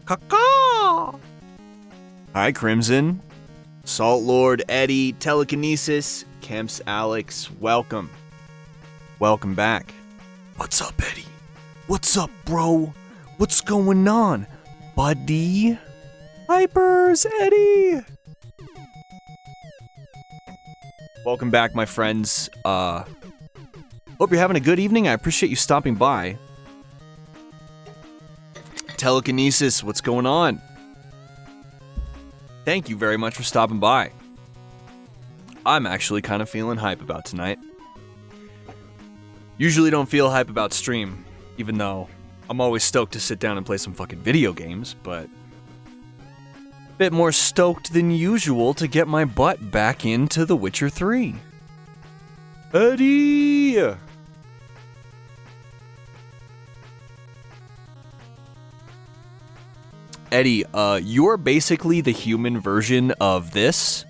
Caw. Hi, Crimson. Salt Lord, Eddie, Telekinesis, Kemps, Alex, welcome. Welcome back. What's up, Eddie? What's up, bro? What's going on, buddy? Hypers, Eddie! Welcome back, my friends. Hope you're having a good evening. I appreciate you stopping by. Telekinesis, what's going on? Thank you very much for stopping by. I'm actually kind of feeling hype about tonight. Usually don't feel hype about stream, even though I'm always stoked to sit down and play some fucking video games, but a bit more stoked than usual to get my butt back into The Witcher 3. Eddie! Eddie, you're basically the human version of this.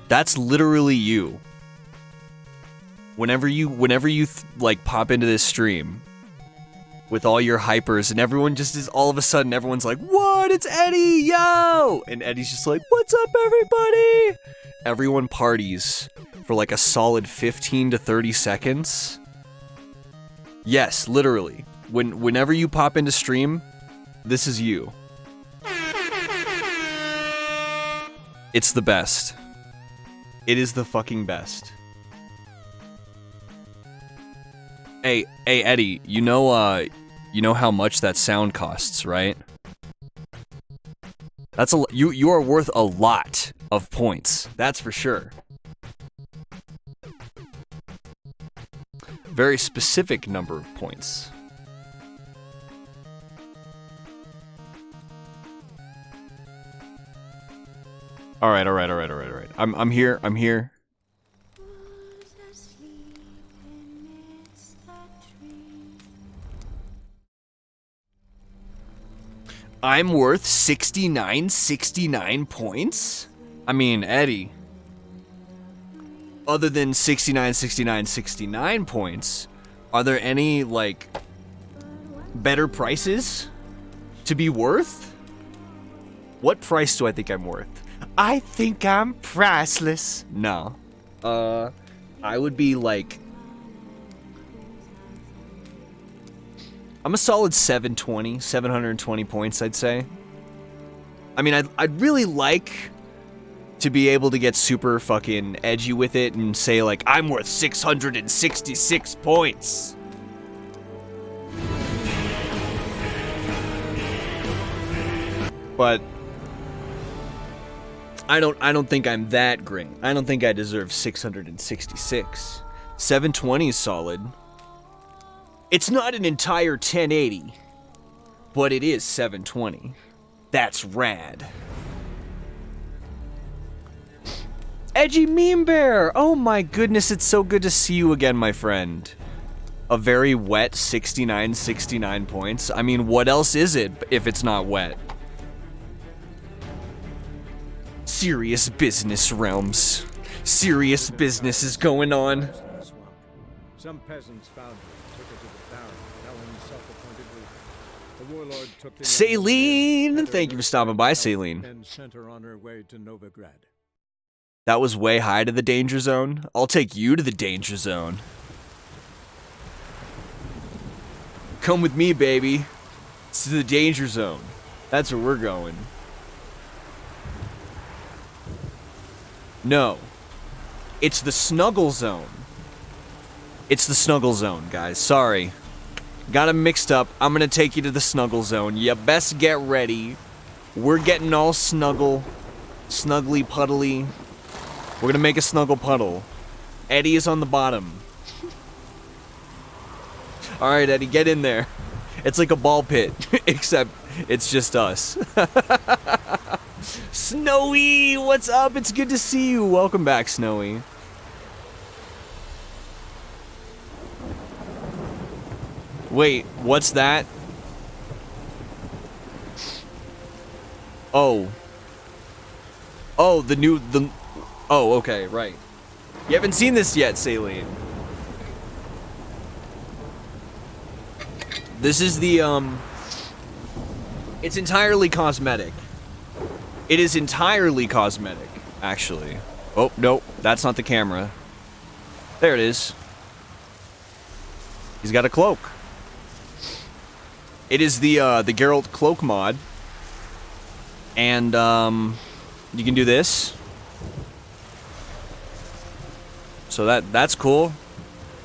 That's literally you. Whenever you like pop into this stream with all your hypers and everyone just is all of a sudden everyone's like, "What? It's Eddie, yo!" And Eddie's just like, "What's up, everybody?" Everyone parties for like a solid 15 to 30 seconds. Yes, literally. Whenever you pop into stream, this is you. It's the best. It is the fucking best. Hey Eddie, you know how much that sound costs, right? That's you are worth a lot of points. That's for sure. Very specific number of points. All right. I'm here. I'm worth 69 points? I mean, Eddie. Other than 69 points, are there any, like, better prices to be worth? What price do I think I'm worth? I think I'm priceless. No. I would be like... I'm a solid 720 points, I'd say. I mean, I'd really like to be able to get super fucking edgy with it and say, like, I'm worth 666 points. But I don't think I'm that great. I don't think I deserve 666. 720 is solid. It's not an entire 1080, but it is 720. That's rad. Edgy Meme Bear! Oh my goodness, it's so good to see you again, my friend. A very wet 69 points. I mean, what else is it if it's not wet? Serious business, Realms. Serious business is going on. Some peasants found her, took her to the Baron, telling self-appointed ruler. The warlord took the Saline! Thank you for stopping by, Saline. And sent her on her way to Novigrad. That was way high to the danger zone. I'll take you to the danger zone. Come with me, baby. It's to the danger zone. That's where we're going. No. It's the snuggle zone. It's the snuggle zone, guys. Sorry. Got them mixed up. I'm gonna take you to the snuggle zone. You best get ready. We're getting all snuggle. Snuggly puddly. We're gonna make a snuggle puddle. Eddie is on the bottom. Alright, Eddie, get in there. It's like a ball pit, except it's just us. Snowy, what's up? It's good to see you. Welcome back, Snowy. Wait, what's that? Oh. Oh, oh, okay, right. You haven't seen this yet, Saline. This is the, it's entirely cosmetic. It is entirely cosmetic, actually. Oh, nope, that's not the camera. There it is. He's got a cloak. It is the Geralt cloak mod. And, you can do this. So that's cool.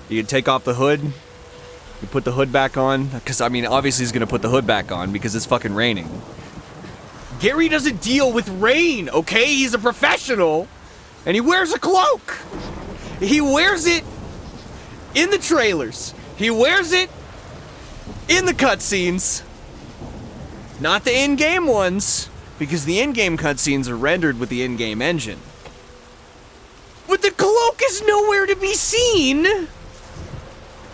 You can take off the hood. You put the hood back on. Because, I mean, obviously he's going to put the hood back on because it's fucking raining. Gary doesn't deal with rain, okay? He's a professional. And he wears a cloak. He wears it in the trailers. He wears it in the cutscenes. Not the in-game ones. Because the in-game cutscenes are rendered with the in-game engine. But the cloak is nowhere to be seen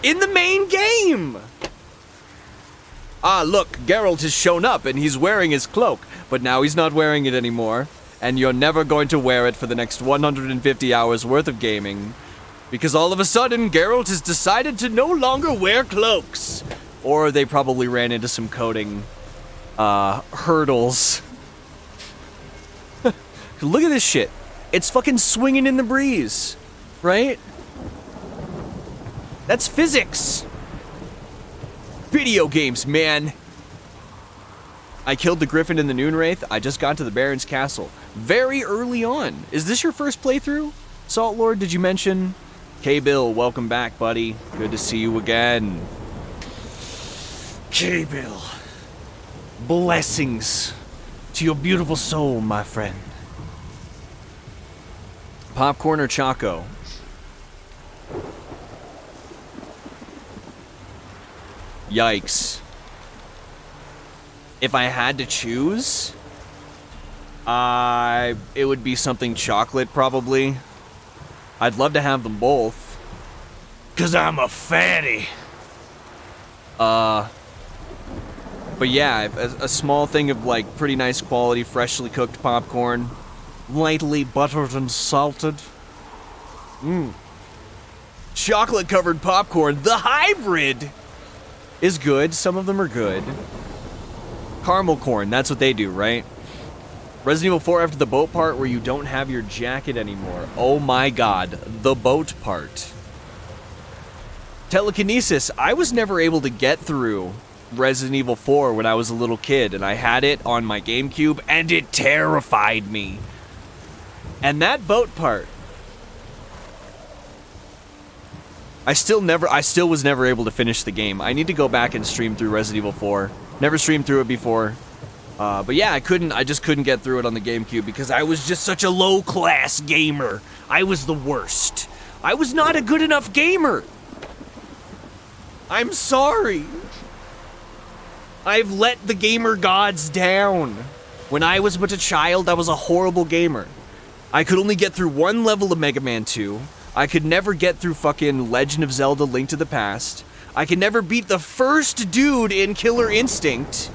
in the main game. Ah, look, Geralt has shown up and he's wearing his cloak, but now he's not wearing it anymore, and you're never going to wear it for the next 150 hours worth of gaming, because all of a sudden, Geralt has decided to no longer wear cloaks. Or they probably ran into some coding, hurdles. Look at this shit. It's fucking swinging in the breeze, right? That's physics. Video games, man. I killed the Griffin in the Noonwraith. I just got to the Baron's Castle very early on. Is this your first playthrough? Salt Lord, did you mention? K-Bill, welcome back, buddy. Good to see you again. K-Bill. Blessings to your beautiful soul, my friend. Popcorn or Choco? Yikes. If I had to choose, it would be something chocolate, probably. I'd love to have them both. 'Cause I'm a fatty. But yeah, a small thing of, like, pretty nice quality, freshly cooked popcorn. Lightly buttered and salted. Chocolate-covered popcorn, the hybrid, is good. Some of them are good. Caramel corn, that's what they do, right? Resident Evil 4 after the boat part where you don't have your jacket anymore. Oh my god, the boat part. Telekinesis, I was never able to get through Resident Evil 4 when I was a little kid, and I had it on my GameCube, and it terrified me. And that boat part, I still was never able to finish the game. I need to go back and stream through Resident Evil 4. Never streamed through it before. But yeah, I just couldn't get through it on the GameCube because I was just such a low-class gamer. I was the worst. I was not a good enough gamer. I'm sorry. I've let the gamer gods down. When I was but a child, I was a horrible gamer. I could only get through one level of Mega Man 2. I could never get through fucking Legend of Zelda Link to the Past. I could never beat the first dude in Killer Instinct.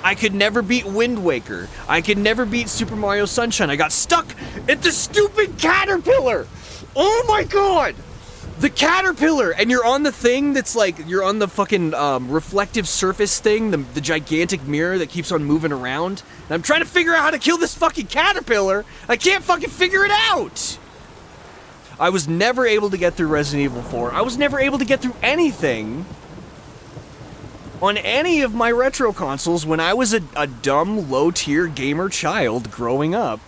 I could never beat Wind Waker. I could never beat Super Mario Sunshine. I got stuck at the stupid caterpillar. Oh my god! The caterpillar! And you're on the thing that's like, you're on the fucking reflective surface thing, the gigantic mirror that keeps on moving around. And I'm trying to figure out how to kill this fucking caterpillar. I can't fucking figure it out! I was never able to get through Resident Evil 4. I was never able to get through anything on any of my retro consoles when I was a dumb, low-tier gamer child growing up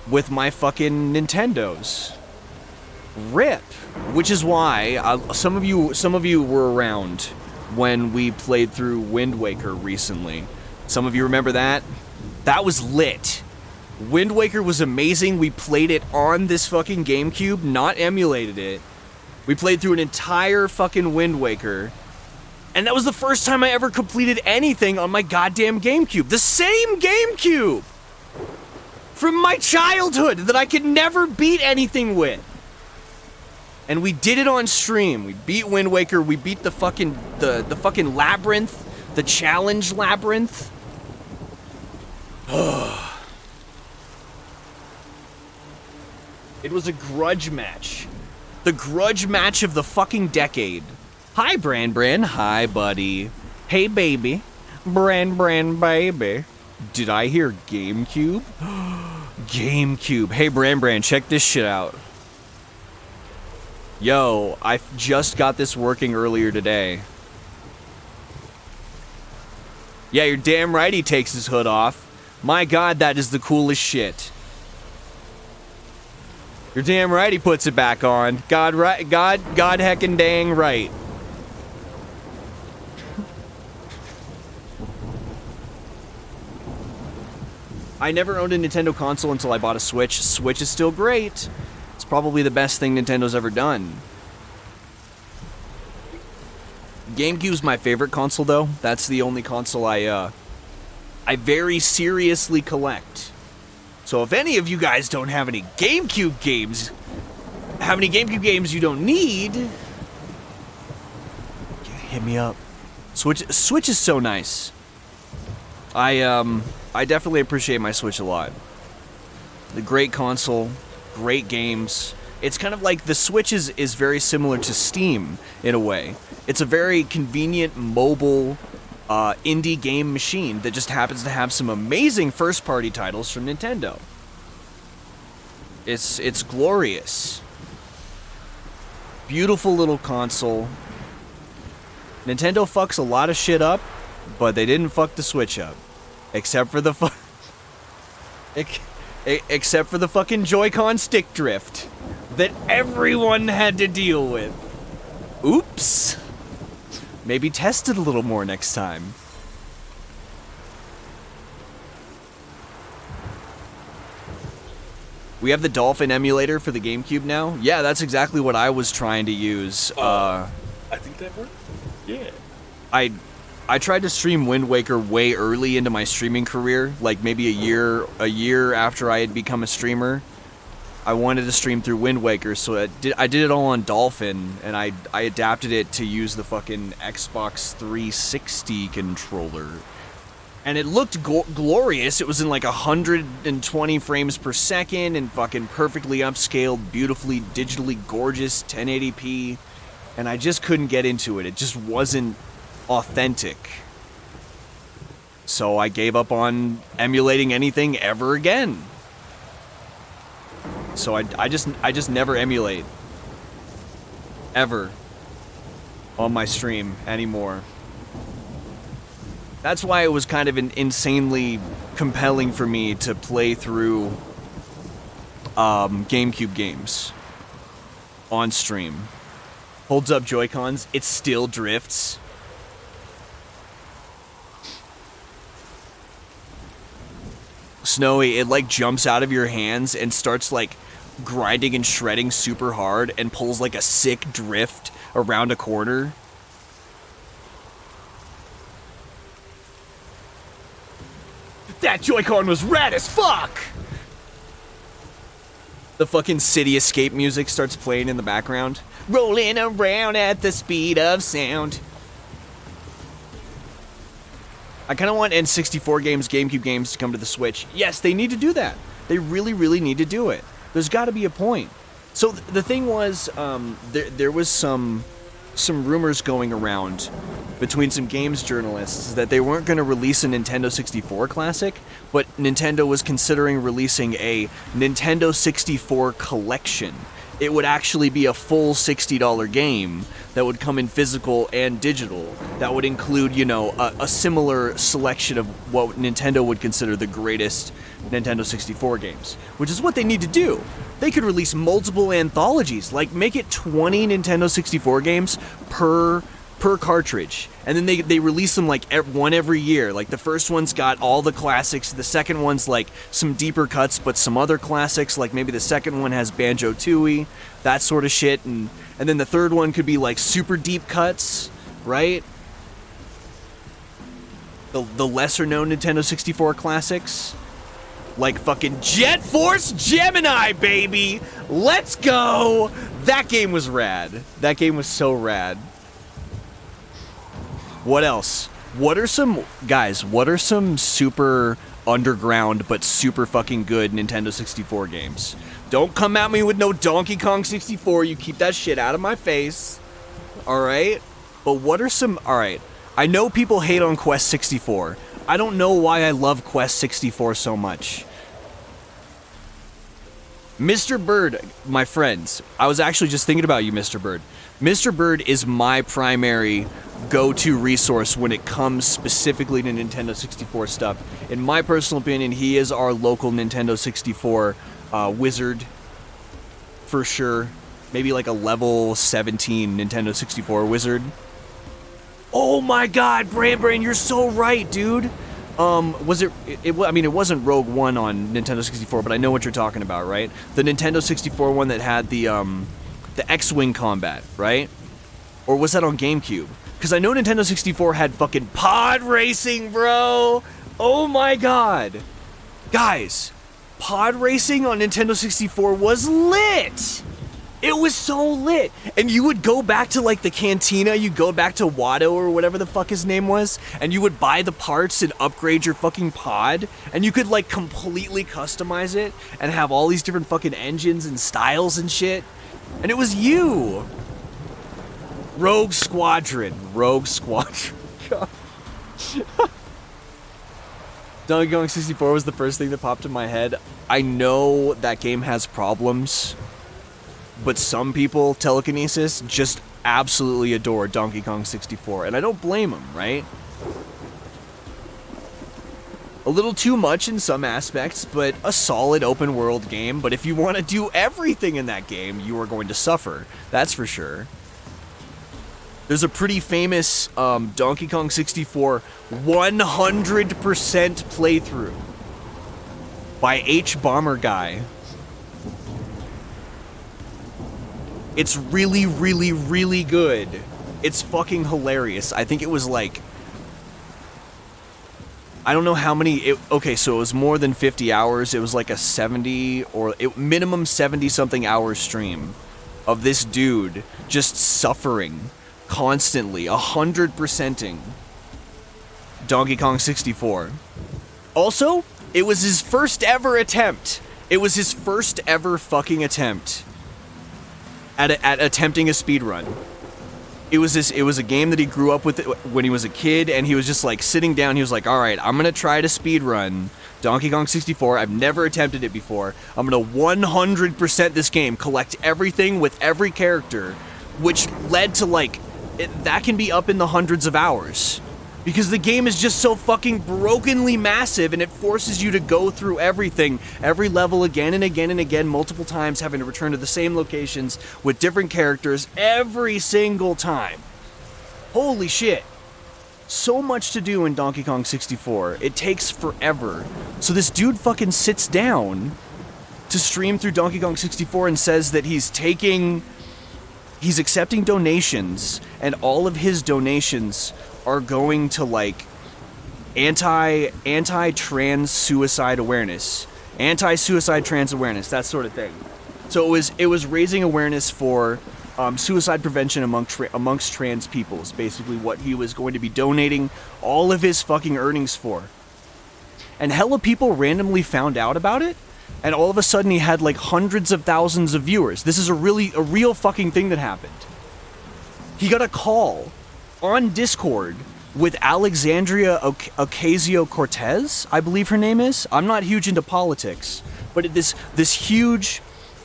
with my fucking Nintendos. RIP. Which is why some of you were around when we played through Wind Waker recently. Some of you remember that? That was lit. Wind Waker was amazing. We played it on this fucking GameCube, not emulated it. We played through an entire fucking Wind Waker. And that was the first time I ever completed anything on my goddamn GameCube. The same GameCube! From my childhood that I could never beat anything with. And we did it on stream. We beat Wind Waker. We beat the fucking fucking labyrinth, the challenge labyrinth. It was a grudge match. The grudge match of the fucking decade. Hi, Bran. Hi, buddy. Hey, baby. Bran, baby. Did I hear GameCube? GameCube. Hey, Bran, check this shit out. Yo, I just got this working earlier today. Yeah, you're damn right he takes his hood off. My god, that is the coolest shit. You're damn right he puts it back on. God heckin' dang right. I never owned a Nintendo console until I bought a Switch. Switch is still great. It's probably the best thing Nintendo's ever done. GameCube's my favorite console, though. That's the only console I very seriously collect. So if any of you guys don't have any GameCube games, you don't need, hit me up. Switch is so nice. I definitely appreciate my Switch a lot. The great console, great games. It's kind of like the Switch is very similar to Steam in a way. It's a very convenient mobile indie game machine that just happens to have some amazing first-party titles from Nintendo. It's glorious. Beautiful little console. Nintendo fucks a lot of shit up, but they didn't fuck the Switch up. Except for the fucking Joy-Con stick drift that everyone had to deal with. Oops. Maybe test it a little more next time. We have the Dolphin emulator for the GameCube now. Yeah, that's exactly what I was trying to use. I think that worked. Yeah. I tried to stream Wind Waker way early into my streaming career, like maybe a year after I had become a streamer. I wanted to stream through Wind Waker, so I did it all on Dolphin, and I adapted it to use the fucking Xbox 360 controller. And it looked glorious. It was in like 120 frames per second and fucking perfectly upscaled, beautifully digitally gorgeous 1080p. And I just couldn't get into it. It just wasn't authentic. So I gave up on emulating anything ever again. So I just never emulate ever on my stream anymore. That's why it was kind of insanely compelling for me to play through GameCube games on stream. Holds up Joy-Cons, it still drifts. Snowy, it like jumps out of your hands and starts like grinding and shredding super hard and pulls like a sick drift around a corner. That Joy-Con was rad as fuck! The fucking City Escape music starts playing in the background. Rolling around at the speed of sound. I kind of want N64 games, GameCube games to come to the Switch. Yes, they need to do that. They really, really need to do it. There's got to be a point. So the thing was, there was some rumors going around between some games journalists that they weren't going to release a Nintendo 64 classic, but Nintendo was considering releasing a Nintendo 64 collection. It would actually be a full $60 game that would come in physical and digital. That would include, you know, a similar selection of what Nintendo would consider the greatest Nintendo 64 games, which is what they need to do. They could release multiple anthologies, like make it 20 Nintendo 64 games per cartridge, and then they release them like one every year. Like the first one's got all the classics, the second one's like some deeper cuts but some other classics, like maybe the second one has Banjo-Tooie, that sort of shit, and then the third one could be like super deep cuts, right? The lesser known Nintendo 64 classics, like fucking Jet Force Gemini, baby! Let's go! That game was rad. That game was so rad. What else? What are some super underground but super fucking good Nintendo 64 games? Don't come at me with no Donkey Kong 64. You keep that shit out of my face. Alright? But what are some... Alright, I know people hate on Quest 64. I don't know why I love Quest 64 so much. Mr. Bird, my friends, I was actually just thinking about you, Mr. Bird. Mr. Bird is my primary go-to resource when it comes specifically to Nintendo 64 stuff. In my personal opinion, he is our local Nintendo 64 wizard, for sure. Maybe like a level 17 Nintendo 64 wizard. Oh my god, Brain, you're so right, dude. Was it I mean, it wasn't Rogue One on Nintendo 64, but I know what you're talking about, right? The Nintendo 64 one that had the X-Wing combat, right? Or was that on GameCube? Because I know Nintendo 64 had fucking pod racing, bro! Oh my god! Guys, pod racing on Nintendo 64 was lit! It was so lit! And you would go back to, like, the cantina, you'd go back to Watto or whatever the fuck his name was, and you would buy the parts and upgrade your fucking pod, and you could, like, completely customize it, and have all these different fucking engines and styles and shit. And it was you! Rogue Squadron. God. Donkey Kong 64 was the first thing that popped in my head. I know that game has problems, but some people, telekinesis, just absolutely adore Donkey Kong 64, and I don't blame them, right? A little too much in some aspects, but a solid open world game. But if you want to do everything in that game, you are going to suffer. That's for sure. There's a pretty famous Donkey Kong 64 100% playthrough by H Bomber Guy. It's really, really, really good. It's fucking hilarious. I think it was like... I don't know how many... okay, so it was more than 50 hours. It was like a 70 or... minimum 70-something hour stream of this dude just suffering constantly, 100%ing Donkey Kong 64. Also, it was his first ever attempt. It was his first ever fucking attempt at attempting a speedrun. It was a game that he grew up with when he was a kid, and he was just like sitting down, he was like, alright, I'm gonna try to speedrun Donkey Kong 64. I've never attempted it before. I'm gonna 100% this game, collect everything with every character, which led to like, that can be up in the hundreds of hours. Because the game is just so fucking brokenly massive, and it forces you to go through everything, every level again and again and again, multiple times, having to return to the same locations with different characters every single time. Holy shit. So much to do in Donkey Kong 64. It takes forever. So this dude fucking sits down to stream through Donkey Kong 64 and says that he's accepting donations, and all of his donations are going to like anti-trans suicide awareness, anti-suicide trans awareness, that sort of thing. So it was raising awareness for suicide prevention amongst trans people is basically what he was going to be donating all of his fucking earnings for. And hella people randomly found out about it, and all of a sudden he had like hundreds of thousands of viewers. This is a real fucking thing that happened. He got a call on Discord with Alexandria Ocasio-Cortez, I believe her name is. I'm not huge into politics, but this huge,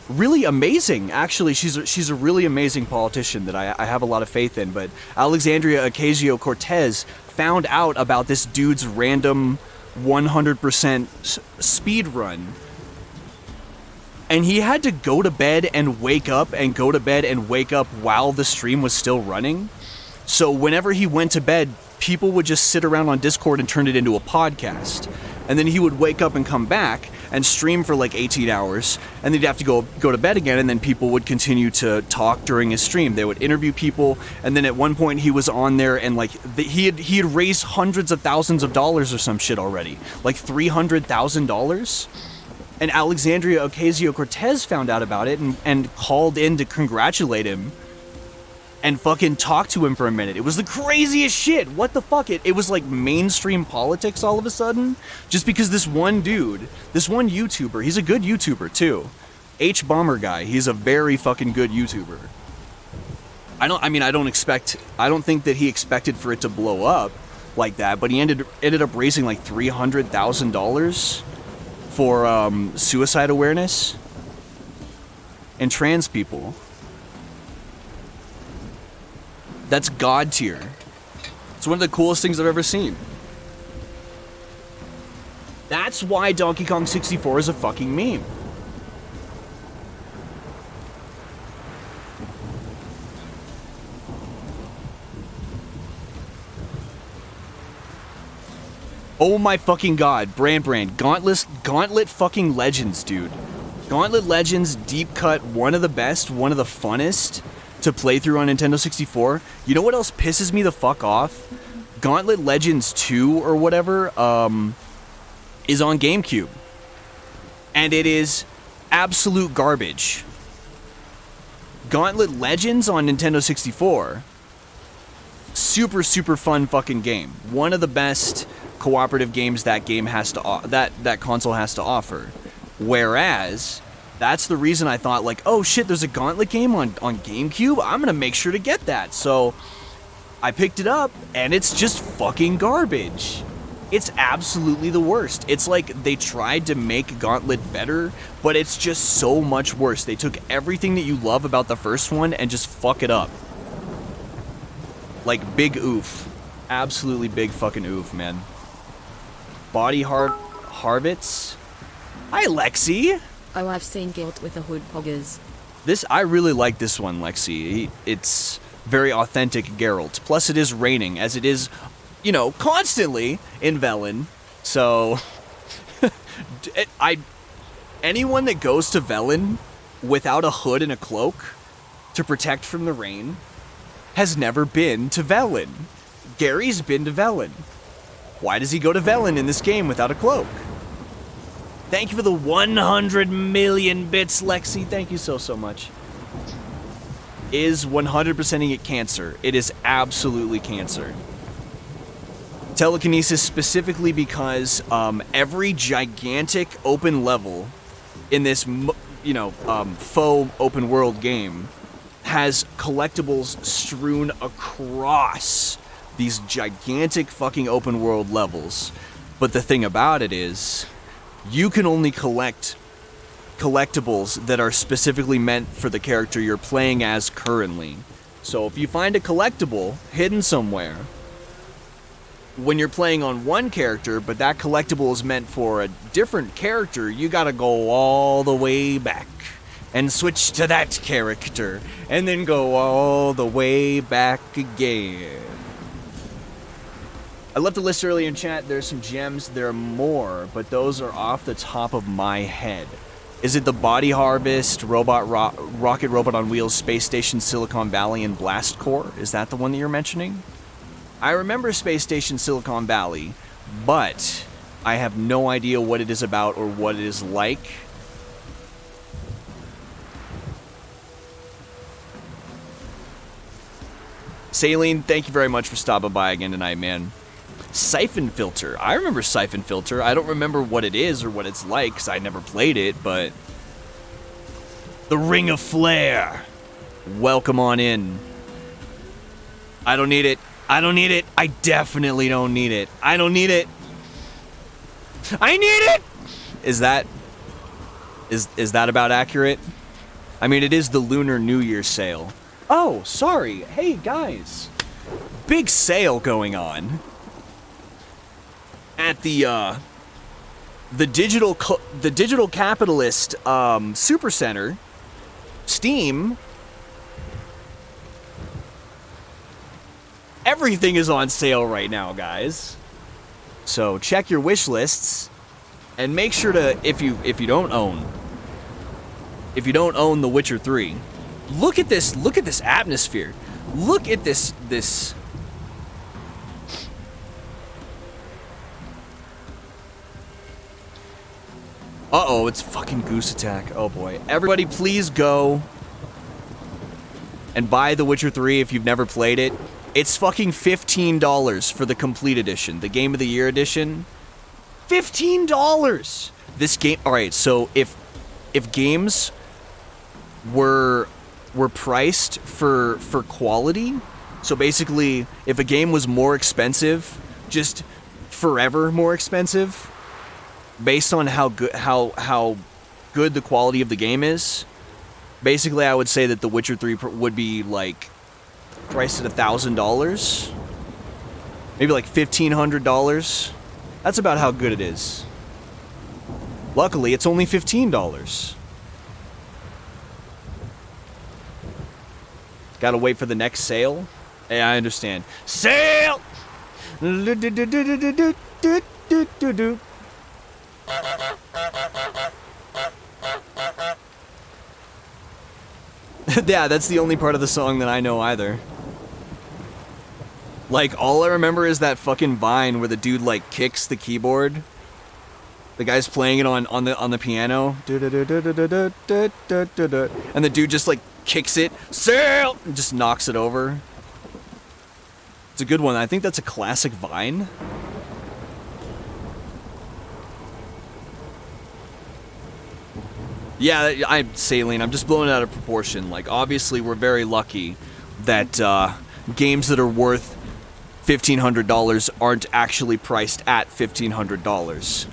really amazing, actually, she's a really amazing politician that I have a lot of faith in, but Alexandria Ocasio-Cortez found out about this dude's random 100% speed run. And he had to go to bed and wake up and go to bed and wake up while the stream was still running. So whenever he went to bed, people would just sit around on Discord and turn it into a podcast. And then he would wake up and come back and stream for like 18 hours, and then he'd have to go to bed again, and then people would continue to talk during his stream. They would interview people, and then at one point he was on there, and like he had raised hundreds of thousands of dollars or some shit already, like $300,000. And Alexandria Ocasio-Cortez found out about it and called in to congratulate him and fucking talk to him for a minute. It was the craziest shit. What the fuck? It was like mainstream politics all of a sudden, just because this one dude, this one YouTuber, he's a good YouTuber too. H Bomber Guy, he's a very fucking good YouTuber. I don't think that he expected for it to blow up like that, but he ended up raising like $300,000 for suicide awareness and trans people. That's god tier. It's one of the coolest things I've ever seen. That's why Donkey Kong 64 is a fucking meme. Oh my fucking god, Brand, Gauntlet fucking Legends, dude. Gauntlet Legends Deep Cut, one of the best, one of the funnest to play through on Nintendo 64. You know what else pisses me the fuck off? Gauntlet Legends 2 or whatever, is on GameCube. And it is absolute garbage. Gauntlet Legends on Nintendo 64, super, super fun fucking game. One of the best cooperative games that game has to that console has to offer. Whereas that's the reason I thought, like, oh shit, there's a Gauntlet game on GameCube, I'm gonna make sure to get that. So I picked it up and it's just fucking garbage. It's absolutely the worst. It's like they tried to make Gauntlet better, but it's just so much worse. They took everything that you love about the first one and just fuck it up. Like, big oof. Absolutely big fucking oof, man. Body Harvits. Hi, Lexi. Oh, I've seen Guilt with the Hood Poggers. I really like this one, Lexi. It's very authentic Geralt. Plus, it is raining, as it is, you know, constantly in Velen. So, anyone that goes to Velen without a hood and a cloak to protect from the rain has never been to Velen. Gary's been to Velen. Why does he go to Velen in this game without a cloak? Thank you for the 100 million bits, Lexi. Thank you so much. Is 100%ing it cancer? It is absolutely cancer. Telekinesis specifically because every gigantic open level in this, faux open world game has collectibles strewn across these gigantic fucking open world levels. But the thing about it is, you can only collect collectibles that are specifically meant for the character you're playing as currently. So if you find a collectible hidden somewhere when you're playing on one character, but that collectible is meant for a different character, you gotta go all the way back and switch to that character, and then go all the way back again. I left a list earlier in chat. There's some gems. There are more, but those are off the top of my head. Is it the Body Harvest, Rocket Robot on Wheels, Space Station, Silicon Valley, and Blast Core? Is that the one that you're mentioning? I remember Space Station, Silicon Valley, but I have no idea what it is about or what it is like. Saline, thank you very much for stopping by again tonight, man. Siphon Filter. I remember Siphon Filter. I don't remember what it is or what it's like because I never played it, but... The Ring of Flare. Welcome on in. I don't need it. I don't need it. I definitely don't need it. I don't need it. I need it! Is that about accurate? I mean, it is the Lunar New Year sale. Oh, sorry. Hey, guys. Big sale going on at the digital capitalist super center, Steam. Everything is on sale right now, guys. So check your wish lists and make sure to, if you don't own The Witcher 3, look at this atmosphere. Look at this Uh-oh, it's fucking Goose Attack. Oh boy. Everybody please go and buy The Witcher 3 if you've never played it. It's fucking $15 for the complete edition, the Game of the Year edition. $15! This game, alright, so if games were were priced for quality. So basically, if a game was more expensive, just forever more expensive, based on how good the quality of the game is, basically I would say that The Witcher 3 would be like priced at $1,000, maybe like $1,500. That's about how good it is. Luckily, it's only $15. Gotta wait for the next sale. Hey, I understand. Sale! Yeah, that's the only part of the song that I know either. Like, all I remember is that fucking Vine where the dude, like, kicks the keyboard. The guy's playing it on the piano. And the dude just, like, kicks it. Sale! And just knocks it over. It's a good one. I think that's a classic Vine. Yeah, I'm Saline. I'm just blowing it out of proportion. Like, obviously, we're very lucky that games that are worth $1,500 aren't actually priced at $1,500.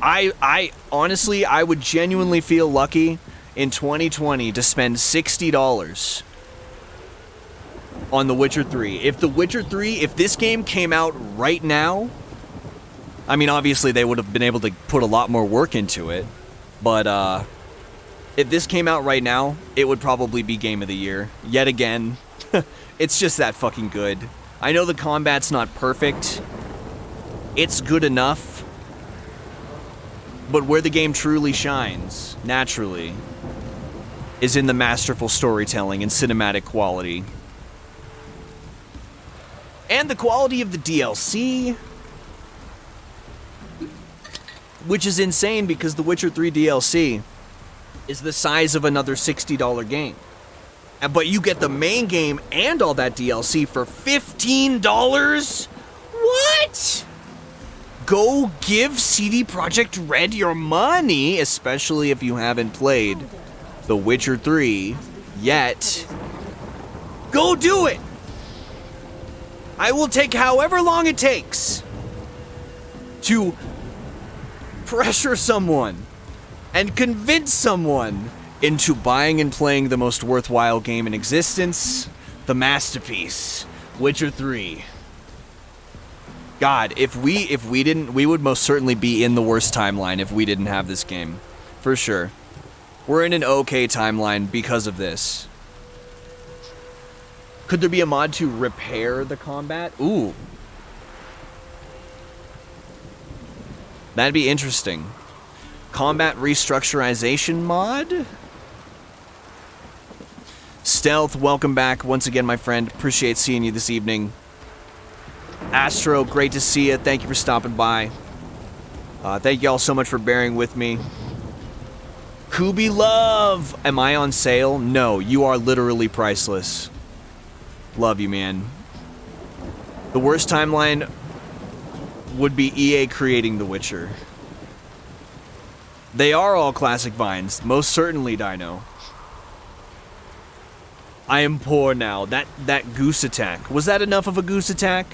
I honestly, I would genuinely feel lucky in 2020 to spend $60 on The Witcher 3. If The Witcher 3, if this game came out right now, I mean, obviously they would have been able to put a lot more work into it, but if this came out right now, it would probably be Game of the Year. Yet again, it's just that fucking good. I know the combat's not perfect. It's good enough. But where the game truly shines, naturally, is in the masterful storytelling and cinematic quality. And the quality of the DLC, which is insane because The Witcher 3 DLC is the size of another $60 game. But you get the main game and all that DLC for $15? What? Go give CD Projekt Red your money, especially if you haven't played The Witcher 3 yet. Go do it! I will take however long it takes to pressure someone and convince someone into buying and playing the most worthwhile game in existence, the masterpiece, Witcher 3. God, if we didn't, we would most certainly be in the worst timeline if we didn't have this game. For sure. We're in an okay timeline because of this. Could there be a mod to repair the combat? Ooh. That'd be interesting. Combat restructurization mod? Stealth, welcome back once again, my friend. Appreciate seeing you this evening. Astro, great to see you. Thank you for stopping by. Thank you all so much for bearing with me. Kubi Love! Am I on sale? No, you are literally priceless. Love you, man. The worst timeline would be EA creating The Witcher. They are all classic vines. Most certainly, Dino. I am poor now. That goose attack. Was that enough of a goose attack?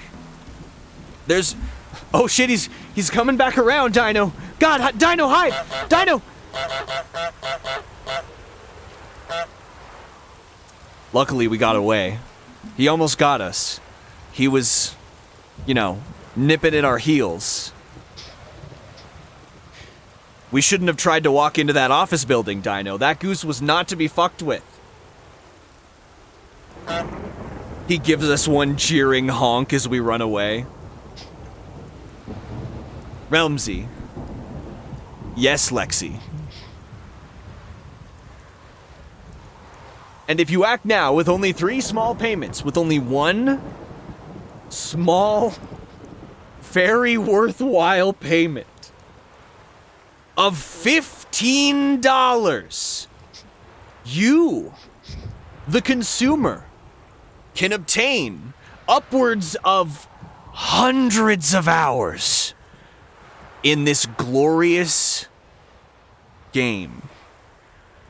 There's... Oh shit, he's coming back around, Dino. God, Dino, hide! Dino! Luckily, we got away. He almost got us. He was, you know, nipping at our heels. We shouldn't have tried to walk into that office building, Dino. That goose was not to be fucked with. He gives us one jeering honk as we run away. Realmsy. Yes, Lexi. And if you act now with only 3 small payments, with only one small, very worthwhile payment of $15, you, the consumer, can obtain upwards of hundreds of hours in this glorious game.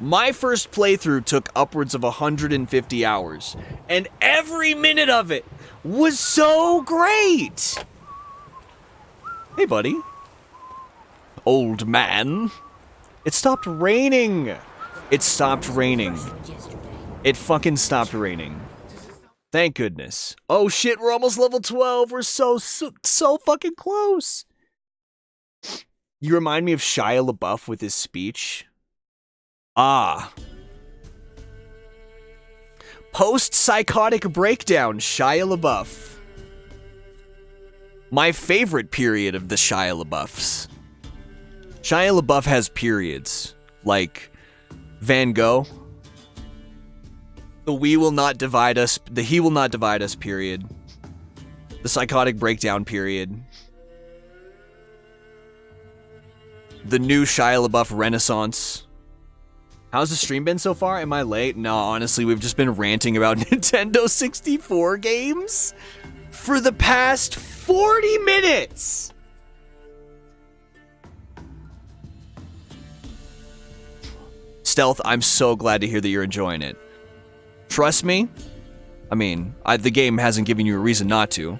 My first playthrough took upwards of 150 hours, and every minute of it was so great! Hey, buddy. Old man. It stopped raining! It stopped raining. It fucking stopped raining. Thank goodness. Oh shit, we're almost level 12. We're so fucking close. You remind me of Shia LaBeouf with his speech. Ah. Post-psychotic breakdown, Shia LaBeouf. My favorite period of the Shia LaBeoufs. Shia LaBeouf has periods. Like Van Gogh. The he will not divide us period. The psychotic breakdown period. The new Shia LaBeouf renaissance. How's the stream been so far? Am I late? No, honestly, we've just been ranting about Nintendo 64 games for the past 40 minutes. Stealth, I'm so glad to hear that you're enjoying it. Trust me, I mean, the game hasn't given you a reason not to.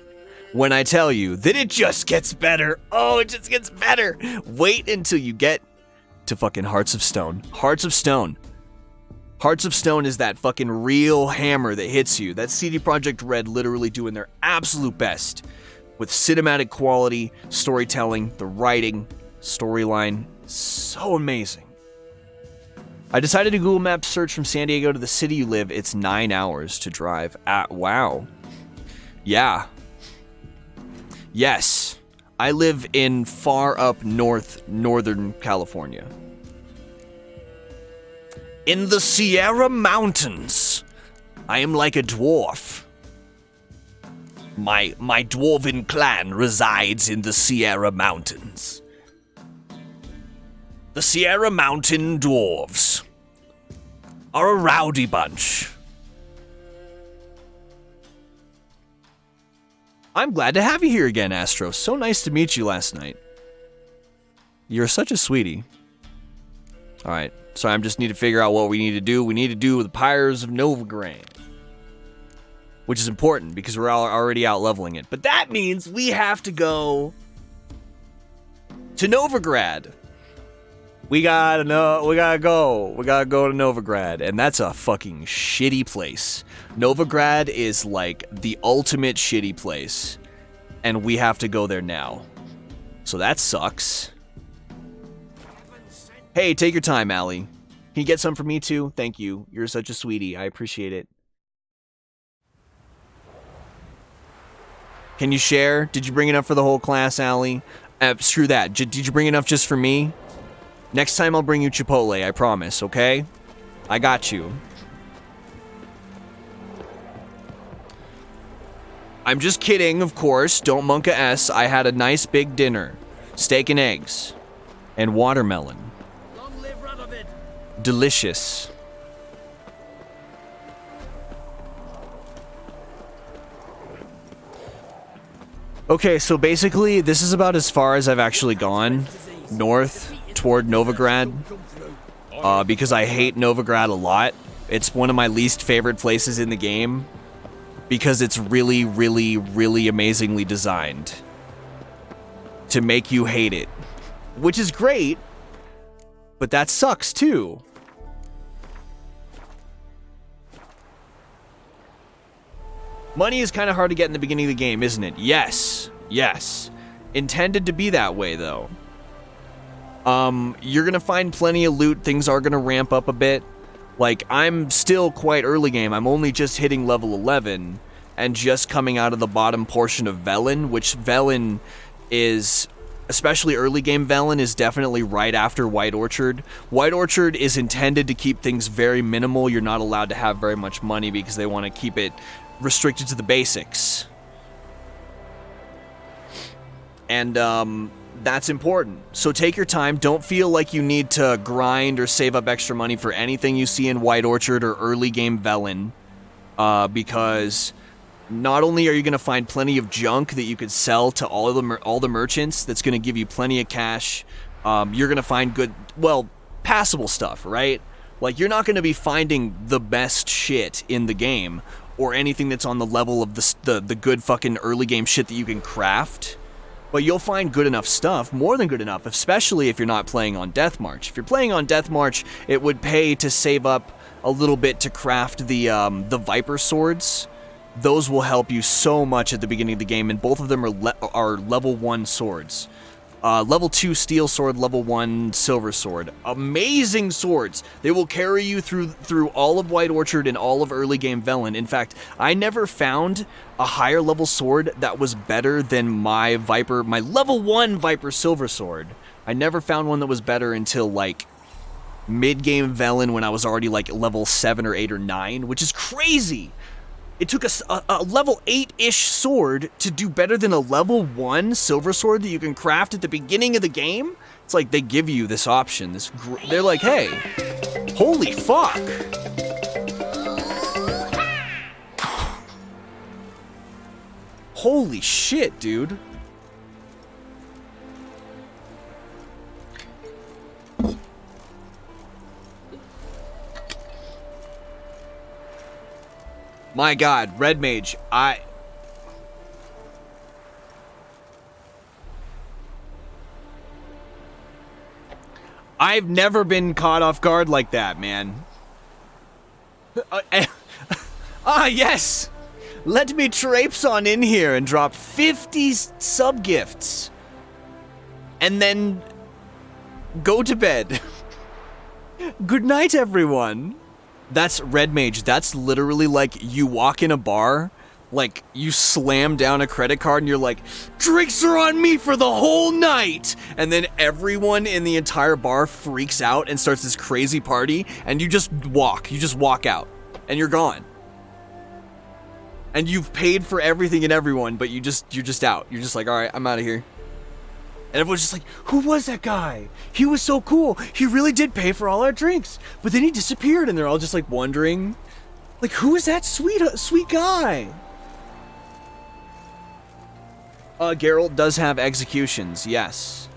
When I tell you that it just gets better, oh, it just gets better. Wait until you get to fucking Hearts of Stone. Hearts of Stone. Hearts of Stone is that fucking real hammer that hits you. That's CD Projekt Red literally doing their absolute best with cinematic quality, storytelling, the writing, storyline. So amazing. I decided to Google Maps search from San Diego to the city you live. It's 9 hours to drive. Wow. Yeah. Yes. I live in far up northern California. In the Sierra Mountains. I am like a dwarf. My dwarven clan resides in the Sierra Mountains. The Sierra Mountain Dwarves are a rowdy bunch. I'm glad to have you here again, Astro. So nice to meet you last night. You're such a sweetie. Alright, so I just need to figure out what we need to do. We need to do with the Pyres of Novigrad. Which is important, because we're already out leveling it. But that means we have to go to Novigrad. We gotta go to Novigrad, and that's a fucking shitty place. Novigrad is like the ultimate shitty place, and we have to go there now. So that sucks. Hey, take your time, Allie. Can you get some for me too? Thank you. You're such a sweetie. I appreciate it. Can you share? Did you bring enough for the whole class, Allie? Screw that. Did you bring enough just for me? Next time I'll bring you Chipotle, I promise, okay? I got you. I'm just kidding, of course. Don't monka S. I had a nice big dinner. Steak and eggs. And watermelon. Long live Radovid. Delicious. Okay, so basically, this is about as far as I've actually gone. North. Toward Novigrad, because I hate Novigrad a lot. It's one of my least favorite places in the game, because it's really, really, really amazingly designed to make you hate it, which is great, but that sucks too. Money is kind of hard to get in the beginning of the game, isn't it? Yes, yes. Intended to be that way, though. You're gonna find plenty of loot. Things are gonna ramp up a bit. Like, I'm still quite early game. I'm only just hitting level 11 and just coming out of the bottom portion of Velen, which Velen is, especially early game Velen, is definitely right after White Orchard. White Orchard is intended to keep things very minimal. You're not allowed to have very much money because they want to keep it restricted to the basics. And, that's important. So take your time. Don't feel like you need to grind or save up extra money for anything you see in White Orchard or early game Velen, because not only are you going to find plenty of junk that you could sell to all the merchants that's going to give you plenty of cash, you're going to find good, well, passable stuff, right? Like, you're not going to be finding the best shit in the game, or anything that's on the level of the good fucking early game shit that you can craft. But you'll find good enough stuff, more than good enough, especially if you're not playing on Death March. If you're playing on Death March, it would pay to save up a little bit to craft the Viper swords. Those will help you so much at the beginning of the game, and both of them are level 1 swords. Level 2 steel sword, level 1 silver sword. Amazing swords. They will carry you through all of White Orchard and all of early game Velen. In fact, I never found a higher level sword that was better than my level 1 Viper silver sword. I never found one that was better until like mid-game Velen, when I was already like level 7 or 8 or 9, which is crazy. It took a level 8-ish sword to do better than a level 1 silver sword that you can craft at the beginning of the game. It's like they give you this option. They're like, hey, holy fuck. Holy shit, dude. My God, Red Mage, I've never been caught off guard like that, man. Yes! Let me traipse on in here and drop 50 sub-gifts. And then go to bed. Good night, everyone. That's Red Mage. That's literally like you walk in a bar, like you slam down a credit card and you're like, drinks are on me for the whole night. And then everyone in the entire bar freaks out and starts this crazy party, and you just walk out and you're gone. And you've paid for everything and everyone, but you're just out. You're just like, all right, I'm out of here. And everyone's just like, who was that guy? He was so cool. He really did pay for all our drinks. But then he disappeared, and they're all just like wondering, like, who is that sweet guy? Geralt does have executions, yes.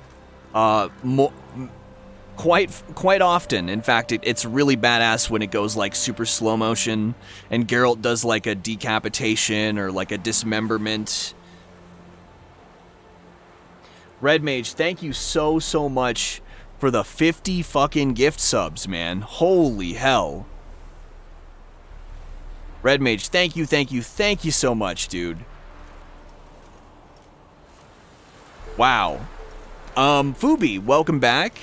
Quite often. In fact, it's really badass when it goes like super slow motion, and Geralt does like a decapitation or like a dismemberment. Red Mage, thank you so much for the 50 fucking gift subs, man. Holy hell. Red Mage, thank you so much, dude. Wow. Fubi, welcome back.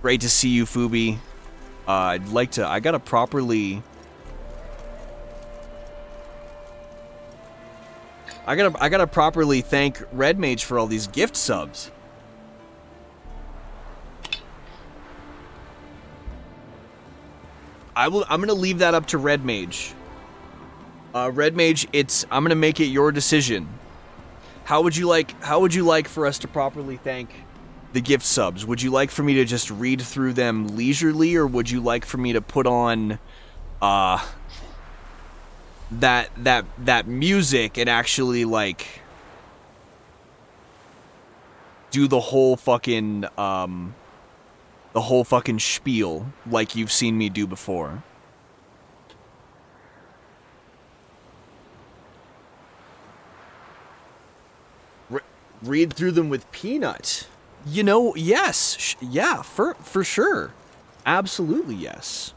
Great to see you, Fubi. I gotta properly thank Red Mage for all these gift subs. I'm gonna leave that up to Red Mage. Red Mage, I'm gonna make it your decision. How would you like for us to properly thank the gift subs? Would you like for me to just read through them leisurely, or would you like for me to put on that music and actually like do the whole fucking spiel like you've seen me do before? Read through them with Peanut. You know, yes. Yeah, for sure. Absolutely, yes.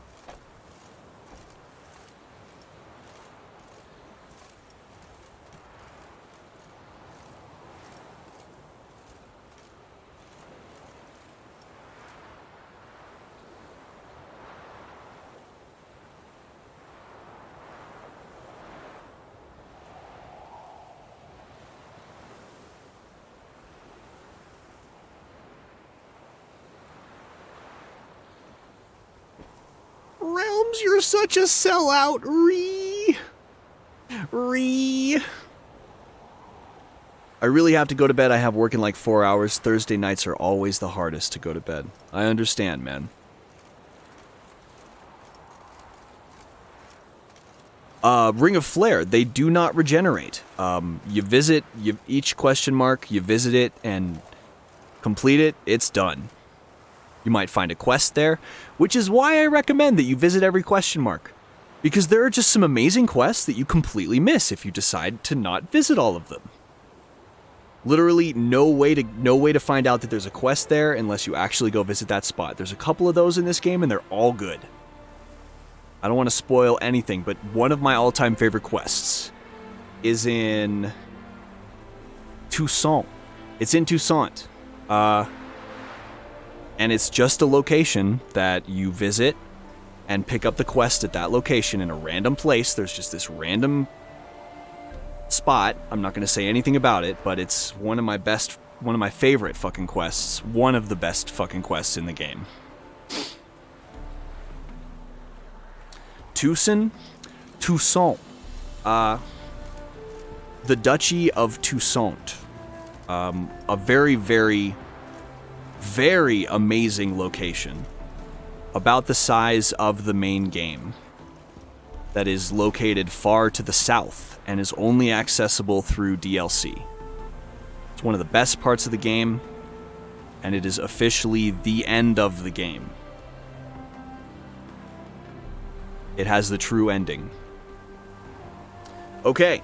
Realms, you're such a sellout, I really have to go to bed. I have work in like 4 hours. Thursday nights are always the hardest to go to bed. I understand, man. Ring of Flare, they do not regenerate. Each question mark, you visit it and complete it, it's done. You might find a quest there, which is why I recommend that you visit every question mark. Because there are just some amazing quests that you completely miss if you decide to not visit all of them. Literally no way to find out that there's a quest there unless you actually go visit that spot. There's a couple of those in this game and they're all good. I don't want to spoil anything, but one of my all-time favorite quests is in Toussaint. It's in Toussaint. And it's just a location that you visit and pick up the quest at that location in a random place. There's just this random spot. I'm not going to say anything about it, but it's one of my favorite fucking quests. One of the best fucking quests in the game. Toussaint. The Duchy of Toussaint. A very, very, very amazing location. About the size of the main game. That is located far to the south and is only accessible through DLC. It's one of the best parts of the game, and it is officially the end of the game. It has the true ending. Okay.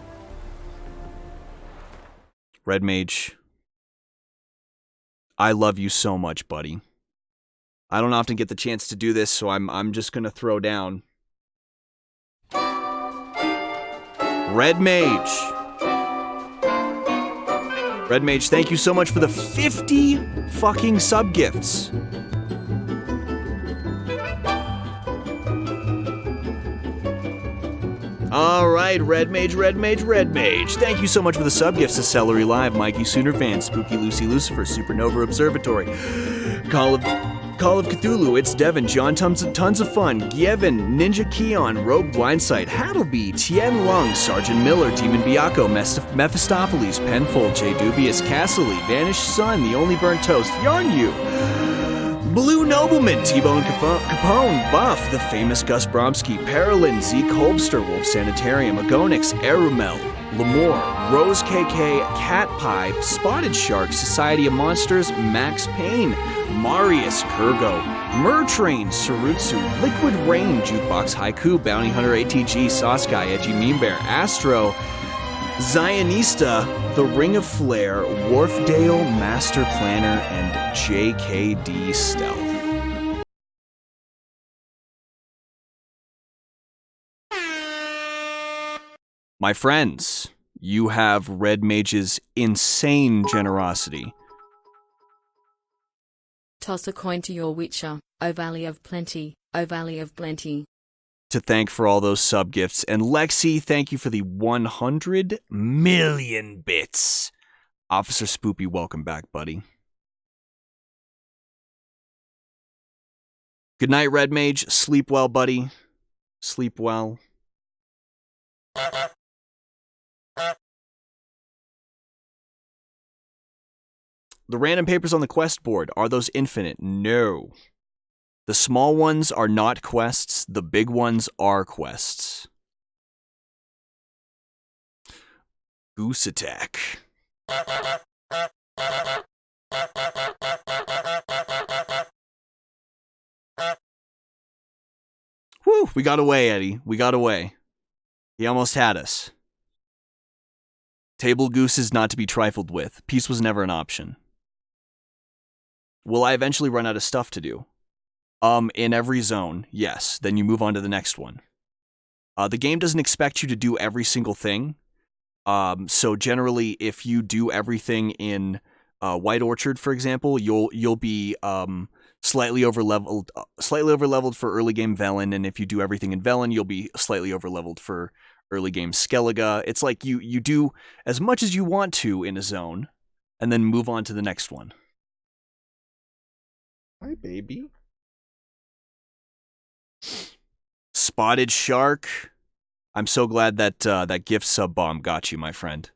Red Mage, I love you so much, buddy. I don't often get the chance to do this, so I'm just gonna throw down. Red Mage. Red Mage, thank you so much for the 50 fucking sub-gifts. Alright, Red Mage. Thank you so much for the sub-gifts to Celery Live, Mikey Sooner Fan, Spooky Lucy Lucifer, Supernova Observatory, Call of Cthulhu, It's Devin, John Tons of Fun, Gievin, Ninja Keon, Rogue Blindsight, Hattleby, Tien Lung, Sergeant Miller, Demon Biako, Mephistopheles, Penfold, J Dubious, Castley, Vanished Sun, The Only Burnt Toast, Yarn You, Blue Nobleman, T-Bone Capone, Buff, The Famous Gus Bromsky, Paralyn, Zeke Holbster, Wolf Sanitarium, Agonix, Erumel, Lamore, Rose KK, Cat Pie, Spotted Shark, Society of Monsters, Max Payne, Marius, Kurgo, Mertrain, Sarutsu, Liquid Rain, Jukebox Haiku, Bounty Hunter ATG, Saskai, Edgy Mean Bear, Astro, Zionista, The Ring of Flare, Wharfdale, Master Planner, and JKD Stealth. My friends, you have Red Mage's insane generosity. Toss a coin to your Witcher, O Valley of Plenty, O Valley of Plenty. To thank for all those sub-gifts. And Lexi, thank you for the 100 million bits. Officer Spoopy, welcome back, buddy. Good night, Red Mage. Sleep well, buddy. Sleep well. The random papers on the quest board, are those infinite? No. The small ones are not quests. The big ones are quests. Goose attack. Whew, we got away, Eddie. We got away. He almost had us. Table goose is not to be trifled with. Peace was never an option. Will I eventually run out of stuff to do? In every zone, yes. Then you move on to the next one. The game doesn't expect you to do every single thing. So generally, if you do everything in White Orchard, for example, you'll be slightly overleveled for early game Velen, and if you do everything in Velen, you'll be slightly overleveled for early game Skellige. It's like you do as much as you want to in a zone, and then move on to the next one. Hi, baby. Spotted Shark. I'm so glad that that gift sub bomb got you, my friend.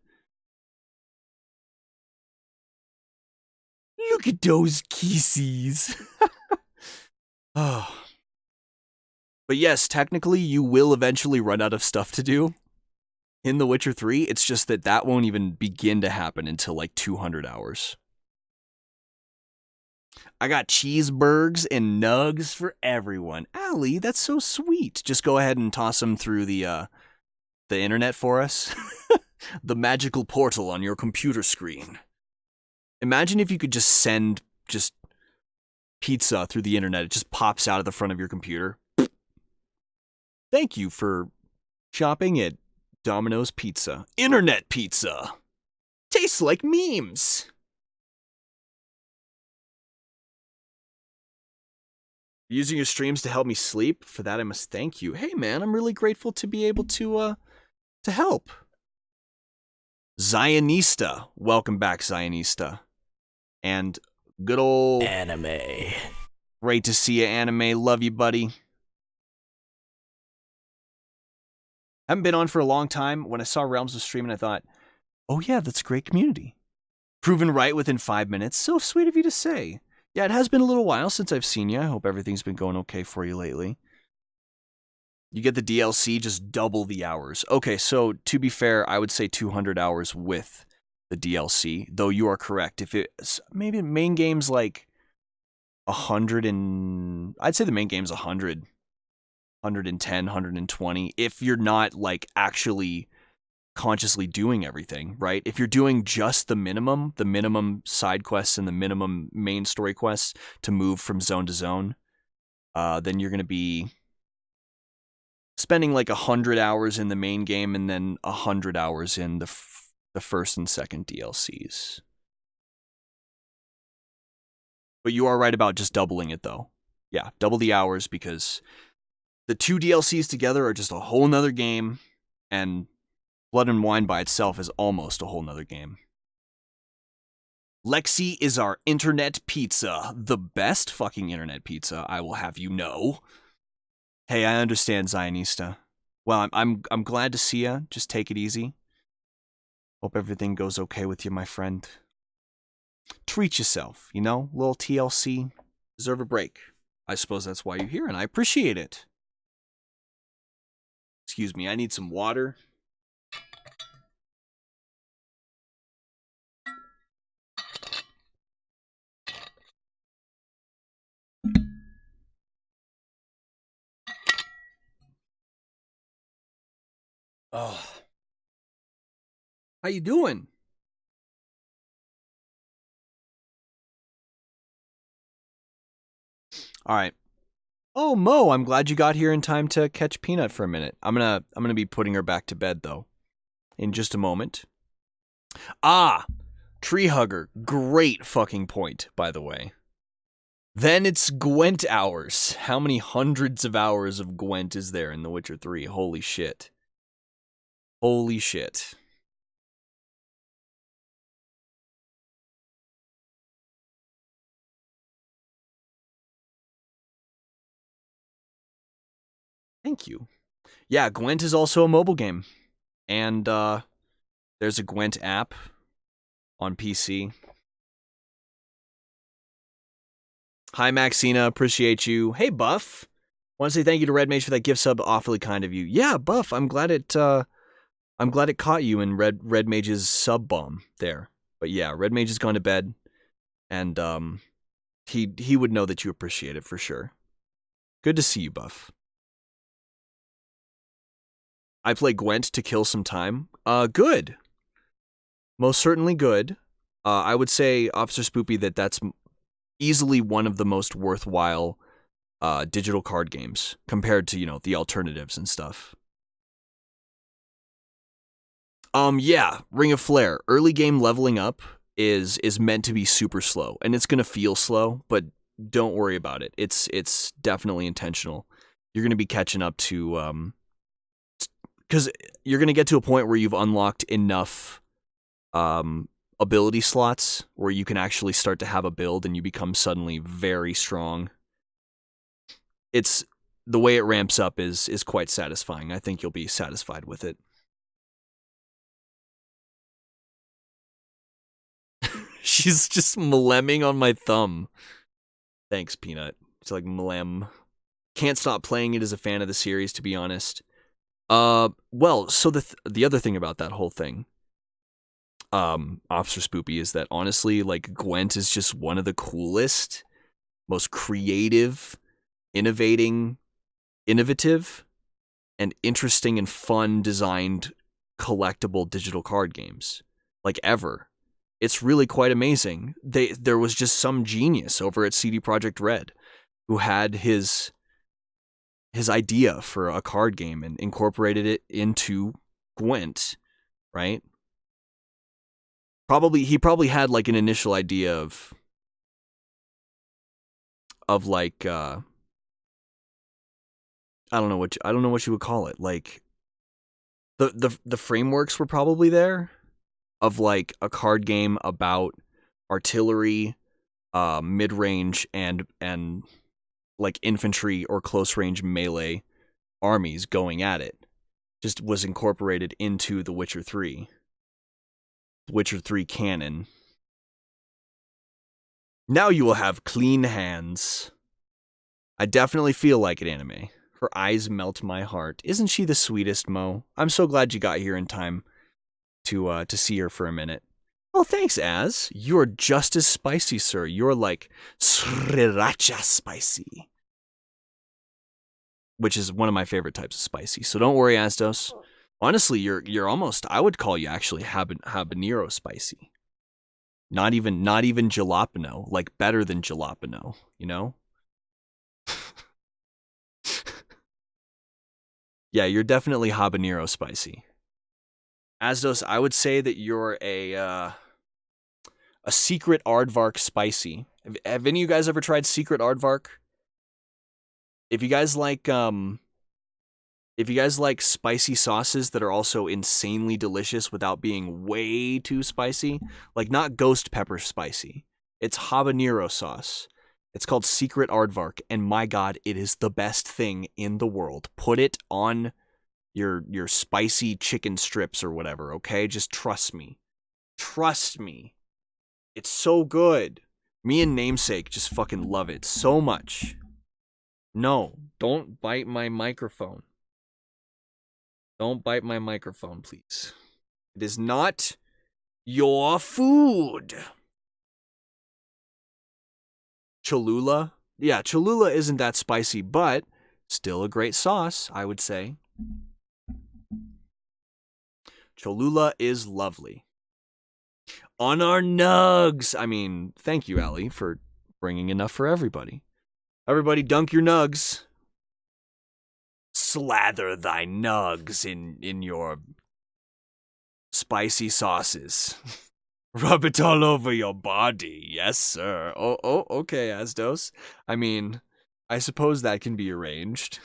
Look at those kisses. Oh. But yes, technically you will eventually run out of stuff to do in The Witcher 3. It's just that won't even begin to happen until like 200 hours. I got cheeseburgers and nugs for everyone. Allie, that's so sweet. Just go ahead and toss them through the internet for us. The magical portal on your computer screen. Imagine if you could just send just pizza through the internet. It just pops out of the front of your computer. Thank you for shopping at Domino's Pizza. Internet pizza. Tastes like memes. Using your streams to help me sleep. For that, I must thank you. Hey, man, I'm really grateful to be able to help. Zionista. Welcome back, Zionista. And good old... Anime. Great to see you, Anime. Love you, buddy. Haven't been on for a long time. When I saw Realms was streaming, I thought, oh yeah, that's a great community. Proven right within 5 minutes. So sweet of you to say. Yeah, it has been a little while since I've seen you. I hope everything's been going okay for you lately. You get the DLC, just double the hours. Okay, so to be fair, I would say 200 hours with the DLC, though you are correct. If it's maybe the main game's like 100 and... I'd say the main game's 100, 110, 120. If you're not like actually consciously doing everything, right? If you're doing just the minimum side quests and the minimum main story quests to move from zone to zone, then you're going to be spending like 100 hours in the main game and then 100 hours in the first and second DLCs. But you are right about just doubling it though. Yeah, double the hours because the two DLCs together are just a whole nother game, and Blood and Wine by itself is almost a whole nother game. Lexi is our internet pizza. The best fucking internet pizza, I will have you know. Hey, I understand, Zionista. Well, I'm glad to see you. Just take it easy. Hope everything goes okay with you, my friend. Treat yourself, you know? Little TLC. Deserve a break. I suppose that's why you're here, and I appreciate it. Excuse me, I need some water. Oh. How you doing? All right. Oh, Mo, I'm glad you got here in time to catch Peanut for a minute. I'm gonna be putting her back to bed though, in just a moment. Ah, Tree Hugger, great fucking point, by the way. Then it's Gwent hours. How many hundreds of hours of Gwent is there in The Witcher 3? Holy shit. Holy shit. Thank you. Yeah, Gwent is also a mobile game. And there's a Gwent app on PC. Hi, Maxina. Appreciate you. Hey, Buff. Want to say thank you to Red Mage for that gift sub. Awfully kind of you. Yeah, Buff. I'm glad it caught you in Red Mage's sub bomb there. But yeah, Red Mage has gone to bed, and he would know that you appreciate it for sure. Good to see you, Buff. I play Gwent to kill some time. Good. Most certainly good. I would say, Officer Spoopy, that's easily one of the most worthwhile digital card games compared to, you know, the alternatives and stuff. Yeah, Ring of Flare. Early game leveling up is meant to be super slow, and it's gonna feel slow, but don't worry about it. It's definitely intentional. You're gonna be catching up to because you're gonna get to a point where you've unlocked enough ability slots where you can actually start to have a build, and you become suddenly very strong. It's the way it ramps up is quite satisfying. I think you'll be satisfied with it. She's just mlemming on my thumb. Thanks, Peanut. It's like mlem. Can't stop playing it as a fan of the series, to be honest. Well, so the other thing about that whole thing, Officer Spoopy, is that honestly, like, Gwent is just one of the coolest most creative, innovative, and interesting and fun designed collectible digital card games like ever. It's really quite amazing. There was just some genius over at CD Projekt Red who had his idea for a card game and incorporated it into Gwent, right? He probably had like an initial idea of like I don't know what you would call it. Like the frameworks were probably there of like a card game about artillery, mid-range and like infantry or close range melee armies going at it. Just was incorporated into The Witcher 3. The Witcher 3 canon. Now you will have clean hands. I definitely feel like an anime. Her eyes melt my heart. Isn't she the sweetest, Mo? I'm so glad you got here in time to see her for a minute. Oh, thanks, Az. You're just as spicy, sir. You're like sriracha spicy, which is one of my favorite types of spicy. So don't worry, Asdos. Honestly, you're almost, I would call you actually habanero spicy. Not even jalapeno, like better than jalapeno, you know? Yeah, you're definitely habanero spicy. Asdos, I would say that you're a secret aardvark spicy. Have any of you guys ever tried secret aardvark? If you guys like spicy sauces that are also insanely delicious without being way too spicy, like not ghost pepper spicy, it's habanero sauce. It's called Secret Aardvark, and my god, it is the best thing in the world. Put it on your spicy chicken strips or whatever, okay? Just trust me. Trust me. It's so good. Me and Namesake just fucking love it so much. No, don't bite my microphone. Don't bite my microphone, please. It is not your food. Cholula? Yeah, Cholula isn't that spicy, but still a great sauce, I would say. Cholula is lovely. On our nugs! I mean, thank you, Allie, for bringing enough for everybody. Everybody dunk your nugs. Slather thy nugs in your spicy sauces. Rub it all over your body. Yes, sir. Oh, okay, Asdos. I mean, I suppose that can be arranged.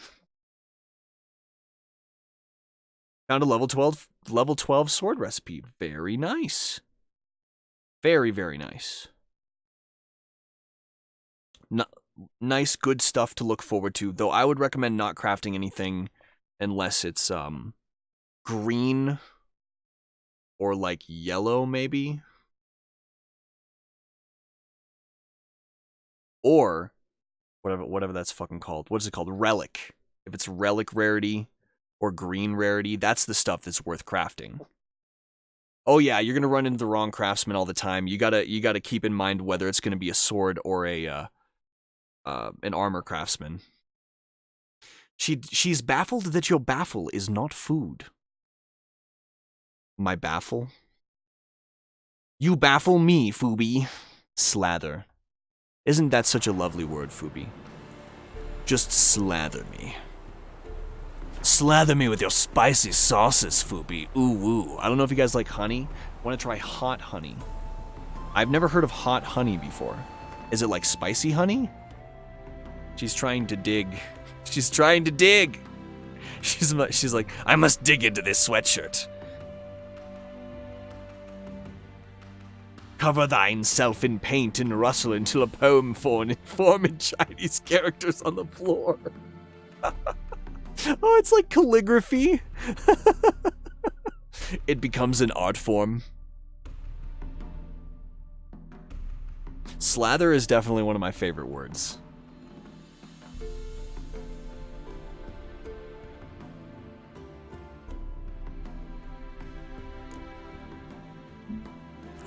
Found a level 12 sword recipe. Very nice. Very, very nice. Nice, good stuff to look forward to, though I would recommend not crafting anything unless it's green or like yellow, maybe. Or whatever that's fucking called. What is it called? Relic. If it's relic rarity or green rarity, that's the stuff that's worth crafting. Oh yeah, you're gonna run into the wrong craftsman all the time. You gotta keep in mind whether it's gonna be a sword or an armor craftsman. She's baffled that your baffle is not food. My baffle? You baffle me, Fubi. Slather. Isn't that such a lovely word, Fubi? Just slather me. Slather me with your spicy sauces, Fubi. Ooh, ooh. I don't know if you guys like honey. Want to try hot honey? I've never heard of hot honey before. Is it like spicy honey? She's trying to dig. She's trying to dig. She's like, I must dig into this sweatshirt. Cover thyself in paint and rustle until a poem form in Chinese characters on the floor. Oh, it's like calligraphy. It becomes an art form. Slather is definitely one of my favorite words.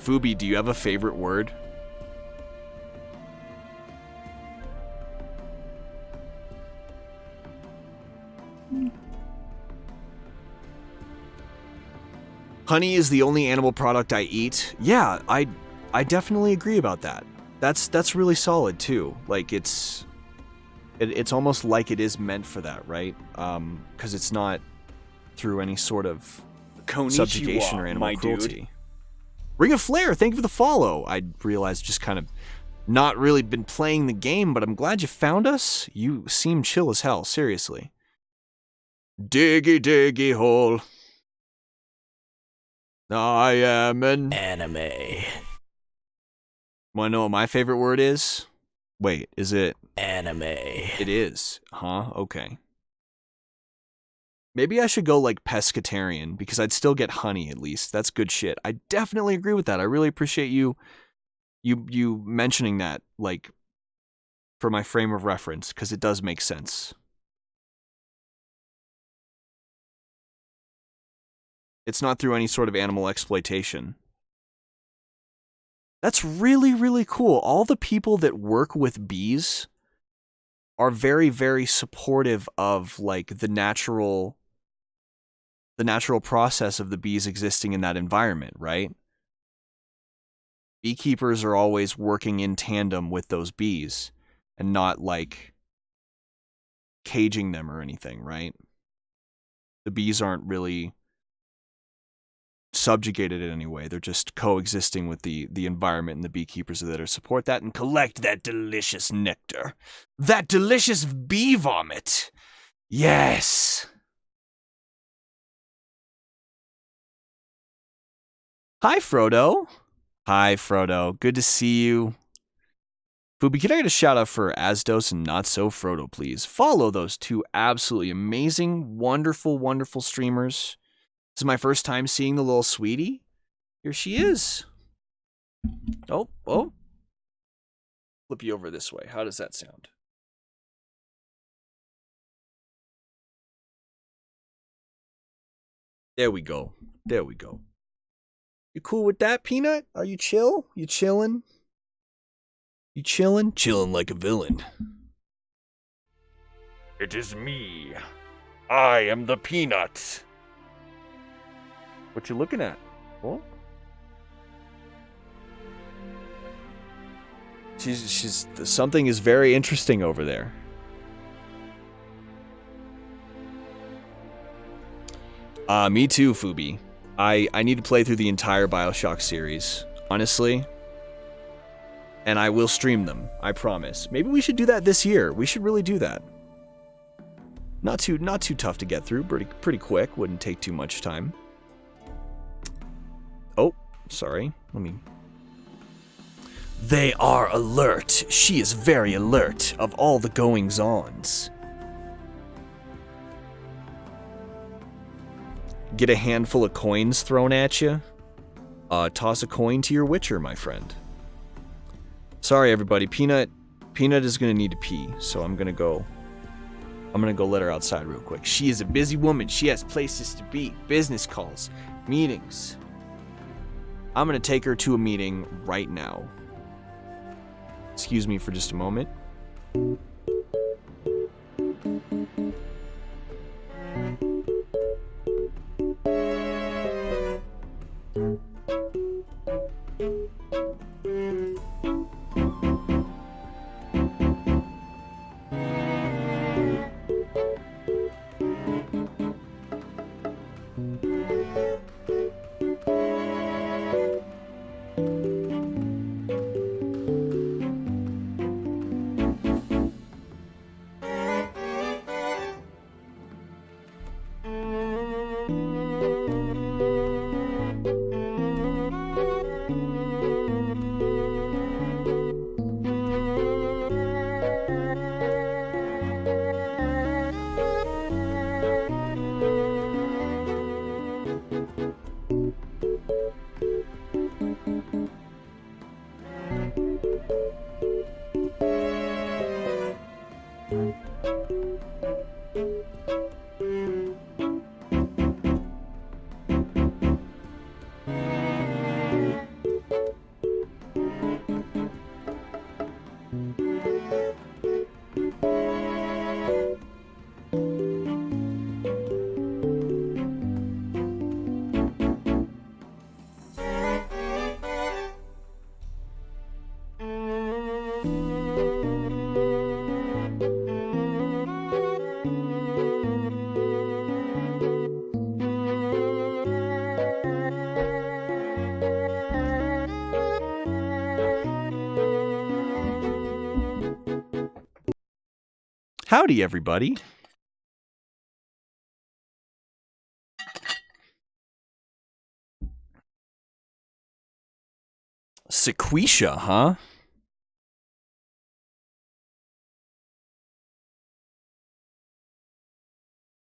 Fubi, do you have a favorite word? Honey is the only animal product I eat. Yeah, I definitely agree about that. That's really solid too. Like it's almost like it is meant for that, right? Because it's not through any sort of subjugation or animal cruelty. Dude. Ring of Flare, thank you for the follow. I realized just kind of not really been playing the game, but I'm glad you found us. You seem chill as hell, seriously. Diggy diggy hole. I am an anime. Wanna know what my favorite word is? Wait, is it? Anime. It is. Huh? Okay. Maybe I should go like pescatarian because I'd still get honey at least. That's good shit. I definitely agree with that. I really appreciate you mentioning that, like, for my frame of reference, because it does make sense. It's not through any sort of animal exploitation. That's really, really cool. All the people that work with bees are very, very supportive of, like, the natural process of the bees existing in that environment, right? Beekeepers are always working in tandem with those bees and not, like, caging them or anything, right? The bees aren't really subjugated in any way. They're just coexisting with the environment and the beekeepers that are support that and collect that delicious nectar. That delicious bee vomit. Yes. Hi, Frodo. Hi, Frodo. Good to see you. Fubi, can I get a shout out for Asdos and Not So Frodo, please? Follow those two absolutely amazing, wonderful, wonderful streamers. This is my first time seeing the little sweetie. Here she is. Oh. Flip you over this way. How does that sound? There we go. There we go. You cool with that, Peanut? Are you chill? You chilling? You chilling? Chilling like a villain. It is me. I am the Peanut. What you looking at? What? She's something is very interesting over there. Me too, Fubi. I need to play through the entire BioShock series, honestly. And I will stream them, I promise. Maybe we should do that this year. We should really do that. Not too tough to get through, pretty quick, wouldn't take too much time. Oh, sorry. Let me... They are alert. She is very alert of all the goings-ons. Get a handful of coins thrown at you? Toss a coin to your Witcher, my friend. Sorry, everybody. Peanut is gonna need to pee, so I'm gonna go let her outside real quick. She is a busy woman. She has places to be, business calls, meetings. I'm gonna take her to a meeting right now. Excuse me for just a moment. Howdy, everybody. Sequisha, huh?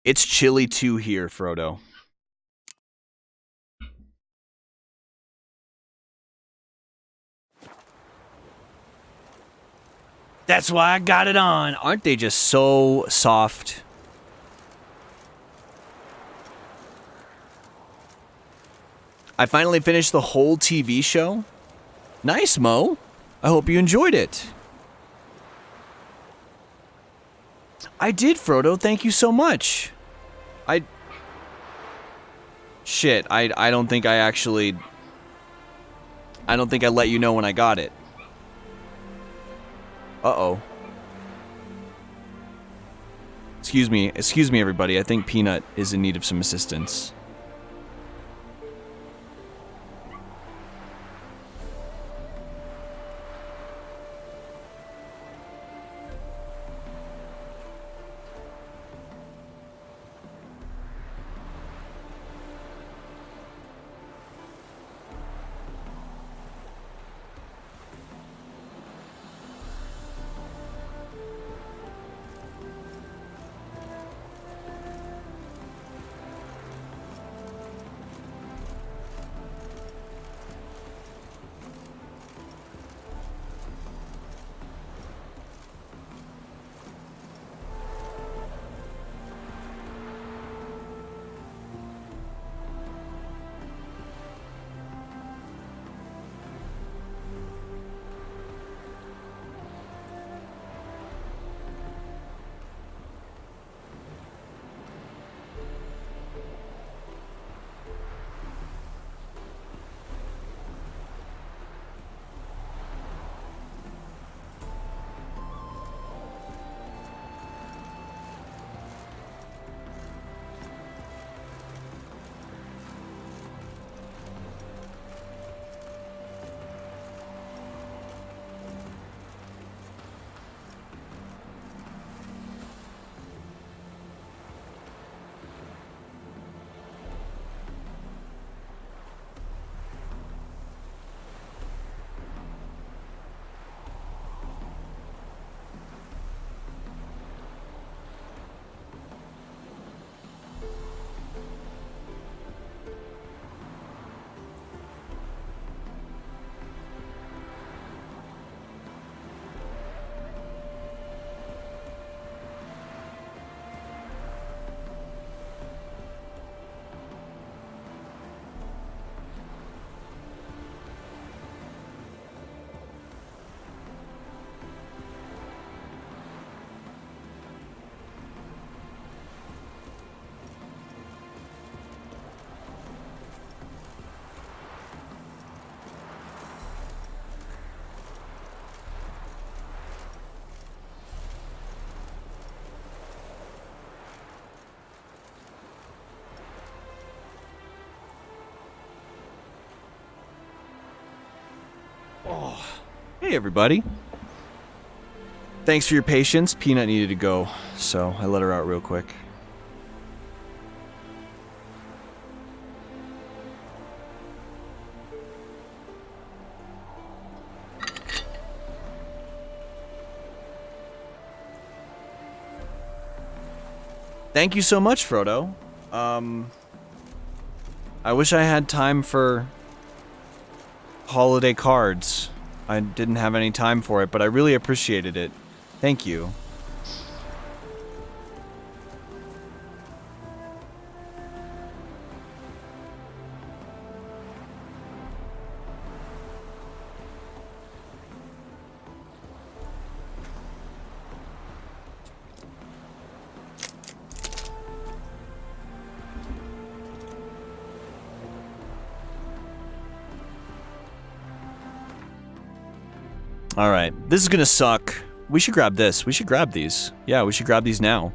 It's chilly too here, Frodo. That's why I got it on. Aren't they just so soft? I finally finished the whole TV show. Nice, Mo. I hope you enjoyed it. I did, Frodo. Thank you so much. Shit, I don't think I actually... I don't think I let you know when I got it. Uh-oh. Excuse me, everybody. I think Peanut is in need of some assistance. Hey, everybody. Thanks for your patience. Peanut needed to go, so I let her out real quick. Thank you so much, Frodo. I wish I had time for holiday cards. I didn't have any time for it, but I really appreciated it. Thank you. Alright, this is gonna suck. We should grab this. We should grab these. Yeah, we should grab these now.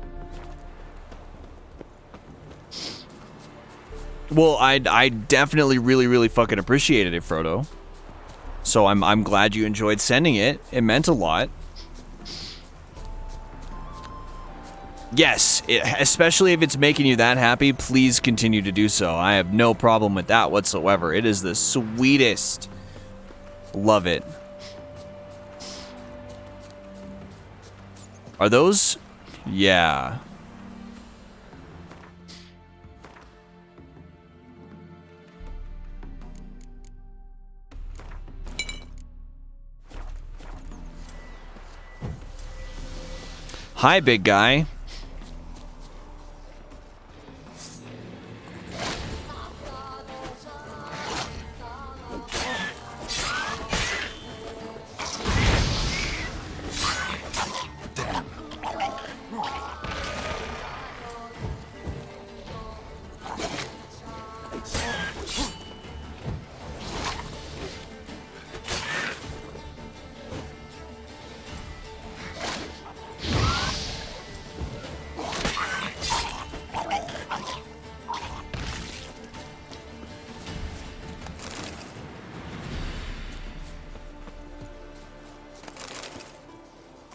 Well, I definitely really fucking appreciated it, Frodo. So I'm glad you enjoyed sending it. It meant a lot. Yes, especially if it's making you that happy, please continue to do so. I have no problem with that whatsoever. It is the sweetest. Love it. Are those? Yeah. Hi, big guy.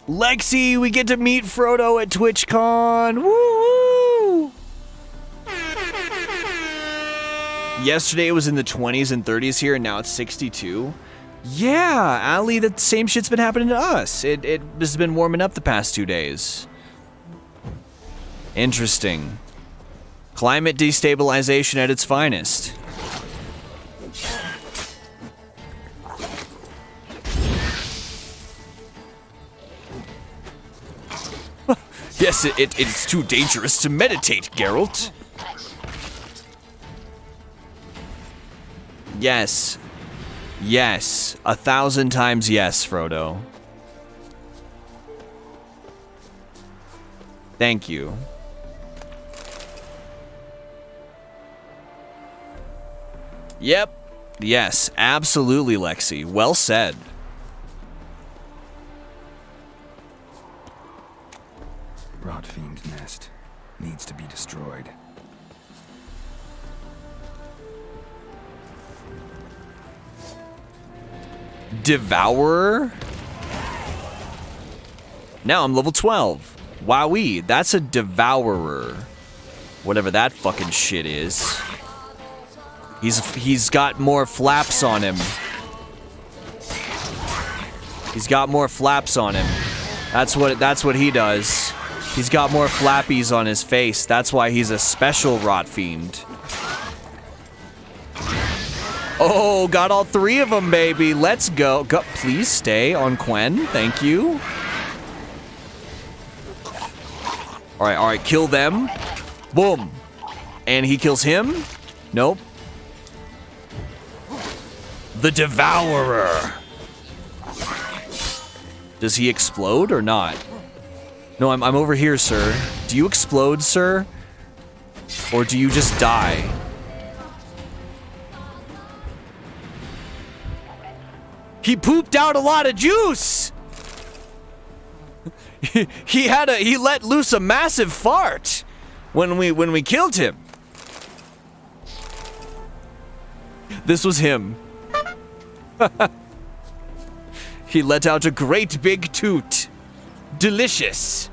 Lexi, we get to meet Frodo at TwitchCon. Woo! Yesterday it was in the 20s and 30s here, and now it's 62. Yeah, Ali, the same shit's been happening to us. It has been warming up the past 2 days. Interesting. Climate destabilization at its finest. Yes, it's too dangerous to meditate, Geralt. Yes. Yes. 1,000 times yes, Frodo. Thank you. Yep. Yes, absolutely, Lexi. Well said. Rotfiend nest needs to be destroyed. Devourer? Now I'm level 12. Wowee, that's a Devourer. Whatever that fucking shit is. He's got more flaps on him. He's got more flaps on him. That's what he does. He's got more flappies on his face. That's why he's a special rot fiend. Oh, got all 3 of them, baby. Let's go. Please stay on Quen. Thank you. All right. Kill them. Boom. And he kills him? Nope. The Devourer. Does he explode or not? No, I'm over here, sir. Do you explode, sir? Or do you just die? He pooped out a lot of juice! he let loose a massive fart when we killed him. This was him. He let out a great big toot. Delicious.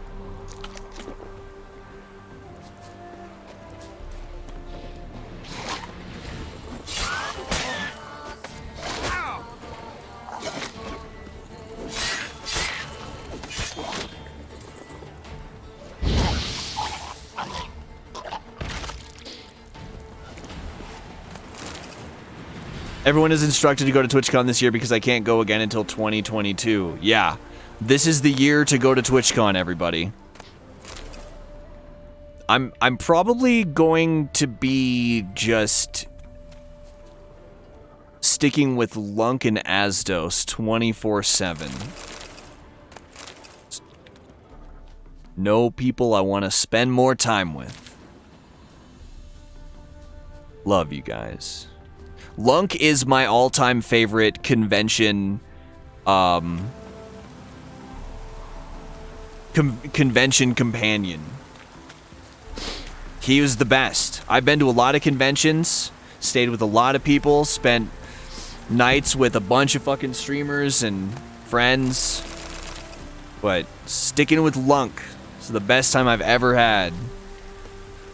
Everyone is instructed to go to TwitchCon this year because I can't go again until 2022. Yeah. This is the year to go to TwitchCon, everybody. I'm probably going to be just sticking with Lunk and Asdos 24/7. No people I want to spend more time with. Love you guys. Lunk is my all-time favorite convention convention companion. He was the best. I've been to a lot of conventions, stayed with a lot of people, spent nights with a bunch of fucking streamers and friends. But sticking with Lunk This is the best time I've ever had.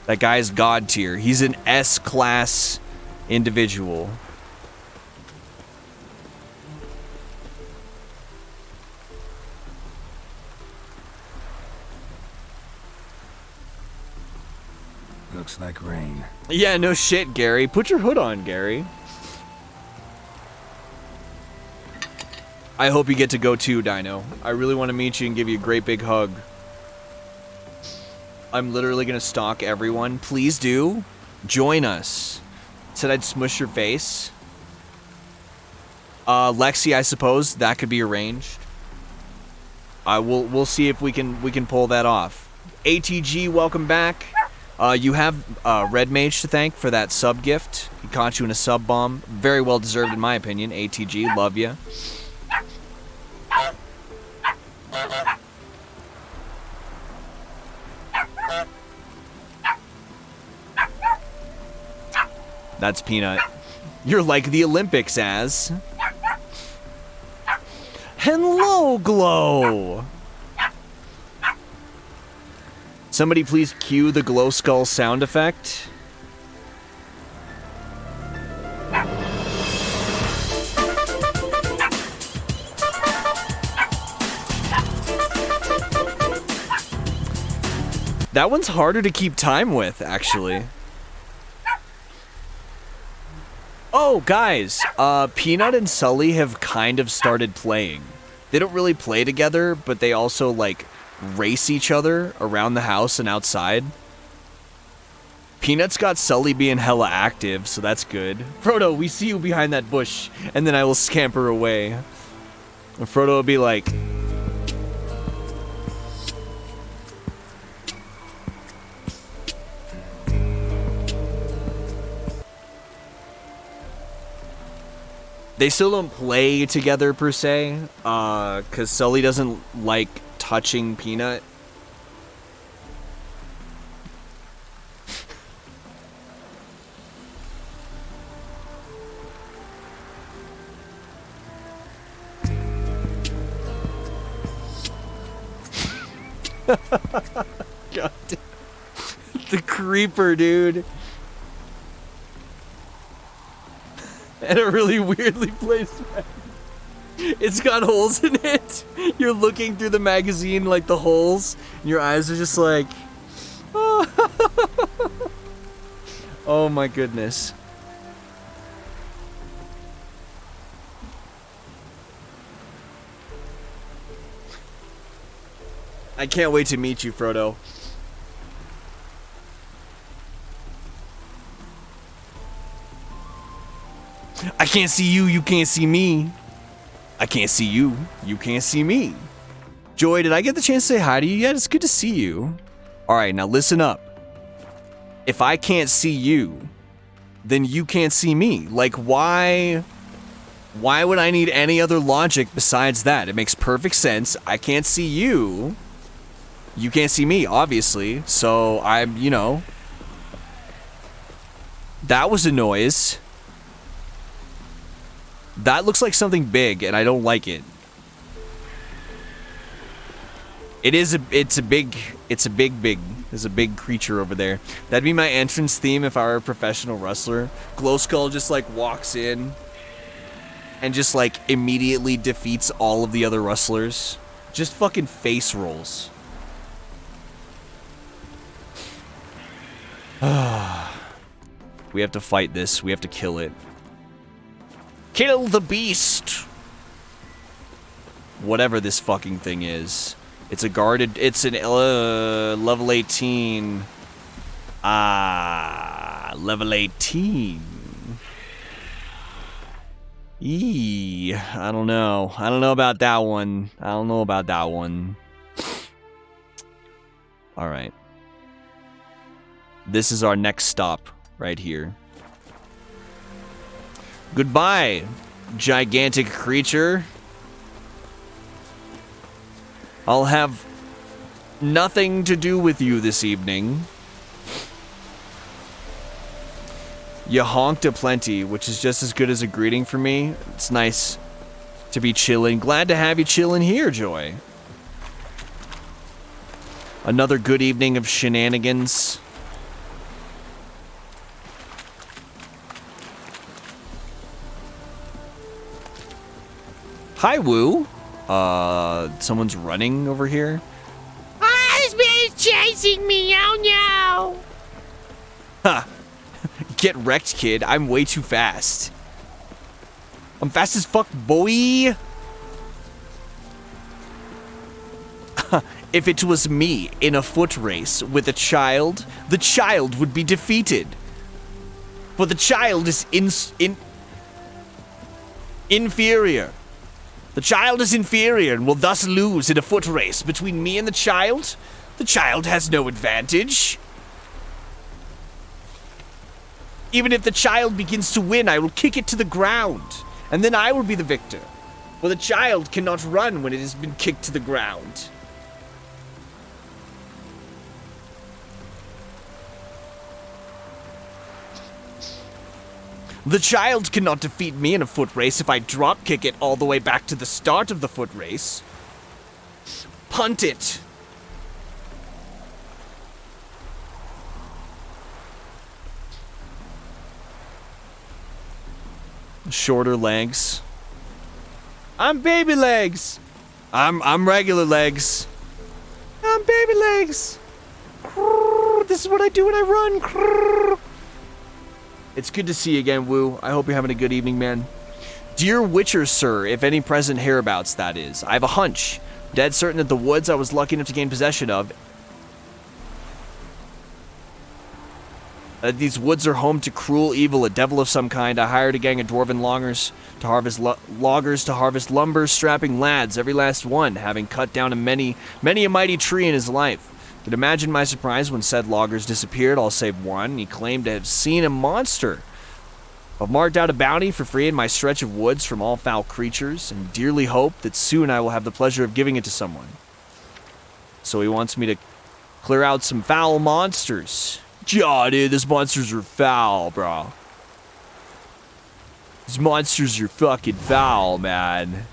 That guy's god tier. He's an S-class individual. Looks like rain. Yeah, no shit, Gary. Put your hood on, Gary. I hope you get to go too, Dino. I really want to meet you and give you a great big hug. I'm literally gonna stalk everyone. Please do. Join us. Said I'd smush your face. Lexi, I suppose that could be arranged. We'll see if we can pull that off. ATG, welcome back. You have Red Mage to thank for that sub gift. He caught you in a sub bomb. Very well deserved in my opinion. ATG, love ya. That's Peanut. You're like the Olympics, Az. Hello, Glow! Somebody please cue the glow skull sound effect. That one's harder to keep time with, actually. Oh, guys, Peanut and Sully have kind of started playing. They don't really play together, but they also, like, race each other around the house and outside. Peanut's got Sully being hella active, so that's good. Frodo, we see you behind that bush, and then I will scamper away. And Frodo will be like... They still don't play together, per se, because Sully doesn't like touching Peanut. God damn. The creeper, dude. And it really weirdly placed. It's got holes in it. You're looking through the magazine like the holes, and your eyes are just like, oh my goodness. I can't wait to meet you, Frodo. I can't see you, you can't see me. I can't see you, you can't see me. Joy, did I get the chance to say hi to you yet? It's good to see you. Alright, now listen up. If I can't see you, then you can't see me. Like, why would I need any other logic besides that? It makes perfect sense. I can't see you. You can't see me, obviously. So, I'm, you know. That was a noise. That looks like something big, and I don't like it. It's a big there's a big creature over there. That'd be my entrance theme if I were a professional wrestler. Glow Skull just like walks in and just like immediately defeats all of the other wrestlers. Just fucking face rolls. We have to fight this. We have to kill it. Kill the beast! Whatever this fucking thing is. It's a guarded... It's an level 18. Level 18. Eee, I don't know. I don't know about that one. I don't know about that one. Alright. This is our next stop right here. Goodbye, gigantic creature. I'll have nothing to do with you this evening. You honked aplenty, which is just as good as a greeting for me. It's nice to be chilling. Glad to have you chilling here, Joy. Another good evening of shenanigans. Hi, Woo. Someone's running over here. This man's chasing me, oh no! Ha! Get wrecked, kid. I'm way too fast. I'm fast as fuck, boy. If it was me in a foot race with a child, the child would be defeated. For the child is inferior. The child is inferior and will thus lose in a foot race between me and the child. The child has no advantage. Even if the child begins to win, I will kick it to the ground, and then I will be the victor. For the child cannot run when it has been kicked to the ground. The child cannot defeat me in a foot race if I drop kick it all the way back to the start of the foot race. Punt it. Shorter legs. I'm baby legs. I'm regular legs. I'm baby legs. This is what I do when I run. It's good to see you again, Woo. I hope you're having a good evening, man. Dear Witcher, sir, if any present hereabouts, that is. I have a hunch. Dead certain that the woods I was lucky enough to gain possession of. These woods are home to cruel evil, a devil of some kind. I hired a gang of dwarven loggers to harvest lumber, strapping lads, every last one, having cut down many a mighty tree in his life. Could imagine my surprise when said loggers disappeared, all save one. He claimed to have seen a monster. I've marked out a bounty for freeing my stretch of woods from all foul creatures, and dearly hope that soon I will have the pleasure of giving it to someone. So he wants me to clear out some foul monsters. Yeah, dude, these monsters are foul, bro. These monsters are fucking foul, man.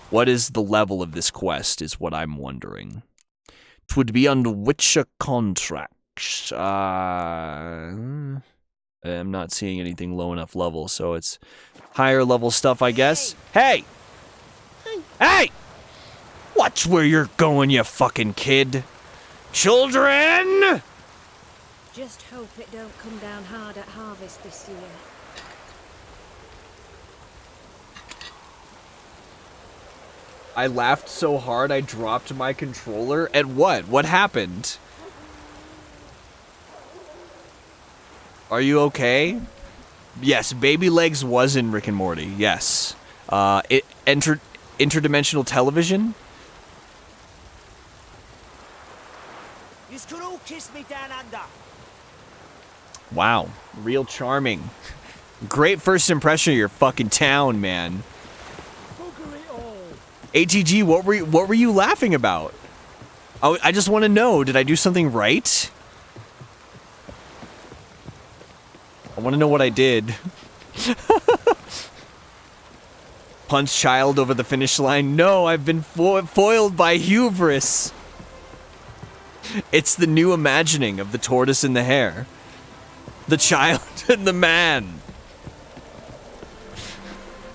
What is the level of this quest, is what I'm wondering. It would be under Witcher contracts. I'm not seeing anything low enough level, so it's higher level stuff, I guess. Hey! Hey! Watch where you're going, you fucking kid. Children! Just hope it don't come down hard at harvest this year. I laughed so hard I dropped my controller. At what? What happened? Are you okay? Yes, Baby Legs was in Rick and Morty. Yes. It entered interdimensional television. You could all kiss me down under. Wow, real charming. Great first impression of your fucking town, man. ATG, what were you laughing about? I just want to know, did I do something right? I want to know what I did. Punch child over the finish line. No, I've been foiled by hubris. It's the new imagining of the tortoise and the hare. The child and the man.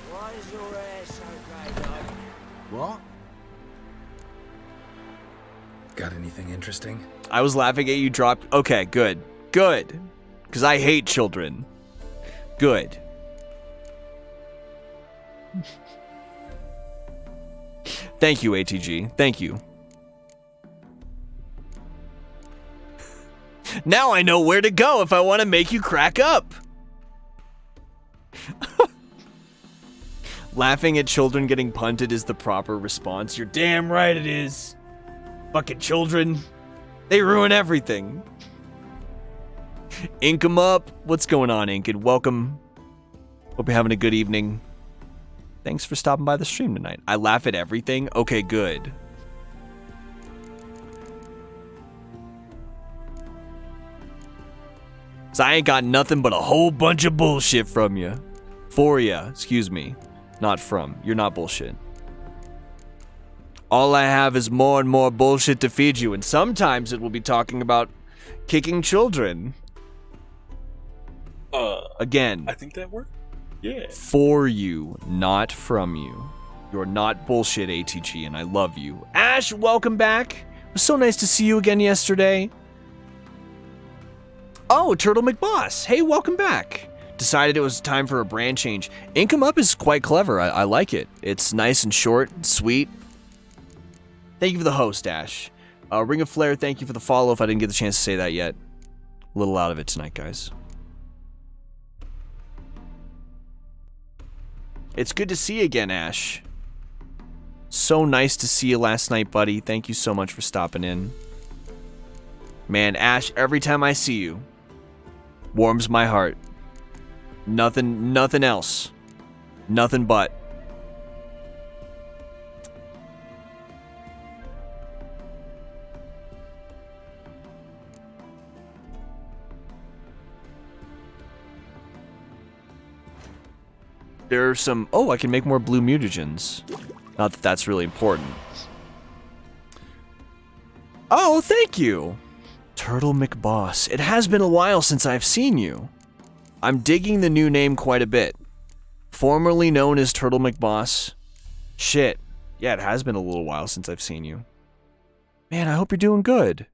Why is your hair so grey, like? What? Got anything interesting? I was laughing at you dropped. Okay, good. Good. Because I hate children. Good. Thank you, ATG. Thank you. Now I know where to go if I want to make you crack up. Laughing at children getting punted is the proper response. You're damn right it is. Fucking children. They ruin everything. Ink 'em up. What's going on, Inked? Welcome. Hope you're having a good evening. Thanks for stopping by the stream tonight. I laugh at everything? Okay, good. So I ain't got nothing but a whole bunch of bullshit from you. For ya, excuse me. Not from. You're not bullshit. All I have is more and more bullshit to feed you, and sometimes it will be talking about kicking children. Again. I think that worked. Yeah. For you, not from you. You're not bullshit, ATG, and I love you. Ash, welcome back. It was so nice to see you again yesterday. Oh, Turtle McBoss. Hey, welcome back. Decided it was time for a brand change. Ink 'em Up is quite clever. I like it. It's nice and short and sweet. Thank you for the host, Ash. Ring of Flare, thank you for the follow if I didn't get the chance to say that yet. A little out of it tonight, guys. It's good to see you again, Ash. So nice to see you last night, buddy. Thank you so much for stopping in. Man, Ash, every time I see you, warms my heart. Nothing else. Nothing but. There are some... Oh, I can make more blue mutagens. Not that that's really important. Oh, thank you. Turtle McBoss. It has been a while since I've seen you. I'm digging the new name quite a bit. Formerly known as Turtle McBoss. Shit. Yeah, it has been a little while since I've seen you. Man, I hope you're doing good.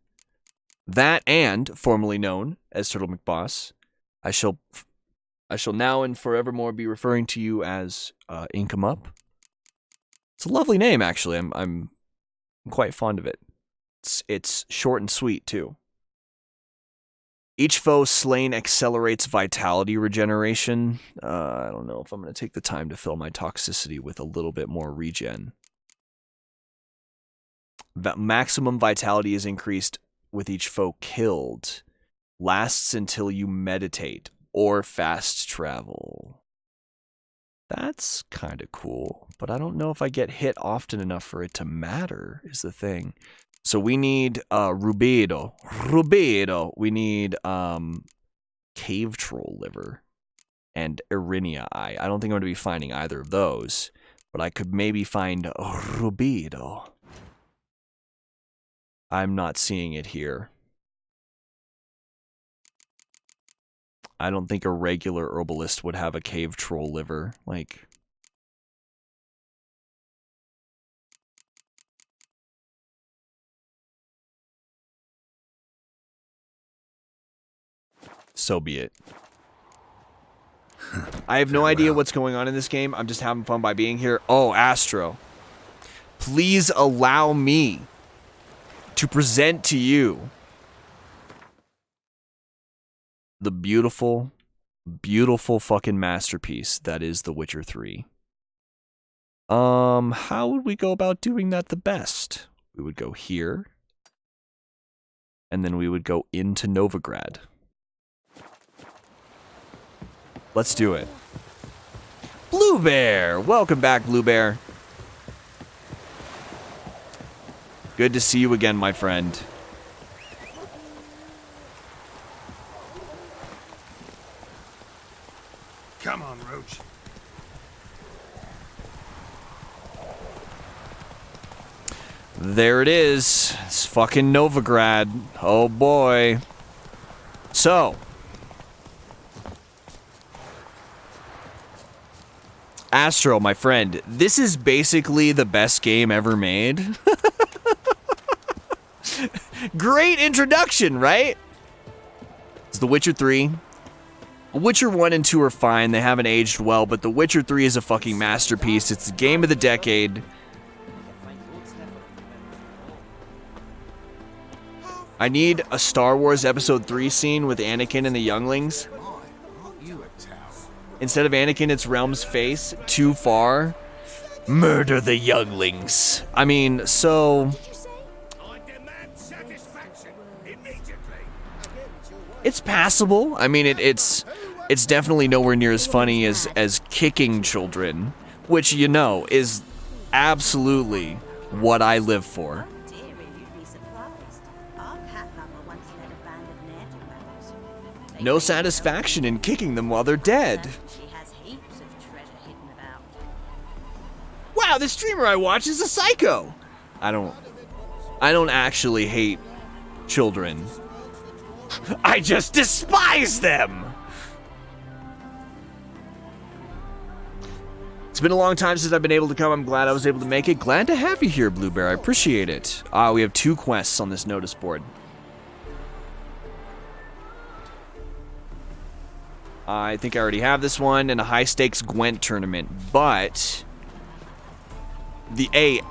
That and, formerly known as Turtle McBoss, I shall now and forevermore be referring to you as Ink 'em Up. It's a lovely name, actually. I'm quite fond of it. It's short and sweet too. Each foe slain accelerates vitality regeneration. I don't know if I'm going to take the time to fill my toxicity with a little bit more regen. Maximum vitality is increased with each foe killed. Lasts until you meditate or fast travel. That's kind of cool, but I don't know if I get hit often enough for it to matter, is the thing. So we need Rubedo. We need Cave Troll Liver and Erinia Eye. I don't think I'm going to be finding either of those, but I could maybe find Rubedo. I'm not seeing it here. I don't think a regular herbalist would have a Cave Troll Liver. Like... So be it. I have no idea what's going on in this game. I'm just having fun by being here. Oh, Astro. Please allow me to present to you the beautiful, beautiful fucking masterpiece that is The Witcher 3. How would we go about doing that the best? We would go here. And then we would go into Novigrad. Let's do it. Blue Bear! Welcome back, Blue Bear. Good to see you again, my friend. Come on, Roach. There it is. It's fucking Novigrad. Oh boy. So... Astro, my friend, this is basically the best game ever made. Great introduction, right? It's The Witcher 3. Witcher 1 and 2 are fine, they haven't aged well, but The Witcher 3 is a fucking masterpiece. It's the game of the decade. I need a Star Wars Episode 3 scene with Anakin and the younglings. Instead of Anakin, it's Realm's face. Too far. Murder the younglings. I mean, so... It's passable. I mean, it's definitely nowhere near as funny as kicking children, which, you know, is absolutely what I live for. No satisfaction in kicking them while they're dead. Wow, the streamer I watch is a psycho. I don't actually hate children. I just despise them! It's been a long time since I've been able to come. I'm glad I was able to make it. Glad to have you here, Bluebear. I appreciate it. We have 2 quests on this notice board. I think I already have this one in a high-stakes Gwent tournament, but...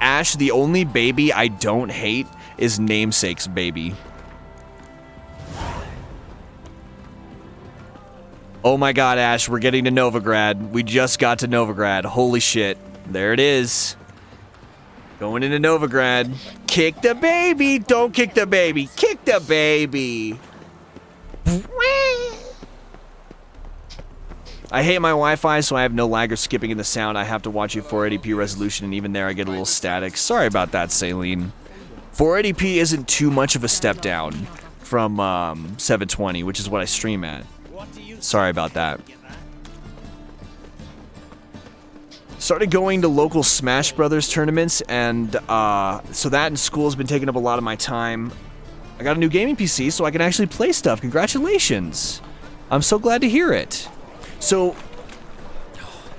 Ash, the only baby I don't hate is Namesake's baby. Oh my god, Ash, we're getting to Novigrad. We just got to Novigrad. Holy shit. There it is. Going into Novigrad. Kick the baby! Don't kick the baby! Kick the baby! I hate my Wi-Fi, so I have no lag or skipping in the sound. I have to watch it 480p resolution, and even there I get a little static. Sorry about that, Saline. 480p isn't too much of a step down from 720, which is what I stream at. Sorry about that. Started going to local Smash Brothers tournaments, and so that in school has been taking up a lot of my time. I got a new gaming PC, so I can actually play stuff. Congratulations! I'm so glad to hear it. So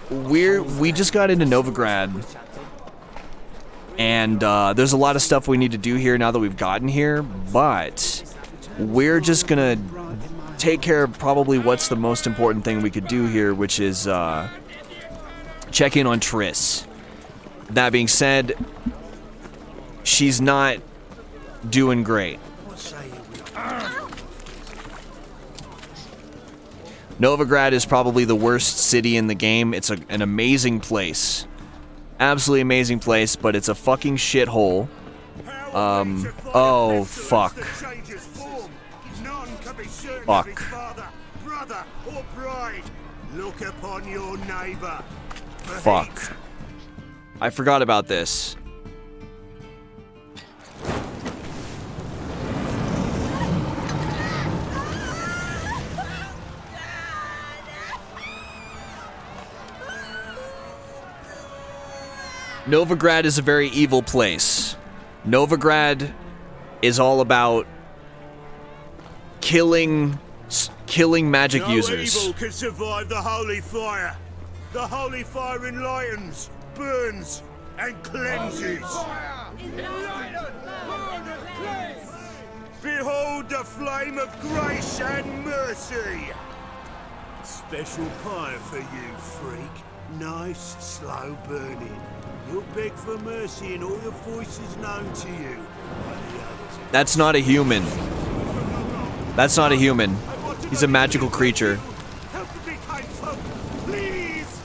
we just got into Novigrad, and there's a lot of stuff we need to do here now that we've gotten here, but we're just gonna take care of probably what's the most important thing we could do here, which is check in on Triss. That being said, she's not doing great. Novigrad is probably the worst city in the game. It's an amazing place. Absolutely amazing place, but it's a fucking shithole. Oh, fuck. Fuck. Brother or bride, look upon your neighbor. Fuck. I forgot about this. Novigrad is a very evil place. Novigrad is all about killing magic users. No evil can survive the holy fire. The holy fire enlightens, burns, and cleanses. Behold the flame of grace and mercy. Special fire for you, freak. Nice, slow burning. You'll beg for mercy in all the voices known to you. That's not a human. That's not a human. He's a magical creature. Help me, kind folk, please.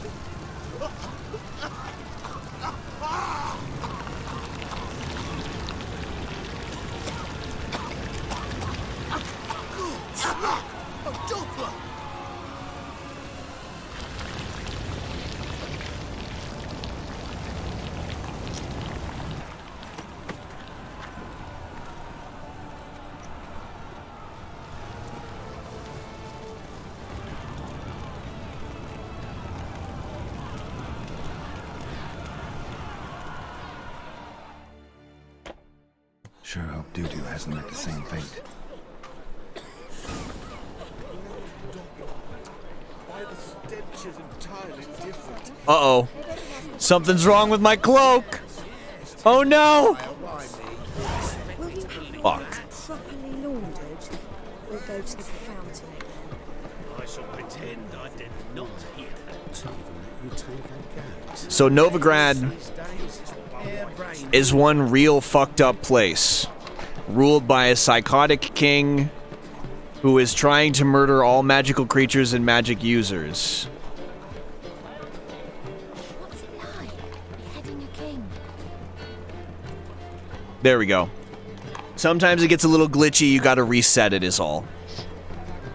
Sure hope Doo-Doo hasn't met the same fate. Uh-oh. Something's wrong with my cloak! Oh no! Fuck. Properly laundered, or go to the fountain again? I shall pretend I did not hear that. So Novigrad is one real fucked up place, ruled by a psychotic king who is trying to murder all magical creatures and magic users. What's it like, beheading a king? There we go. Sometimes it gets a little glitchy, you gotta reset it is all.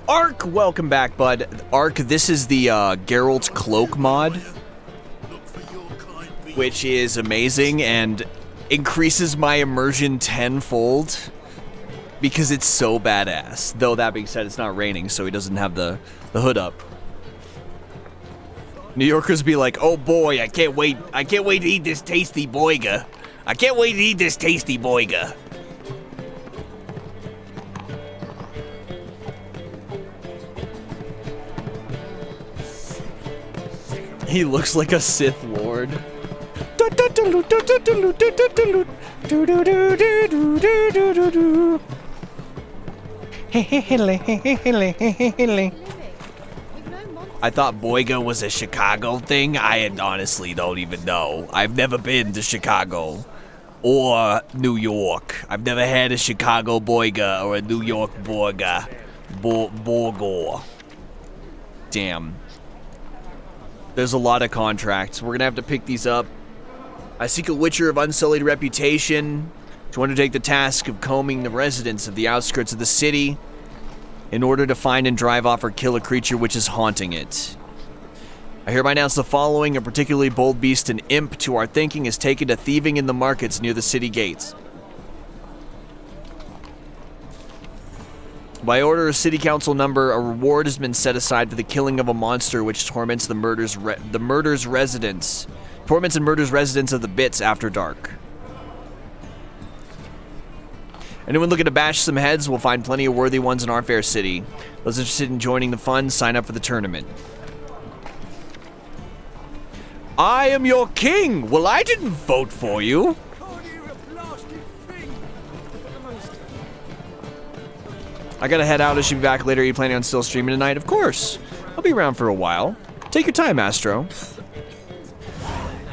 Ark, welcome back, bud. Ark, this is the Geralt's Cloak mod, which is amazing and increases my immersion tenfold because it's so badass. Though that being said, it's not raining, so he doesn't have the hood up. New Yorkers be like, "Oh boy, I can't wait to eat this tasty boiga. I can't wait to eat this tasty boiga. He looks like a Sith Lord. I thought boiga was a Chicago thing. I honestly don't even know. I've never been to Chicago or New York. I've never had a Chicago boiga or a New York boiga. Borgor. Damn. There's a lot of contracts. We're gonna have to pick these up. I seek a witcher of unsullied reputation to undertake the task of combing the residents of the outskirts of the city in order to find and drive off or kill a creature which is haunting it. I hereby announce the following: a particularly bold beast and imp to our thinking is taken to thieving in the markets near the city gates. By order of City Council number, a reward has been set aside for the killing of a monster which torments and murders residents of the Bits after dark. Anyone looking to bash some heads will find plenty of worthy ones in our fair city. Those interested in joining the fun, sign up for the tournament. I am your king! Well, I didn't vote for you! I gotta head out. I should be back later. Are you planning on still streaming tonight? Of course. I'll be around for a while. Take your time, Astro.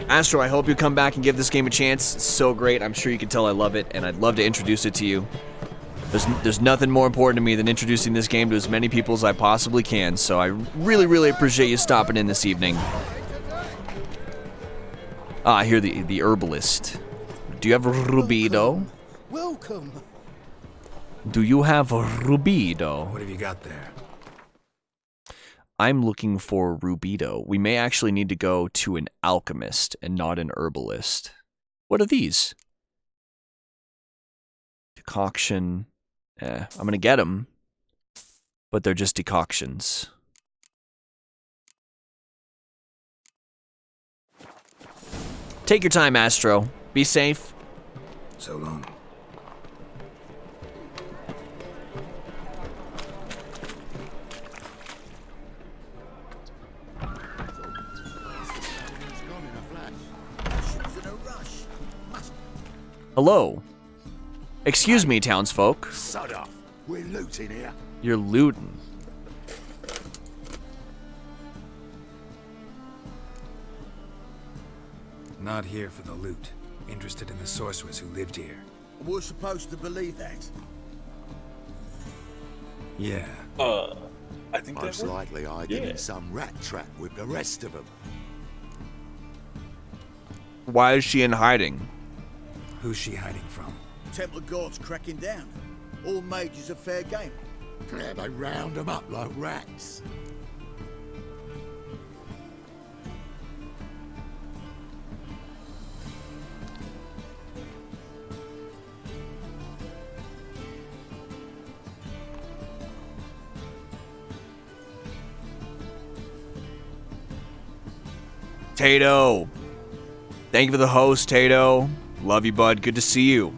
Astro, I hope you come back and give this game a chance. It's so great. I'm sure you can tell I love it, and I'd love to introduce it to you. There's nothing more important to me than introducing this game to as many people as I possibly can, so I really, really appreciate you stopping in this evening. Ah, I hear the herbalist. Do you have rubido? Welcome. Do you have rubido? What have you got there? I'm looking for rubido. We may actually need to go to an alchemist and not an herbalist. What are these? Decoction. I'm gonna get them, but they're just decoctions. Take your time, Astro. Be safe. So long. Hello. Excuse me, townsfolk. Sod off. We're looting here. You're looting. Not here for the loot. Interested in the sorceress who lived here. We're supposed to believe that. Yeah. I think Most that worked. likely hiding Yeah. in some rat trap with the rest of them. Why is she in hiding? Who's she hiding from? Temple Guard's cracking down. All mages are fair game. Yeah, they round them up like rats. Tato. Thank you for the host, Tato. Love you, bud. Good to see you.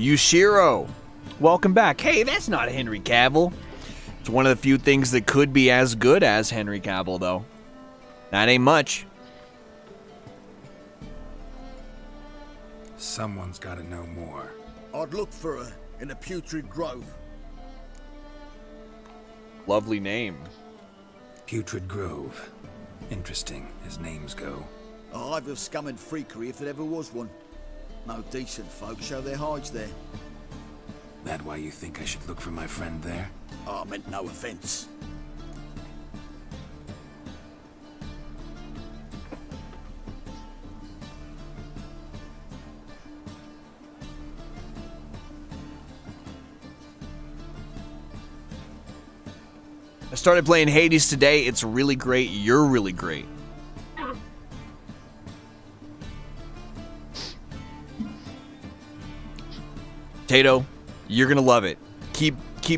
Yushiro. Welcome back. Hey, that's not Henry Cavill. It's one of the few things that could be as good as Henry Cavill, though. That ain't much. Someone's gotta know more. I'd look for her in the Putrid Grove. Lovely name. Putrid Grove. Interesting, as names go. A hive of scum and freakery if there ever was one. No decent folk show their hides there. That why you think I should look for my friend there? Oh, I meant no offense. I started playing Hades today. It's really great. You're really great. Tato, you're gonna love it. Keep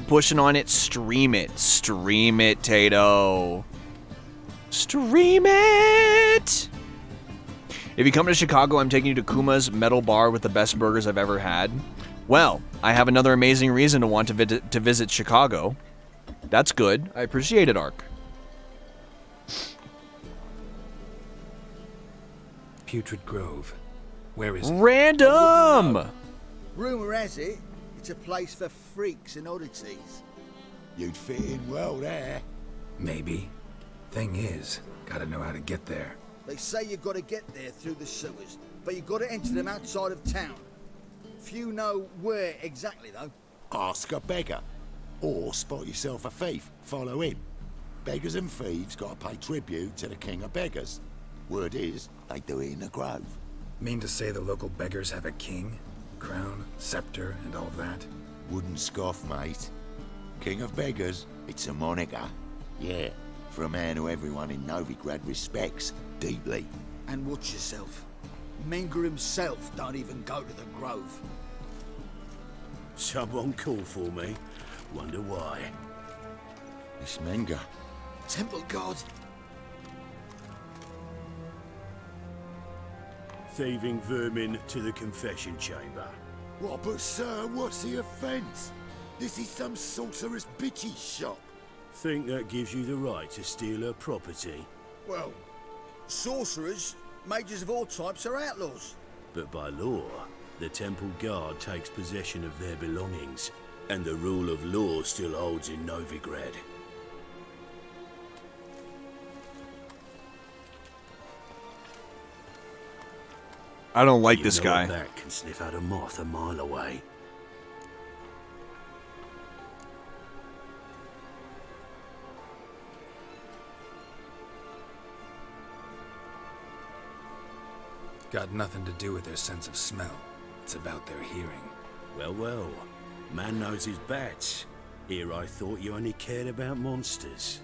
pushing on it. Stream it. Stream it, Tato. Stream it. If you come to Chicago, I'm taking you to Kuma's Metal Bar with the best burgers I've ever had. Well, I have another amazing reason to want to visit Chicago. That's good. I appreciate it, Ark. Putrid Grove. Where is it? Random! Rumour has it, it's a place for freaks and oddities. You'd fit in well there. Maybe. Thing is, gotta know how to get there. They say you've got to get there through the sewers, but you've got to enter them outside of town. Few know where exactly, though. Ask a beggar. Or spot yourself a thief. Follow him. Beggars and thieves got to pay tribute to the king of beggars. Word is, they do it in the grove. Mean to say the local beggars have a king? Crown, scepter, and all that? Wouldn't scoff, mate. King of beggars, it's a moniker. Yeah, for a man who everyone in Novigrad respects deeply. And watch yourself. Menger himself don't even go to the grove. Someone called for me. Wonder why. It's Menger. Temple God. Thieving vermin to the confession chamber. What, but sir, what's the offence? This is some sorcerer's bitchy shop. Think that gives you the right to steal her property? Well, sorcerers, mages of all types are outlaws. But by law, the temple guard takes possession of their belongings, and the rule of law still holds in Novigrad. I don't like this guy. A bat can sniff out a moth a mile away. Got nothing to do with their sense of smell. It's about their hearing. Well, well. Man knows his bats. Here I thought you only cared about monsters.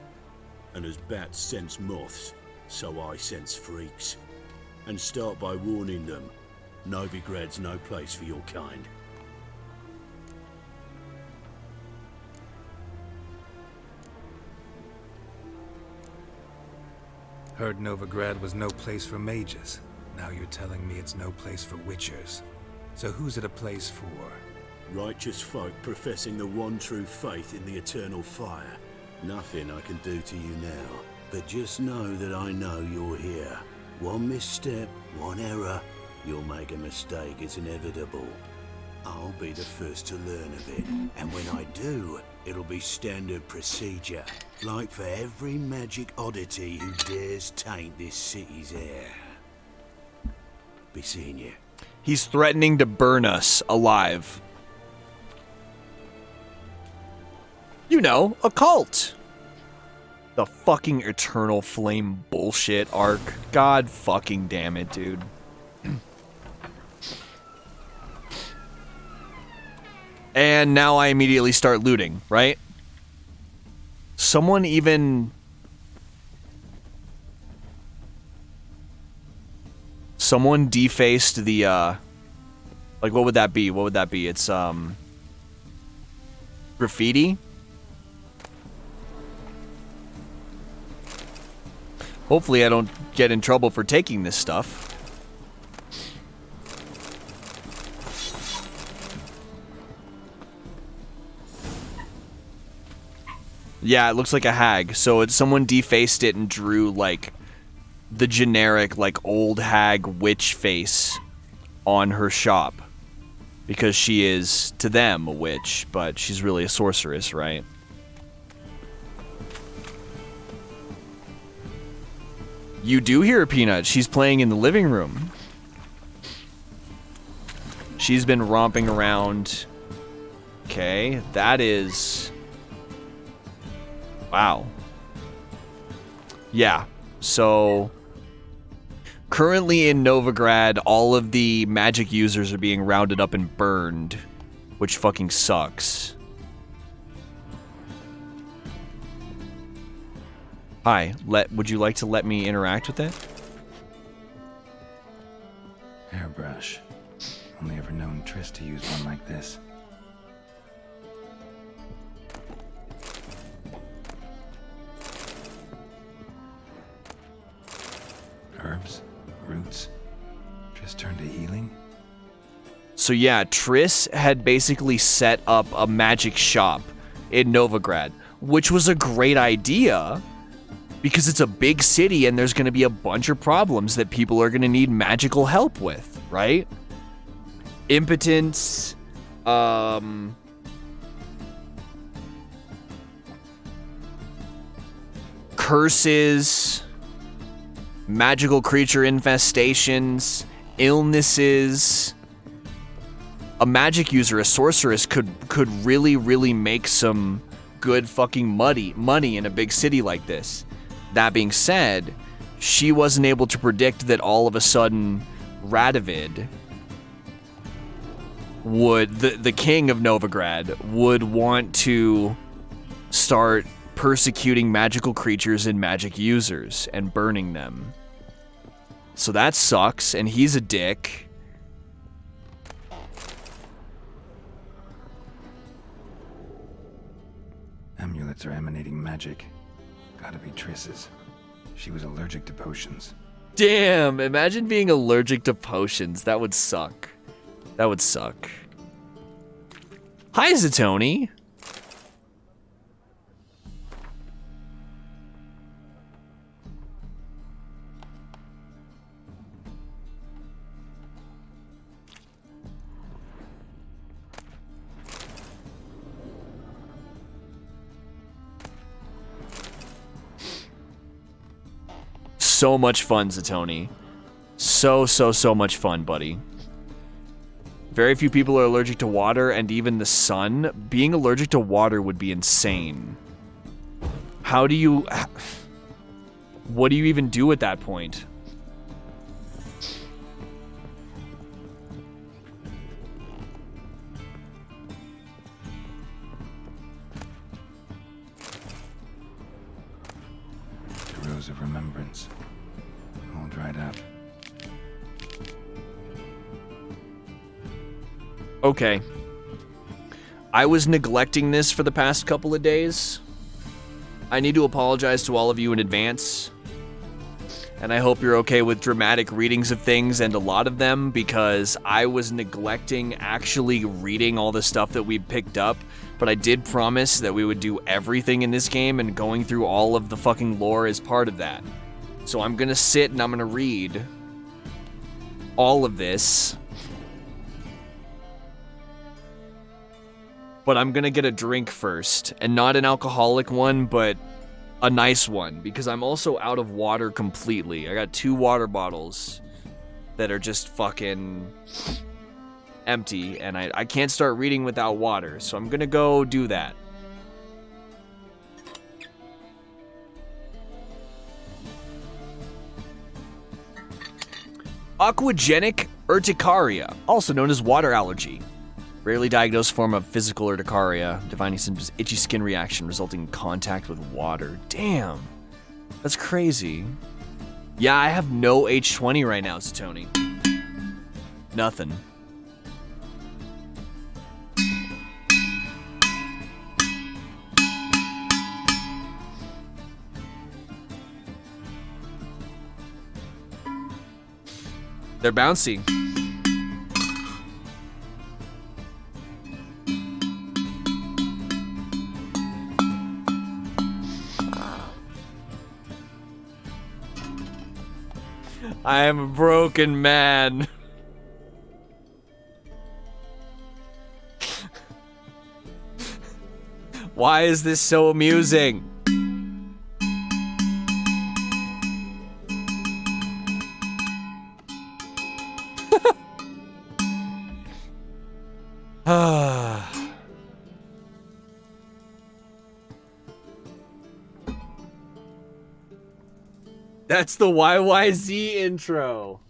And as bats sense moths, so I sense freaks. And start by warning them, Novigrad's no place for your kind. Heard Novigrad was no place for mages. Now you're telling me it's no place for witchers. So who's it a place for? Righteous folk professing the one true faith in the eternal fire. Nothing I can do to you now, but just know that I know you're here. One misstep, one error, you'll make a mistake, it's inevitable. I'll be the first to learn of it, and when I do, it'll be standard procedure, like for every magic oddity who dares taint this city's air. Be seeing you. He's threatening to burn us alive. You know, a cult. The fucking eternal flame bullshit arc. God fucking damn it, dude. And now I immediately start looting, right? Someone defaced the, like, what would that be? What would that be? It's, graffiti? Hopefully I don't get in trouble for taking this stuff. Yeah, it looks like a hag. So someone defaced it and drew, like, the generic, like, old hag witch face on her shop. Because she is, to them, a witch, but she's really a sorceress, right? You do hear Peanut. She's playing in the living room. She's been romping around. Okay, that is... Wow. Yeah, so... Currently in Novigrad, all of the magic users are being rounded up and burned, which fucking sucks. Hi, would you like to let me interact with it? Hairbrush. Only ever known Triss to use one like this. Herbs, roots, So yeah, Triss had basically set up a magic shop in Novigrad, which was a great idea because it's a big city and there's going to be a bunch of problems that people are going to need magical help with, right? Impotence, curses, magical creature infestations, illnesses. A magic user, a sorceress, could really make some good fucking money in a big city like this. That being said, she wasn't able to predict that all of a sudden Radovid would, the king of Novigrad, would want to start persecuting magical creatures and magic users and burning them. So that sucks, and he's a dick. Amulets are emanating magic. Gotta be Triss's. She was allergic to potions. Damn, imagine being allergic to potions. That would suck. That would suck. Hi, Zatoni. So much fun, Zatoni. So much fun, buddy. Very few people are allergic to water and even the sun. Being allergic to water would be insane. How do you... What do you even do at that point? The Rose of Remembrance. All dried up. Okay. I was neglecting this for the past couple of days. I need to apologize to all of you in advance. And I hope you're okay with dramatic readings of things, and a lot of them, because I was neglecting actually reading all the stuff that we picked up. But I did promise that we would do everything in this game, and going through all of the fucking lore is part of that. So I'm gonna sit and I'm gonna read all of this. But I'm gonna get a drink first, and not an alcoholic one, but a nice one, because I'm also out of water completely. I got 2 water bottles that are just fucking empty, and I can't start reading without water, so I'm gonna go do that. Aquagenic urticaria, also known as water allergy. Rarely diagnosed form of physical urticaria, defining symptoms itchy skin reaction resulting in contact with water. Damn. That's crazy. Yeah, I have no H20 right now, Satoni. Nothing. They're bouncy. I am a broken man. Why is this so amusing? That's the YYZ intro.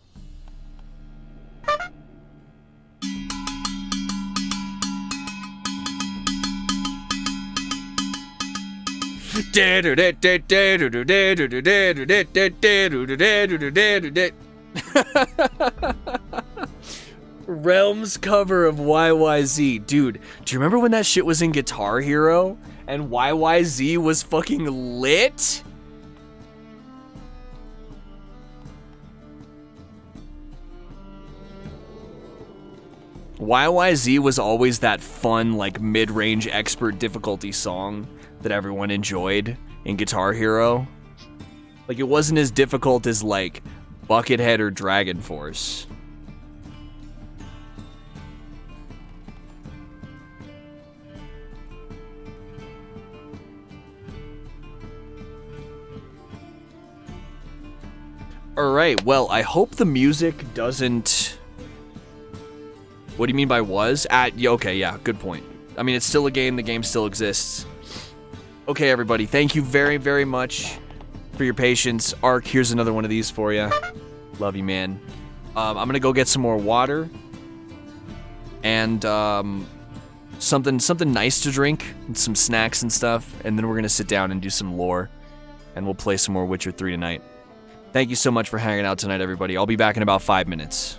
Realms cover of YYZ. Dude, do you remember when that shit was in Guitar Hero and YYZ was fucking lit? YYZ was always that fun, like, mid-range expert difficulty song that everyone enjoyed in Guitar Hero. Like, it wasn't as difficult as, like, Buckethead or Dragon Force. Alright, well, I hope the music doesn't... What do you mean by was? Okay, yeah, good point. I mean, it's still a game, the game still exists. Okay, everybody, thank you very, very much for your patience. Ark, here's another one of these for you. Love you, man. I'm gonna go get some more water. And, something nice to drink, and some snacks and stuff, and then we're gonna sit down and do some lore. And we'll play some more Witcher 3 tonight. Thank you so much for hanging out tonight, everybody. I'll be back in about 5 minutes.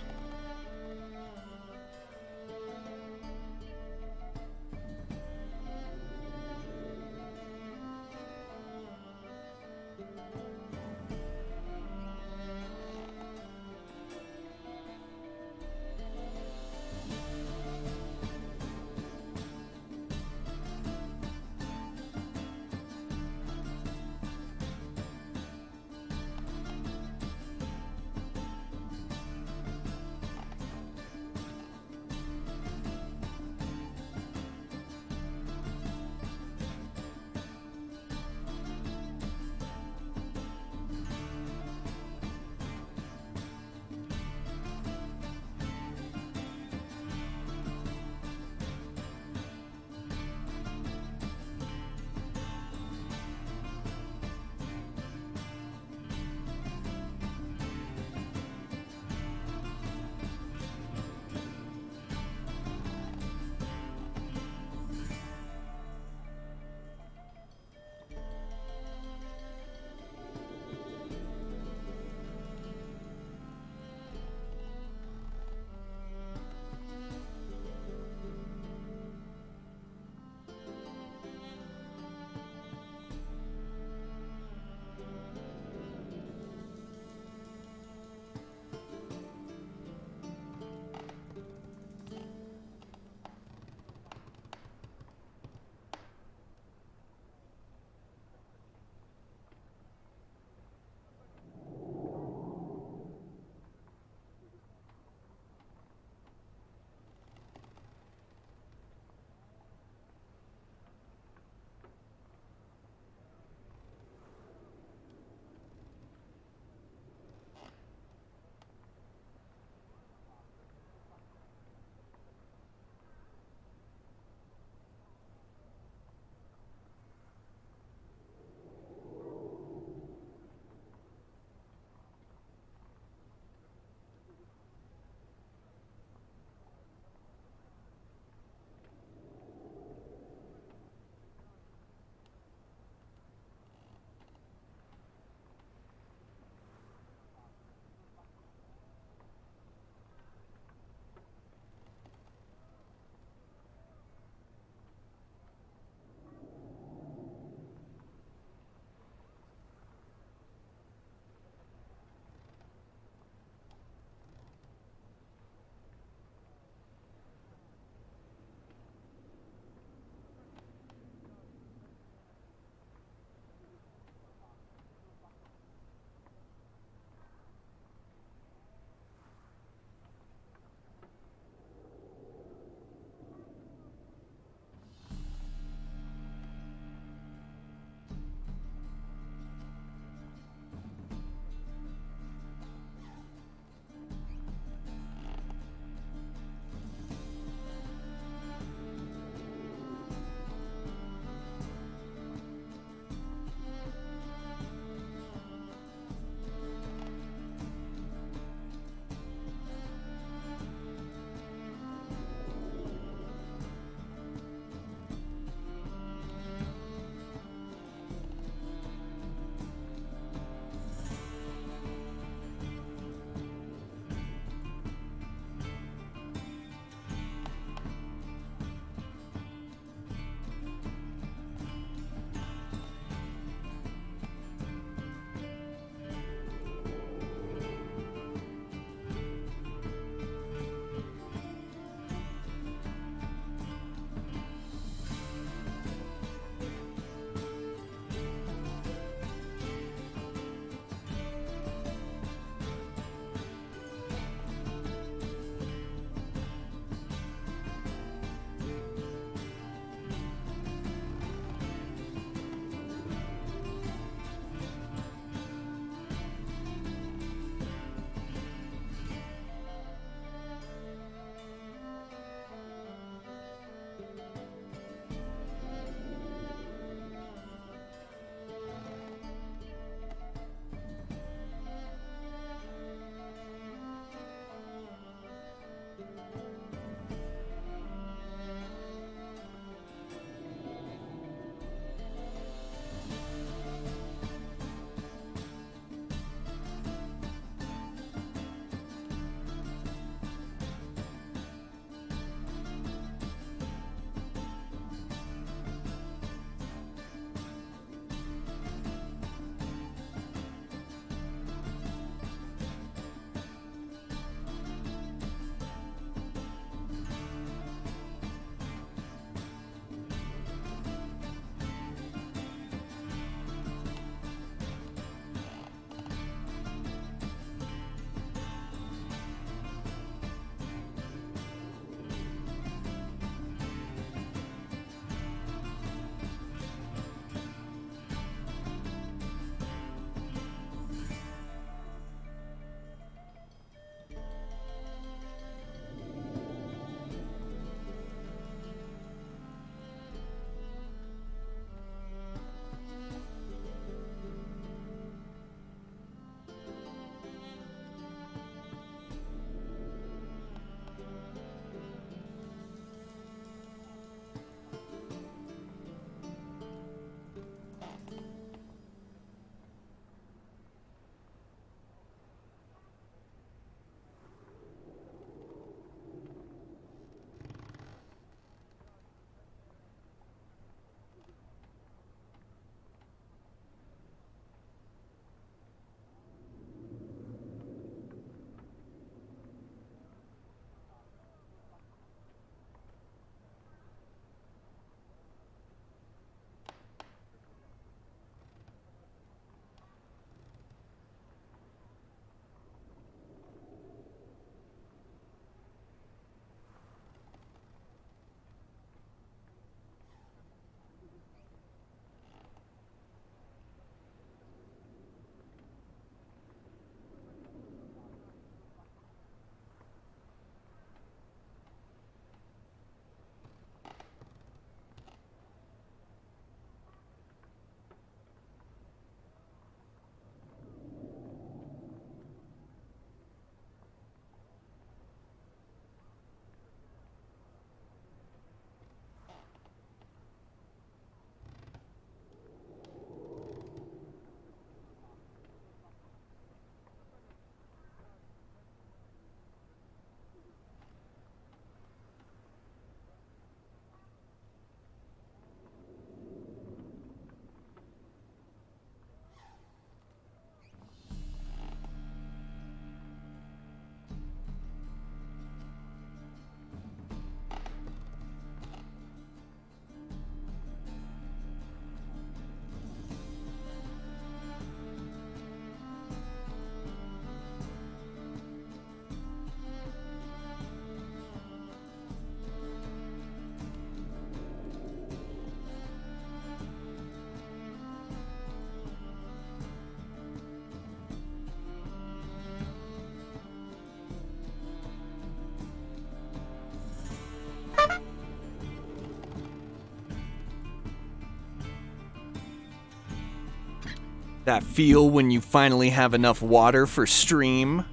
That feel when you finally have enough water for stream.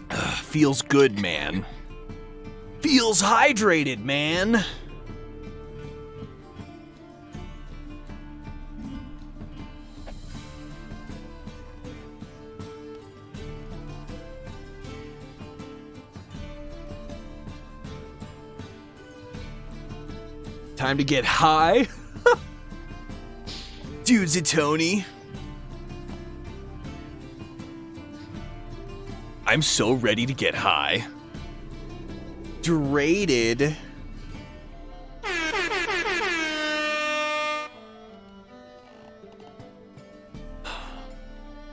Feels good, man. Feels hydrated, man. Time to get high. Dude, Tony. I'm so ready to get high. Drated.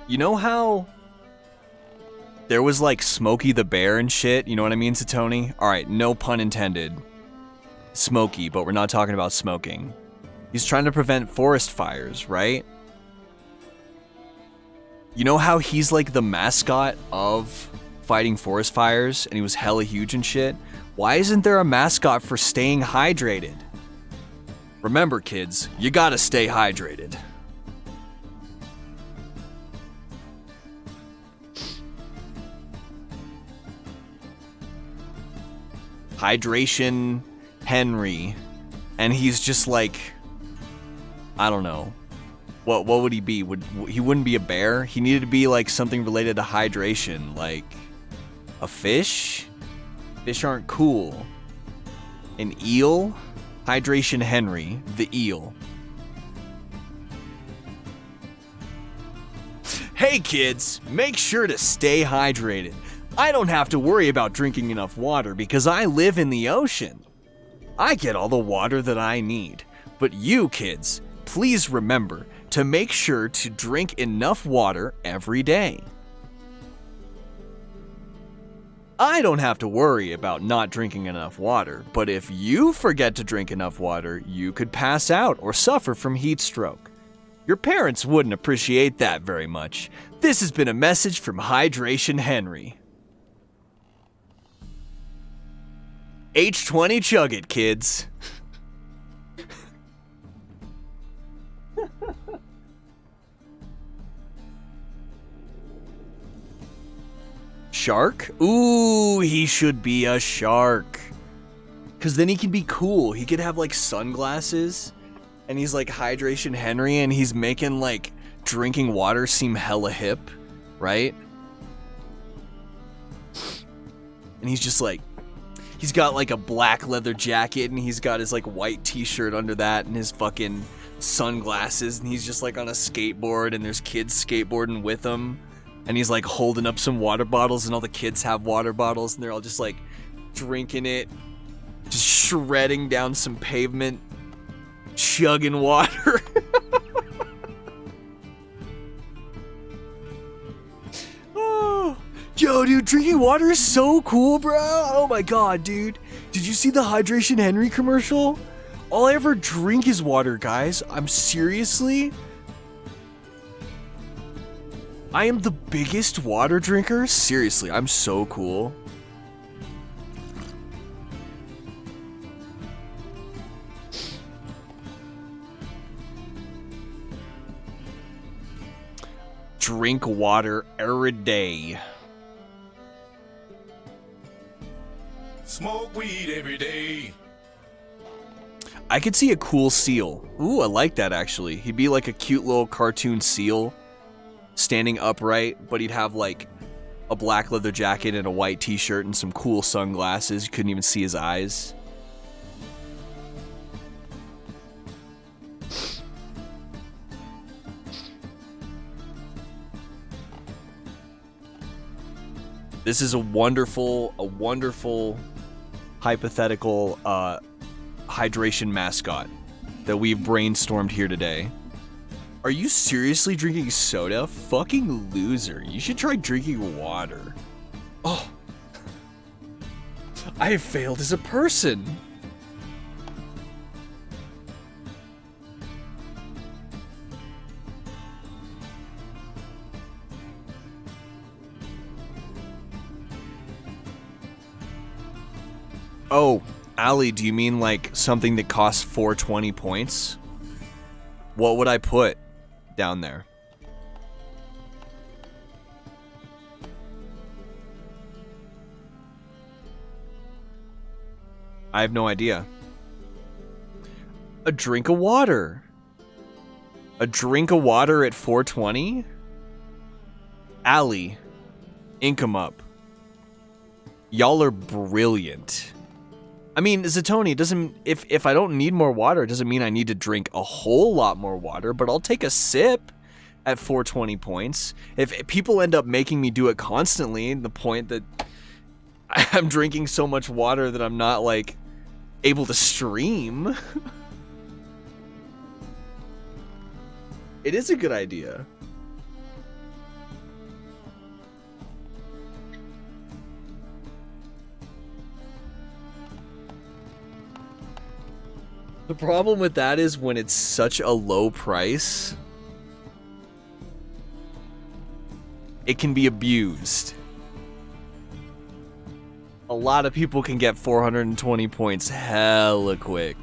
You know how there was like Smokey the Bear and shit? You know what I mean, Tony? Alright, no pun intended. Smokey, but we're not talking about smoking. He's trying to prevent forest fires, right? You know how he's like the mascot of fighting forest fires and he was hella huge and shit? Why isn't there a mascot for staying hydrated? Remember, kids, you gotta stay hydrated. Hydration Henry. And he's just like, I don't know. What would he be? He wouldn't be a bear? He needed to be like something related to hydration, like a fish? Fish aren't cool. An eel? Hydration Henry, the eel. Hey kids, make sure to stay hydrated. I don't have to worry about drinking enough water because I live in the ocean. I get all the water that I need. But you kids, please remember to make sure to drink enough water every day. I don't have to worry about not drinking enough water, but if you forget to drink enough water, you could pass out or suffer from heat stroke. Your parents wouldn't appreciate that very much. This has been a message from Hydration Henry. H20 chug it, kids. Shark? Ooh, he should be a shark. Cause then he can be cool. He could have like sunglasses and he's like Hydration Henry and he's making like drinking water seem hella hip, right? And he's just like, he's got like a black leather jacket and he's got his like white t-shirt under that and his fucking sunglasses and he's just like on a skateboard and there's kids skateboarding with him. And he's like holding up some water bottles and all the kids have water bottles and they're all just like drinking it, just shredding down some pavement, chugging water. Oh, yo, dude, drinking water is so cool, bro. Oh my god, dude. Did you see the Hydration Henry commercial? All I ever drink is water, guys. I'm seriously... I am the biggest water drinker? Seriously, I'm so cool. Drink water every day. Smoke weed every day. I could see a cool seal. Ooh, I like that actually. He'd be like a cute little cartoon seal. Standing upright, but he'd have like a black leather jacket and a white t-shirt and some cool sunglasses. You couldn't even see his eyes. This is a wonderful hypothetical hydration mascot that we've brainstormed here today. Are you seriously drinking soda? Fucking loser. You should try drinking water. Oh. I have failed as a person. Oh, Ali, do you mean like something that costs 420 points? What would I put down there? I have no idea. A drink of water. A drink of water at 420? Allie, ink 'em up. Y'all are brilliant. I mean, Zatoni, it doesn't, if I don't need more water, it doesn't mean I need to drink a whole lot more water, but I'll take a sip at 420 points. If people end up making me do it constantly, the point that I'm drinking so much water that I'm not, like, able to stream. It is a good idea. The problem with that is when it's such a low price, it can be abused. A lot of people can get 420 points hella quick.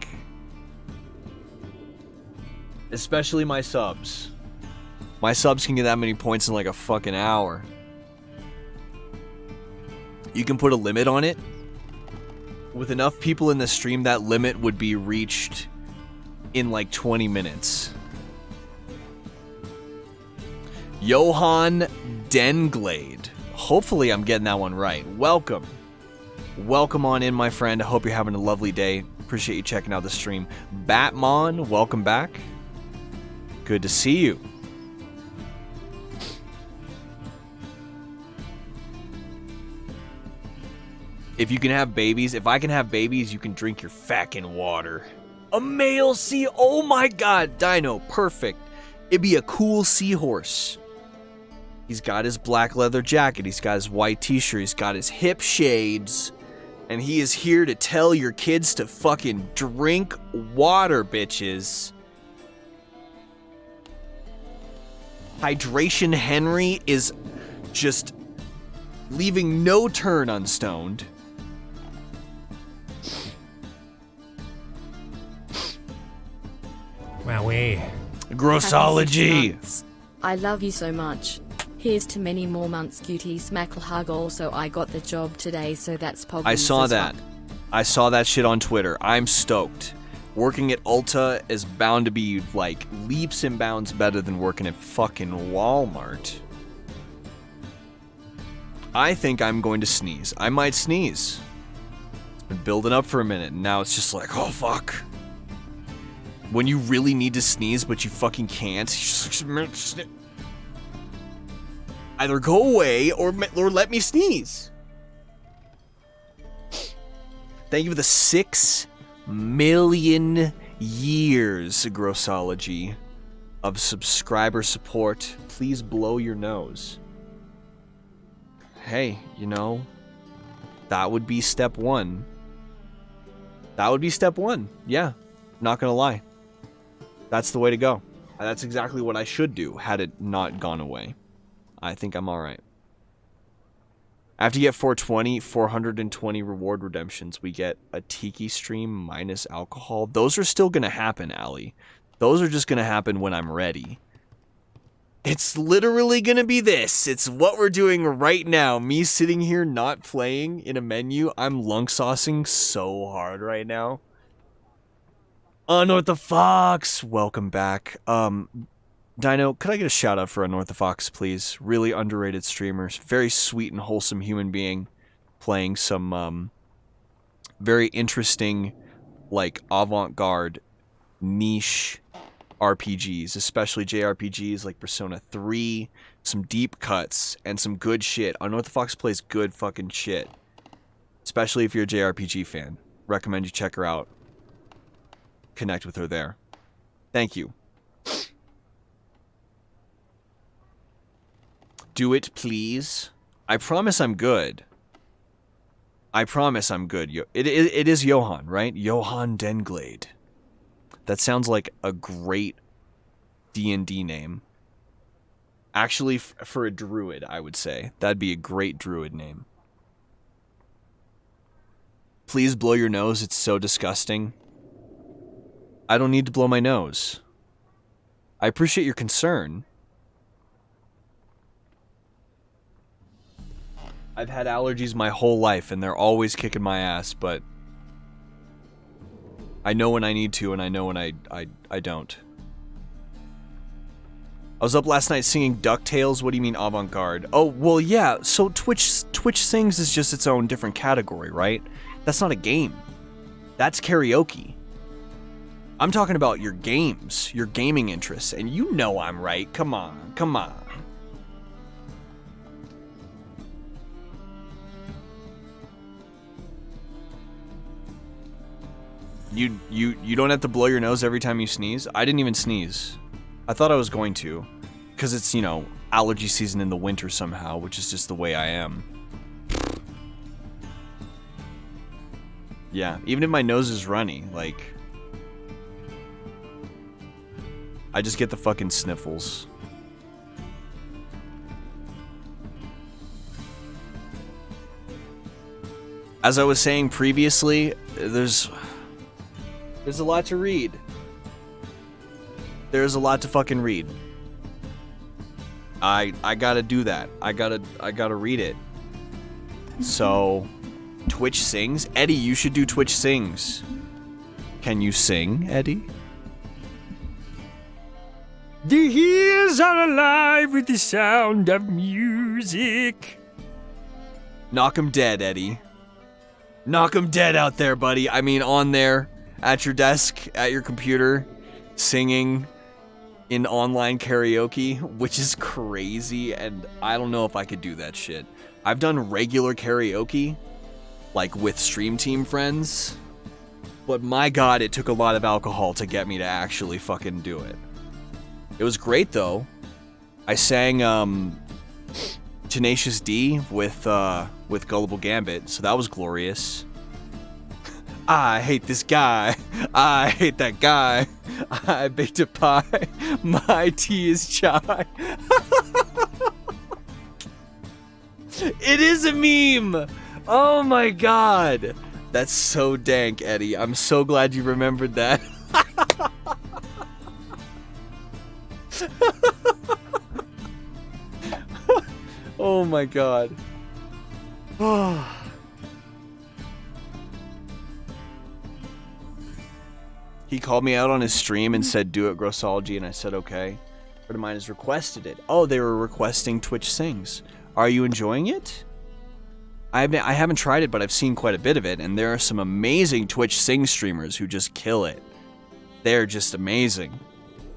Especially my subs. My subs can get that many points in like a fucking hour. You can put a limit on it. With enough people in the stream, that limit would be reached in like 20 minutes. Johan Denglade. Hopefully I'm getting that one right. Welcome. Welcome on in, my friend. I hope you're having a lovely day. Appreciate you checking out the stream. Batmon, welcome back. Good to see you. If you can have babies, if I can have babies, you can drink your fucking water. A male sea, oh my god, Dino, perfect. It'd be a cool seahorse. He's got his black leather jacket, he's got his white t-shirt, he's got his hip shades, and he is here to tell your kids to fucking drink water, bitches. Hydration Henry is just leaving no turn unstoned. Wowee. Grossology. I love you so much. Here's to many more months, cutie smackle hug. Also, I got the job today, so that's probably. I saw that. I saw that shit on Twitter. I'm stoked. Working at Ulta is bound to be like leaps and bounds better than working at fucking Walmart. I think I'm going to sneeze. I might sneeze. It's been building up for a minute, and now it's just like, oh fuck. When you really need to sneeze, but you fucking can't. Either go away or let me sneeze. Thank you for the 6 million years, Grossology, of subscriber support. Please blow your nose. Hey, you know, that would be step 1. That would be step 1. Yeah, not gonna lie. That's the way to go. That's exactly what I should do had it not gone away. I think I'm alright. After you get 420 reward redemptions, we get a Tiki stream minus alcohol. Those are still gonna happen, Allie. Those are just gonna happen when I'm ready. It's literally gonna be this. It's what we're doing right now. Me sitting here not playing in a menu. I'm lunk saucing so hard right now. Unorthofox, welcome back. Dino, could I get a shout out for Unorthofox, please? Really underrated streamers. Very sweet and wholesome human being. Playing some very interesting, like, avant-garde, niche RPGs, especially JRPGs like Persona 3, some deep cuts, and some good shit. Unorthofox plays good fucking shit. Especially if you're a JRPG fan. Recommend you check her out. Connect with her there. Thank you. Do it, please. I promise I'm good. I promise I'm good. It is Johan, right? Johan Denglade. That sounds like a great D&D name. Actually, for a druid, I would say. That'd be a great druid name. Please blow your nose. It's so disgusting. I don't need to blow my nose. I appreciate your concern. I've had allergies my whole life, and they're always kicking my ass, but I know when I need to, and I know when I don't. I was up last night singing DuckTales. What do you mean avant-garde? Oh, well, yeah. So Twitch Sings is just its own different category, right? That's not a game. That's karaoke. I'm talking about your games, your gaming interests, and you know I'm right. Come on, come on. You don't have to blow your nose every time you sneeze? I didn't even sneeze. I thought I was going to, because it's, you know, allergy season in the winter somehow, which is just the way I am. Yeah, even if my nose is runny, like, I just get the fucking sniffles. As I was saying previously, there's a lot to read. There's a lot to fucking read. I gotta do that. I gotta read it. So, Twitch Sings? Eddie, you should do Twitch Sings. Can you sing, Eddie? The hills are alive with the sound of music. Knock 'em dead, Eddie. Knock 'em dead out there, buddy. I mean, on there, at your desk, at your computer, singing in online karaoke, which is crazy, and I don't know if I could do that shit. I've done regular karaoke, like with Stream Team friends, but my god, it took a lot of alcohol to get me to actually fucking do it. It was great, though. I sang, Tenacious D with Gullible Gambit, so that was glorious. I hate this guy. I hate that guy. I baked a pie. My tea is chai. It is a meme. Oh my god. That's so dank, Eddie. I'm so glad you remembered that. Oh my god. He called me out on his stream and said, do it, Grossology, and I said, okay. A friend of mine has requested it. Oh, they were requesting Twitch Sings. Are you enjoying it? I haven't tried it, but I've seen quite a bit of it, and there are some amazing Twitch Sing streamers who just kill it. They're just amazing.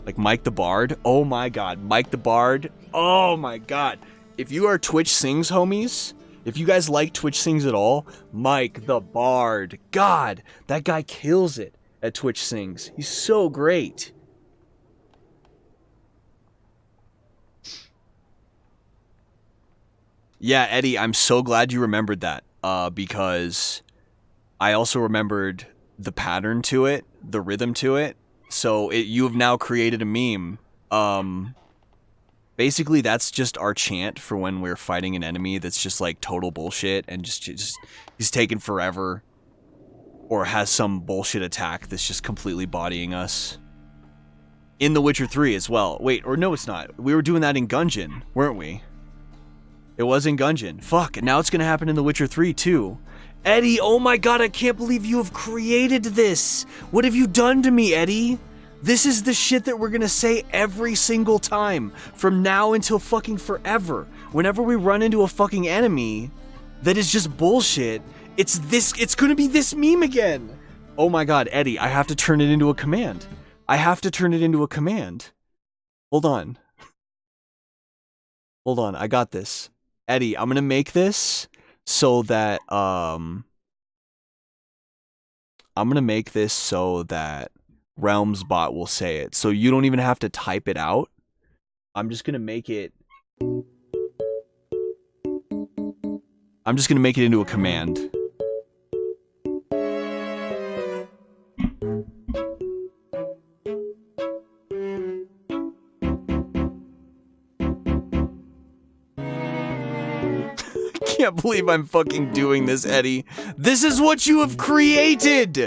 Like Mike the Bard. Oh my god. Mike the Bard. Oh my god. If you are Twitch Sings homies, if you guys like Twitch Sings at all, Mike the Bard. God, that guy kills it at Twitch Sings. He's so great. Yeah, Eddie, I'm so glad you remembered that, because I also remembered the pattern to it, the rhythm to it. So you have now created a meme. Basically, that's just our chant for when we're fighting an enemy that's just like total bullshit and just he's taking forever, or has some bullshit attack that's just completely bodying us. In The Witcher 3 as well. Wait, or no, it's not. We were doing that in Gungeon, weren't we? It was in Gungeon. Fuck, and now it's gonna happen in The Witcher 3 too. Eddie, oh my god, I can't believe you have created this. What have you done to me, Eddie? This is the shit that we're gonna say every single time from now until fucking forever. Whenever we run into a fucking enemy that is just bullshit, it's gonna be this meme again. Oh my god, Eddie, I have to turn it into a command. I have to turn it into a command. Hold on. Hold on, I got this. Eddie, I'm gonna make this so that, I'm gonna make this so that RealmsBot will say it. So you don't even have to type it out. I'm just gonna make it... I'm just gonna make it into a command. I can't believe I'm fucking doing this, Eddie. This is what you have created!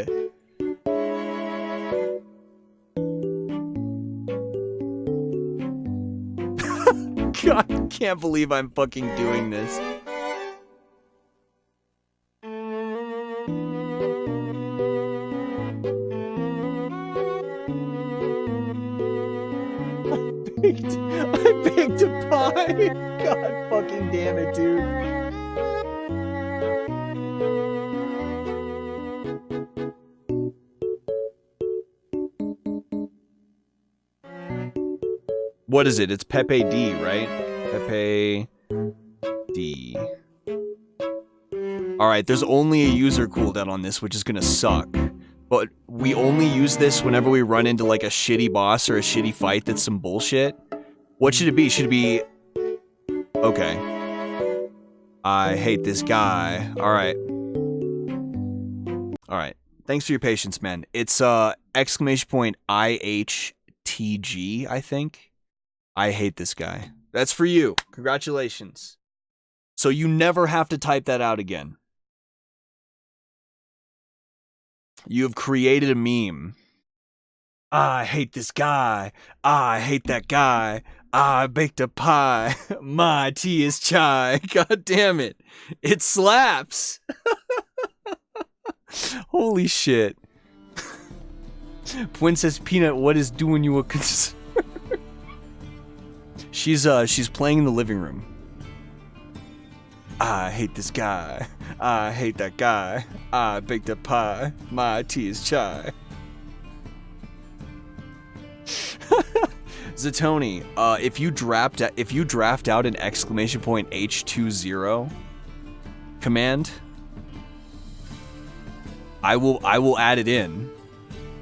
God, I can't believe I'm fucking doing this. I baked a pie. God fucking damn it, dude. What is it? It's Pepe D, right? Pepe D. Alright, there's only a user cooldown on this, which is gonna suck. But we only use this whenever we run into like a shitty boss or a shitty fight that's some bullshit. What should it be? Should it be... Okay. I hate this guy. Alright. Alright. Thanks for your patience, man. It's exclamation point IHTG, I think. I hate this guy. That's for you. Congratulations. So you never have to type that out again. You have created a meme. I hate this guy. I hate that guy. I baked a pie. My tea is chai. God damn it. It slaps. Holy shit. Princess Peanut, what is doing you a concern? She's playing in the living room. I hate this guy. I hate that guy. I baked a pie. My tea is chai. Zatoni, if you draft out an exclamation point H20 command, I will add it in.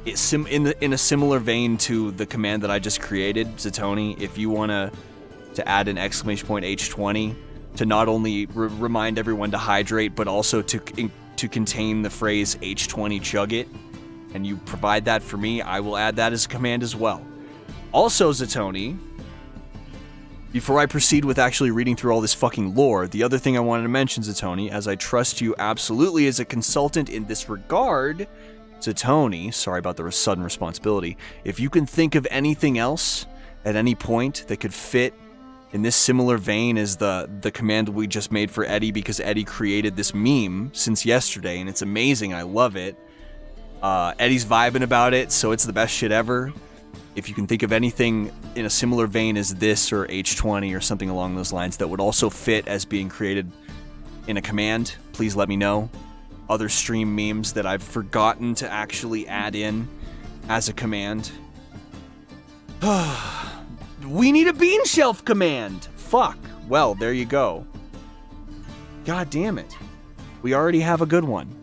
It's in a similar vein to the command that I just created, Zatoni. If you want to add an exclamation point H20 to not only remind everyone to hydrate, but also to contain the phrase H20 chug it, and you provide that for me, I will add that as a command as well. Also, Zatoni, before I proceed with actually reading through all this fucking lore, the other thing I wanted to mention, Zatoni, as I trust you absolutely as a consultant in this regard, Zatoni, sorry about the sudden responsibility, if you can think of anything else at any point that could fit in this similar vein as the command we just made for Eddie, because Eddie created this meme since yesterday, and it's amazing, I love it. Eddie's vibing about it, so it's the best shit ever. If you can think of anything in a similar vein as this or H20 or something along those lines that would also fit as being created in a command, please let me know. Other stream memes that I've forgotten to actually add in as a command. We need a bean shelf command! Fuck. Well, there you go. God damn it. We already have a good one.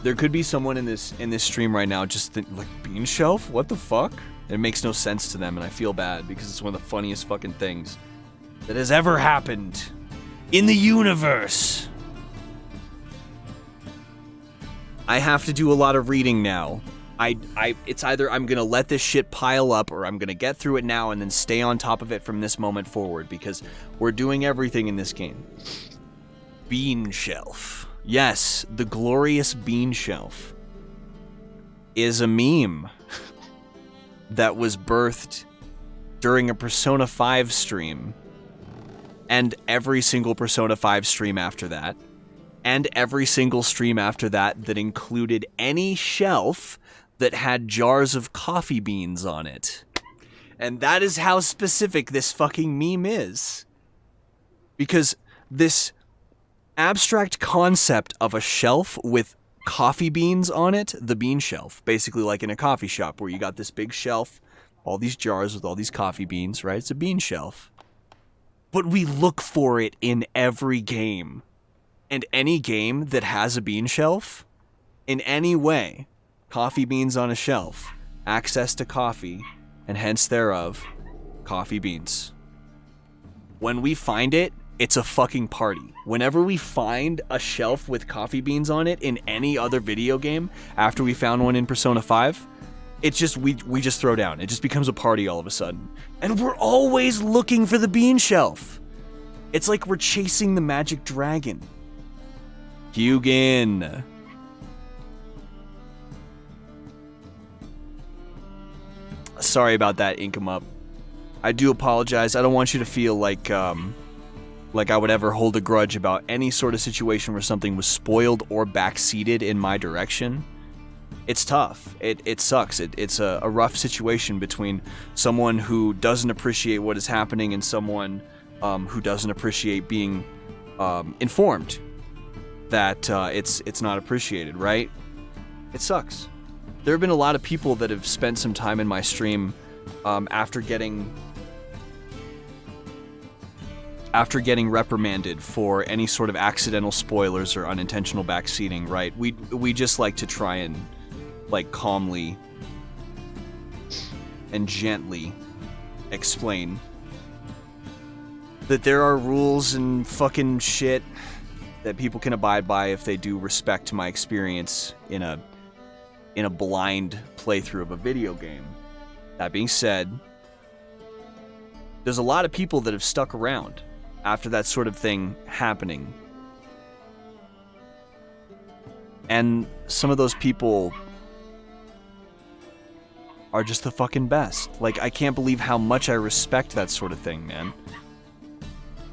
There could be someone in this stream right now just like, bean shelf? What the fuck? It makes no sense to them, and I feel bad because it's one of the funniest fucking things that has ever happened in the universe. I have to do a lot of reading now. It's either I'm gonna let this shit pile up or I'm gonna get through it now and then stay on top of it from this moment forward, because we're doing everything in this game. Bean shelf. Yes, the glorious bean shelf is a meme that was birthed during a Persona 5 stream, and every single Persona 5 stream after that, and every single stream after that that included any shelf that had jars of coffee beans on it. And that is how specific this fucking meme is. Because this abstract concept of a shelf with coffee beans on it, the bean shelf, basically like in a coffee shop where you got this big shelf, all these jars with all these coffee beans, right? It's a bean shelf. But we look for it in every game. And any game that has a bean shelf, in any way, coffee beans on a shelf, access to coffee, and hence thereof, coffee beans. When we find it, it's a fucking party. Whenever we find a shelf with coffee beans on it in any other video game, after we found one in Persona 5, it's just, we just throw down. It just becomes a party all of a sudden. And we're always looking for the bean shelf. It's like we're chasing the magic dragon. Hugin. Sorry about that, Ink 'em Up. I do apologize. I don't want you to feel like I would ever hold a grudge about any sort of situation where something was spoiled or backseated in my direction. It's tough. It sucks. It's a rough situation between someone who doesn't appreciate what is happening and someone who doesn't appreciate being informed that it's not appreciated, right? It sucks. There have been a lot of people that have spent some time in my stream after getting reprimanded for any sort of accidental spoilers or unintentional backseating, right? We just like to try and like calmly and gently explain that there are rules and fucking shit that people can abide by if they do respect my experience in a blind playthrough of a video game. That being said, there's a lot of people that have stuck around after that sort of thing happening. And some of those people are just the fucking best. Like, I can't believe how much I respect that sort of thing, man.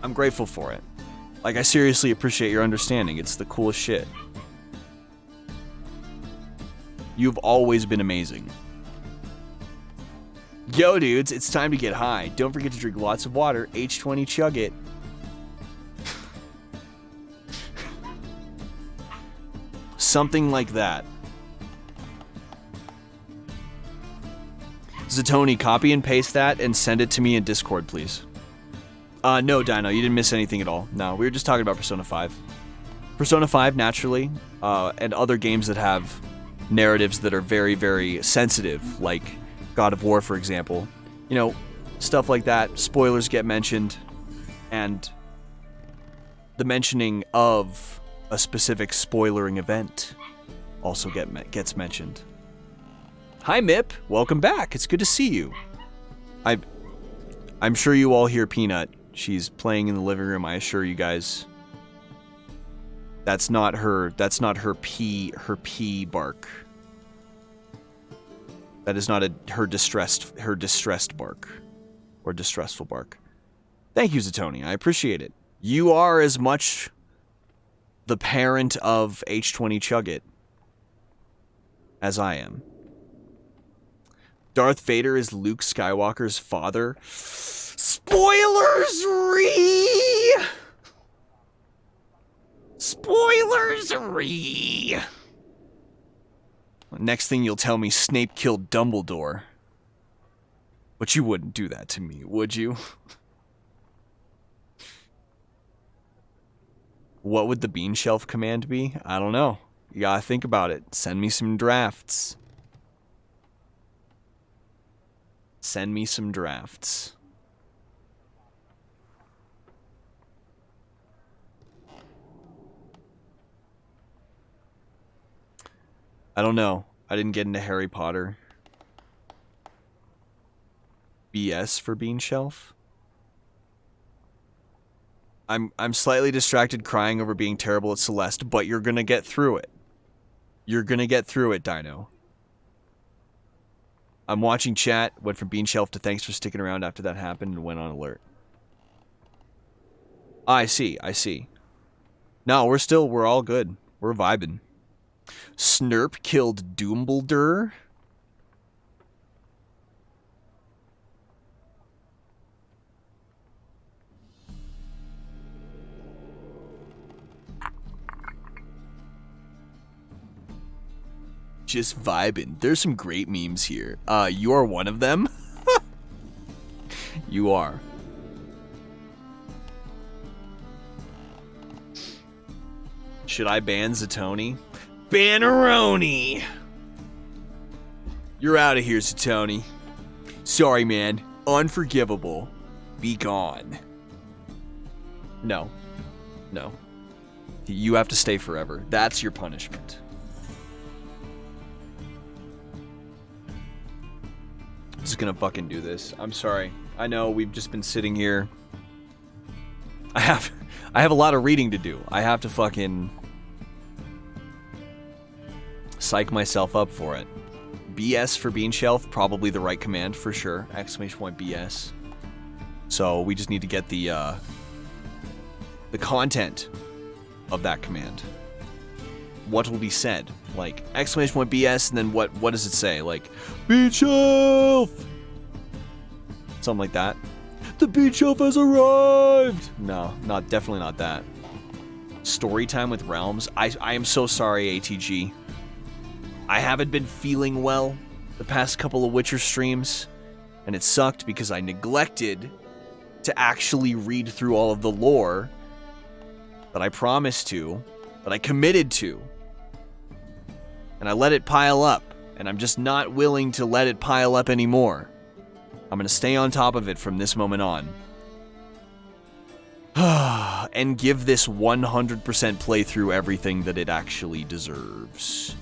I'm grateful for it. Like, I seriously appreciate your understanding. It's the coolest shit. You've always been amazing. Yo, dudes, it's time to get high. Don't forget to drink lots of water. H20 chug it. Something like that. Zatoni, copy and paste that and send it to me in Discord, please. No, Dino, you didn't miss anything at all. No, we were just talking about Persona 5. Persona 5, naturally, and other games that have narratives that are very, very sensitive, like God of War, for example. You know, stuff like that. Spoilers get mentioned, and the mentioning of a specific spoilering event also gets mentioned. Hi, Mip. Welcome back. It's good to see you. I'm sure you all hear Peanut. She's playing in the living room. I assure you guys. That's not her pee bark. That is not her distressed bark or distressful bark. Thank you, Zatoni. I appreciate it. You are as much the parent of H20 Chugget as I am. Darth Vader is Luke Skywalker's father. Spoilers-ree! Spoilers-ree! Next thing you'll tell me Snape killed Dumbledore. But you wouldn't do that to me, would you? What would the bean shelf command be? I don't know. You gotta think about it. Send me some drafts. Send me some drafts. I don't know. I didn't get into Harry Potter. BS for Bean Shelf? I'm slightly distracted crying over being terrible at Celeste, but you're gonna get through it. You're gonna get through it, Dino. I'm watching chat, went from Bean Shelf to thanks for sticking around after that happened, and went on alert. I see. No, we're all good. We're vibing. Snurp killed Dumbledore. Just vibing. There's some great memes here. You are one of them? You are. Should I ban Zatoni? Banneroni! You're out of here, Zatoni. Sorry, man. Unforgivable. Be gone. No. No. You have to stay forever. That's your punishment. I'm just gonna fucking do this. I'm sorry. I know we've just been sitting here. I have a lot of reading to do. I have to fucking psych myself up for it. BS for Bean Shelf, probably the right command for sure. Exclamation point BS. So we just need to get the content of that command. What will be said? Like, exclamation point BS, and then what does it say? Like, beach shelf! Something like that. The beach shelf has arrived! No, definitely not that. Story time with Realms. I am so sorry, ATG. I haven't been feeling well the past couple of Witcher streams, and it sucked because I neglected to actually read through all of the lore that I promised to, that I committed to. And I let it pile up, and I'm just not willing to let it pile up anymore. I'm going to stay on top of it from this moment on. And give this 100% playthrough everything that it actually deserves.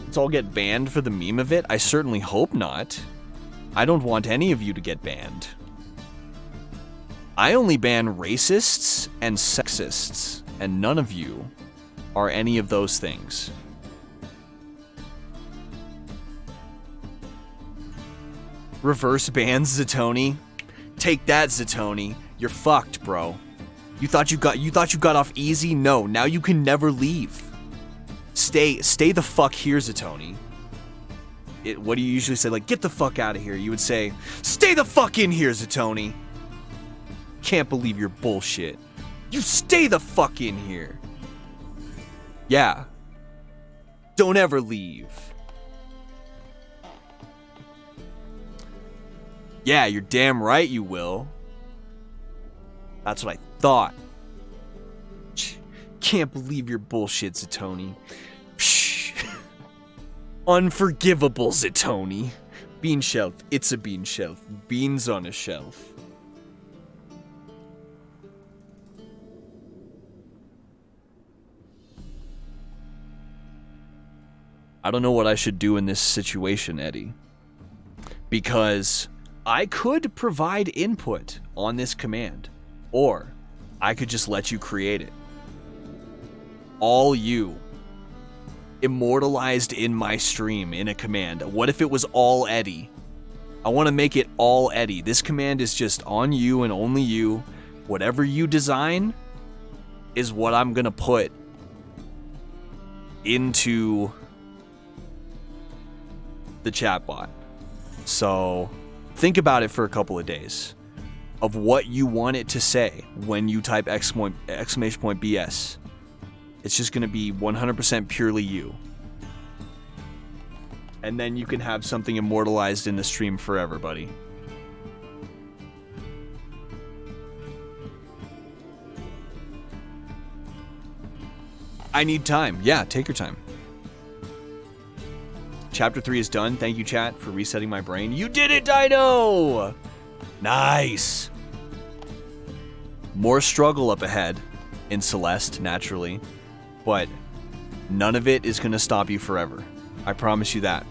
Let's all get banned for the meme of it? I certainly hope not. I don't want any of you to get banned. I only ban racists and sexists, and none of you are any of those things. Reverse bans Zatoni. Take that, Zatoni. You're fucked, bro. You thought you got off easy? No, now you can never leave. Stay the fuck here, Zatoni. What do you usually say? Like, get the fuck out of here. You would say, stay the fuck in here, Zatoni. Can't believe your bullshit. You stay the fuck in here. Yeah. Don't ever leave. Yeah, you're damn right you will. That's what I thought. Can't believe your bullshit, Zatoni. Psh. Unforgivable, Zatoni. Bean shelf. It's a bean shelf. Beans on a shelf. I don't know what I should do in this situation, Eddie. Because I could provide input on this command, or I could just let you create it. All you, immortalized in my stream in a command. What if it was all Eddie? I want to make it all Eddie. This command is just on you and only you. Whatever you design is what I'm going to put into the chatbot. So think about it for a couple of days of what you want it to say when you type exclamation point BS. It's just going to be 100% purely you. And then you can have something immortalized in the stream forever, buddy. I need time. Yeah, take your time. Chapter 3 is done. Thank you, chat, for resetting my brain. You did it, Dino! Nice. More struggle up ahead in Celeste, naturally. But none of it is going to stop you forever. I promise you that.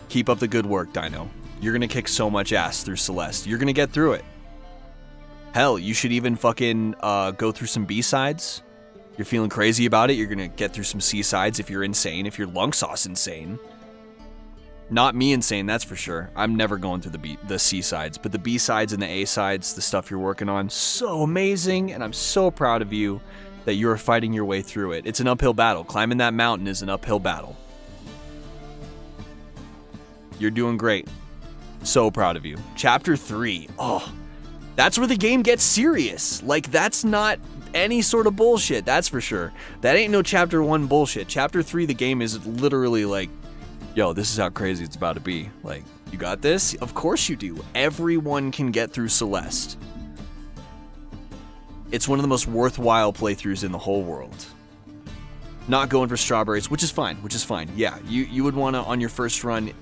Keep up the good work, Dino. You're going to kick so much ass through Celeste. You're going to get through it. Hell, you should even fucking go through some B-sides. You're feeling crazy about it, you're going to get through some C-sides if you're insane, if you're lung sauce insane. Not me insane, that's for sure. I'm never going through the C-sides, but the B-sides and the A-sides, the stuff you're working on, so amazing, and I'm so proud of you that you're fighting your way through it. It's an uphill battle. Climbing that mountain is an uphill battle. You're doing great. So proud of you. Chapter 3. Oh, that's where the game gets serious. Like, that's not any sort of bullshit, that's for sure. That ain't no Chapter 1 bullshit. Chapter 3, the game is literally like, yo, this is how crazy it's about to be. Like, you got this? Of course you do. Everyone can get through Celeste. It's one of the most worthwhile playthroughs in the whole world. Not going for strawberries, which is fine, Yeah, you would want to, on your first run,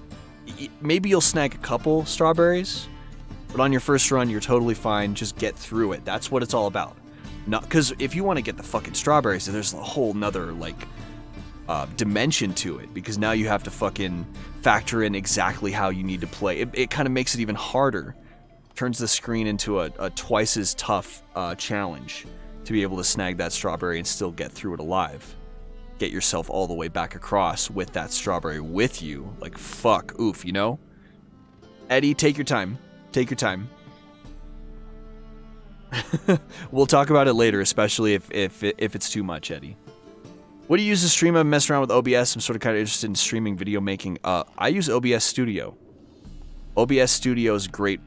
maybe you'll snag a couple strawberries, but on your first run, you're totally fine. Just get through it. That's what it's all about. Not because if you want to get the fucking strawberries, then there's a whole nother, like, dimension to it, because now you have to fucking factor in exactly how you need to play. It kind of makes it even harder. Turns the screen into a twice as tough challenge to be able to snag that strawberry and still get through it alive. Get yourself all the way back across with that strawberry with you. Like, fuck, oof, you know? Eddie, take your time. Take your time. We'll talk about it later, especially if it's too much, Eddie. What do you use to stream? I'm messing around with OBS. I'm sort of kind of interested in streaming video making. I use OBS Studio. OBS Studio is great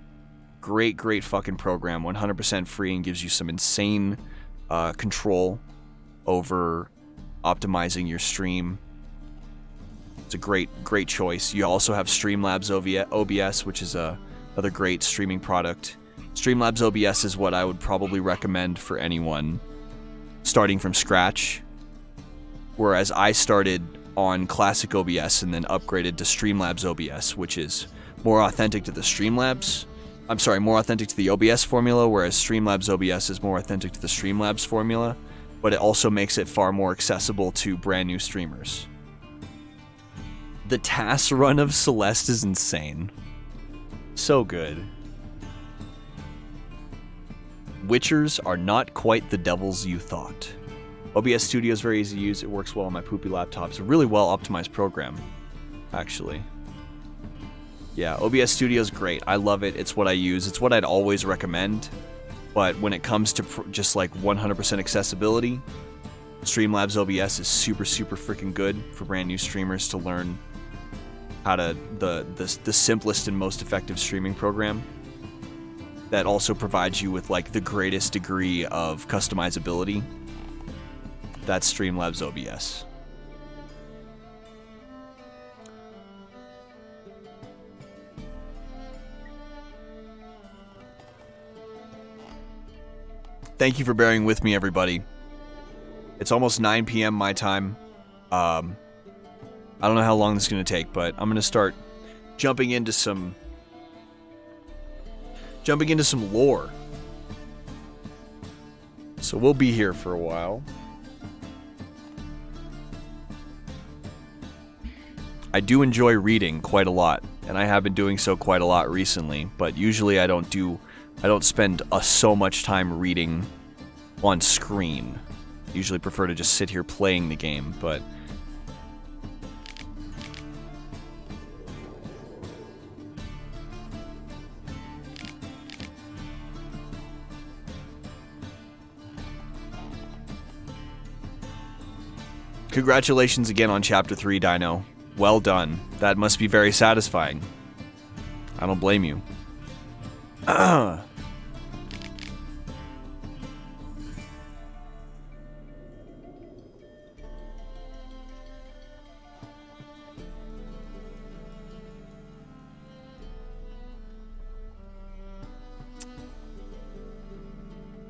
fucking program. 100% free and gives you some insane control over optimizing your stream. It's a great choice. You also have Streamlabs OBS, which is another great streaming product. Streamlabs OBS is what I would probably recommend for anyone starting from scratch. Whereas I started on classic OBS and then upgraded to Streamlabs OBS, which is more authentic to the Streamlabs. I'm sorry, more authentic to the OBS formula, whereas Streamlabs OBS is more authentic to the Streamlabs formula, but it also makes it far more accessible to brand new streamers. The TAS run of Celeste is insane. So good. Witchers are not quite the devils you thought. OBS Studio is very easy to use. It works well on my poopy laptop. It's a really well optimized program, actually. Yeah, OBS Studio is great. I love it. It's what I use. It's what I'd always recommend. But when it comes to just like 100% accessibility, Streamlabs OBS is super freaking good for brand new streamers to learn how to the simplest and most effective streaming program that also provides you with like the greatest degree of customizability. That's Streamlabs OBS. Thank you for bearing with me, everybody. It's almost 9 p.m. my time. I don't know how long this is going to take, but I'm going to start jumping into some lore. So we'll be here for a while. I do enjoy reading quite a lot, and I have been doing so quite a lot recently, but usually I don't spend so much time reading on screen. I usually prefer to just sit here playing the game, but congratulations again on Chapter 3, Dino. Well done. That must be very satisfying. I don't blame you.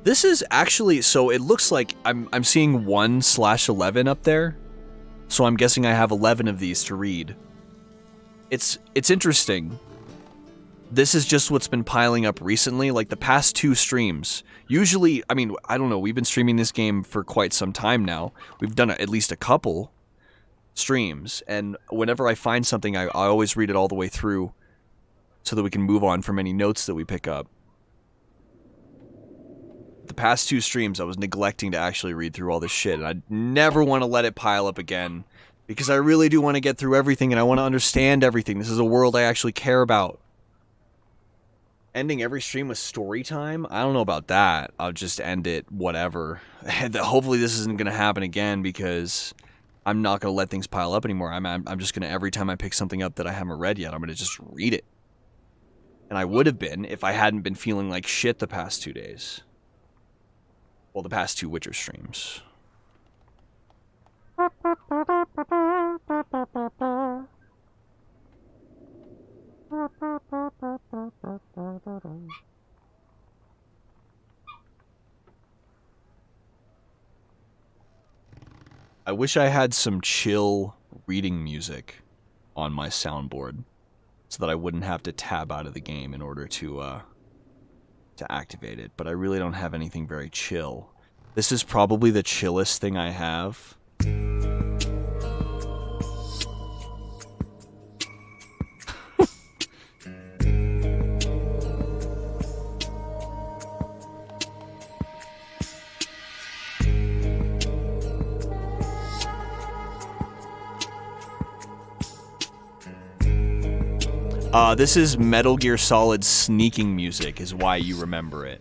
This is actually, so it looks like I'm seeing 1/11 up there. So I'm guessing I have 11 of these to read. It's interesting. This is just what's been piling up recently, like the past 2 streams. Usually, I mean, I don't know, we've been streaming this game for quite some time now. We've done at least a couple streams, and whenever I find something, I always read it all the way through so that we can move on from any notes that we pick up. The past 2 streams, I was neglecting to actually read through all this shit, and I never want to let it pile up again, because I really do want to get through everything, and I want to understand everything. This is a world I actually care about. Ending every stream with story time? I don't know about that. I'll just end it whatever. Hopefully this isn't going to happen again, because I'm not going to let things pile up anymore. I'm just going to, every time I pick something up that I haven't read yet, I'm going to just read it. And I would have been if I hadn't been feeling like shit the past 2 days. Well, the past 2 Witcher streams. I wish I had some chill reading music on my soundboard so that I wouldn't have to tab out of the game in order to activate it, but I really don't have anything very chill. This is probably the chillest thing I have. This is Metal Gear Solid sneaking music, is why you remember it.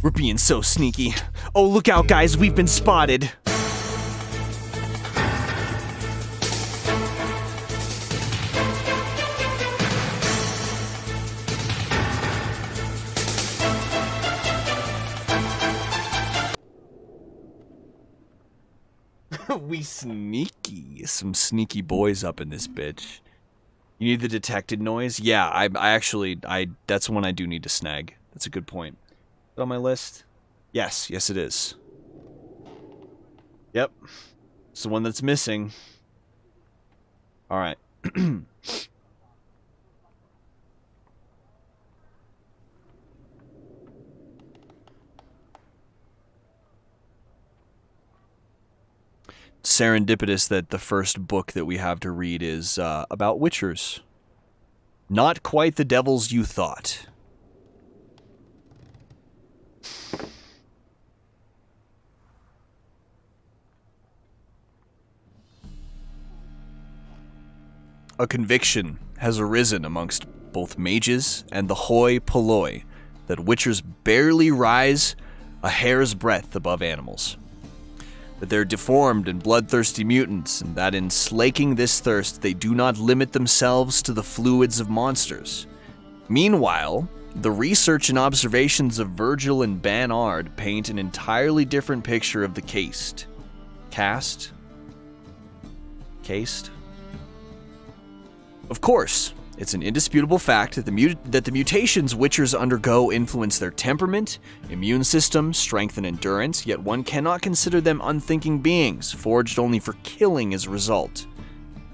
We're being so sneaky. Oh, look out, guys, we've been spotted. We sneaky. Some sneaky boys up in this bitch. You need the detected noise? Yeah, I actually, that's one I do need to snag. That's a good point. Is it on my list? Yes, it is. Yep. It's the one that's missing. Alright. Serendipitous that the first book that we have to read is about witchers. Not quite the devils you thought. A conviction has arisen amongst both mages and the hoi polloi that witchers barely rise a hair's breadth above animals. That they're deformed and bloodthirsty mutants, and that in slaking this thirst they do not limit themselves to the fluids of monsters. Meanwhile, the research and observations of Virgil and Bannard paint an entirely different picture of the cased. Cast? Cased? Of course, it's an indisputable fact that the mutations witchers undergo influence their temperament, immune system, strength, and endurance, yet one cannot consider them unthinking beings, forged only for killing as a result.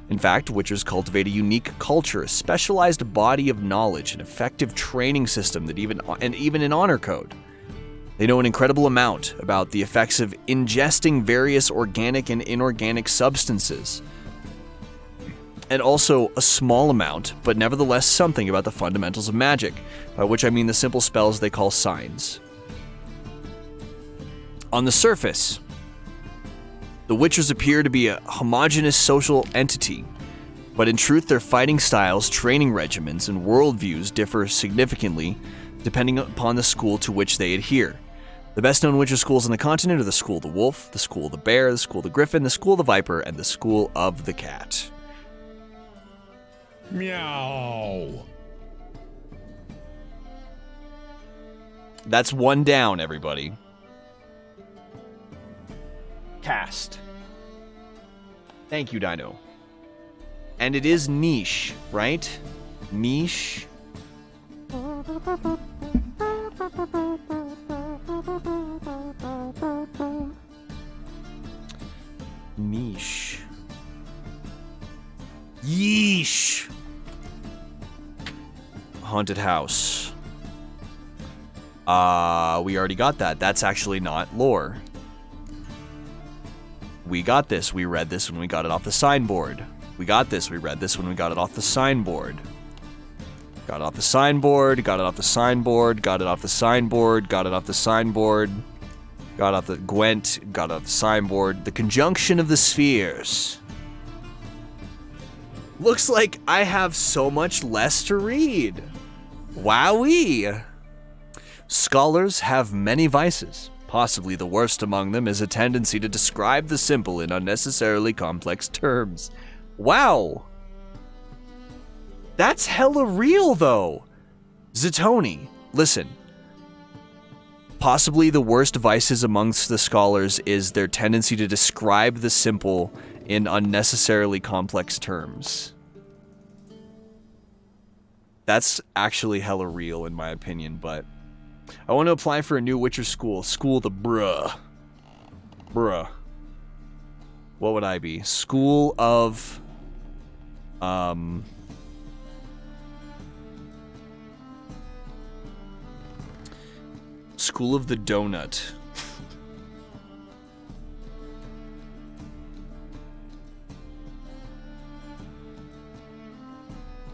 In fact, witchers cultivate a unique culture, a specialized body of knowledge, an effective training system that even an honor code. They know an incredible amount about the effects of ingesting various organic and inorganic substances, and also a small amount, but nevertheless something about the fundamentals of magic, by which I mean the simple spells they call signs. On the surface, the witchers appear to be a homogeneous social entity, but in truth their fighting styles, training regimens, and worldviews differ significantly depending upon the school to which they adhere. The best-known witcher schools on the continent are the School of the Wolf, the School of the Bear, the School of the Griffin, the School of the Viper, and the School of the Cat. Meow. That's one down, everybody. Cast. Thank you, Dino. And it is niche, right? Niche. Niche. Yeesh. Haunted house. We already got that. That's actually not lore. We got this. We read this when we got it off the signboard. We got this. We read this when we got it off the signboard. Got it off the signboard. Got it off the signboard. Got it off the signboard. Got it off the signboard. Got off the Gwent. Got it off the signboard. The conjunction of the spheres. Looks like I have so much less to read. Wowee! Scholars have many vices. Possibly the worst among them is a tendency to describe the simple in unnecessarily complex terms. Wow! That's hella real, though! Zatoni, listen. Possibly the worst vices amongst the scholars is their tendency to describe the simple in unnecessarily complex terms. That's actually hella real in my opinion, but I want to apply for a new Witcher school. School the bruh. Bruh. What would I be? School of... School of the Donut.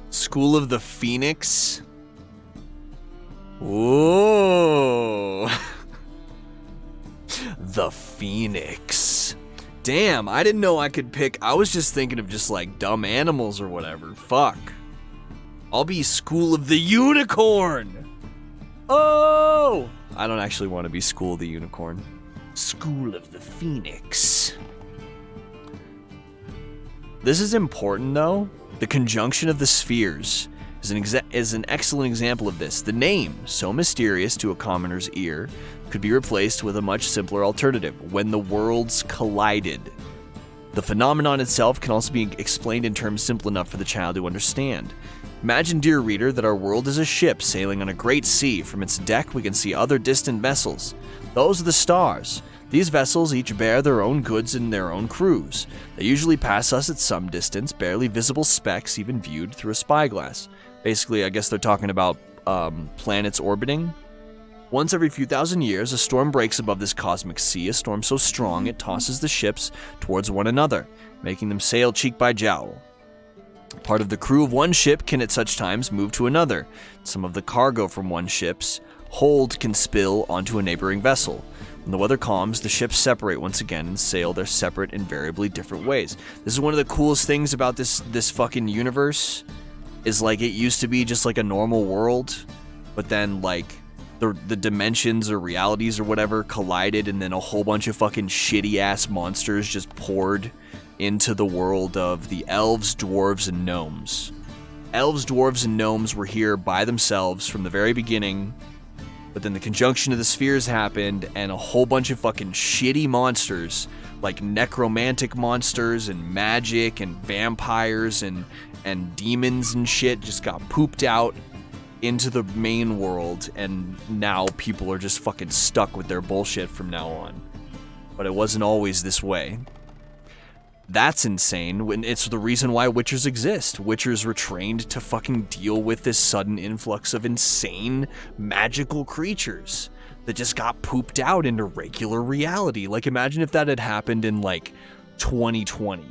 School of the Phoenix. Whoa. the Phoenix. Damn, I didn't know I could pick. I was just thinking of just like dumb animals or whatever. Fuck. I'll be School of the Unicorn. Oh! I don't actually want to be School of the Unicorn. School of the Phoenix. This is important though. The conjunction of the spheres is an excellent example of this. The name, so mysterious to a commoner's ear, could be replaced with a much simpler alternative: when the worlds collided. The phenomenon itself can also be explained in terms simple enough for the child to understand. Imagine, dear reader, that our world is a ship sailing on a great sea. From its deck we can see other distant vessels. Those are the stars. These vessels each bear their own goods and their own crews. They usually pass us at some distance, barely visible specks even viewed through a spyglass. Basically, I guess they're talking about planets orbiting. Once every few thousand years, a storm breaks above this cosmic sea, a storm so strong it tosses the ships towards one another, making them sail cheek by jowl. Part of the crew of one ship can at such times move to another. Some of the cargo from one ship's hold can spill onto a neighboring vessel. When the weather calms, the ships separate once again and sail their separate, invariably different ways. This is one of the coolest things about this fucking universe, is like it used to be just like a normal world, but then like the dimensions or realities or whatever collided, and then a whole bunch of fucking shitty ass monsters just poured into the world of the elves, dwarves, and gnomes. Elves, dwarves, and gnomes were here by themselves from the very beginning, but then the conjunction of the spheres happened, and a whole bunch of fucking shitty monsters, like necromantic monsters and magic and vampires and demons and shit, just got pooped out into the main world, and now people are just fucking stuck with their bullshit from now on. But it wasn't always this way. That's insane. It's the reason why Witchers exist. Witchers were trained to fucking deal with this sudden influx of insane magical creatures that just got pooped out into regular reality. Like, imagine if that had happened in like 2020.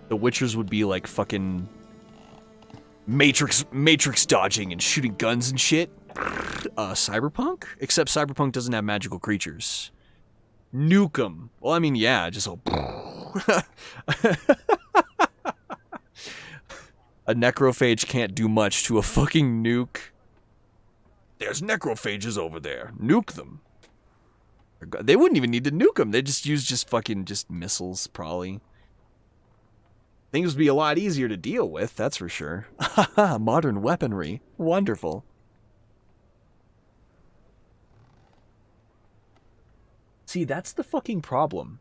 The Witchers would be like fucking Matrix dodging and shooting guns and shit. Cyberpunk? Except Cyberpunk doesn't have magical creatures. Nuke 'em. Well, I mean, yeah, just all... A necrophage can't do much to a fucking nuke. There's necrophages over there. Nuke them. They wouldn't even need to nuke them. They'd just use fucking missiles, probably. Things would be a lot easier to deal with, that's for sure. Modern weaponry. Wonderful. See, that's the fucking problem.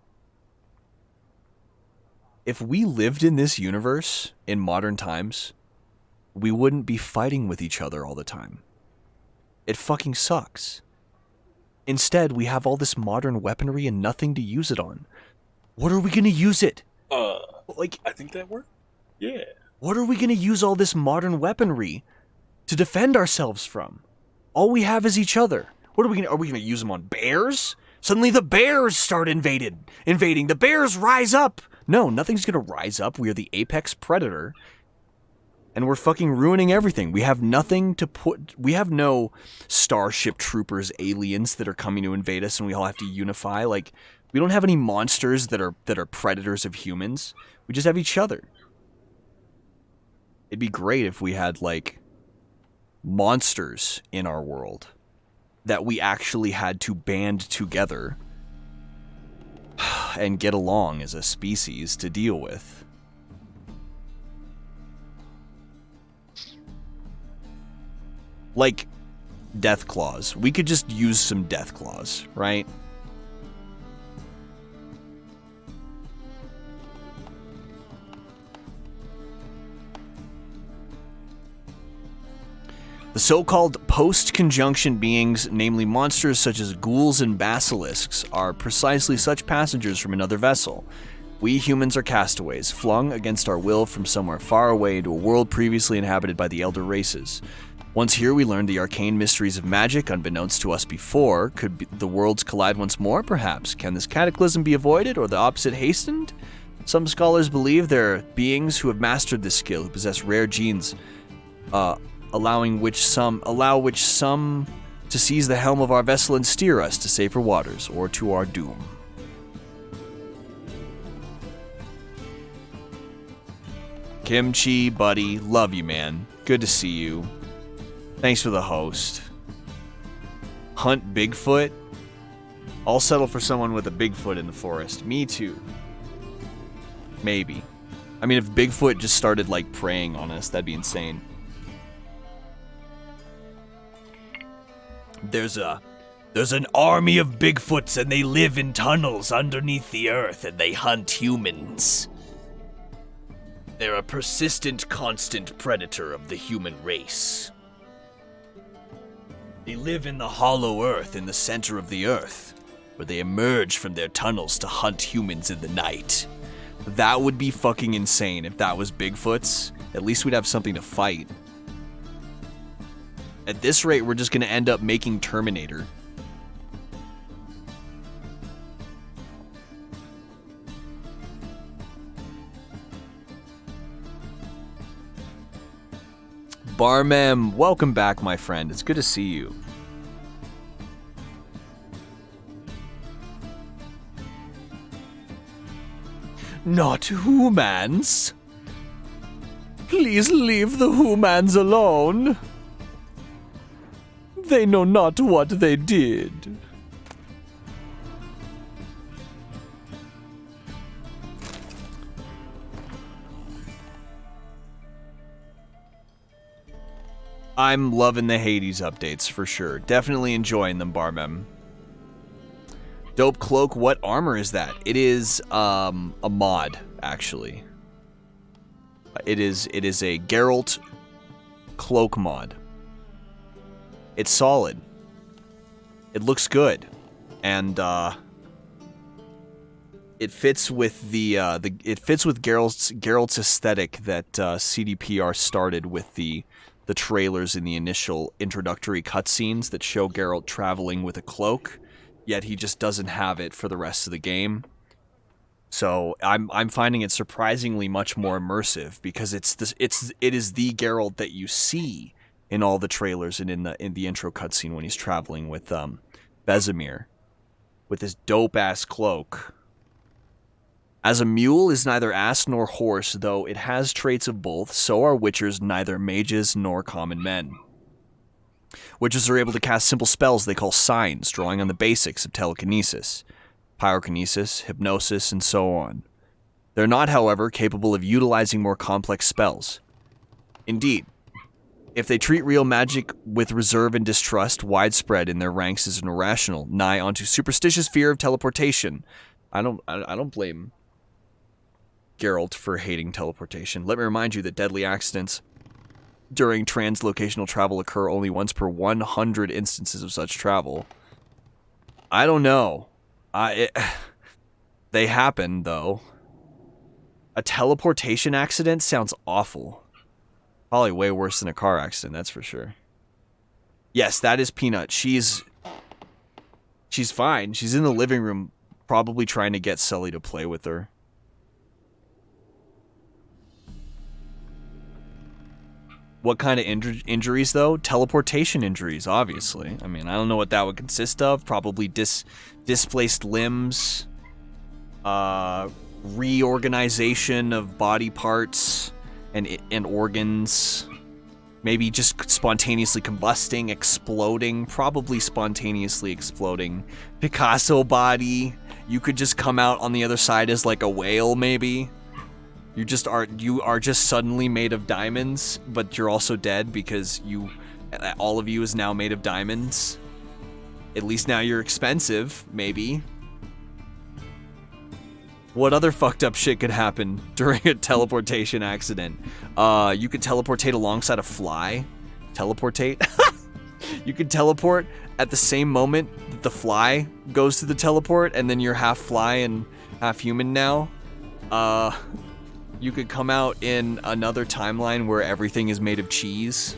If we lived in this universe in modern times, we wouldn't be fighting with each other all the time. It fucking sucks. Instead, we have all this modern weaponry and nothing to use it on. What are we gonna use it? I think that worked. Yeah. What are we gonna use all this modern weaponry to defend ourselves from? All we have is each other. Are we gonna use them on bears? Suddenly the bears start invading. The bears rise up. No, nothing's gonna rise up. We are the apex predator. And we're fucking ruining everything. We have nothing to put... We have no Starship Troopers aliens that are coming to invade us and we all have to unify. Like, we don't have any monsters that are predators of humans. We just have each other. It'd be great if we had, like, monsters in our world that we actually had to band together and get along as a species to deal with. Like, death claws. We could just use some death claws, right? The so-called post-conjunction beings, namely monsters such as ghouls and basilisks, are precisely such passengers from another vessel. We humans are castaways, flung against our will from somewhere far away into a world previously inhabited by the elder races. Once here, we learned the arcane mysteries of magic, unbeknownst to us before. Could the worlds collide once more, perhaps? Can this cataclysm be avoided, or the opposite hastened? Some scholars believe there are beings who have mastered this skill, who possess rare genes, allow which some to seize the helm of our vessel and steer us to safer waters or to our doom. Kimchi, buddy, love you, man. Good to see you. Thanks for the host. Hunt Bigfoot? I'll settle for someone with a Bigfoot in the forest. Me too. Maybe. I mean, if Bigfoot just started, like, preying on us, that'd be insane. There's an army of Bigfoots, and they live in tunnels underneath the earth, and they hunt humans. They're a persistent, constant predator of the human race. They live in the hollow earth in the center of the earth, where they emerge from their tunnels to hunt humans in the night. That would be fucking insane if that was Bigfoots. At least we'd have something to fight. At this rate, we're just gonna end up making Terminator. Barmem, welcome back, my friend. It's good to see you. Not humans. Please leave the humans alone. They know not what they did. I'm loving the Hades updates for sure. Definitely enjoying them, Barmem. Dope cloak, what armor is that? It is a mod, actually. It is a Geralt cloak mod. It's solid. It looks good. And it fits with it fits with Geralt's aesthetic that CDPR started with the trailers in the initial introductory cutscenes that show Geralt traveling with a cloak, yet he just doesn't have it for the rest of the game. So I'm finding it surprisingly much more immersive because it is the Geralt that you see in all the trailers and in the intro cutscene when he's traveling with Vesemir with his dope ass cloak. As a mule is neither ass nor horse, though it has traits of both, so are witchers neither mages nor common men. Witchers are able to cast simple spells they call signs, drawing on the basics of telekinesis, pyrokinesis, hypnosis, and so on. They're not, however, capable of utilizing more complex spells. Indeed, if they treat real magic with reserve and distrust widespread in their ranks as an irrational, nigh onto superstitious fear of teleportation, I don't blame Geralt for hating teleportation. Let me remind you that deadly accidents during translocational travel occur only once per 100 instances of such travel. I don't know. They happen, though. A teleportation accident sounds awful. Probably way worse than a car accident, that's for sure. Yes, that is Peanut. She's fine. She's in the living room, probably trying to get Sully to play with her. What kind of injuries, though? Teleportation injuries, obviously. I mean, I don't know what that would consist of. Probably displaced limbs, reorganization of body parts and organs. Maybe just spontaneously combusting, exploding. Probably spontaneously exploding. Picasso body. You could just come out on the other side as like a whale, maybe. You are just suddenly made of diamonds, but you're also dead because all of you is now made of diamonds. At least now you're expensive, maybe. What other fucked up shit could happen during a teleportation accident? You could teleportate alongside a fly. Teleportate? You could teleport at the same moment that the fly goes to the teleport, and then you're half fly and half human now. You could come out in another timeline where everything is made of cheese.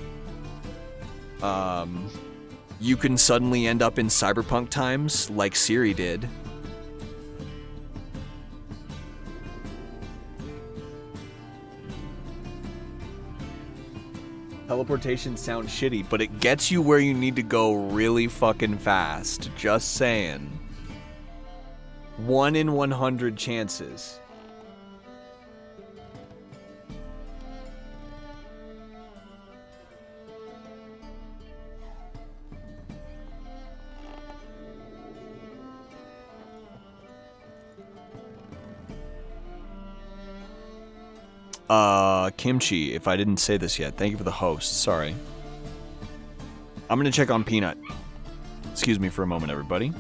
You can suddenly end up in cyberpunk times, like Siri did. Teleportation sounds shitty, but it gets you where you need to go really fucking fast. Just saying. 1 in 100 chances. Kimchi, if I didn't say this yet, thank you for the host. Sorry. I'm gonna check on Peanut. Excuse me for a moment, everybody.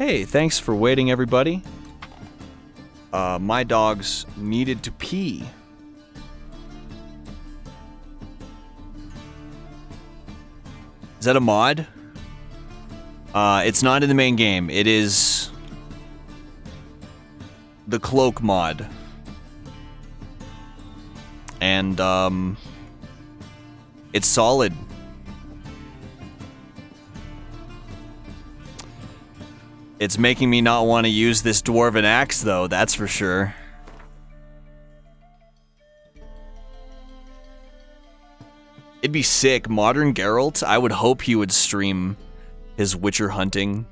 Hey, thanks for waiting, everybody. My dogs needed to pee. Is that a mod? It's not in the main game. It is the cloak mod. And, it's solid. It's making me not want to use this dwarven axe, though, that's for sure. It'd be sick. Modern Geralt, I would hope he would stream his Witcher hunting.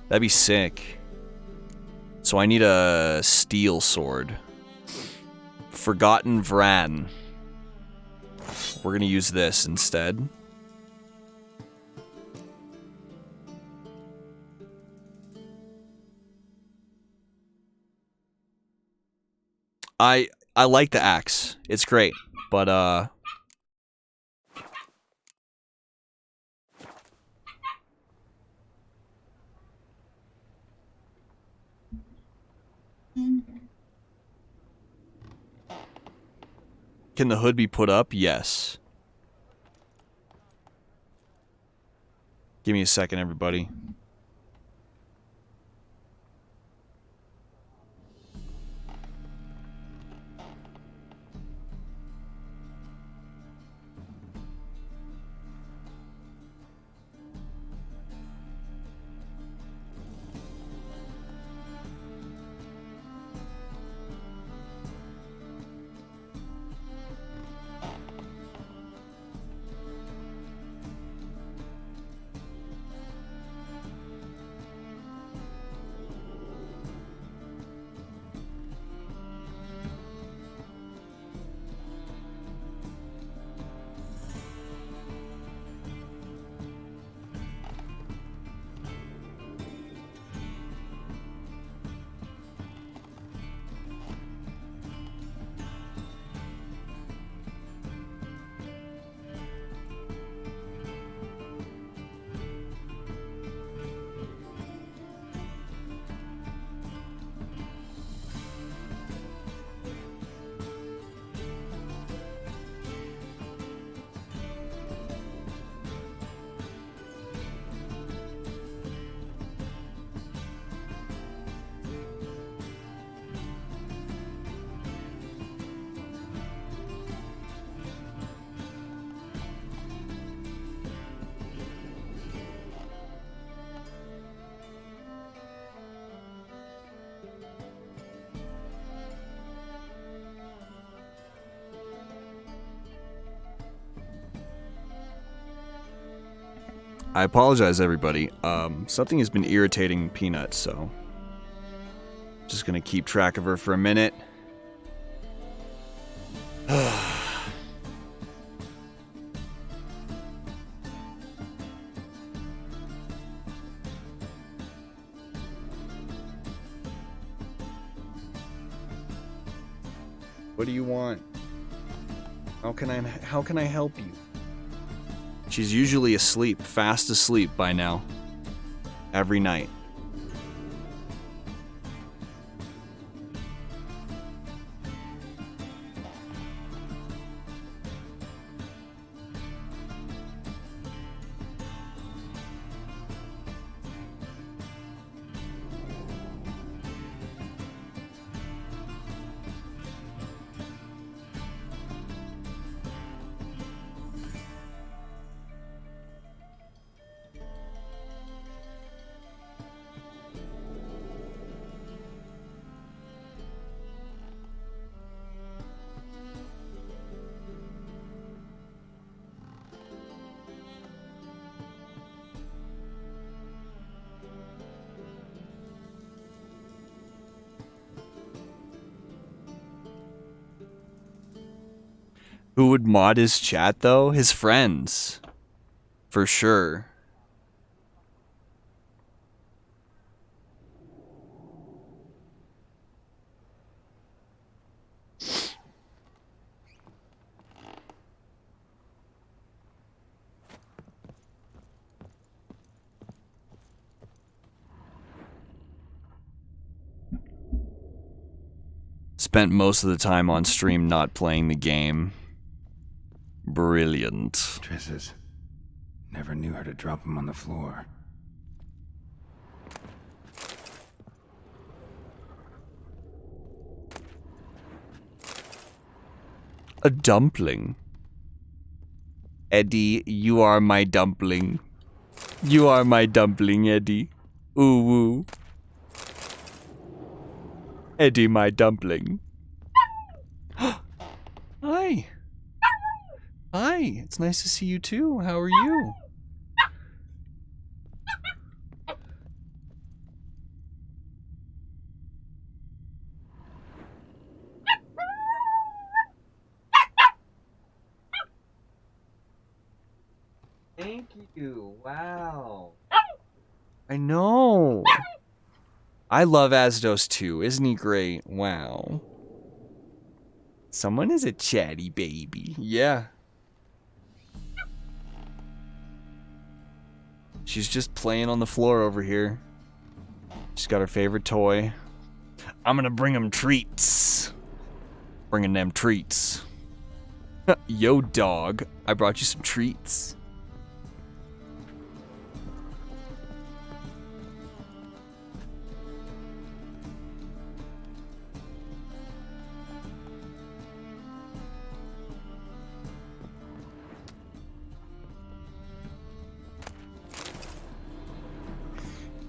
That'd be sick. So I need a steel sword. Forgotten Vran. We're gonna use this instead. I like the axe. It's great, but can the hood be put up? Yes. Give me a second, everybody. I apologize, everybody. Something has been irritating Peanut, so just gonna keep track of her for a minute. What do you want? How can I help you? She's usually asleep, fast asleep by now. Every night. Who would mod his chat, though? His friends. For sure. Spent most of the time on stream not playing the game. Brilliant. Triss's. Never knew her to drop him on the floor. A dumpling. Eddie, you are my dumpling. You are my dumpling, Eddie. Ooh woo. Eddie, my dumpling. Hi. Hi. It's nice to see you too. How are you? Thank you. Wow. I know. I love Asdos too. Isn't he great? Wow. Someone is a chatty baby. Yeah. She's just playing on the floor over here. She's got her favorite toy. I'm gonna bring him treats. Bringing them treats. Yo, dog. I brought you some treats.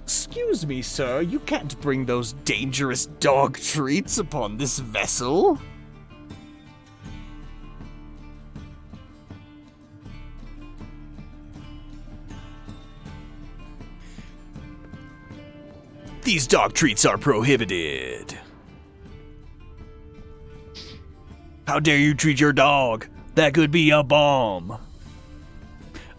Excuse me, sir. You can't bring those dangerous dog treats upon this vessel. These dog treats are prohibited. How dare you treat your dog? That could be a bomb.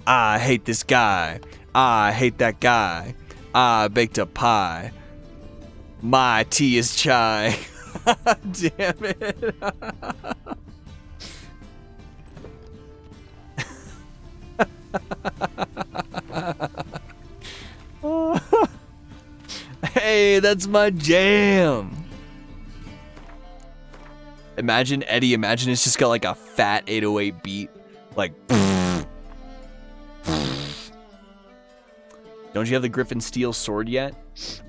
I hate this guy. I hate that guy. I baked a pie. My tea is chai. Damn it. Hey, that's my jam. Imagine Eddie, imagine it's just got like a fat 808 beat. Like, don't you have the Griffin Steel sword yet?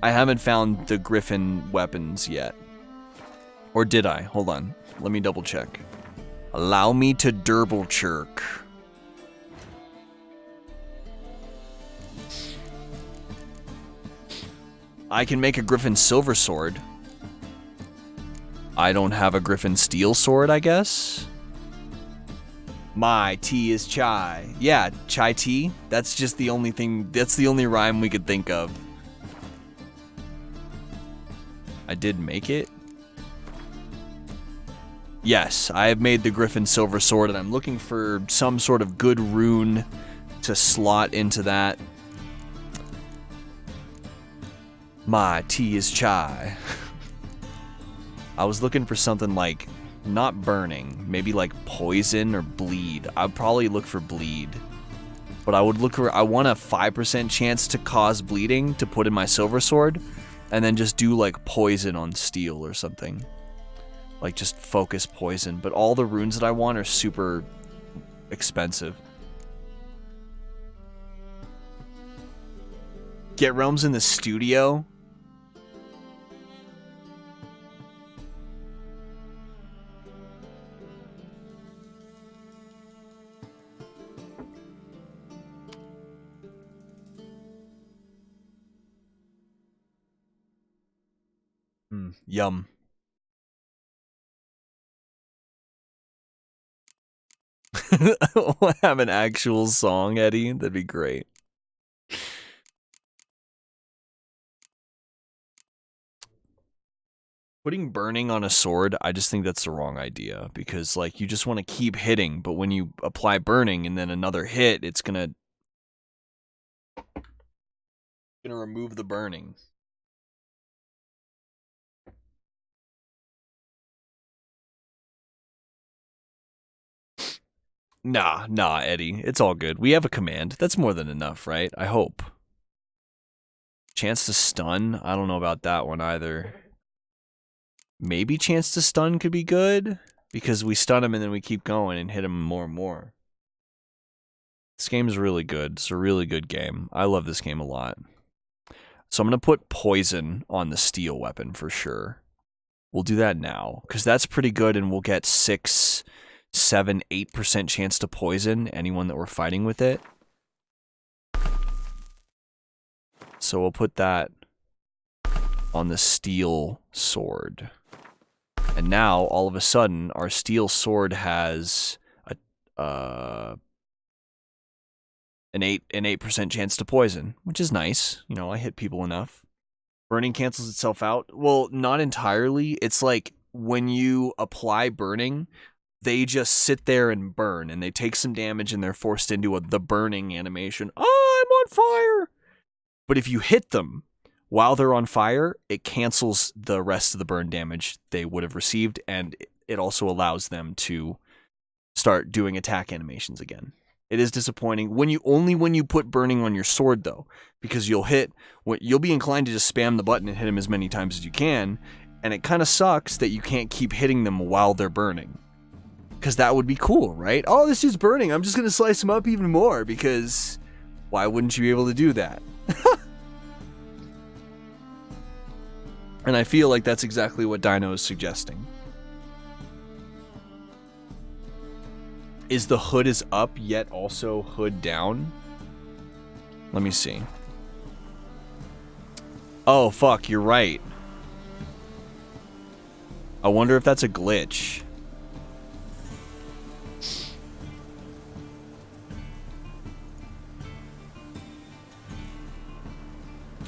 I haven't found the Griffin weapons yet. Or did I? Hold on. Let me double check. Allow me to durble chirk. I can make a Griffin Silver sword. I don't have a Griffin Steel sword, I guess? My tea is chai. Yeah, chai tea. That's just the only thing, that's the only rhyme we could think of. I did make it. Yes, I have made the Griffin Silver Sword, and I'm looking for some sort of good rune to slot into that. My tea is chai. I was looking for something like, not burning, maybe like poison or bleed. I'd probably look for bleed. But I would look for, I want a 5% chance to cause bleeding to put in my silver sword, and then just do like poison on steel or something. Like just focus poison. But all the runes that I want are super expensive. Get Realms in the studio? Yum. We'll have an actual song, Eddie. That'd be great. Putting burning on a sword, I just think that's the wrong idea. Because, like, you just want to keep hitting, but when you apply burning and then another hit, it's gonna remove the burning. Nah, Eddie. It's all good. We have a command. That's more than enough, right? I hope. Chance to stun? I don't know about that one either. Maybe chance to stun could be good, because we stun him and then we keep going and hit him more and more. This game is really good. It's a really good game. I love this game a lot. So I'm going to put poison on the steel weapon for sure. We'll do that now, because that's pretty good, and we'll get 6, 7, 8% chance to poison anyone that we're fighting with it. So we'll put that on the steel sword. And now, all of a sudden, our steel sword has an 8% chance to poison, which is nice. You know, I hit people enough. Burning cancels itself out. Well, not entirely. It's like when you apply burning, they just sit there and burn, and they take some damage, and they're forced into the burning animation. Oh, I'm on fire! But if you hit them while they're on fire, it cancels the rest of the burn damage they would have received, and it also allows them to start doing attack animations again. It is disappointing when you put burning on your sword, though, because you'll be inclined to just spam the button and hit them as many times as you can, and it kind of sucks that you can't keep hitting them while they're burning, because that would be cool, right? Oh, this dude's burning. I'm just gonna slice him up even more, because why wouldn't you be able to do that? And I feel like that's exactly what Dino is suggesting. Is the hood is up, yet also hood down? Let me see. Oh, fuck, you're right. I wonder if that's a glitch.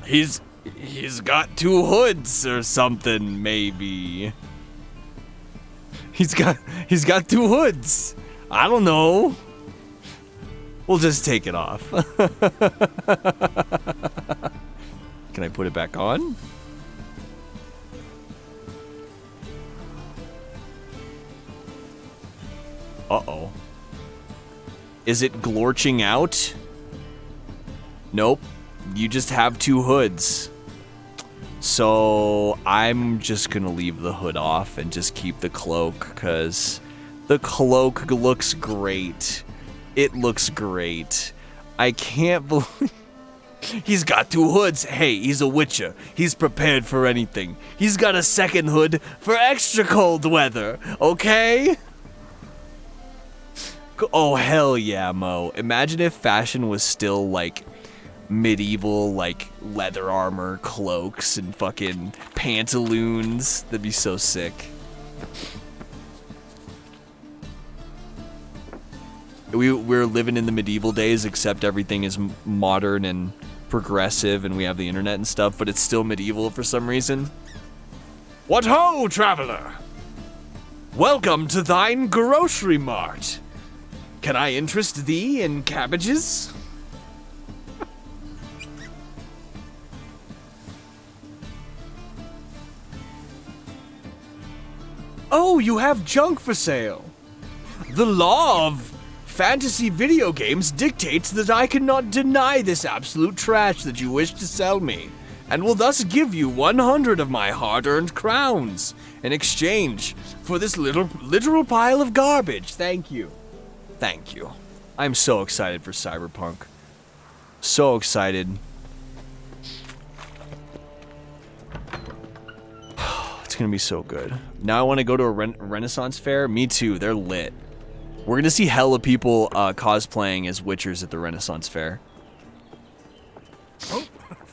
He's got 2 hoods or something, maybe. He's got 2 hoods. I don't know. We'll just take it off. Can I put it back on? Uh-oh. Is it glorching out? Nope. You just have 2 hoods. So I'm just gonna leave the hood off and just keep the cloak, because the cloak looks great. It looks great. I can't believe... He's got 2 hoods. Hey, he's a witcher. He's prepared for anything. He's got a second hood for extra cold weather, okay? Oh, hell yeah, Mo. Imagine if fashion was still, like, medieval, like, leather armor, cloaks, and fucking pantaloons. That'd be so sick. We're living in the medieval days, except everything is modern and progressive, and we have the internet and stuff, but it's still medieval for some reason. What ho, traveler! Welcome to thine grocery mart. Can I interest thee in cabbages? Oh, you have junk for sale. The law of fantasy video games dictates that I cannot deny this absolute trash that you wish to sell me, and will thus give you 100 of my hard-earned crowns in exchange for this literal pile of garbage. Thank you. Thank you. I'm so excited for Cyberpunk. So excited. It's gonna be so good. Now I want to go to a Renaissance fair. Me too. They're lit. We're gonna see hella people cosplaying as witchers at the Renaissance fair. Oh,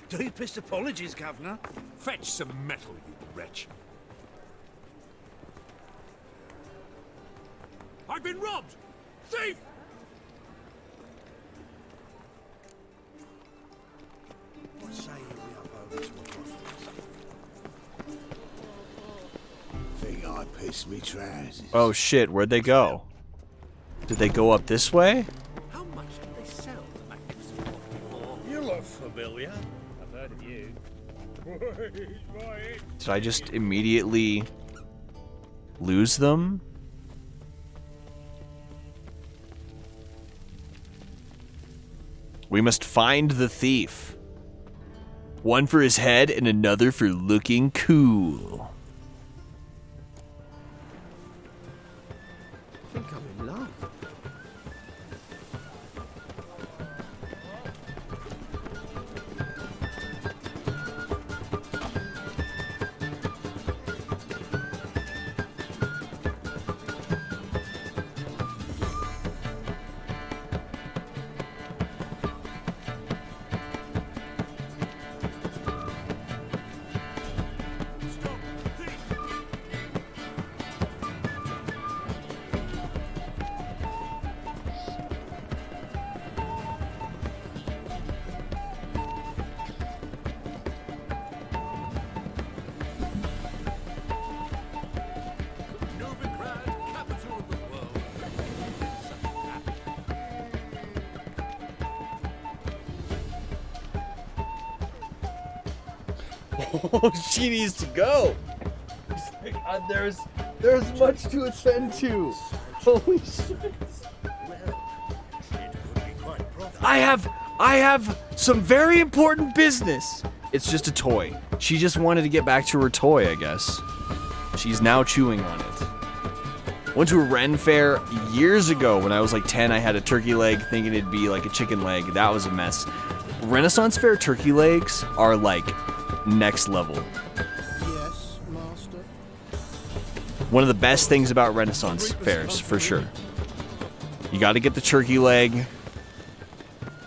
deepest apologies, Governor. Fetch some metal, you wretch. I've been robbed! Thief! What say we up over to a Think I pissed me trousers. Oh shit, where'd they go? Did they go up this way? How much do they sell the magnificent for? You look familiar. I've heard of you. Did I just immediately lose them? We must find the thief. One for his head and another for looking cool. think I'm in love. Oh, she needs to go. There's much to attend to. Holy shit. I have some very important business. It's just a toy. She just wanted to get back to her toy, I guess. She's now chewing on it. Went to a Ren fair years ago when I was like 10. I had a turkey leg thinking it'd be like a chicken leg. That was a mess. Renaissance fair turkey legs are like next level. Yes, master. One of the best things about Renaissance fairs, for sure. You got to get the turkey leg.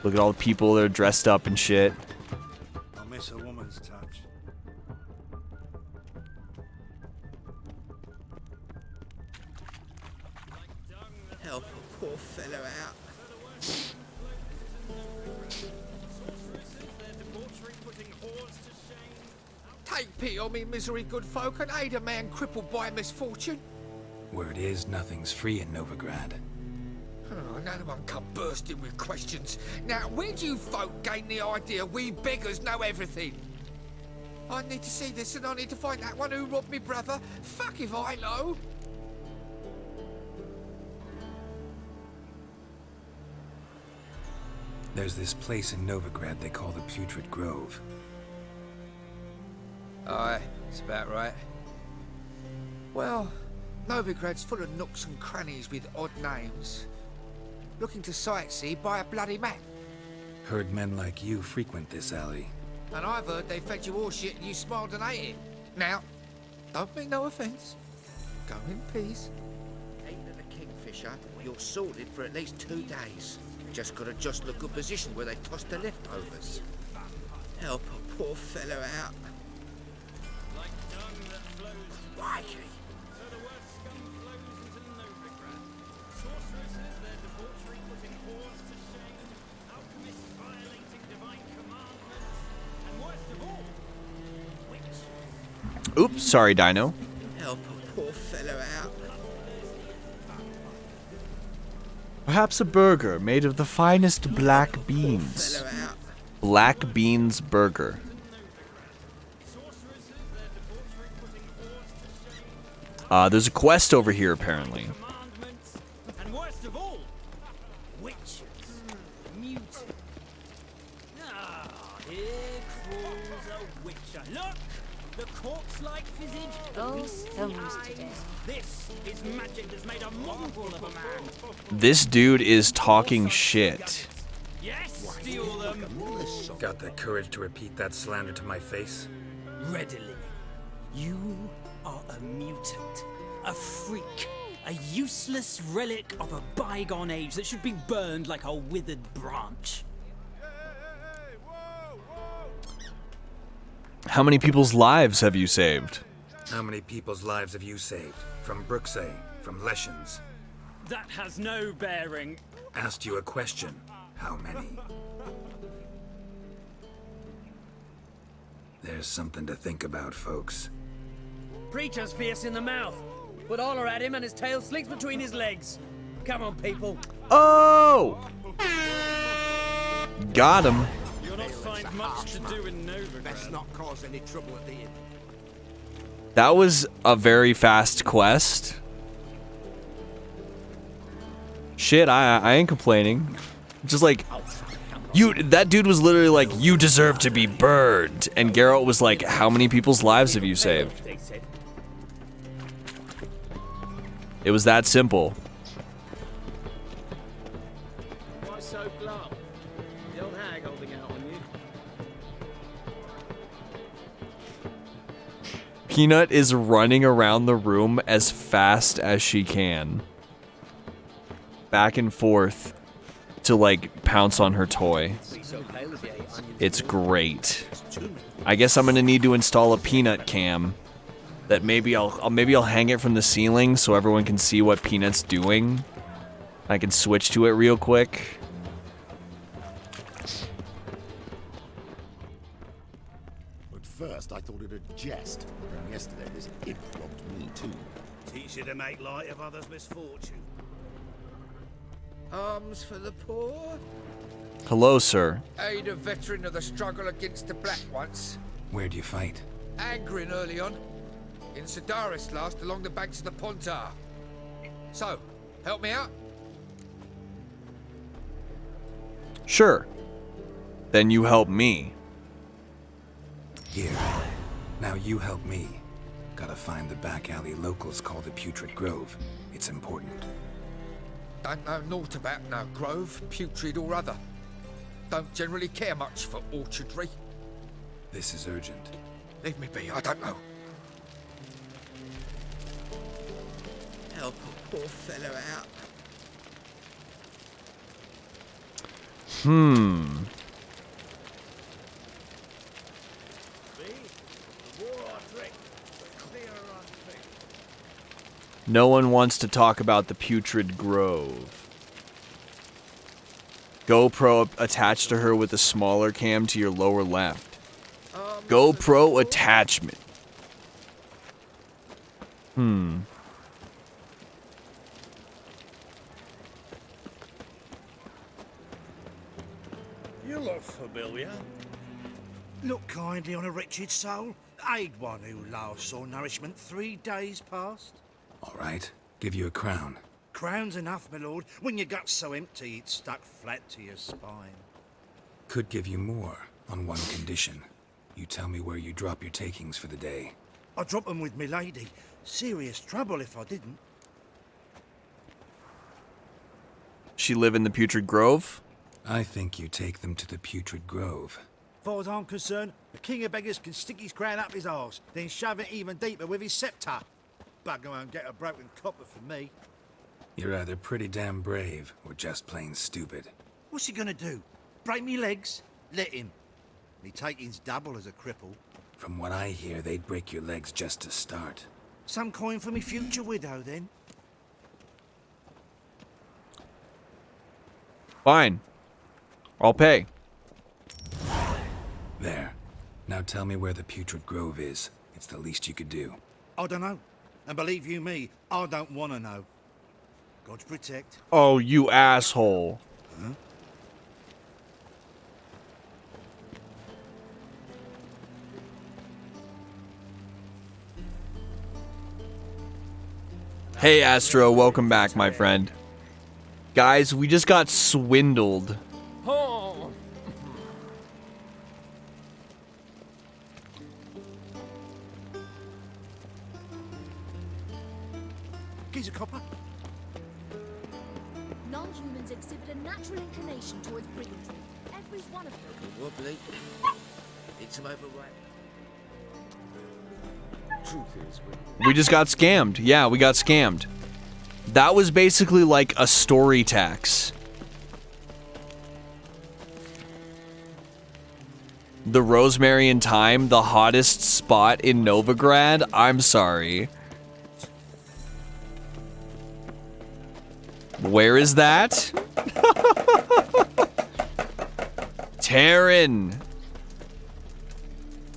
Look at all the people that are dressed up and shit. I'll miss a woman's touch. Help a poor fellow out. Take pity on me, misery, good folk, and aid a man crippled by misfortune. Word is, nothing's free in Novigrad. Oh, no one come bursting with questions. Now, where do you folk gain the idea we beggars know everything? I need to see this, and I need to find that one who robbed me brother. Fuck if I know. There's this place in Novigrad they call the Putrid Grove. Aye, it's about right. Well, Novigrad's full of nooks and crannies with odd names. Looking to sightsee, buy a bloody map. Heard men like you frequent this alley. And I've heard they fed you all shit and you smiled and ate it. Now, don't mean no offence. Go in peace. Eating at the Kingfisher, you're sorted for at least 2 days. Just gotta jostle a good position where they toss the leftovers. Help a poor fellow out. Crikey. Oops, sorry, Dino. Help a poor fellow out. Perhaps a burger made of the finest black beans. Black beans burger. There's a quest over here, apparently. And worst of all, witches. Mutants. Ah, here crawls a witcher. Look! The corpse-like visage. Those thumbs today. This is magic that's made a mongrel of a man. This dude is talking shit. Yes, steal them. Got the courage to repeat that slander to my face? Readily. You are a mutant, a freak, a useless relic of a bygone age that should be burned like a withered branch. How many people's lives have you saved? How many people's lives have you saved? From Bruxay, from Leshens? That has no bearing. Asked you a question. How many? There's something to think about, folks. Preacher's fierce in the mouth. Put Oller at him and his tail slinks between his legs. Come on, people. Oh! Got him. You'll not find much to do in Novigrad. Let's not cause any trouble at the inn. That was a very fast quest. Shit, I ain't complaining. Just like, that dude was literally like, you deserve to be burned. And Geralt was like, how many people's lives have you saved? It was that simple. so glum. The old hag holding out on you. Peanut is running around the room as fast as she can. Back and forth to like pounce on her toy. It's great. I guess I'm gonna need to install a Peanut cam. That maybe I'll hang it from the ceiling so everyone can see what Peanut's doing. I can switch to it real quick. At first, I thought it a jest. And yesterday, this imp robbed me too. Teach you to make light of others' misfortune. Arms for the poor? Hello, sir. Aid a veteran of the struggle against the Black once. Where do you fight? Angrin early on. In Sedaris last, along the banks of the Pontar. So, help me out? Sure. Then you help me. Here. Now you help me. Gotta find the back alley locals call the Putrid Grove. It's important. Don't know naught about no grove, putrid or other. Don't generally care much for orchardry. This is urgent. Leave me be, I don't know. Help a poor fellow out. No one wants to talk about the Putrid Grove. GoPro attached to her with a smaller cam to your lower left. GoPro attachment. You look familiar. Look kindly on a wretched soul. Aid one who last saw nourishment 3 days past. All right. Give you a crown. Crown's enough, my lord, when your gut's so empty it's stuck flat to your spine. Could give you more, on one condition. You tell me where you drop your takings for the day. I'd drop 'em with me lady. Serious trouble if I didn't. She live in the Putrid Grove? I think you take them to the Putrid Grove. Far as I'm concerned, the king of beggars can stick his crown up his arse, then shove it even deeper with his scepter. Bugger won't get a broken copper from me. You're either pretty damn brave, or just plain stupid. What's he gonna do? Break me legs? Let him. Me taking's double as a cripple. From what I hear, they'd break your legs just to start. Some coin for me future widow, then. Fine. I'll pay. There. Now tell me where the Putrid Grove is. It's the least you could do. I don't know. And believe you me, I don't want to know. God protect. Oh, you asshole. Huh? Hey, Astro, welcome back, my friend. Guys, we just got swindled. Oh. Geezer copper. Non-humans exhibit a natural inclination towards brigandry. Every one of them. Wobbly. It's some overweight. Truth is, We just got scammed. Yeah, we got scammed. That was basically like a story tax. The Rosemary and Thyme, the hottest spot in Novigrad? I'm sorry. Where is that? Taryn!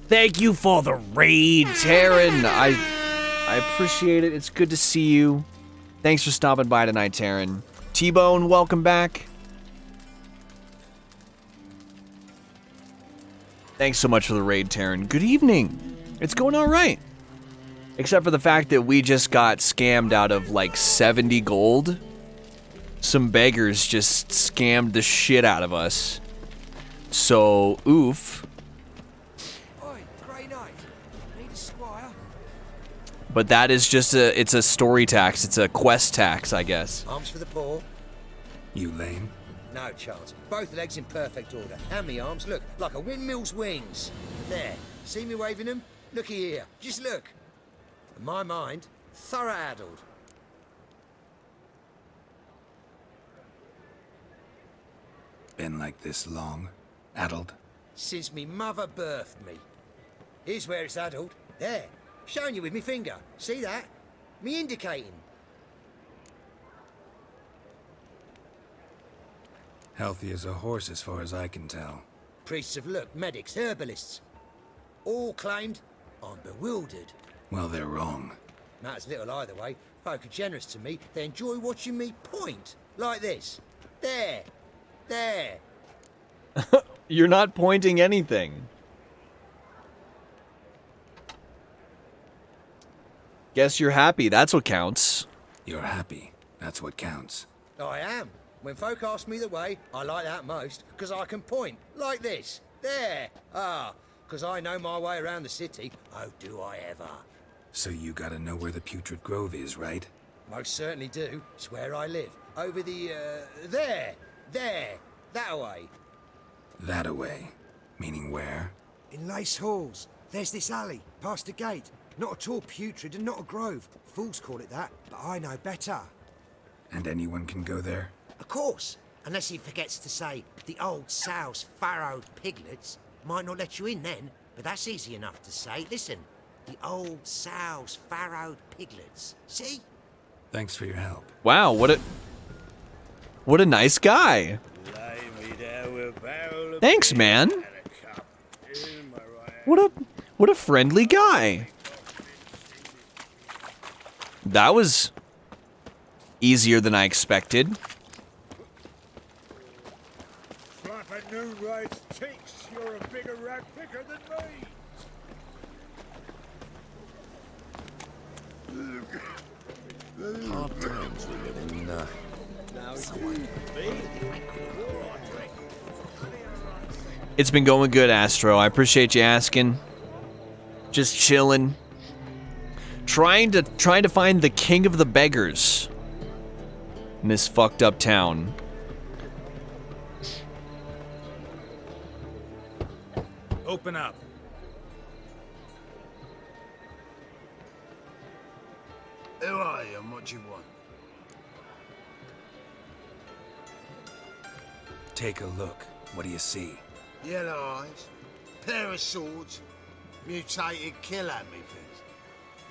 Thank you for the raid, Taryn! I appreciate it. It's good to see you. Thanks for stopping by tonight, Taryn. T-Bone, welcome back. Thanks so much for the raid, Taryn. Good evening. It's going all right. Except for the fact that we just got scammed out of like 70 gold. Some beggars just scammed the shit out of us. So, oof. Oi, Grey Knight. Need a squire? But that is just it's a story tax. It's a quest tax, I guess. Arms for the poor. You lame? No chance. Both legs in perfect order. And me arms, look, like a windmill's wings. There. See me waving them? Looky here. Just look. And my mind, thorough addled. Been like this long? Addled? Since me mother birthed me. Here's where it's addled. There. Showing you with me finger. See that? Me indicating. Healthy as a horse as far as I can tell. Priests have looked, medics, herbalists. All claimed I'm bewildered. Well, they're wrong. Matters little either way. Folk are generous to me. They enjoy watching me point. Like this. There. There. You're not pointing anything. Guess you're happy. That's what counts. You're happy. That's what counts. I am. When folk ask me the way, I like that most, because I can point. Like this. There. Ah. Because I know my way around the city. Oh, do I ever. So you gotta know where the Putrid Grove is, right? Most certainly do. It's where I live. Over the, there. There. That way. That away. Meaning where? In Lace Halls. There's this alley, past the gate. Not at all putrid and not a grove. Fools call it that, but I know better. And anyone can go there? Of course. Unless he forgets to say, the old sow's farrowed piglets. Might not let you in then, but that's easy enough to say. Listen, the old sow's farrowed piglets. See? Thanks for your help. Wow, what a nice guy. Thanks, man. What a friendly guy. That was easier than I expected. Flapping new ride's cheeks. You're a bigger rat picker than me. Hard times we live in, now It's been going good, Astro. I appreciate you asking. Just chilling. Trying to find the king of the beggars in this fucked up town. Open up. Who are you and what do you want? Take a look. What do you see? Yellow eyes, pair of swords, mutated kill at me things.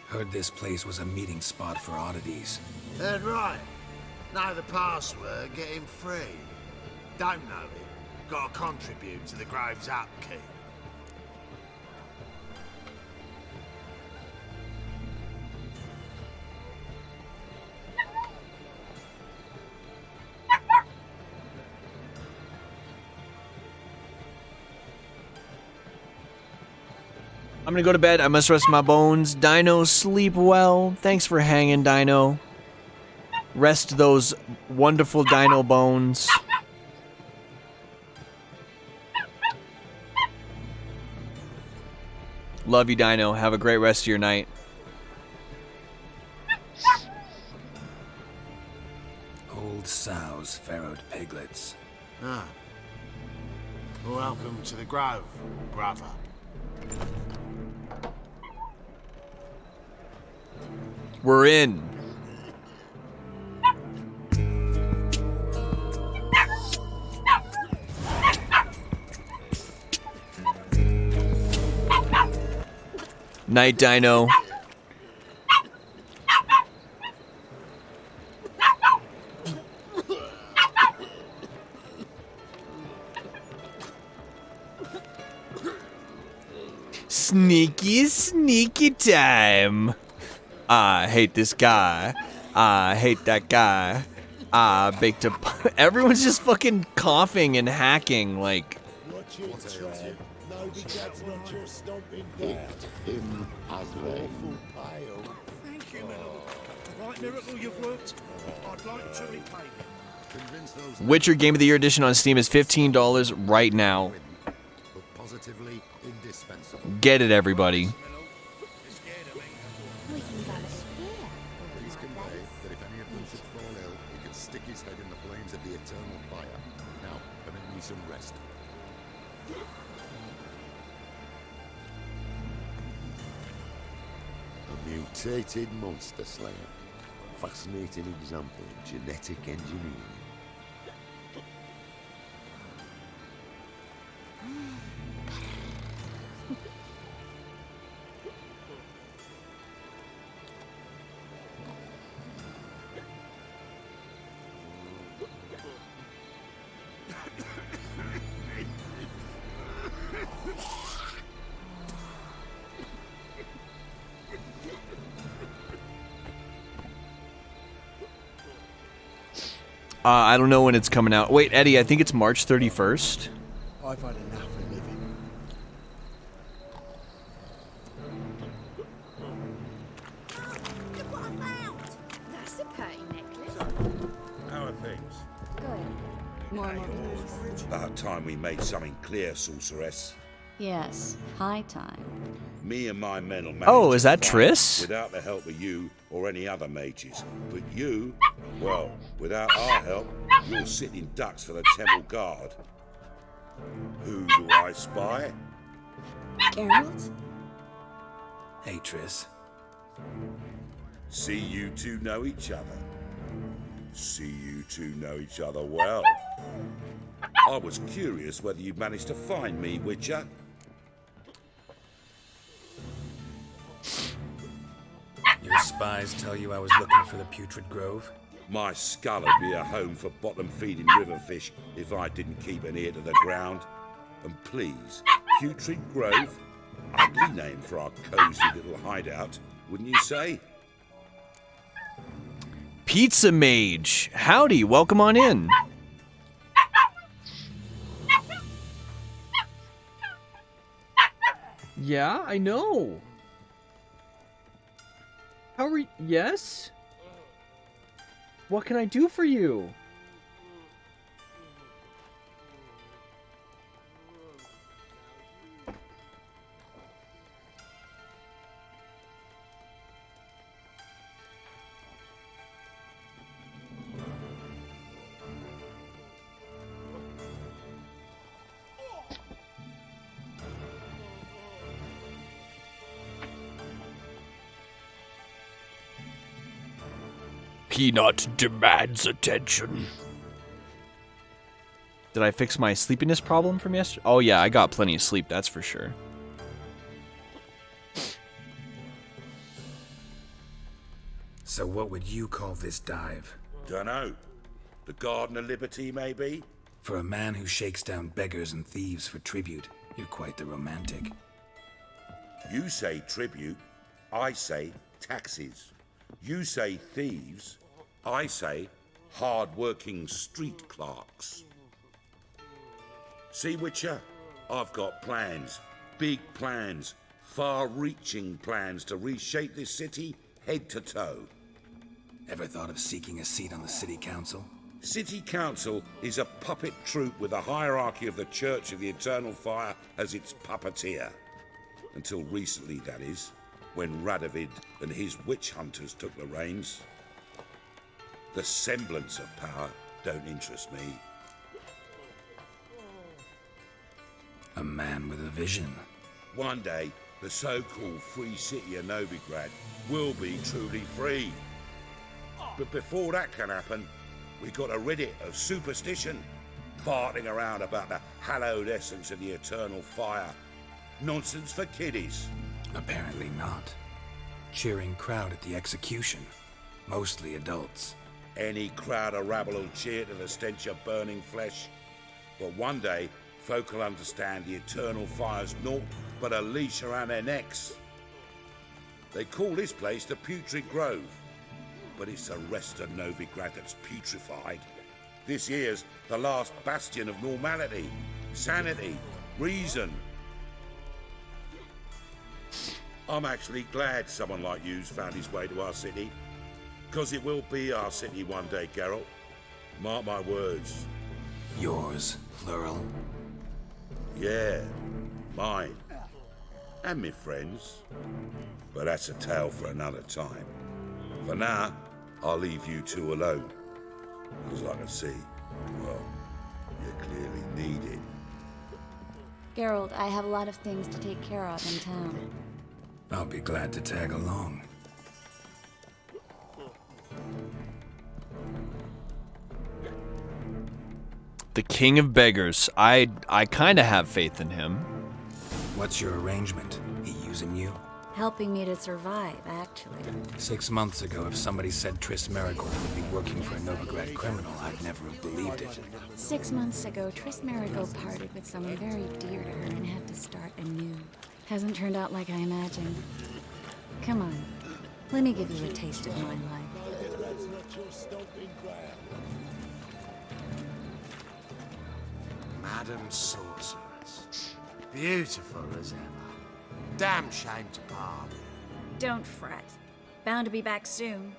Heard this place was a meeting spot for oddities. Heard right. Know the password, get him free. Don't know it, gotta contribute to the Grove's upkeep. I'm gonna go to bed. I must rest my bones. Dino, sleep well. Thanks for hanging, Dino. Rest those wonderful dino bones. Love you, Dino. Have a great rest of your night. Old sows, farrowed piglets. Ah. Welcome to the Grove, brother. We're in. Night, Dino. Sneaky time. I hate this guy. I hate that guy. I baked a... Everyone's just fucking coughing and hacking, like... Watch your tread. Nobody gets not your stomping ground. him as well. Thank you, Miller. Right miracle you've worked. I'd like to repay you. Witcher Game of the Year Edition on Steam is $15 right now. Positively indispensable. Get it, everybody. stick his head in the flames of the eternal fire. Now, permit me some rest. A mutated monster slayer. Fascinating example of genetic engineering. I don't know when it's coming out. Wait, Eddie, I think it's March 31st. I've had enough of living. Look what I found! That's a pretty necklace. How are things? Good. More and more. About time we made something clear, sorceress. Yes, high time. Me and my men will manage Oh, is to that fight Triss? without the help of you or any other mages. But you, well, without our help, you're sitting ducks for the temple guard. Who do I spy? Geralt? Hey, Triss. See you two know each other. See you two know each other well. I was curious whether you'd managed to find me, Witcher. Your spies tell you I was looking for the Putrid Grove? My skull would be a home for bottom-feeding river fish if I didn't keep an ear to the ground. And please, Putrid Grove? Ugly name for our cozy little hideout, wouldn't you say? Pizza Mage. Howdy, welcome on in. Yeah, I know. How are you? Yes? What can I do for you? Peanut demands attention. Did I fix my sleepiness problem from yesterday? Oh yeah, I got plenty of sleep, that's for sure. So what would you call this dive? Dunno. The Garden of Liberty, maybe? For a man who shakes down beggars and thieves for tribute, you're quite the romantic. You say tribute, I say taxes. You say thieves, I say hard-working street clerks. See, Witcher, I've got plans, big plans, far-reaching plans to reshape this city head to toe. Ever thought of seeking a seat on the city council? City council is a puppet troupe with a hierarchy of the Church of the Eternal Fire as its puppeteer. Until recently, that is, when Radovid and his witch hunters took the reins. The semblance of power don't interest me. A man with a vision. One day, the so-called free city of Novigrad will be truly free. But before that can happen, we gotta rid it of superstition, farting around about the hallowed essence of the eternal fire. Nonsense for kiddies. Apparently not. Cheering crowd at the execution. Mostly adults. Any crowd of rabble will cheer to the stench of burning flesh. But one day, folk will understand the eternal fire's naught but a leash around their necks. They call this place the Putrid Grove, but it's the rest of Novigrad that's putrefied. This here's the last bastion of normality, sanity, reason. I'm actually glad someone like you's found his way to our city, because it will be our city one day, Geralt. Mark my words. Yours, plural. Yeah, mine. And me friends. But that's a tale for another time. For now, I'll leave you two alone. Because like I see, well, you're clearly needed. Geralt, I have a lot of things to take care of in town. I'll be glad to tag along. The king of beggars. I kind of have faith in him. What's your arrangement? He using you? Helping me to survive, actually. 6 months ago, if somebody said Triss Merigold would be working for a Novigrad criminal, I'd never have believed it. 6 months ago, Triss Merigold parted with someone very dear to her and had to start anew. Hasn't turned out like I imagined. Come on, let me give you a taste of my life. Madam Sorceress. Beautiful as ever. Damn shame to part. Don't fret. Bound to be back soon.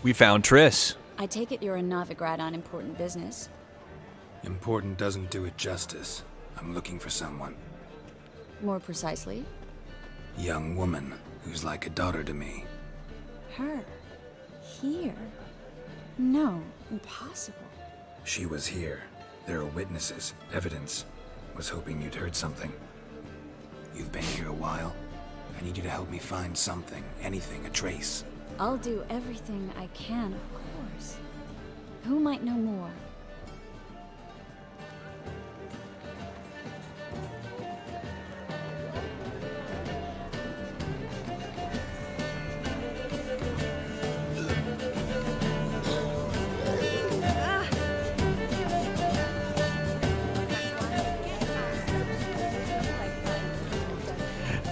We found Triss. I take it you're a Novigrad on important business. Important doesn't do it justice. I'm looking for someone. More precisely? Young woman who's like a daughter to me. Her? Here? No, impossible. She was here. There are witnesses, evidence. Was hoping you'd heard something. You've been here a while. I need you to help me find something, anything, a trace. I'll do everything I can, of course. Who might know more?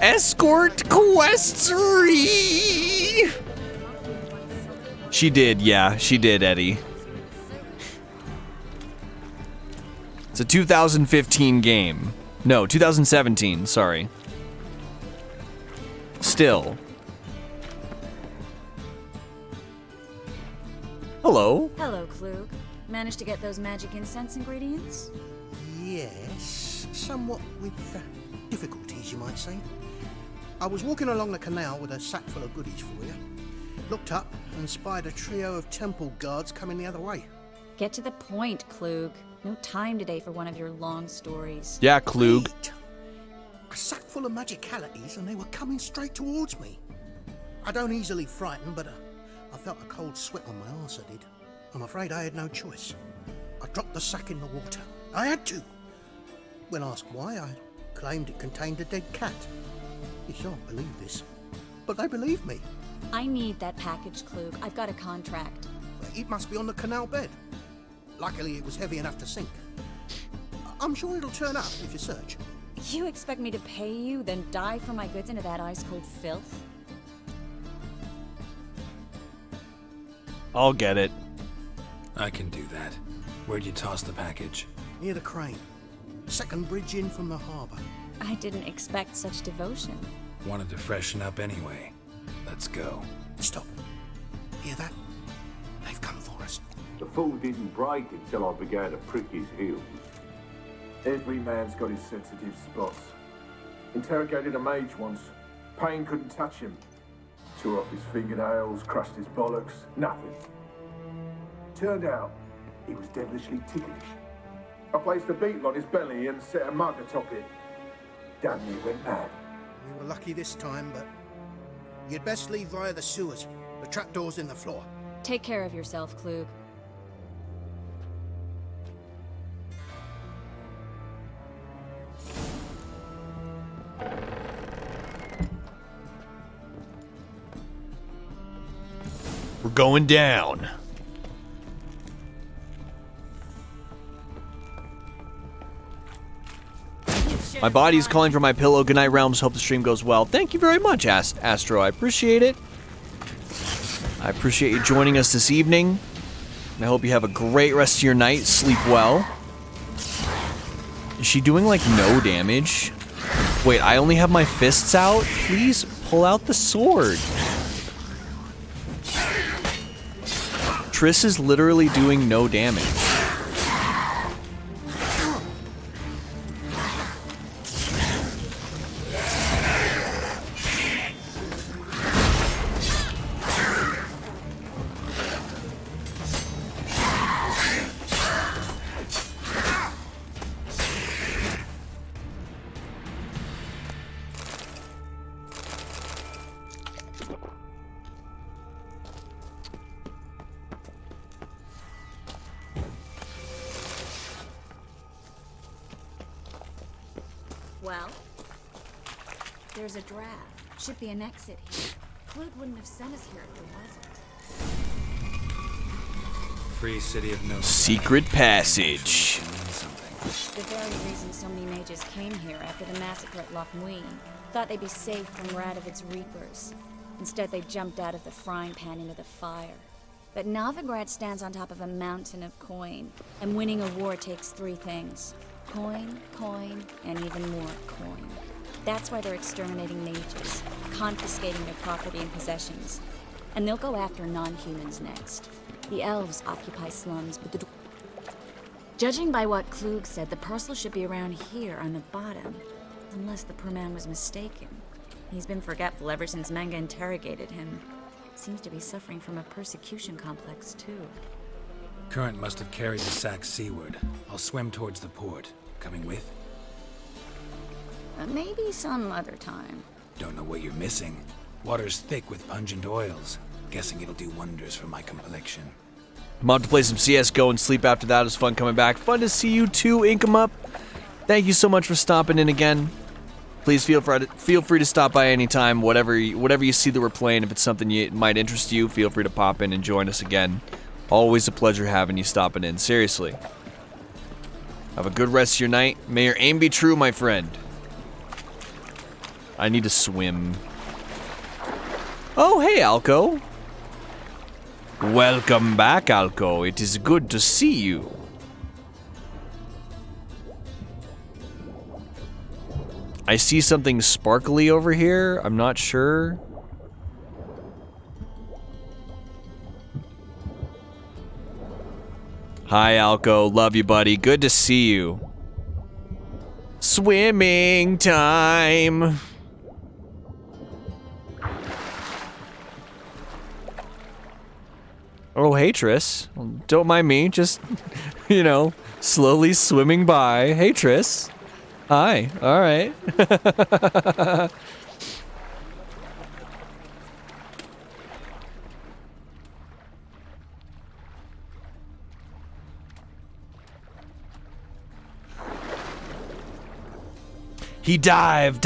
Escort Quest 3! She did, yeah, she did, Eddie. It's a 2015 game. No, 2017, sorry. Still. Hello. Hello, Klug. Managed to get those magic incense ingredients? Yes, somewhat with difficulties, you might say. I was walking along the canal with a sack full of goodies for you. Looked up and spied a trio of temple guards coming the other way. Get to the point, Klug. No time today for one of your long stories. Yeah, Klug. A sack full of magicalities and they were coming straight towards me. I don't easily frighten, but I felt a cold sweat on my arse, I did. I'm afraid I had no choice. I dropped the sack in the water. I had to. When asked why, I claimed it contained a dead cat. You shan't believe this, but they believed me. I need that package, Klug. I've got a contract. It must be on the canal bed. Luckily, it was heavy enough to sink. I'm sure it'll turn up if you search. You expect me to pay you, then dive for my goods into that ice-cold filth? I'll get it. I can do that. Where'd you toss the package? Near the crane. Second bridge in from the harbour. I didn't expect such devotion. Wanted to freshen up anyway. Let's go. Stop. Hear that? They've come for us. The fall didn't break until I began to prick his heels. Every man's got his sensitive spots. Interrogated a mage once. Pain couldn't touch him. Tore off his fingernails, crushed his bollocks, nothing. Turned out, he was devilishly ticklish. I placed a beetle on his belly and set a mug atop it. Damn near went mad. We were lucky this time, but you'd best leave via the sewers. The trapdoor's in the floor. Take care of yourself, Klug. We're going down. My body's calling for my pillow. Good night, Realms. Hope the stream goes well. Thank you very much, Astro. I appreciate it. I appreciate you joining us this evening. And I hope you have a great rest of your night. Sleep well. Is she doing, like, no damage? Wait, I only have my fists out? Please pull out the sword. Triss is literally doing no damage. There's a draft. Should be an exit here. Klug wouldn't have sent us here if there wasn't. Free city of no Secret passage. The very reason so many mages came here after the massacre at Loch Muin. Thought they'd be safe from Radovid's reapers. Instead, they jumped out of the frying pan into the fire. But Novigrad stands on top of a mountain of coin, and winning a war takes 3 things. Coin, coin, and even more coin. That's why they're exterminating mages, confiscating their property and possessions. And they'll go after non-humans next. The elves occupy slums, but the... Judging by what Klug said, the parcel should be around here on the bottom. Unless the poor man was mistaken. He's been forgetful ever since Manga interrogated him. Seems to be suffering from a persecution complex, too. Current must have carried the sack seaward. I'll swim towards the port. Coming with? Maybe some other time. Don't know what you're missing. Water's thick with pungent oils. Guessing it'll do wonders for my complexion. I'm out to play some CSGO and sleep after that. It was fun coming back. Fun to see you too, Inkem Up. Thank you so much for stopping in again. Please feel free to stop by anytime. Whatever you see that we're playing, if it's something that might interest you, feel free to pop in and join us again. Always a pleasure having you stopping in. Seriously. Have a good rest of your night. May your aim be true, my friend. I need to swim. Oh, hey, Alco. Welcome back, Alco. It is good to see you. I see something sparkly over here. I'm not sure. Hi, Alco. Love you, buddy. Good to see you. Swimming time. Oh, hey, Triss. Don't mind me. Just, you know, slowly swimming by. Hey, Triss. Hi. All right. He dive.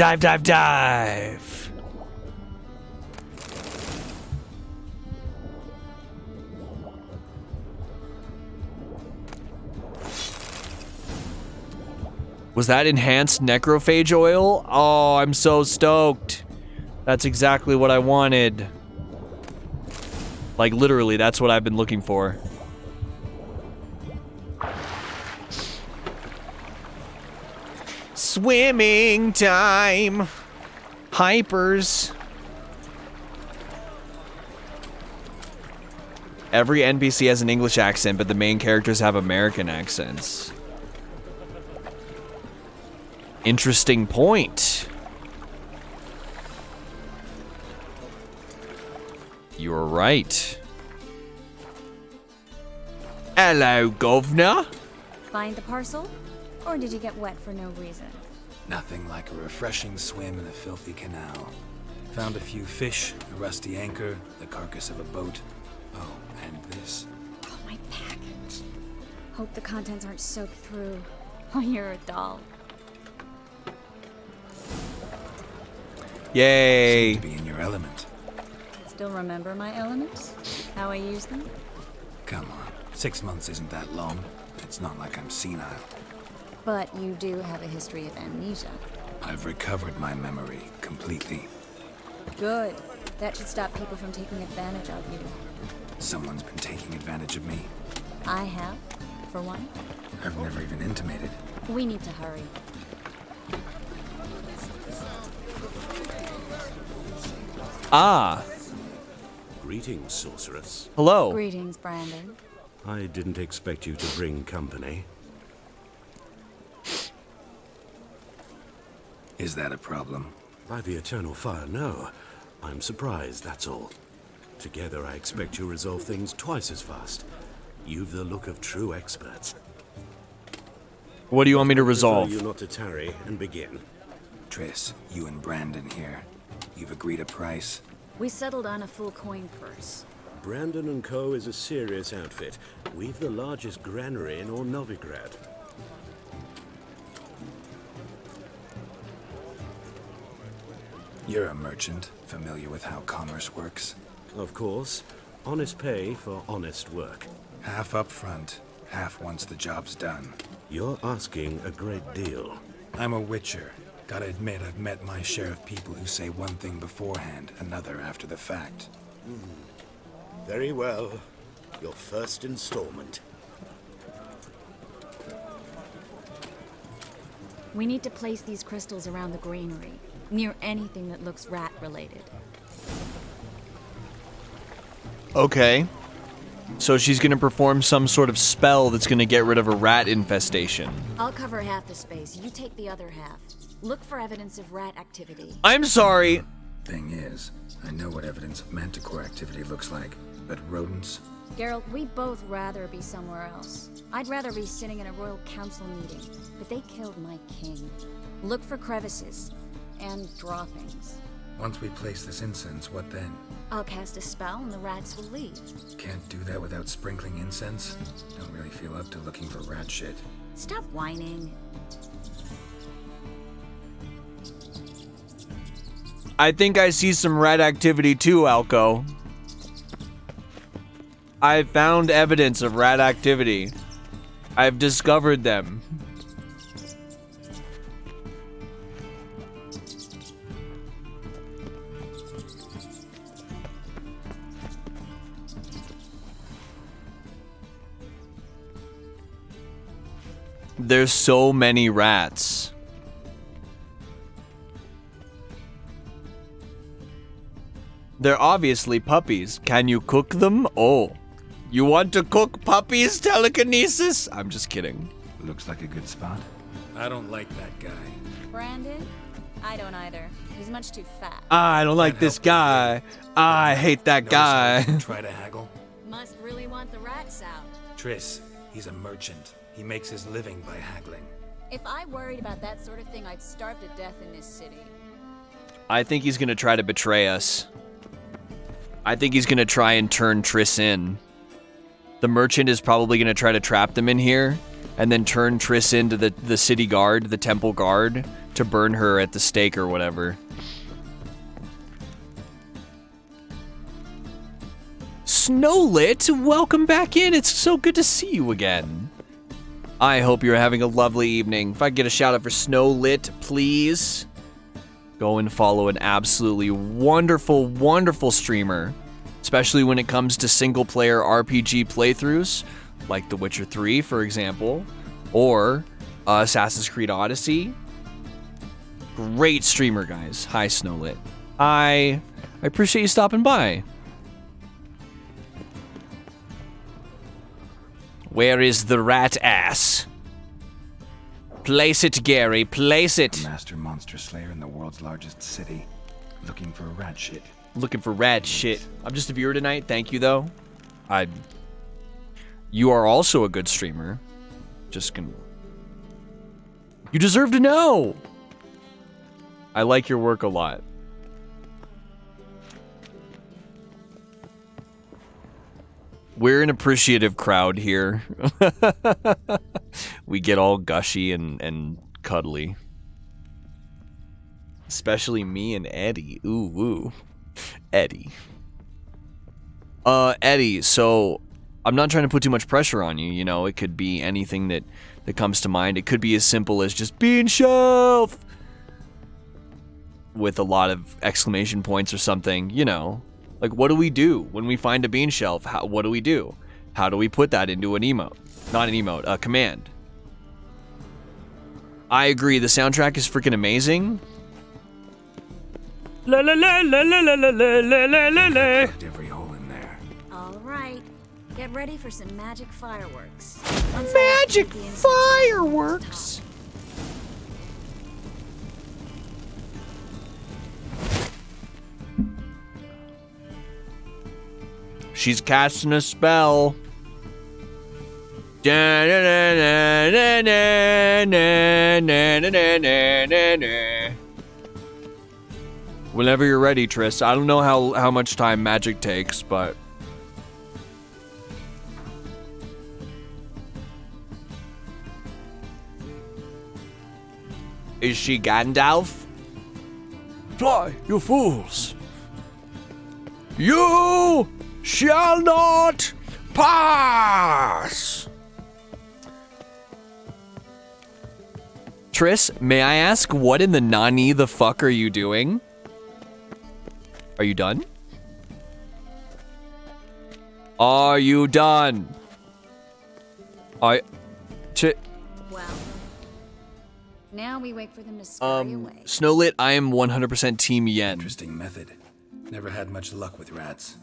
Was that enhanced necrophage oil? Oh, I'm so stoked. That's exactly what I wanted. Like, literally, that's what I've been looking for. Swimming time. Hypers. Every NPC has an English accent, but the main characters have American accents. Interesting point. You're right. Hello, governor. Find the parcel? Or did you get wet for no reason? Nothing like a refreshing swim in a filthy canal. Found a few fish, a rusty anchor, the carcass of a boat. Oh, and this. Oh, my package. Hope the contents aren't soaked through. Oh, you're a doll. Yay. Seem to be in your element. Still remember my elements? How I use them? Come on. 6 months isn't that long. It's not like I'm senile. But you do have a history of amnesia. I've recovered my memory completely. Good. That should stop people from taking advantage of you. Someone's been taking advantage of me. I have, for one. I've never even intimated. We need to hurry. Ah. Greetings, sorceress. Hello. Greetings, Brandon. I didn't expect you to bring company. Is that a problem? By the eternal fire, no. I'm surprised, that's all. Together, I expect you resolve things twice as fast. You've the look of true experts. What do you want me to resolve? You not to tarry and begin. Triss, you and Brandon here. You've agreed a price? We settled on a full coin purse. Brandon & Co. is a serious outfit. We've the largest granary in all Novigrad. You're a merchant, familiar with how commerce works. Of course. Honest pay for honest work. Half up front, half once the job's done. You're asking a great deal. I'm a witcher. Gotta admit, I've met my share of people who say one thing beforehand, another after the fact. Very well. Your first installment. We need to place these crystals around the granary, near anything that looks rat-related. Okay. So she's gonna perform some sort of spell that's gonna get rid of a rat infestation. I'll cover half the space, you take the other half. Look for evidence of rat activity. I'm sorry. Thing is, I know what evidence of manticore activity looks like, but rodents? Geralt, we'd both rather be somewhere else. I'd rather be sitting in a royal council meeting, but they killed my king. Look for crevices, and draw things. Once we place this incense, what then? I'll cast a spell and the rats will leave. Can't do that without sprinkling incense? Don't really feel up to looking for rat shit. Stop whining. I think I see some rat activity too, Alco. I found evidence of rat activity. I've discovered them. There's so many rats. They're obviously puppies. Can you cook them? Oh. You want to cook puppies, telekinesis? I'm just kidding. Looks like a good spot. I don't like that guy. Brandon? I don't either. He's much too fat. I don't like this guy. I hate that guy. Try to haggle? Must really want the rats out. Triss, he's a merchant. He makes his living by haggling. If I worried about that sort of thing, I'd starve to death in this city. I think he's gonna try to betray us. I think he's gonna try and turn Triss in. The merchant is probably gonna try to trap them in here, and then turn Triss into the city guard, the temple guard, to burn her at the stake or whatever. Snowlit, welcome back in. It's so good to see you again. I hope you're having a lovely evening. If I get a shout out for Snowlit, please go and follow an absolutely wonderful, wonderful streamer, especially when it comes to single-player RPG playthroughs, like The Witcher 3, for example, or Assassin's Creed Odyssey. Great streamer, guys. Hi, Snowlit. I appreciate you stopping by. Where is the rat ass? Place it, Gary. Place it. Master monster slayer in the world's largest city. Looking for rat shit. Looking for rat shit. I'm just a viewer tonight. Thank you, though. You are also a good streamer. Just gonna... You deserve to know. I like your work a lot. We're an appreciative crowd here. We get all gushy and cuddly. Especially me and Eddie. Ooh, woo. Eddie. Eddie, so I'm not trying to put too much pressure on you, you know, it could be anything that comes to mind. It could be as simple as just bean shelf with a lot of exclamation points or something, you know. Like, what do we do when we find a bean shelf? What do we do? How do we put that into an emote? Not an emote, a command. I agree, the soundtrack is freaking amazing. La la la la la la la la la la la. Every hole in there. All right. Get ready for some magic fireworks. Magic fireworks! She's casting a spell. Whenever you're ready, Triss. I don't know how much time magic takes, but... Is she Gandalf? Fly, you fools! You shall not pass! Triss, may I ask what in the nani the fuck are you doing? Are you done? Are you done? Well, now we wait for them to scurry away. Snowlit, I am 100% Team Yen. Interesting method. Never had much luck with rats.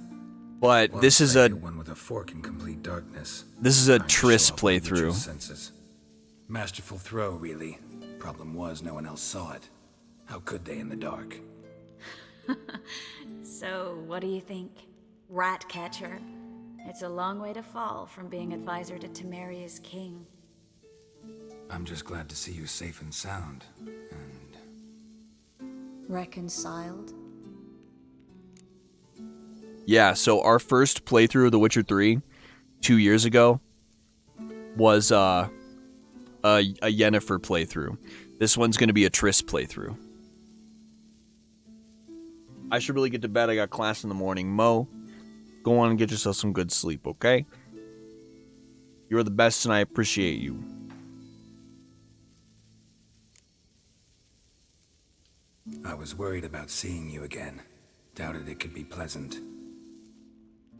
But Once this is I a hit one with a fork in complete darkness. this is a Trying to show Triss off my visual playthrough. senses. Masterful throw, really. Problem was, no one else saw it. How could they in the dark? So, what do you think? Rat catcher? It's a long way to fall from being advisor to Temeria's king. I'm just glad to see you safe and sound. And Reconciled? Yeah, so our first playthrough of The Witcher 3 2 years ago was a Yennefer playthrough. This one's going to be a Triss playthrough. I should really get to bed. I got class in the morning. Mo, go on and get yourself some good sleep, okay? You're the best and I appreciate you. I was worried about seeing you again. Doubted it could be pleasant.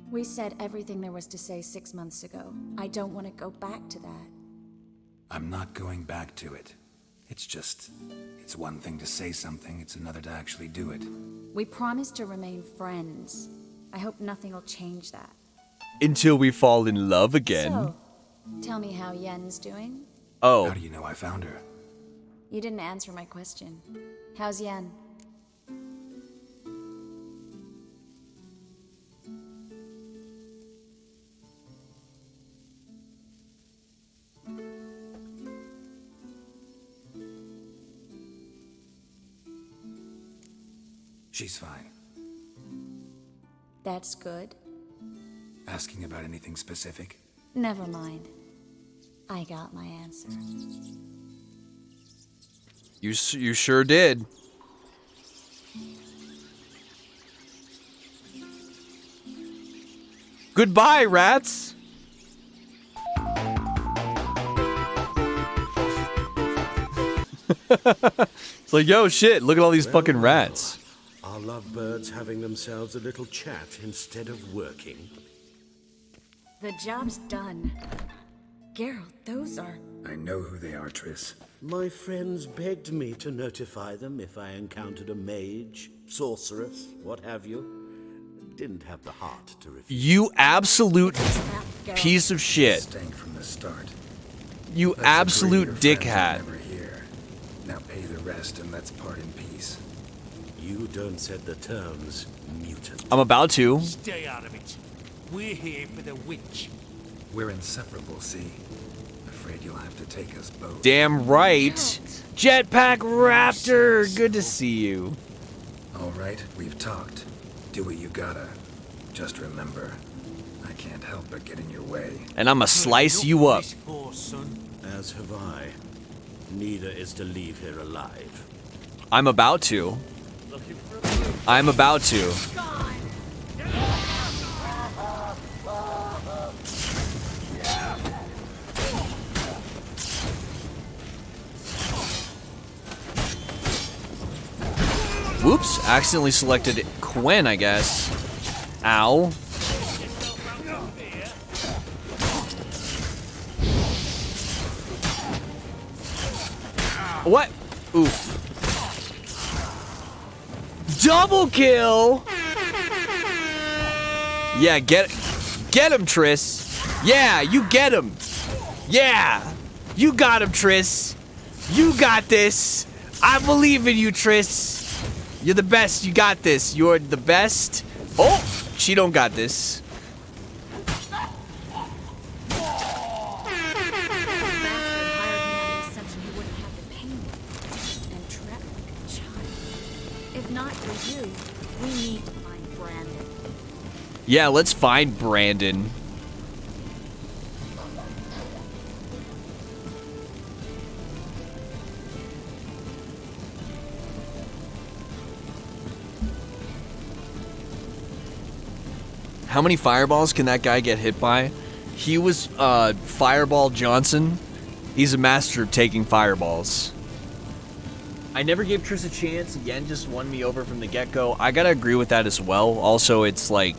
We said everything there was to say 6 months ago. I don't want to go back to that. I'm not going back to it. It's one thing to say something, it's another to actually do it. We promised to remain friends. I hope nothing will change that. Until we fall in love again. So, tell me how Yen's doing? Oh. How do you know I found her? You didn't answer my question. How's Yen? She's fine. That's good. Asking about anything specific? Never mind. I got my answer. You sure did. Goodbye, rats. It's like, yo, shit, look at all these fucking rats. Are lovebirds having themselves a little chat instead of working? The job's done. Geralt, those are... I know who they are, Triss. My friends begged me to notify them if I encountered a mage, sorceress, what have you. Didn't have the heart to refuse. You absolute piece of shit. Stank from the start. You Let's absolute agree your dickhat. friends are never here. Now pay the rest and let's part in peace. You don't set the terms, mutant. I'm about to. Stay out of it. We're here for the witch. We're inseparable, see? Afraid you'll have to take us both. Damn right. Jetpack Raptor, good to see you. All right, we've talked. Do what you gotta. Just remember, I can't help but get in your way. And I'ma slice you up. As have I. Neither is to leave here alive. I'm about to. I'm about to. Whoops, accidentally selected Quen, I guess. Ow. What? Oof. Double kill! Yeah, get him, Triss. Yeah, you get him. Yeah, you got him, Triss. You got this. I believe in you, Triss. You're the best. You got this. You're the best. Oh, she don't got this. If not for you, we need to find Brandon. Yeah, let's find Brandon. How many fireballs can that guy get hit by? He was Fireball Johnson. He's a master of taking fireballs. I never gave Triss a chance. Yen just won me over from the get-go. I gotta agree with that as well. Also, it's like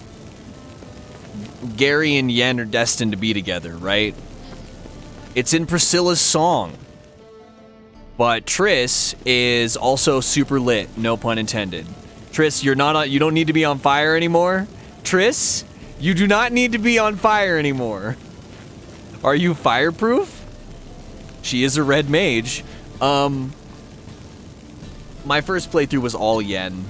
Gary and Yen are destined to be together, right? It's in Priscilla's song. But Triss is also super lit, no pun intended. Triss, you don't need to be on fire anymore. Triss, you do not need to be on fire anymore. Are you fireproof? She is a red mage. My first playthrough was all Yen.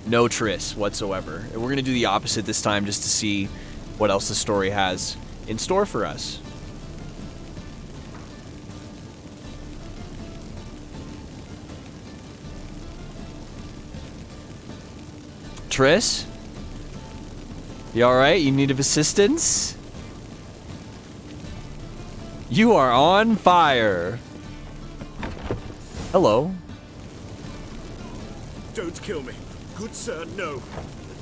No Triss whatsoever. And we're gonna do the opposite this time just to see what else the story has in store for us. Triss? You alright? You need assistance? You are on fire. Hello. Don't kill me. Good sir, no.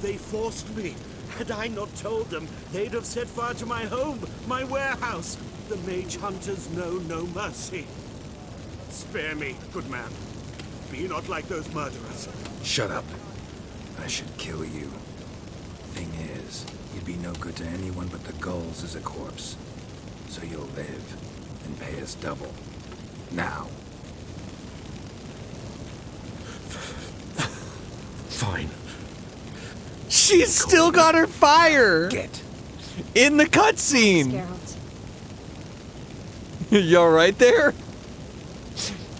They forced me. Had I not told them, they'd have set fire to my home, my warehouse. The mage hunters know no mercy. Spare me, good man. Be not like those murderers. Shut up. I should kill you. Thing is, you'd be no good to anyone but the gulls as a corpse. So you'll live and pay us double. Now. Fine. She's still got her fire! Get. In the cutscene! You alright there?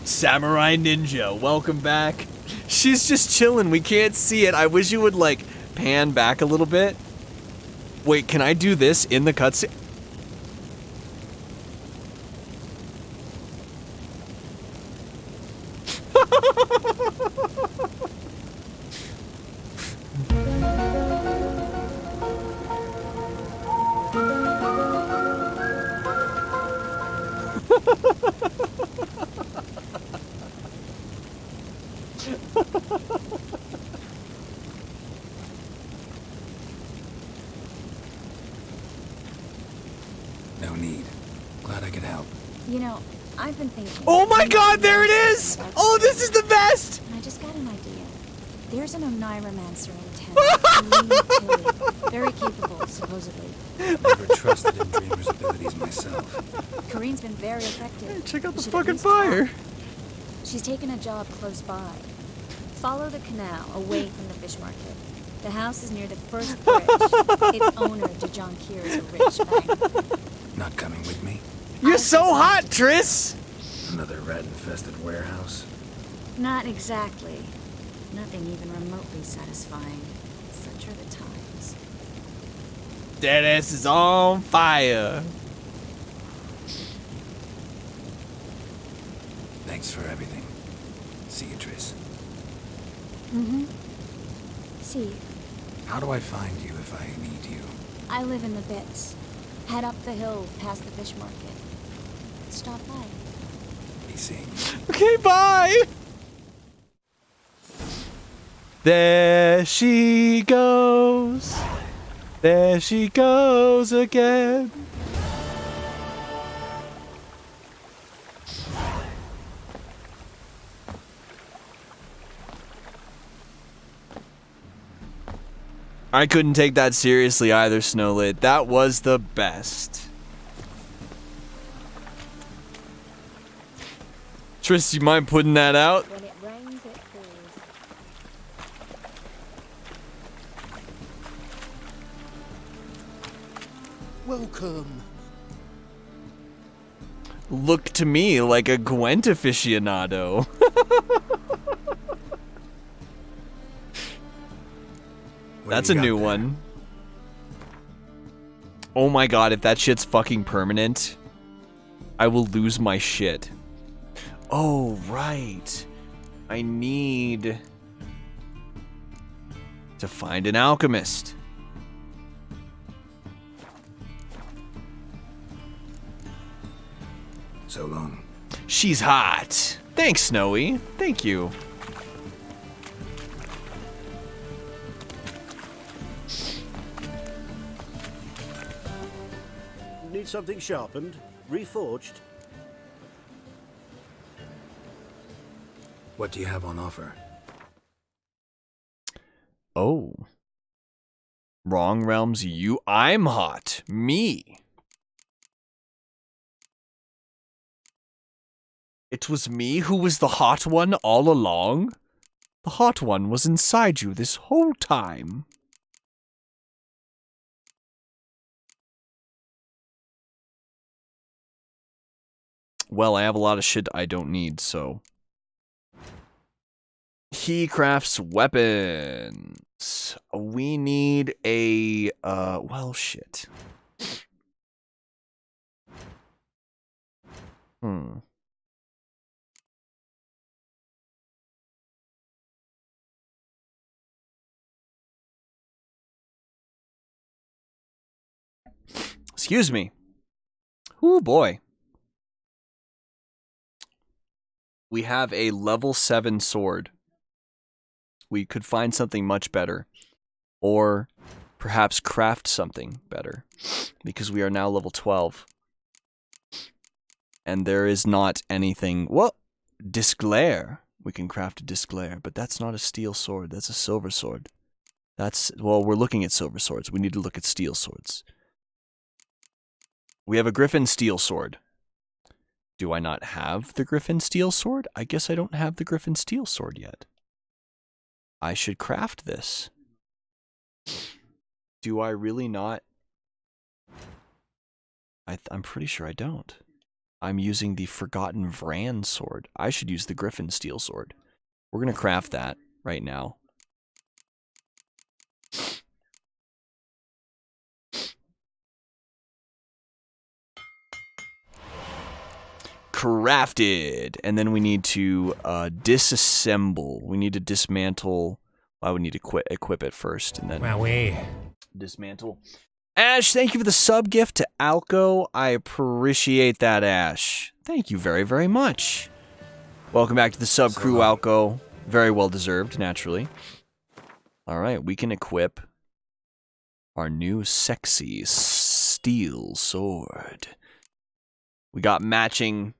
Samurai Ninja, welcome back. She's just chilling, we can't see it. I wish you would, like, pan back a little bit. Wait, can I do this in the cutscene? No need. Glad I could help. You know, I've been thinking... Oh my god, there it is! Oh, this is the best! I just got an idea. There's an Oneiromancer in town. Very capable, supposedly. Never trusted in Dreamer's abilities myself. Kareen's been very effective. Hey, check out the Should fucking at least fire. try. She's taken a job close by. Follow the canal away from the fish market. The house is near the first bridge. Its owner, John Kier, is a rich man. Not coming with me? You're so hot, Triss! Another rat-infested warehouse? Not exactly. Nothing even remotely satisfying. Such are the times. That ass is on fire. Thanks for everything. See you, Triss. Mm-hmm. See you. How do I find you if I need you? I live in the Bits. Head up the hill past the fish market. Stop by. Be seeing you. Okay, bye! There she goes. There she goes again. I couldn't take that seriously either, Snowlit. That was the best. Triss, you mind putting that out? When it rains, it pours. Welcome. Look to me like a Gwent aficionado. That's a new one. Oh my god, if that shit's fucking permanent, I will lose my shit. Oh, right. I need to find an alchemist. So long. She's hot. Thanks, Snowy. Thank you. Need something sharpened? Reforged? What do you have on offer? Oh. Wrong realms, I'm hot. Me. It was me who was the hot one all along? The hot one was inside you this whole time. Well, I have a lot of shit I don't need, so... He crafts weapons. We need a, well, shit. Excuse me. Ooh, boy. We have a level 7 sword. We could find something much better. Or perhaps craft something better. Because we are now level 12. And there is not anything... Well, Disclair. We can craft a Disclair, but that's not a steel sword. That's a silver sword. That's... Well, we're looking at silver swords. We need to look at steel swords. We have a Griffin steel sword. Do I not have the Griffin steel sword? I guess I don't have the Griffin steel sword yet. I should craft this. Do I really not? I'm pretty sure I don't. I'm using the Forgotten Vran sword. I should use the Griffin steel sword. We're going to craft that right now. Crafted. And then we need to disassemble. We need to dismantle. I would need to equip it first and then dismantle. Ash, thank you for the sub gift to Alco. I appreciate that, Ash. Thank you very, very much. Welcome back to the sub crew, Alco. Very well deserved, naturally. All right, we can equip our new sexy steel sword. We got matching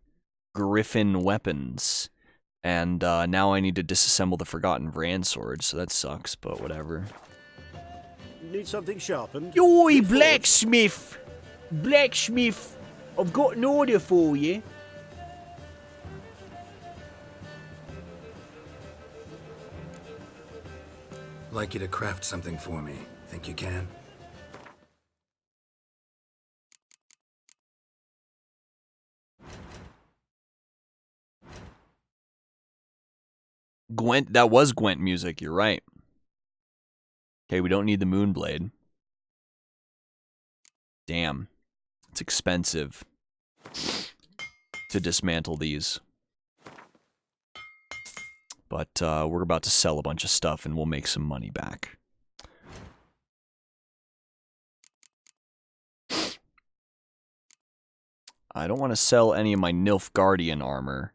Griffin weapons. And now I need to disassemble the Forgotten Vran sword, so that sucks, but whatever. Need something sharpened? Oi, blacksmith! Blacksmith, I've got an order for you. Like you to craft something for me. Think you can? Gwent, that was Gwent music, you're right. Okay, we don't need the Moonblade. Damn. It's expensive to dismantle these. But we're about to sell a bunch of stuff and we'll make some money back. I don't want to sell any of my Nilfgaardian armor.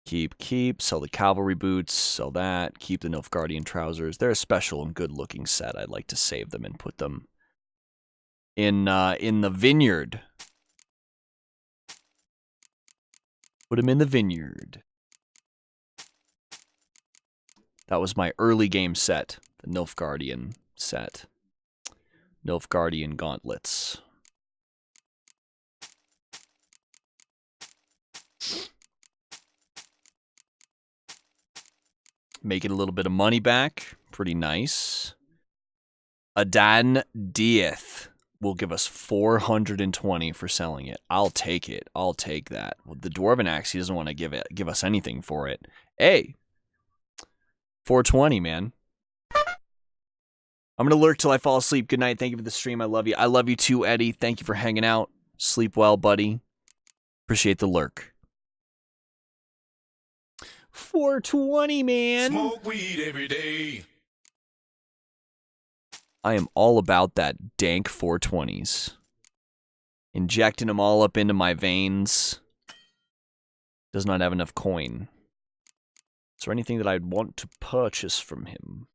Keep, sell the cavalry boots, sell that, keep the Nilfgaardian trousers. They're a special and good looking set. I'd like to save them and put them in the vineyard. Put them in the vineyard. That was my early game set, the Nilfgaardian set. Nilfgaardian gauntlets. Making a little bit of money back. Pretty nice. Adan Dieth will give us 420 for selling it. I'll take it. I'll take that. Well, the Dwarven Axe, he doesn't want to give us anything for it. Hey! 420, man. I'm going to lurk till I fall asleep. Good night. Thank you for the stream. I love you. I love you too, Eddie. Thank you for hanging out. Sleep well, buddy. Appreciate the lurk. 420, man. Smoke weed every day. I am all about that dank 420s. Injecting them all up into my veins. Does not have enough coin. Is there anything that I'd want to purchase from him?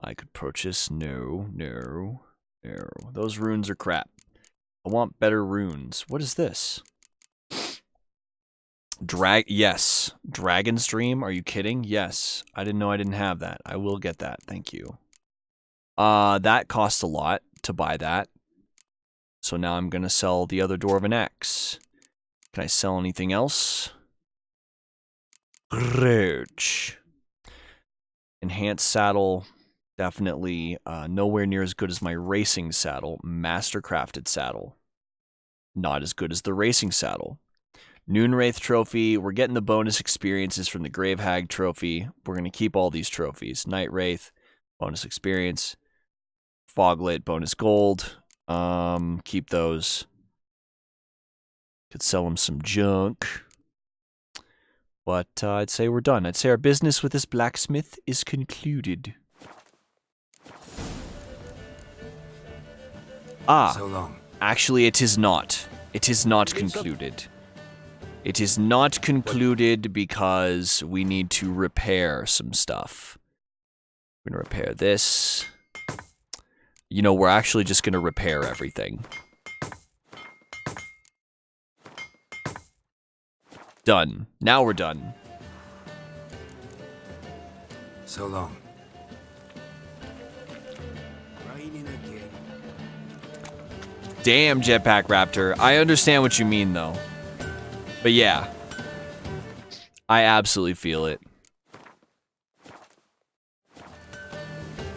I could purchase... No. Those runes are crap. I want better runes. What is this? Yes. Dragon Stream? Are you kidding? Yes. I didn't know I didn't have that. I will get that. Thank you. That costs a lot to buy that. So now I'm going to sell the other Dwarven Axe. Can I sell anything else? Roach. Enhanced saddle. Definitely nowhere near as good as my racing saddle. Mastercrafted saddle. Not as good as the racing saddle. Noonwraith trophy. We're getting the bonus experiences from the Gravehag trophy. We're going to keep all these trophies. Night Wraith, bonus experience. Foglit, bonus gold. Keep those. Could sell them some junk. But I'd say we're done. I'd say our business with this blacksmith is concluded. So long. Actually, it is not. It is not concluded. It is not concluded because we need to repair some stuff. We're going to repair this. You know, we're actually just going to repair everything. Done. Now we're done. So long. Raining again. Damn, Jetpack Raptor. I understand what you mean, though. But yeah. I absolutely feel it.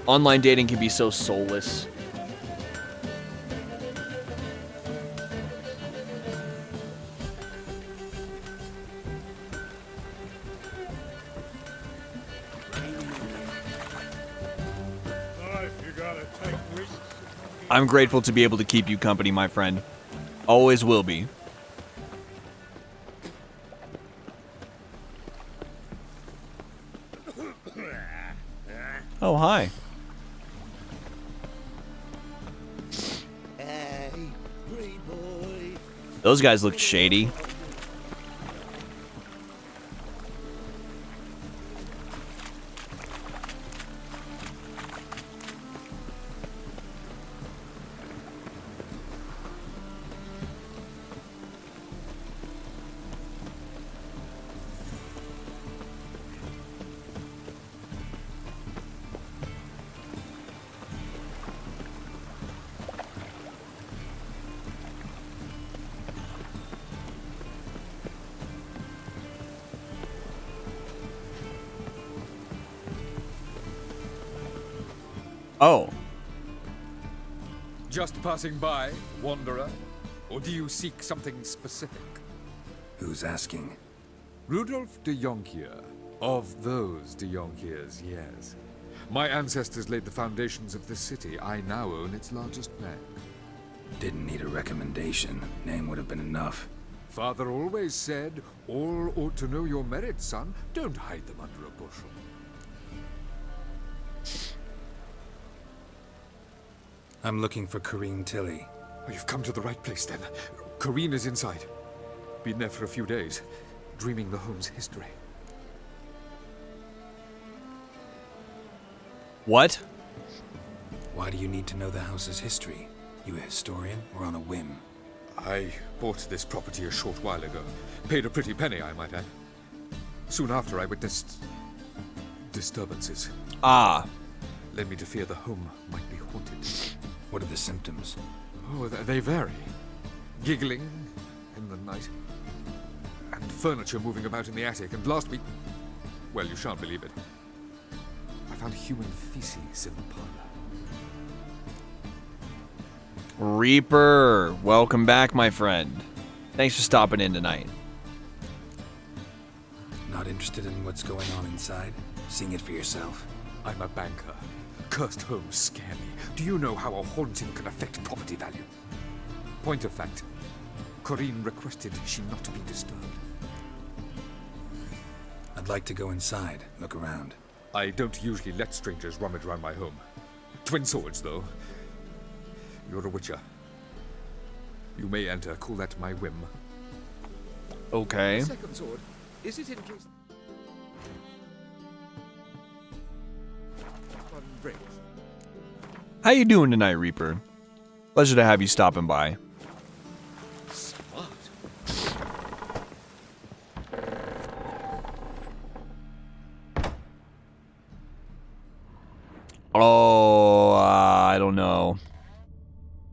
Online dating can be so soulless. I'm grateful to be able to keep you company, my friend. Always will be. Oh, hi. Hey, free boy. Those guys looked shady. Oh. Just passing by, wanderer? Or do you seek something specific? Who's asking? Rudolf de Jonkier. Of those de Jonkiers, yes. My ancestors laid the foundations of this city. I now own its largest bank. Didn't need a recommendation. Name would have been enough. Father always said, all ought to know your merits, son. Don't hide them under a bushel. I'm looking for Corrine Tilly. Oh, you've come to the right place, then. Corrine is inside. Been there for a few days, dreaming the home's history. What? Why do you need to know the house's history? You a historian or on a whim? I bought this property a short while ago. Paid a pretty penny, I might add. Soon after, I witnessed disturbances. Ah. Led me to fear the home might be haunted. What are the symptoms? Oh, they vary. Giggling in the night. And furniture moving about in the attic. And last week... well, you shan't believe it. I found human feces in the parlor. Reaper, welcome back, my friend. Thanks for stopping in tonight. Not interested in what's going on inside? Seeing it for yourself? I'm a banker. Cursed homes scare me. Do you know how a haunting can affect property value? Point of fact, Corrine requested she not be disturbed. I'd like to go inside, look around. I don't usually let strangers rummage around my home. Twin swords, though. You're a witcher. You may enter, call that my whim. Okay. Second sword, is it in case... one breaks? How you doing tonight, Reaper? Pleasure to have you stopping by. Oh, I don't know.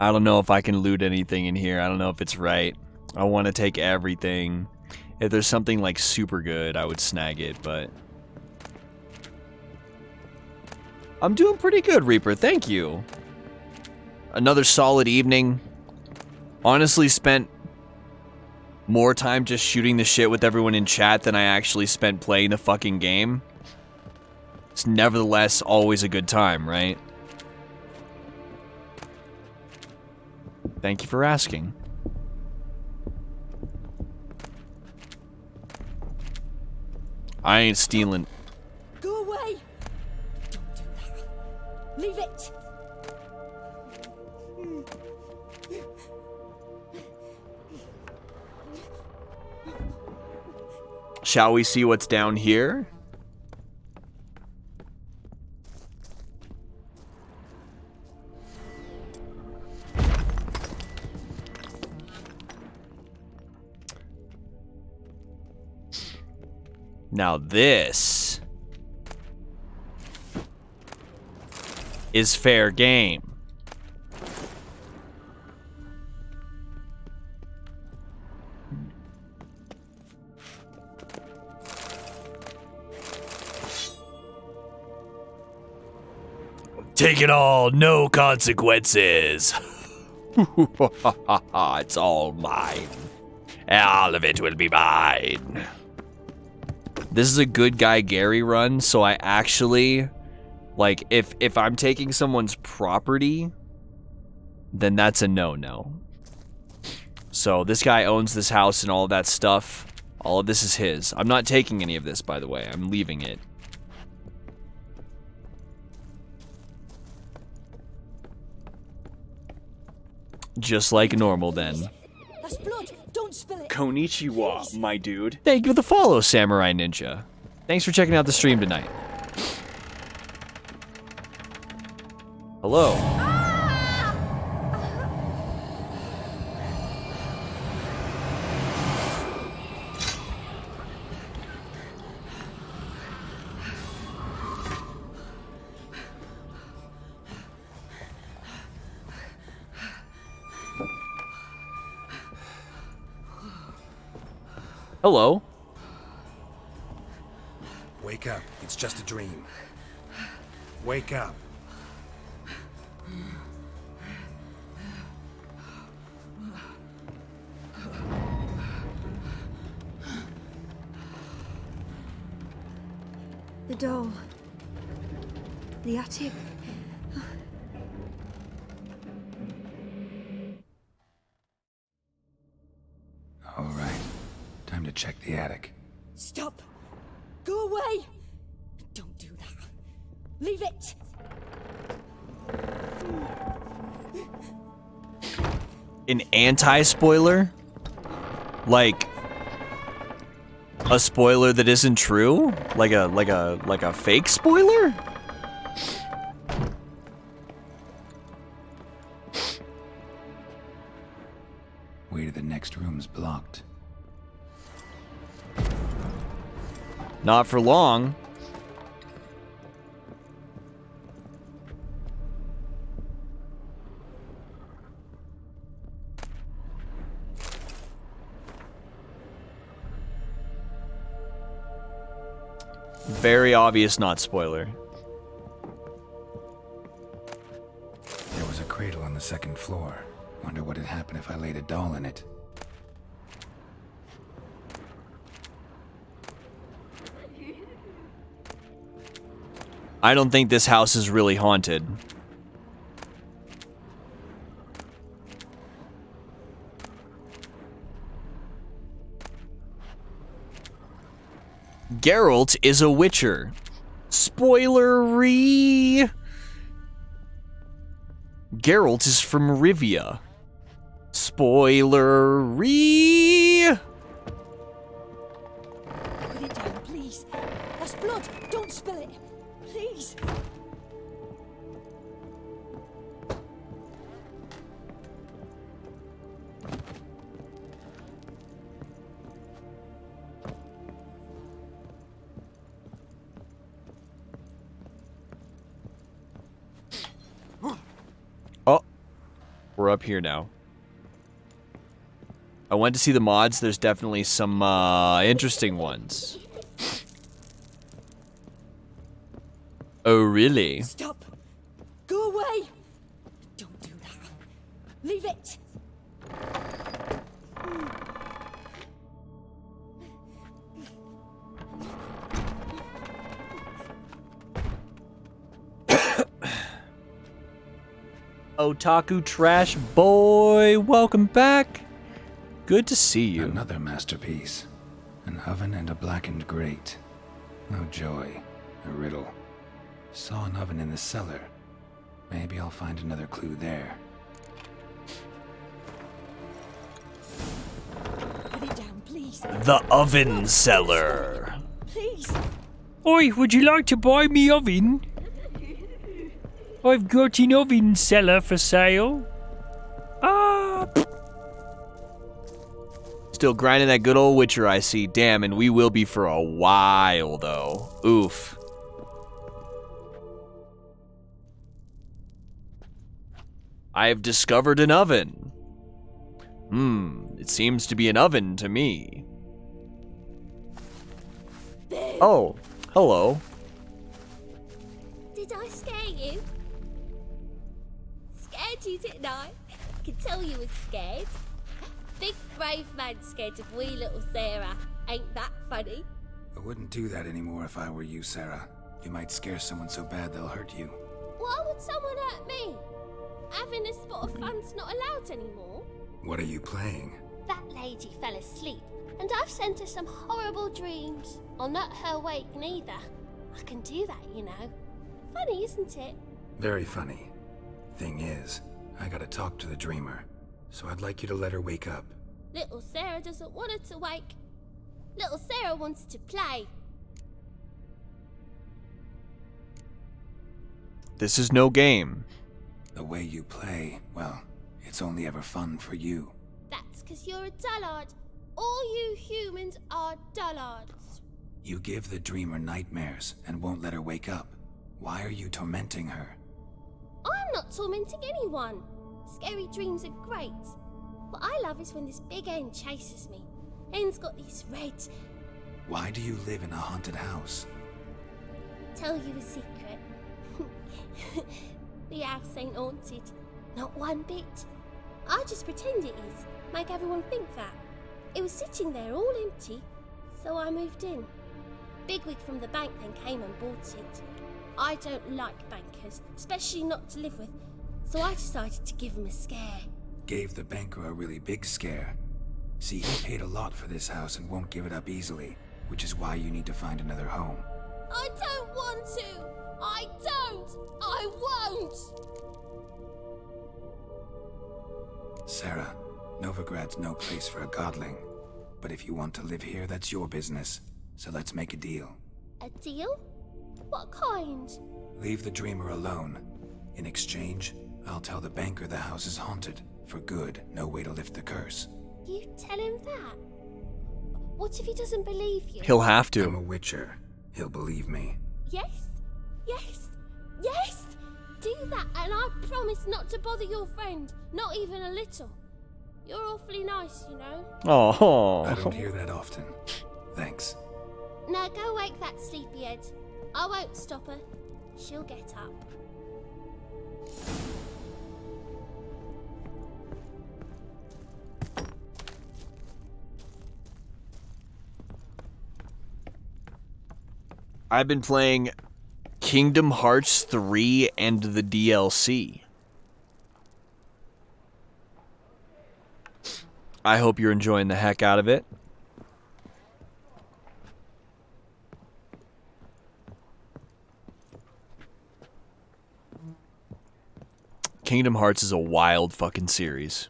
I don't know if I can loot anything in here. I don't know if it's right. I want to take everything. If there's something like super good, I would snag it, but... I'm doing pretty good, Reaper. Thank you. Another solid evening. Honestly spent more time just shooting the shit with everyone in chat than I actually spent playing the fucking game. It's nevertheless always a good time, right? Thank you for asking. I ain't stealing. Go away! Don't do that. Leave it! Shall we see what's down here? Now this is fair game. Take it all, no consequences. It's all mine. All of it will be mine. This is a good guy Gary run, so I actually, like, if I'm taking someone's property, then that's a no-no. So this guy owns this house and all of that stuff. All of this is his. I'm not taking any of this, by the way. I'm leaving it. Just like normal, then. That's blood. Don't spill it. Konnichiwa, my dude. Thank you for the follow, Samurai Ninja. Thanks for checking out the stream tonight. Hello. Hello. Wake up. It's just a dream. Wake up. The doll. The attic. All right. Time to check the attic. Stop. Go away. Don't do that. Leave it. An anti-spoiler? Like a spoiler that isn't true? Like a fake spoiler? Way to the next room's blocked. Not for long. Very obvious not spoiler. There was a cradle on the second floor. Wonder what had happened if I laid a doll in it. I don't think this house is really haunted. Geralt is a witcher. Spoilery! Geralt is from Rivia. Spoilery! Put it down, please. That's blood. Don't spill it. Please. up here now. I went to see the mods. There's definitely some interesting ones. Oh, really? Stop! Go away! Don't do that. Leave it! Otaku Trash Boy, welcome back. Good to see you. Another masterpiece. An oven and a blackened grate. Oh joy. A riddle. Saw an oven in the cellar. Maybe I'll find another clue there. Put it down, please. The oven cellar. Please. Oi, would you like to buy me oven? I've got an oven cellar for sale. Ah. Still grinding that good old Witcher, I see. Damn, and we will be for a while, though. Oof. I have discovered an oven. It seems to be an oven to me. Oh, hello. Did I scare you? Scared you, didn't I? I can tell you was scared. Big brave man scared of wee little Sarah. Ain't that funny? I wouldn't do that anymore if I were you, Sarah. You might scare someone so bad they'll hurt you. Why would someone hurt me? Having a spot of fun's not allowed anymore. What are you playing? That lady fell asleep, and I've sent her some horrible dreams. I'll not her wake neither. I can do that, you know. Funny, isn't it? Very funny. Thing is, I gotta talk to the dreamer, so I'd like you to let her wake up. Little Sarah doesn't want her to wake. Little Sarah wants to play. This is no game. The way you play, well, it's only ever fun for you. That's 'cause you're a dullard. All you humans are dullards. You give the dreamer nightmares and won't let her wake up. Why are you tormenting her? I'm not tormenting anyone. Scary dreams are great. What I love is when this big hen chases me. Hen's got these red... Why do you live in a haunted house? Tell you a secret. The house ain't haunted. Not one bit. I just pretend it is. Make everyone think that. It was sitting there all empty, so I moved in. Bigwig from the bank then came and bought it. I don't like bankers, especially not to live with, so I decided to give him a scare. Gave the banker a really big scare. See, he paid a lot for this house and won't give it up easily, which is why you need to find another home. I don't want to! I don't! I won't! Sarah, Novigrad's no place for a godling. But if you want to live here, that's your business. So let's make a deal. A deal? What kind? Leave the dreamer alone. In exchange, I'll tell the banker the house is haunted. For good, no way to lift the curse. You tell him that? What if he doesn't believe you? He'll have to. I'm a witcher. He'll believe me. Yes? Yes? Yes! Do that, and I promise not to bother your friend. Not even a little. You're awfully nice, you know. Oh. I don't hear that often. Thanks. Now go wake that sleepyhead. I won't stop her. She'll get up. I've been playing Kingdom Hearts 3 and the DLC. I hope you're enjoying the heck out of it. Kingdom Hearts is a wild fucking series.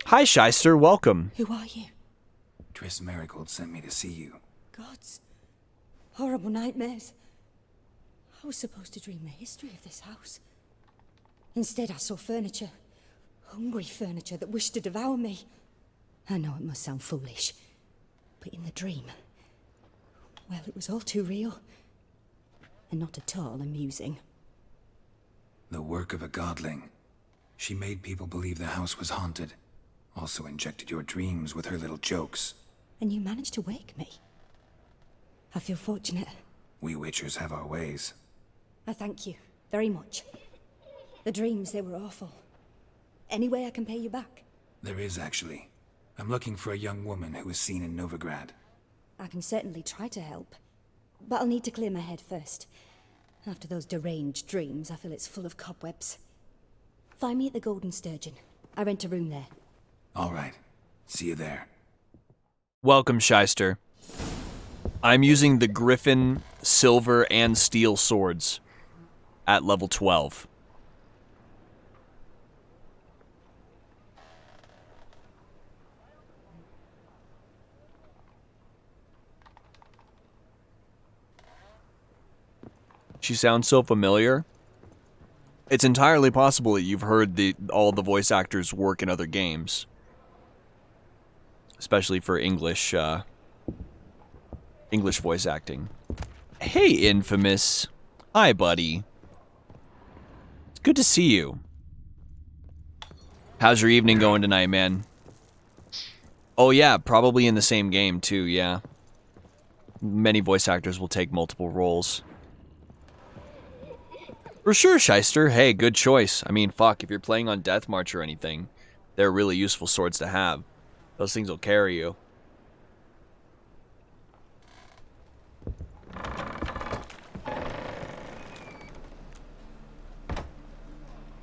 Hi, Shyster. Welcome. Who are you? Triss Marigold sent me to see you. Gods. Horrible nightmares. I was supposed to dream the history of this house. Instead, I saw furniture. Hungry furniture that wished to devour me. I know it must sound foolish, but in the dream, well, it was all too real. And not at all amusing. The work of a godling. She made people believe the house was haunted. Also injected your dreams with her little jokes. And you managed to wake me. I feel fortunate. We witchers have our ways. I thank you very much. The dreams, they were awful. Any way I can pay you back? There is, actually. I'm looking for a young woman who was seen in Novigrad. I can certainly try to help. But I'll need to clear my head first. After those deranged dreams, I feel it's full of cobwebs. Find me at the Golden Sturgeon. I rent a room there. All right. See you there. Welcome, Shyster. I'm using the Griffin, Silver, and Steel swords at level 12. She sounds so familiar. It's entirely possible that you've heard all the voice actors work in other games. Especially for English voice acting. Hey, Infamous. Hi, buddy. It's good to see you. How's your evening going tonight, man? Oh yeah, probably in the same game too, yeah. Many voice actors will take multiple roles. For sure, Shyster. Hey, good choice. I mean, fuck, if you're playing on Death March or anything, they're really useful swords to have. Those things will carry you.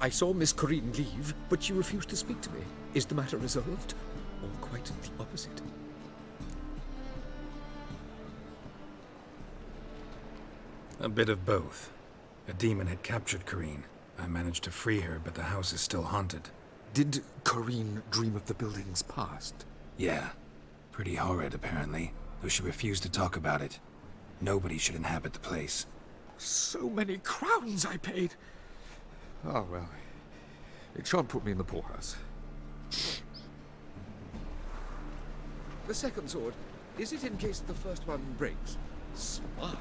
I saw Miss Corinne leave, but she refused to speak to me. Is the matter resolved? Or quite the opposite? A bit of both. A demon had captured Corinne. I managed to free her, but the house is still haunted. Did Corinne dream of the building's past? Yeah. Pretty horrid, apparently, though she refused to talk about it. Nobody should inhabit the place. So many crowns I paid! Oh, well, it shan't put me in the poorhouse. The second sword, is it in case the first one breaks? Smart.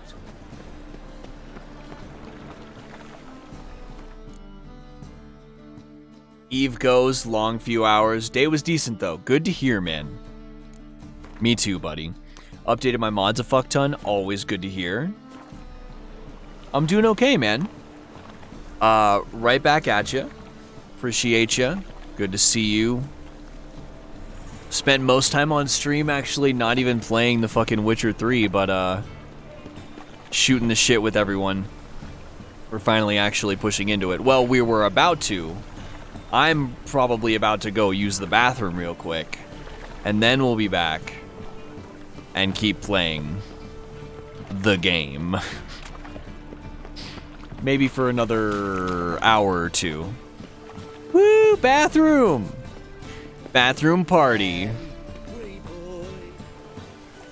Eve goes, long few hours. Day was decent though. Good to hear, man. Me too, buddy. Updated my mods a fuck ton. Always good to hear. I'm doing okay, man. Right back at you. Appreciate you. Good to see you. Spent most time on stream actually not even playing the fucking Witcher 3, but shooting the shit with everyone. We're finally actually pushing into it. Well, we were about to. I'm probably about to go use the bathroom real quick. And then we'll be back. And keep playing the game. Maybe for another hour or two. Woo! Bathroom! Bathroom party.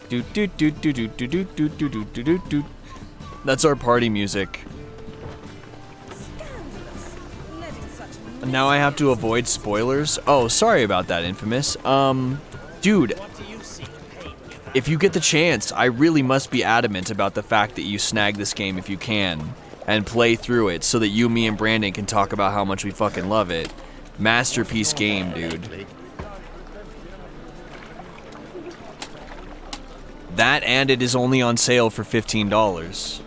Do do do do do do do do do do do do. That's our party music. And now I have to avoid spoilers. Oh, sorry about that, Infamous. Dude, if you get the chance, I really must be adamant about the fact that you snag this game if you can, and play through it so that you, me, and Brandon can talk about how much we fucking love it. Masterpiece game, dude. That, and it is only on sale for $15.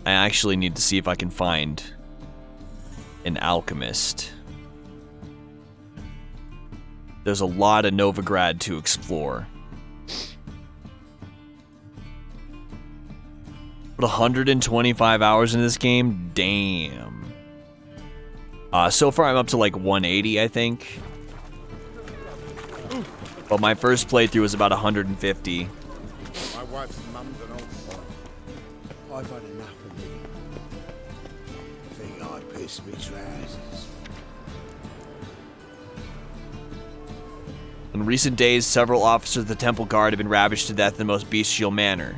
I actually need to see if I can find an alchemist. There's a lot of Novigrad to explore. But 125 hours in this game? Damn. So far I'm up to like 180, I think. But my first playthrough was about 150. My wife's mum's an old boy. I've had enough of it. Think I pissed me trousers. In recent days, several officers of the Temple Guard have been ravaged to death in the most bestial manner.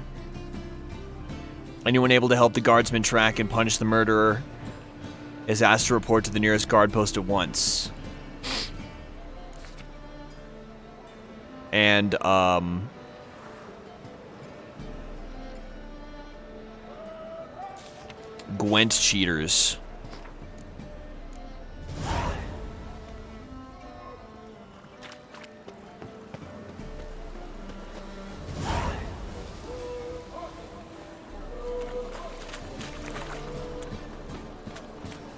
Anyone able to help the guardsmen track and punish the murderer is asked to report to the nearest guard post at once. And, Gwent cheaters.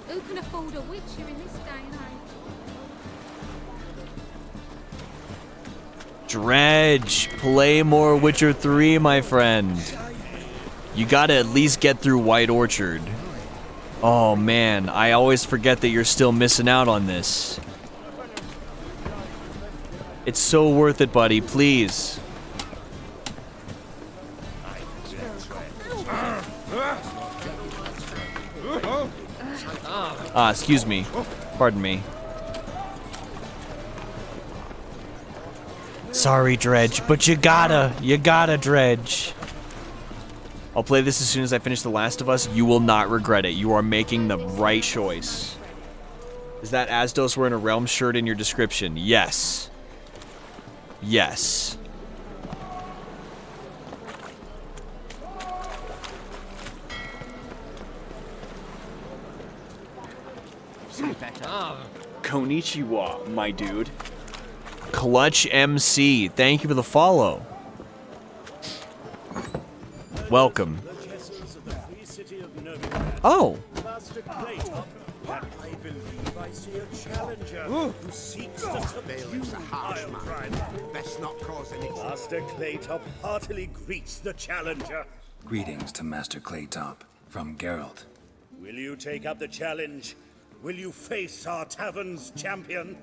Who can afford a witcher in this day and age? Dredge, play more Witcher 3, my friend. You gotta at least get through White Orchard. Oh man, I always forget that you're still missing out on this. It's so worth it, buddy, please. Excuse me. Pardon me. Sorry, Dredge, but you gotta, Dredge. I'll play this as soon as I finish The Last of Us. You will not regret it. You are making the right choice. Is that Asdos wearing a Realm shirt in your description? Yes. Yes. Konnichiwa, my dude. Clutch MC, thank you for the follow. Welcome. Oh. I believe I see a challenger who seeks to subdue Isleprime. Best not cause any... Master Claytop heartily greets the challenger. Greetings to Master Claytop from Geralt. Will you take up the challenge? Will you face our tavern's champion?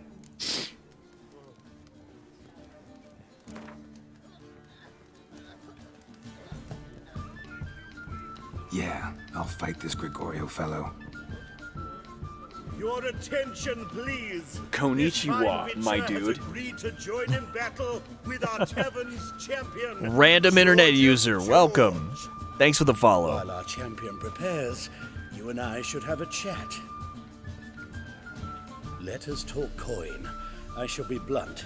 Yeah, I'll fight this Gregorio fellow. Your attention, please. Konnichiwa, my dude. Agreed to join in battle with our tavern's champion. Random internet user, welcome. Thanks for the follow. While our champion prepares, you and I should have a chat. Let us talk coin. I shall be blunt.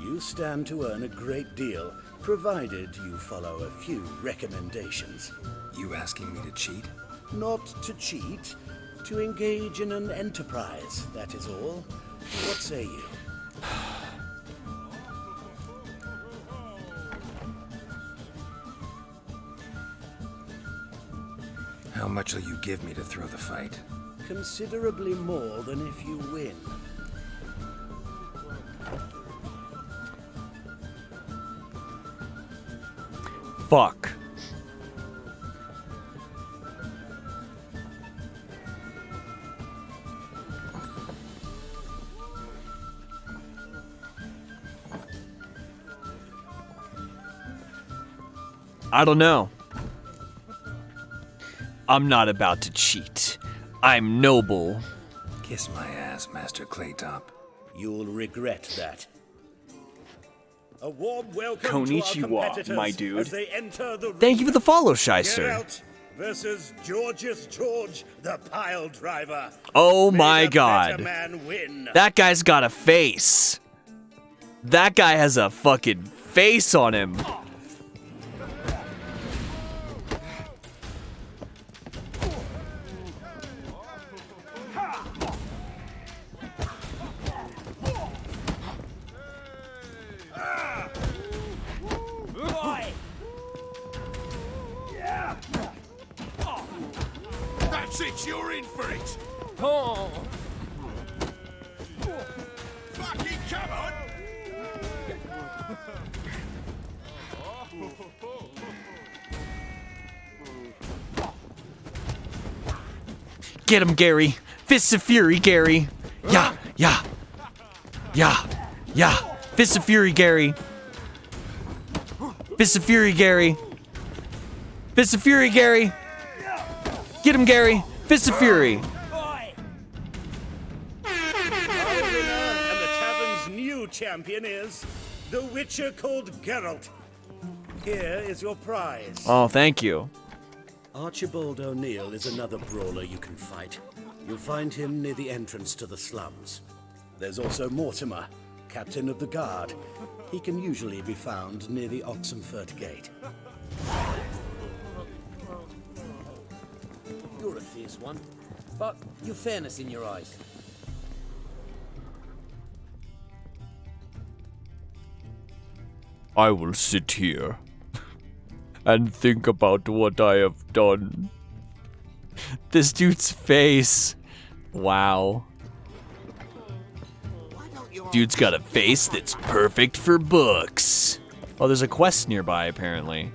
You stand to earn a great deal, provided you follow a few recommendations. You asking me to cheat? Not to cheat, to engage in an enterprise, that is all. What say you? How much will you give me to throw the fight? Considerably more than if you win. Fuck. I don't know. I'm not about to cheat. I'm noble. Kiss my ass, Master Claytop. You'll regret that. A warm welcome Konnichiwa, to our competitors my dude. as they enter the Thank you for the follow, Shyster. Geralt versus Georgius George, the pile driver. Oh May my the god. better man win. That guy's got a face. That guy has a fucking face on him. That's it, you're in for it. Oh. Fucking come on. Get him, Gary. Fists of Fury, Gary. Yeah, yeah. Yeah, yeah. Fists of Fury, Gary. Fists of Fury, Gary. Fists of Fury, Gary. Get him, Gary. Fists of Fury. And the tavern's new champion is The Witcher called Geralt. Here is your prize. Oh, thank you. Archibald O'Neill is another brawler you can fight. You'll find him near the entrance to the slums. There's also Mortimer, captain of the guard. He can usually be found near the Oxenfurt Gate. You're a fierce one, but you've fairness in your eyes. I will sit here and think about what I have done. This dude's face. Wow. Dude's got a face that's perfect for books. Oh, there's a quest nearby, apparently.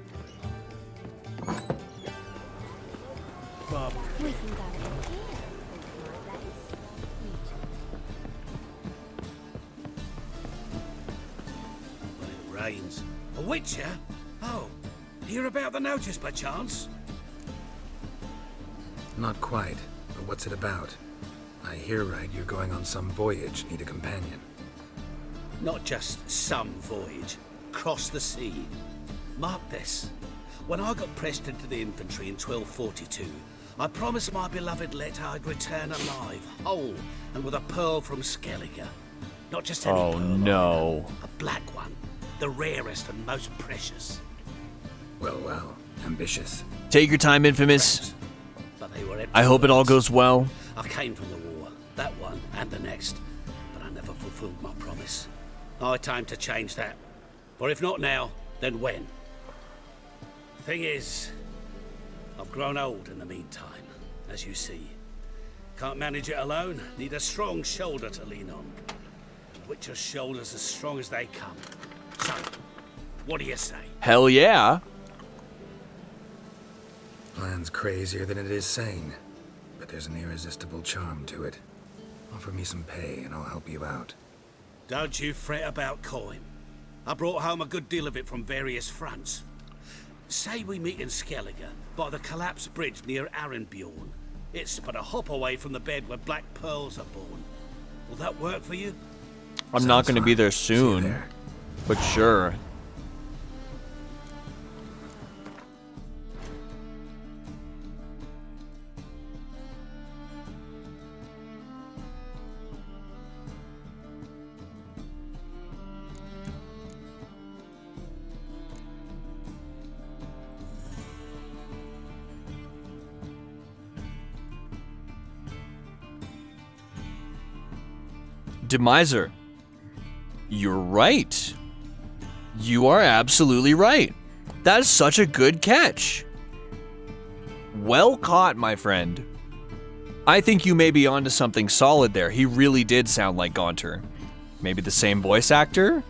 When it rains. A Witcher? Oh, hear about the notice by chance? Not quite, but what's it about? I hear right, you're going on some voyage, need a companion. Not just some voyage. Cross the sea. Mark this. When I got pressed into the infantry in 1242, I promised my beloved Letta I'd return alive, whole, and with a pearl from Skellige. Not just any pearl. Oh no. A black one. The rarest and most precious. Well, ambitious. Take your time, Infamous. But they were I hope it all goes well. I came from the war, that one and the next, but I never fulfilled my promise. High time to change that. For if not now, then when? Thing is, I've grown old in the meantime, as you see. Can't manage it alone, need a strong shoulder to lean on. And Witcher's shoulders as strong as they come. So, what do you say? Hell yeah. Plan's crazier than it is sane, but there's an irresistible charm to it. Offer me some pay and I'll help you out. Don't you fret about coin. I brought home a good deal of it from various fronts. Say we meet in Skellige, by the collapsed bridge near Arenbjorn. It's but a hop away from the bed where black pearls are born. Will that work for you? I'm not going to be there soon, but sure. Demiser, you're right. You are absolutely right. That is such a good catch. Well caught, my friend. I think you may be onto something solid there. He really did sound like Gaunter. Maybe the same voice actor?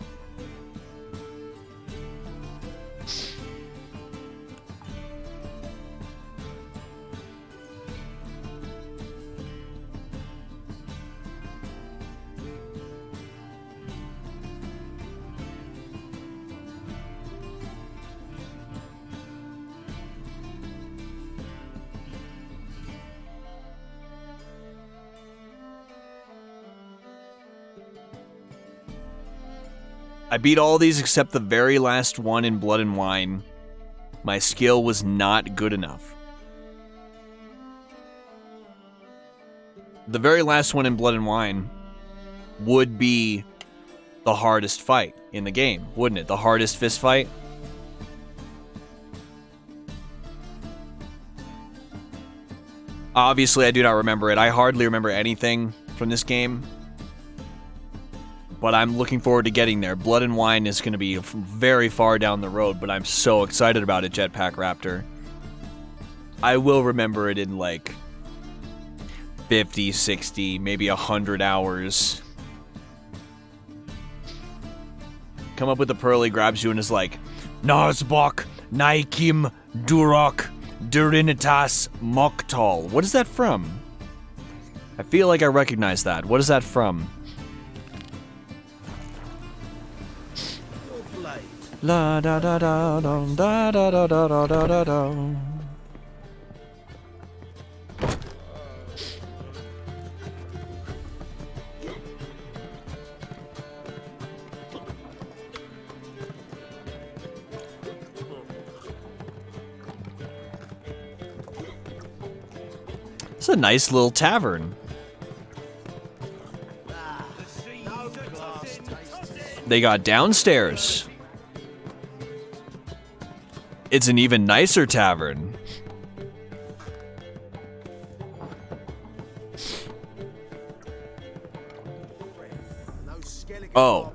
I beat all these except the very last one in Blood and Wine. My skill was not good enough. The very last one in Blood and Wine would be the hardest fight in the game, wouldn't it? The hardest fist fight. Obviously, I do not remember it. I hardly remember anything from this game. But I'm looking forward to getting there. Blood and Wine is going to be very far down the road, but I'm so excited about it, Jetpack Raptor. I will remember it in like 50, 60, maybe 100 hours. Come up with the pearl, he grabs you and is like, Narsbok, Naikim, Durok, Durinitas, Moktal. What is that from? I feel like I recognize that. What is that from? La da da da da da da da da da da da. It's a nice little tavern. They got downstairs. It's an even nicer tavern. Oh.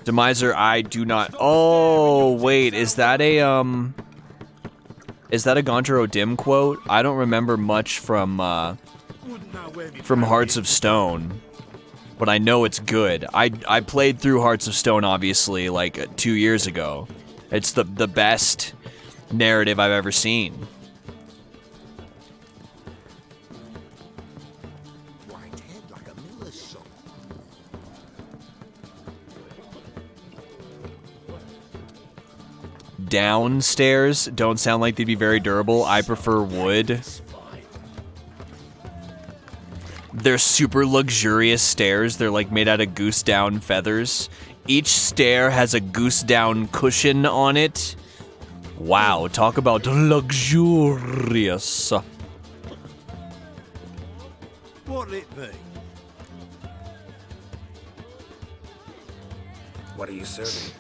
Demiser, I do not. Oh, wait, is that a Gonjaro Dim quote? I don't remember much from Hearts of Stone, but I know it's good. I played through Hearts of Stone, obviously, like 2 years ago. It's the best narrative I've ever seen. Downstairs don't sound like they'd be very durable. I prefer wood. They're super luxurious stairs. They're like made out of goose down feathers. Each stair has a goose down cushion on it. Wow, talk about luxurious. What'll it be? What are you serving?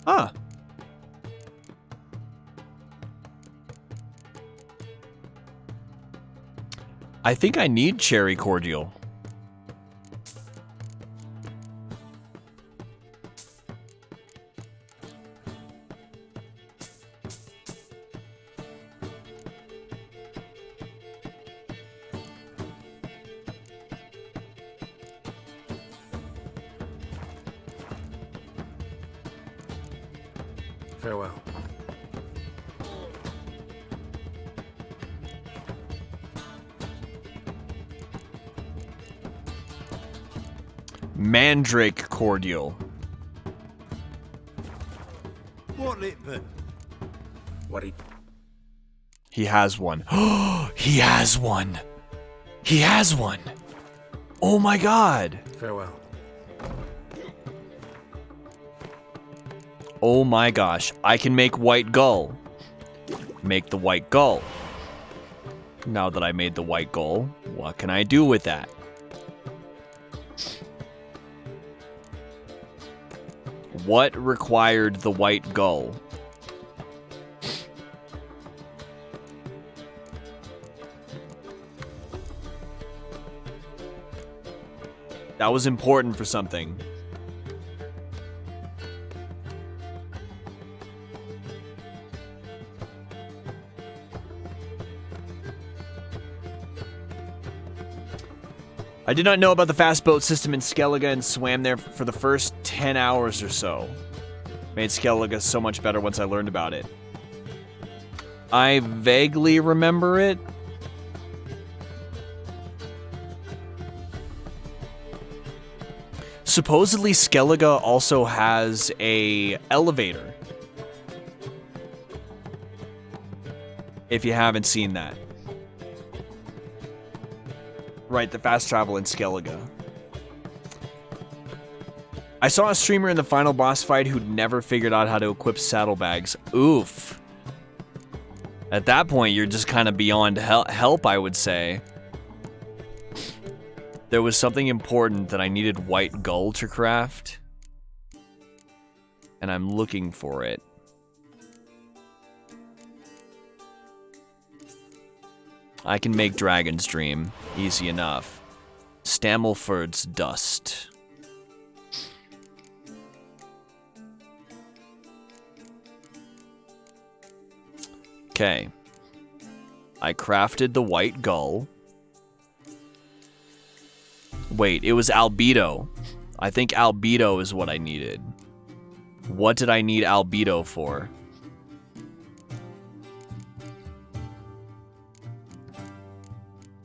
Huh. I think I need cherry cordial. Farewell. Mandrake cordial. What'll it be? What He has one. He has one. He has one. Oh my god. Farewell. Oh my gosh. I can make white gull. Make the white gull. Now that I made the white gull, what can I do with that? What required the white gull? That was important for something. I did not know about the fast boat system in Skellige and swam there for the first 10 hours or so. Made Skellige so much better once I learned about it. I vaguely remember it. Supposedly Skellige also has a elevator. If you haven't seen that. Right, the fast travel in Skellige. I saw a streamer in the final boss fight who'd never figured out how to equip saddlebags. Oof. At that point, you're just kind of beyond help, I would say. There was something important that I needed white gull to craft. And I'm looking for it. I can make Dragon's Dream. Easy enough. Stammelford's Dust. Okay. I crafted the white gull. Wait, it was albedo. I think albedo is what I needed. What did I need albedo for?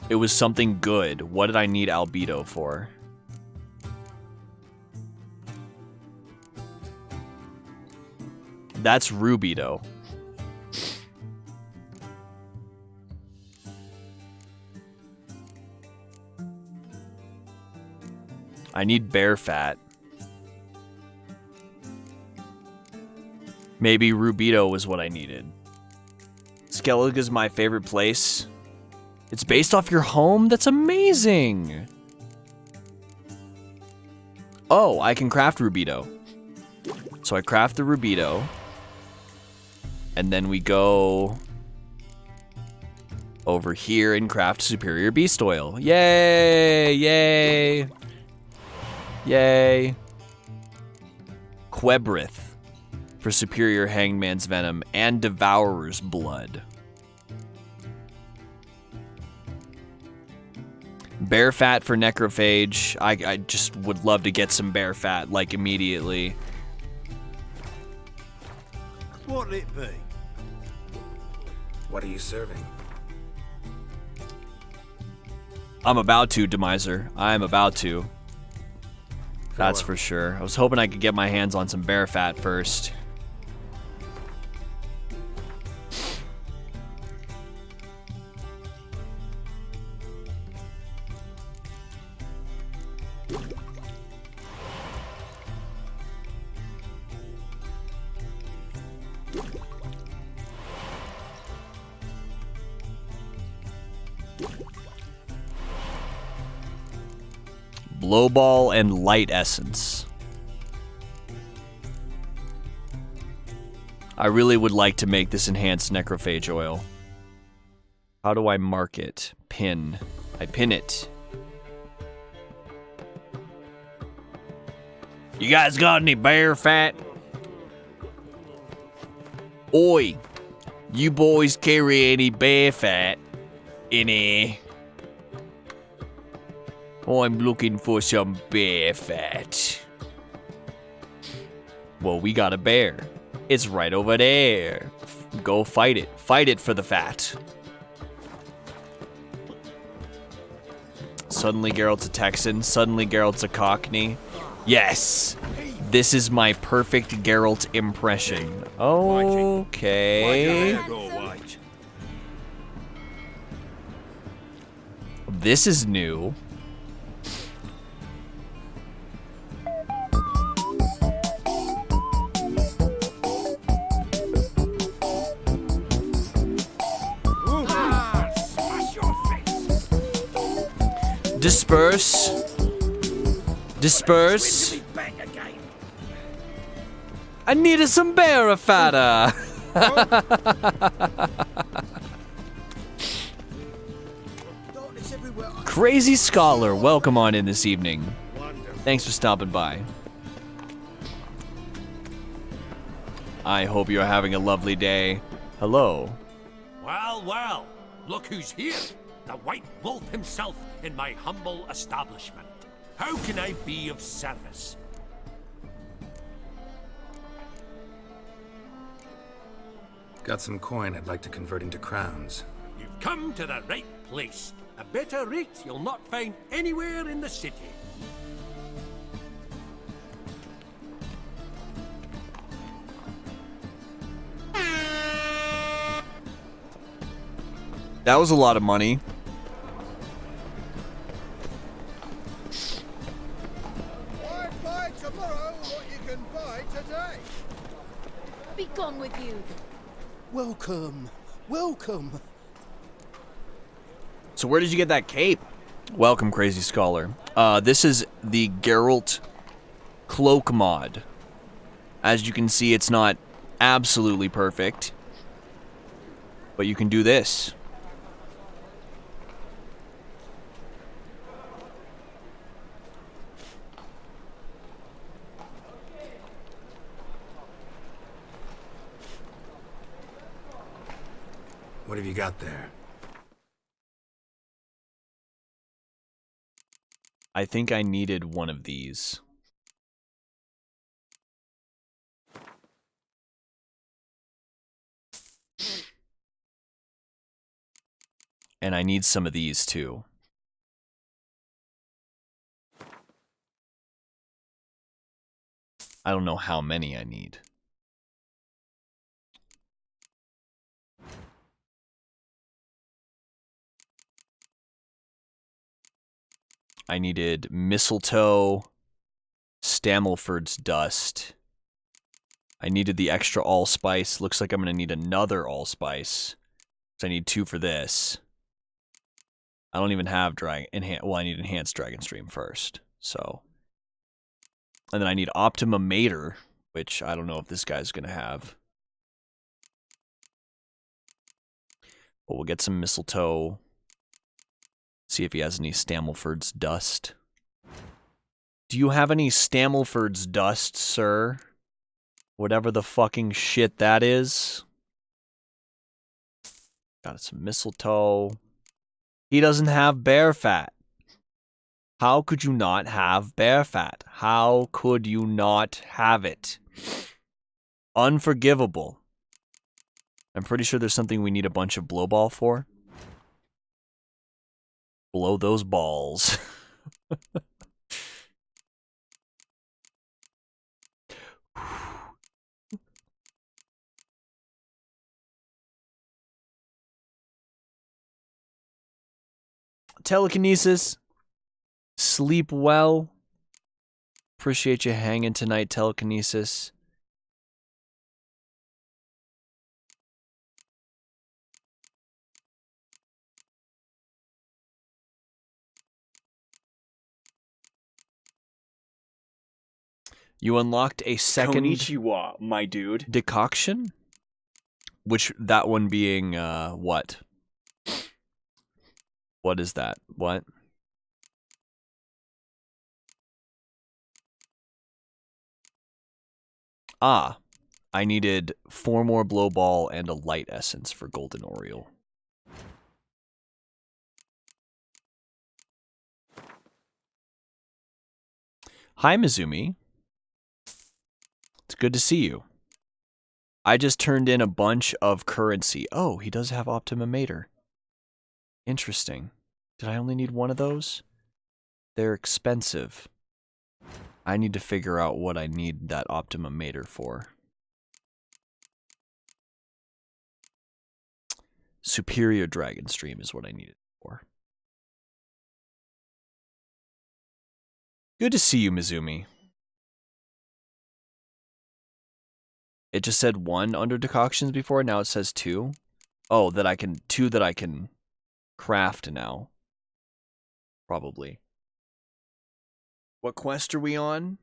It was something good. What did I need albedo for? That's rubido. I need bear fat. Maybe Rubito was what I needed. Skellige's my favorite place. It's based off your home? That's amazing! Oh, I can craft Rubito. So I craft the Rubito. And then we go over here and craft Superior Beast Oil. Yay! Yay! Yay! Quebrith for Superior Hangman's Venom and Devourer's Blood. Bear Fat for Necrophage. I just would love to get some Bear Fat, like, immediately. What'll it be? What are you serving? I'm about to, Demiser. I'm about to. That's for sure. I was hoping I could get my hands on some Bear Fat first. Blowball and Light Essence. I really would like to make this enhanced necrophage oil. How do I mark it? Pin. I pin it. You guys got any bear fat? Oi, you boys carry any bear fat? Any? I'm looking for some bear fat. Well, we got a bear. It's right over there. Go fight it. Fight it for the fat. Suddenly Geralt's a Texan. Suddenly Geralt's a Cockney. Yes! This is my perfect Geralt impression. Okay. This is new. Disperse. Disperse. I needed some bear fata. Crazy Scholar, welcome on in this evening. Thanks for stopping by. I hope you're having a lovely day. Hello. Well, well, look who's here. The White Wolf himself in my humble establishment. How can I be of service? Got some coin I'd like to convert into crowns. You've come to the right place. A better rate you'll not find anywhere in the city. That was a lot of money. Why buy tomorrow what you can buy today? Be gone with you. Welcome. Welcome. So where did you get that cape? Welcome, Crazy Scholar. This is the Geralt cloak mod. As you can see, it's not absolutely perfect, but you can do this. What have you got there? I think I needed one of these. And I need some of these too. I don't know how many I need. I needed mistletoe, Stammelford's dust. I needed the extra allspice. Looks like I'm going to need another allspice. So I need 2 for this. I don't even have I need enhanced dragon stream first. So, and then I need Optima Mater, which I don't know if this guy's going to have. But we'll get some mistletoe. See if he has any Stammelford's dust. Do you have any Stammelford's dust, sir? Whatever the fucking shit that is. Got some mistletoe. He doesn't have bear fat. How could you not have bear fat? How could you not have it? Unforgivable. I'm pretty sure there's something we need a bunch of blow ball for. Blow those balls. Telekinesis. Sleep well. Appreciate you hanging tonight, Telekinesis. You unlocked a second Konnichiwa, my dude. decoction? Which, that one being, what? What is that? What? Ah, I needed 4 more blow ball and a light essence for Golden Oriole. Hi, Mizumi. It's good to see you. I just turned in a bunch of currency. Oh, he does have Optima Mater. Interesting. Did I only need 1 of those? They're expensive. I need to figure out what I need that Optima Mater for. Superior Dragon Stream is what I need it for. Good to see you, Mizumi. It just said 1 under decoctions before, now it says 2. Oh, 2 that I can craft now. Probably. What quest are we on?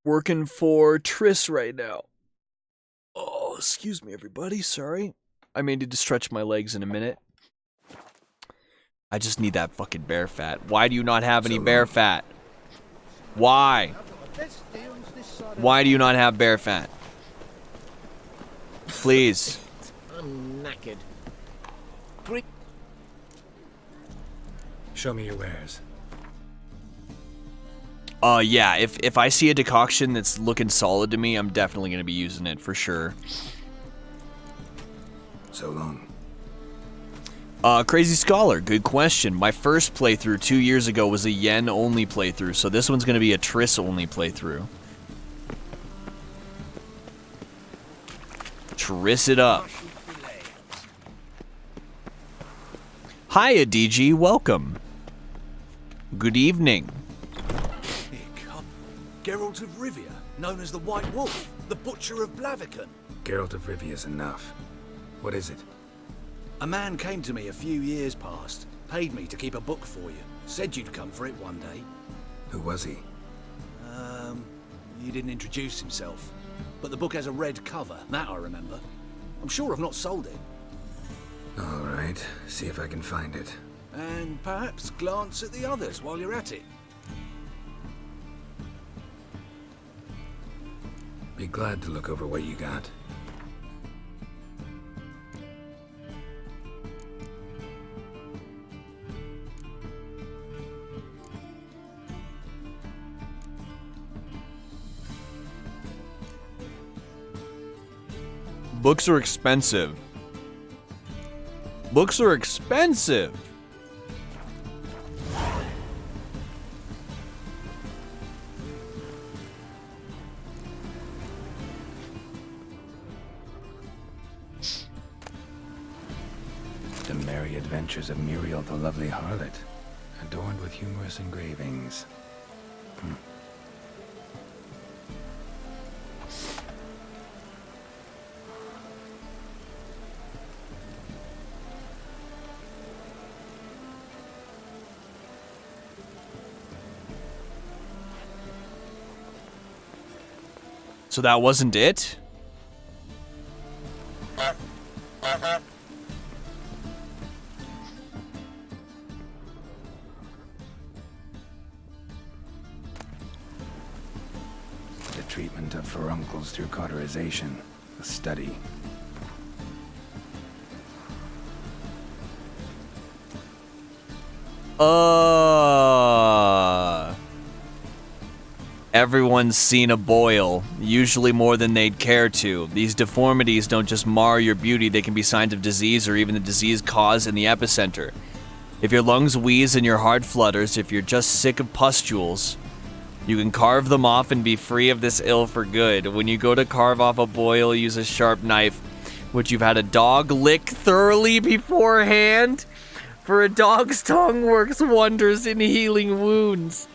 Working for Triss right now. Oh, excuse me, everybody. Sorry. I may need to stretch my legs in a minute. I just need that fucking bear fat. Why do you not have any bear fat? Why? Why do you not have bear fat? Please. I'm knackered. Show me your wares. Yeah, if I see a decoction that's looking solid to me, I'm definitely going to be using it for sure. So long. Crazy Scholar, good question. My first playthrough 2 years ago was a Yen-only playthrough, so this one's going to be a Triss-only playthrough. Triss it up. Hiya, DG, welcome. Good evening. Geralt of Rivia, known as the White Wolf, the Butcher of Blaviken. Geralt of Rivia is enough. What is it? A man came to me a few years past, paid me to keep a book for you, said you'd come for it one day. Who was he? He didn't introduce himself, but the book has a red cover, that I remember. I'm sure I've not sold it. All right, see if I can find it. And perhaps glance at the others while you're at it. Be glad to look over what you got. Books are expensive. Books are expensive. The Merry Adventures of Muriel the Lovely Harlot, adorned with humorous engravings. So that wasn't it? The treatment of furuncles through cauterization. A study. Everyone's seen a boil, usually more than they'd care to. These deformities don't just mar your beauty, they can be signs of disease or even the disease cause in the epicenter. If your lungs wheeze and your heart flutters, if you're just sick of pustules, you can carve them off and be free of this ill for good. When you go to carve off a boil, use a sharp knife, which you've had a dog lick thoroughly beforehand, for a dog's tongue works wonders in healing wounds.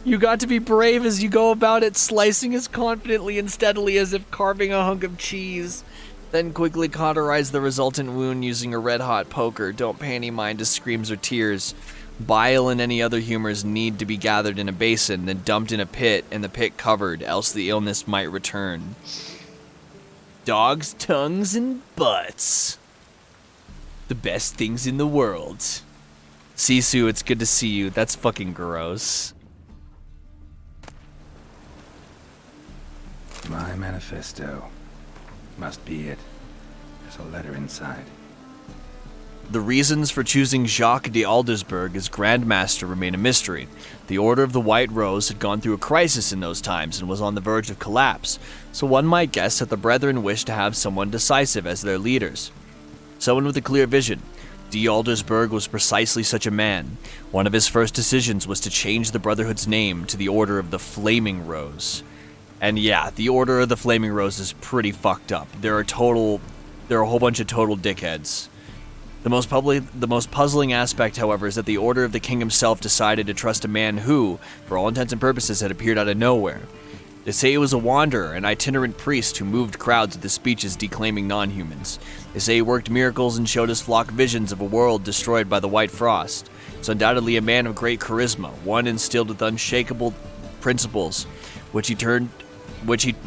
You got to be brave as you go about it, slicing as confidently and steadily as if carving a hunk of cheese. Then quickly cauterize the resultant wound using a red-hot poker. Don't pay any mind to screams or tears. Bile and any other humors need to be gathered in a basin, then dumped in a pit, and the pit covered, else the illness might return. Dogs' tongues and butts. The best things in the world. Sisu, it's good to see you. That's fucking gross. My manifesto. Must be it. There's a letter inside. The reasons for choosing Jacques de Aldersberg as Grand Master remain a mystery. The Order of the White Rose had gone through a crisis in those times and was on the verge of collapse, so one might guess that the Brethren wished to have someone decisive as their leaders. Someone with a clear vision. De Aldersberg was precisely such a man. One of his first decisions was to change the Brotherhood's name to the Order of the Flaming Rose. And yeah, the Order of the Flaming Rose is pretty fucked up. There are a whole bunch of total dickheads. The most puzzling aspect, however, is that the Order of the King himself decided to trust a man who, for all intents and purposes, had appeared out of nowhere. They say he was a wanderer, an itinerant priest who moved crowds with his speeches declaiming non-humans. They say he worked miracles and showed his flock visions of a world destroyed by the White Frost. It's undoubtedly a man of great charisma, one instilled with unshakable principles, which he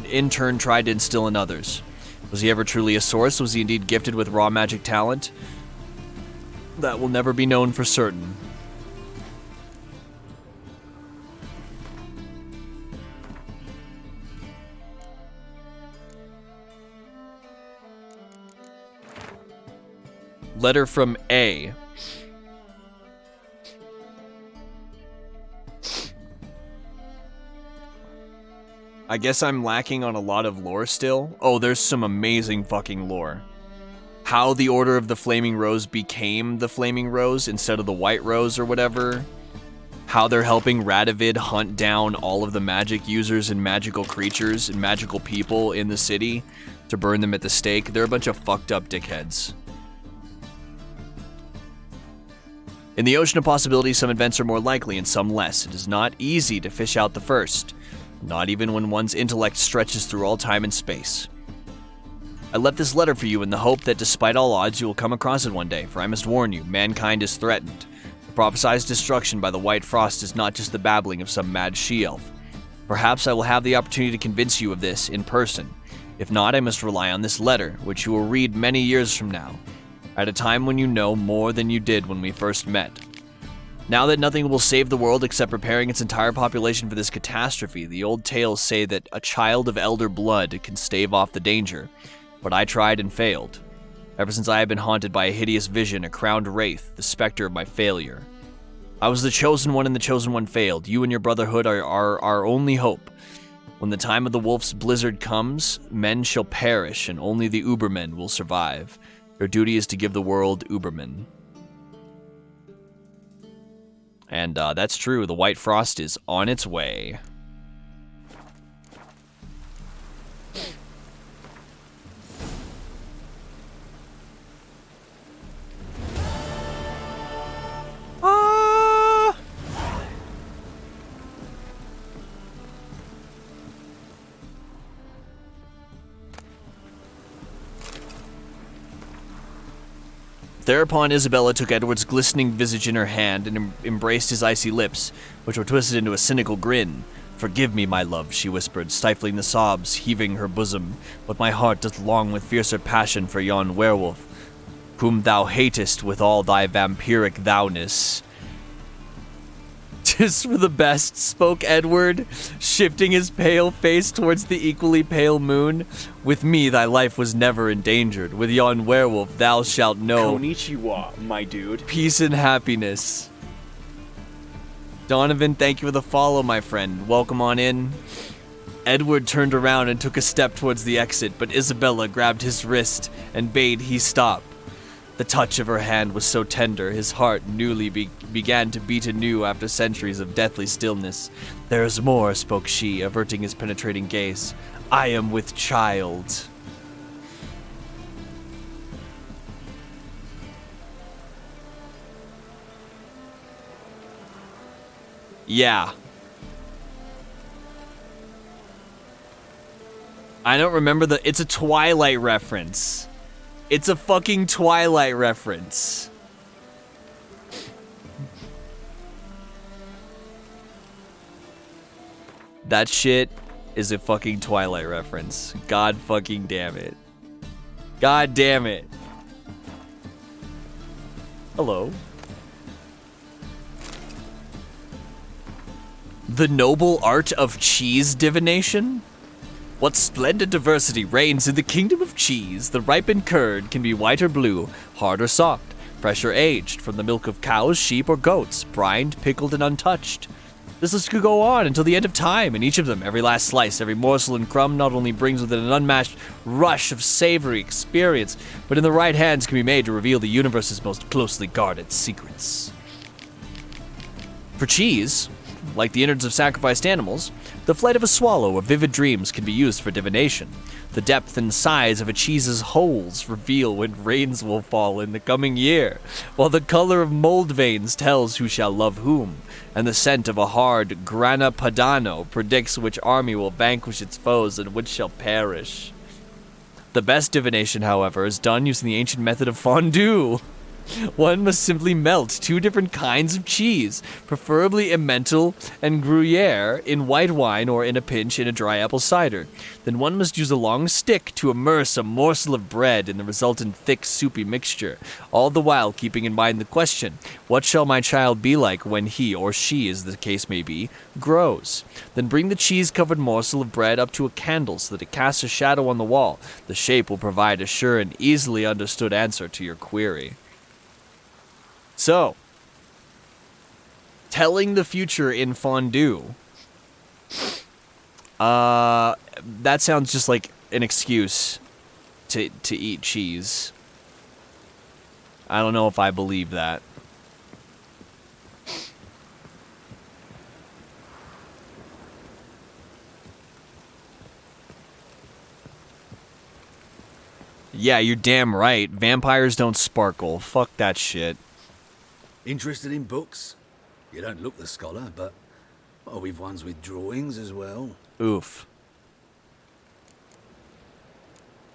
in turn tried to instill in others. Was he ever truly a source? Was he indeed gifted with raw magic talent? That will never be known for certain. Letter from A. I guess I'm lacking on a lot of lore still. Oh, there's some amazing fucking lore. How the Order of the Flaming Rose became the Flaming Rose instead of the White Rose or whatever. How they're helping Radovid hunt down all of the magic users and magical creatures and magical people in the city to burn them at the stake. They're a bunch of fucked up dickheads. In the ocean of possibilities, some events are more likely and some less. It is not easy to fish out the first. Not even when one's intellect stretches through all time and space. I left this letter for you in the hope that despite all odds you will come across it one day, for I must warn you, mankind is threatened. The prophesied destruction by the White Frost is not just the babbling of some mad she-elf. Perhaps I will have the opportunity to convince you of this in person. If not, I must rely on this letter, which you will read many years from now, at a time when you know more than you did when we first met. Now that nothing will save the world except preparing its entire population for this catastrophe, the old tales say that a child of elder blood can stave off the danger, but I tried and failed. Ever since I have been haunted by a hideous vision, a crowned wraith, the specter of my failure. I was the chosen one and the chosen one failed. You and your brotherhood are our only hope. When the time of the wolf's blizzard comes, men shall perish and only the Ubermen will survive. Your duty is to give the world Ubermen. And that's true, the White Frost is on its way. Thereupon Isabella took Edward's glistening visage in her hand and embraced his icy lips, which were twisted into a cynical grin. Forgive me, my love, she whispered, stifling the sobs heaving her bosom, but my heart doth long with fiercer passion for yon werewolf, whom thou hatest with all thy vampiric thowness. 'Tis for the best, spoke Edward, shifting his pale face towards the equally pale moon. With me thy life was never endangered. With yon werewolf thou shalt know Konnichiwa, my dude. peace and happiness. Donovan, thank you for the follow, my friend. Welcome on in. Edward turned around and took a step towards the exit, but Isabella grabbed his wrist and bade he stop. The touch of her hand was so tender, his heart newly began to beat anew after centuries of deathly stillness. There is more, spoke she, averting his penetrating gaze. I am with child. Yeah. I don't remember it's a Twilight reference. It's a fucking Twilight reference. That shit is a fucking Twilight reference. God fucking damn it. God damn it. Hello. The noble art of cheese divination? What splendid diversity reigns in the kingdom of cheese. The ripened curd can be white or blue, hard or soft, fresh or aged, from the milk of cows, sheep, or goats, brined, pickled, and untouched. This list could go on until the end of time, and each of them, every last slice, every morsel and crumb, not only brings with it an unmatched rush of savory experience, but in the right hands can be made to reveal the universe's most closely guarded secrets. For cheese, like the innards of sacrificed animals, the flight of a swallow or vivid dreams can be used for divination. The depth and size of a cheese's holes reveal when rains will fall in the coming year, while the color of mold veins tells who shall love whom, and the scent of a hard grana padano predicts which army will vanquish its foes and which shall perish. The best divination, however, is done using the ancient method of fondue. One must simply melt two different kinds of cheese, preferably Emmental and Gruyere, in white wine or in a pinch in a dry apple cider. Then one must use a long stick to immerse a morsel of bread in the resultant thick, soupy mixture, all the while keeping in mind the question, what shall my child be like when he, or she, as the case may be, grows? Then bring the cheese-covered morsel of bread up to a candle so that it casts a shadow on the wall. The shape will provide a sure and easily understood answer to your query. So, telling the future in fondue. That sounds just like an excuse to eat cheese. I don't know if I believe that. Yeah, you're damn right. Vampires don't sparkle. Fuck that shit. Interested in books? You don't look the scholar, but we've ones with drawings as well. Oof.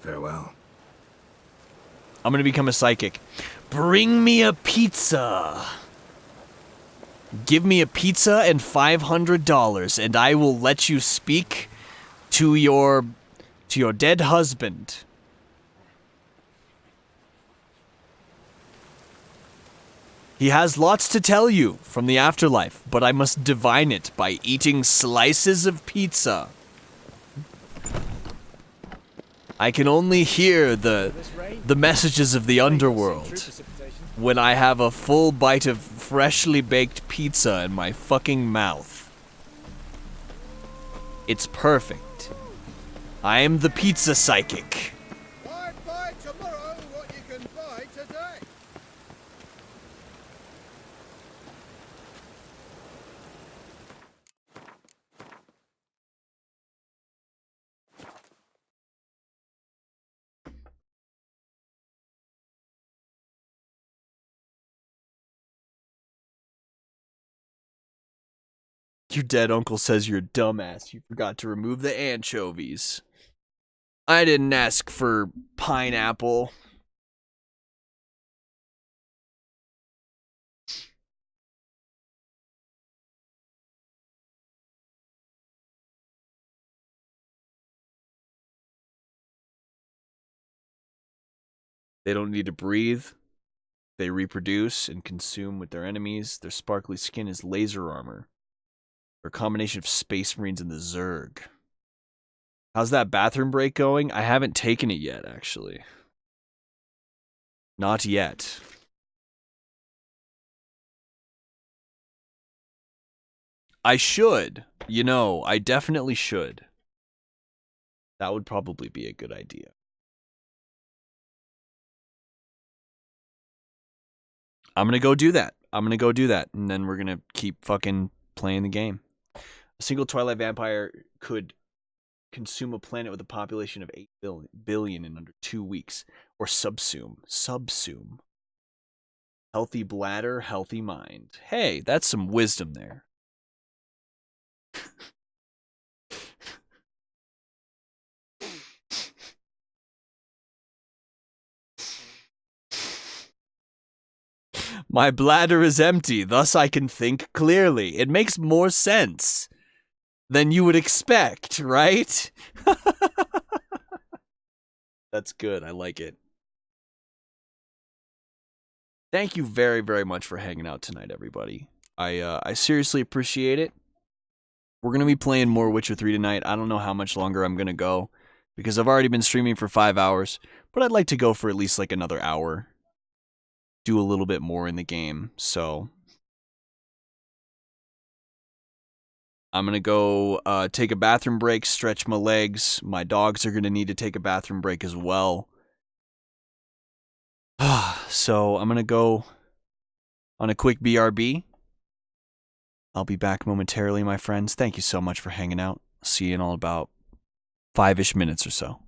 Farewell. I'm gonna become a psychic. Bring me a pizza. Give me a pizza and $500, and I will let you speak to your dead husband. He has lots to tell you from the afterlife, but I must divine it by eating slices of pizza. I can only hear the messages of the underworld when I have a full bite of freshly baked pizza in my fucking mouth. It's perfect. I am the pizza psychic. Buy tomorrow what you can buy today. Your dead uncle says you're a dumbass. You forgot to remove the anchovies. I didn't ask for pineapple. They don't need to breathe. They reproduce and consume with their enemies. Their sparkly skin is laser armor. They're a combination of Space Marines and the Zerg. How's that bathroom break going? I haven't taken it yet, actually. Not yet. I should. You know, I definitely should. That would probably be a good idea. I'm gonna go do that. And then we're gonna keep fucking playing the game. A single Twilight vampire could consume a planet with a population of 8 billion in under 2 weeks. Or subsume. Healthy bladder, healthy mind. Hey, that's some wisdom there. My bladder is empty, thus I can think clearly. It makes more sense than you would expect, right? That's good. I like it. Thank you very, very much for hanging out tonight, everybody. I seriously appreciate it. We're going to be playing more Witcher 3 tonight. I don't know how much longer I'm going to go because I've already been streaming for 5 hours, but I'd like to go for at least like another hour. Do a little bit more in the game, so I'm gonna go take a bathroom break, stretch my legs. My dogs are gonna need to take a bathroom break as well. So I'm gonna go on a quick BRB. I'll be back momentarily, my friends. Thank you so much for hanging out. See you in all about 5-ish minutes or so.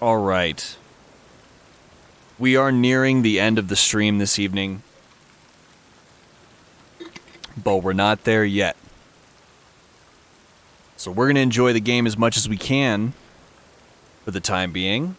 All right. We are nearing the end of the stream this evening, but we're not there yet. So we're going to enjoy the game as much as we can for the time being.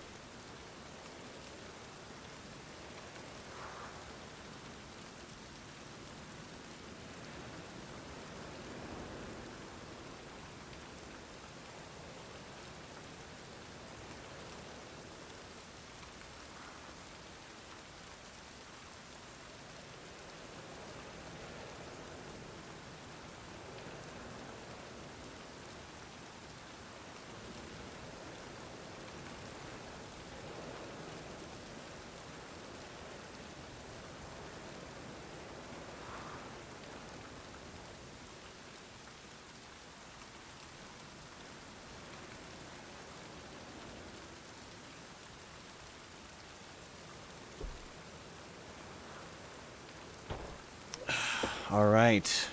All right.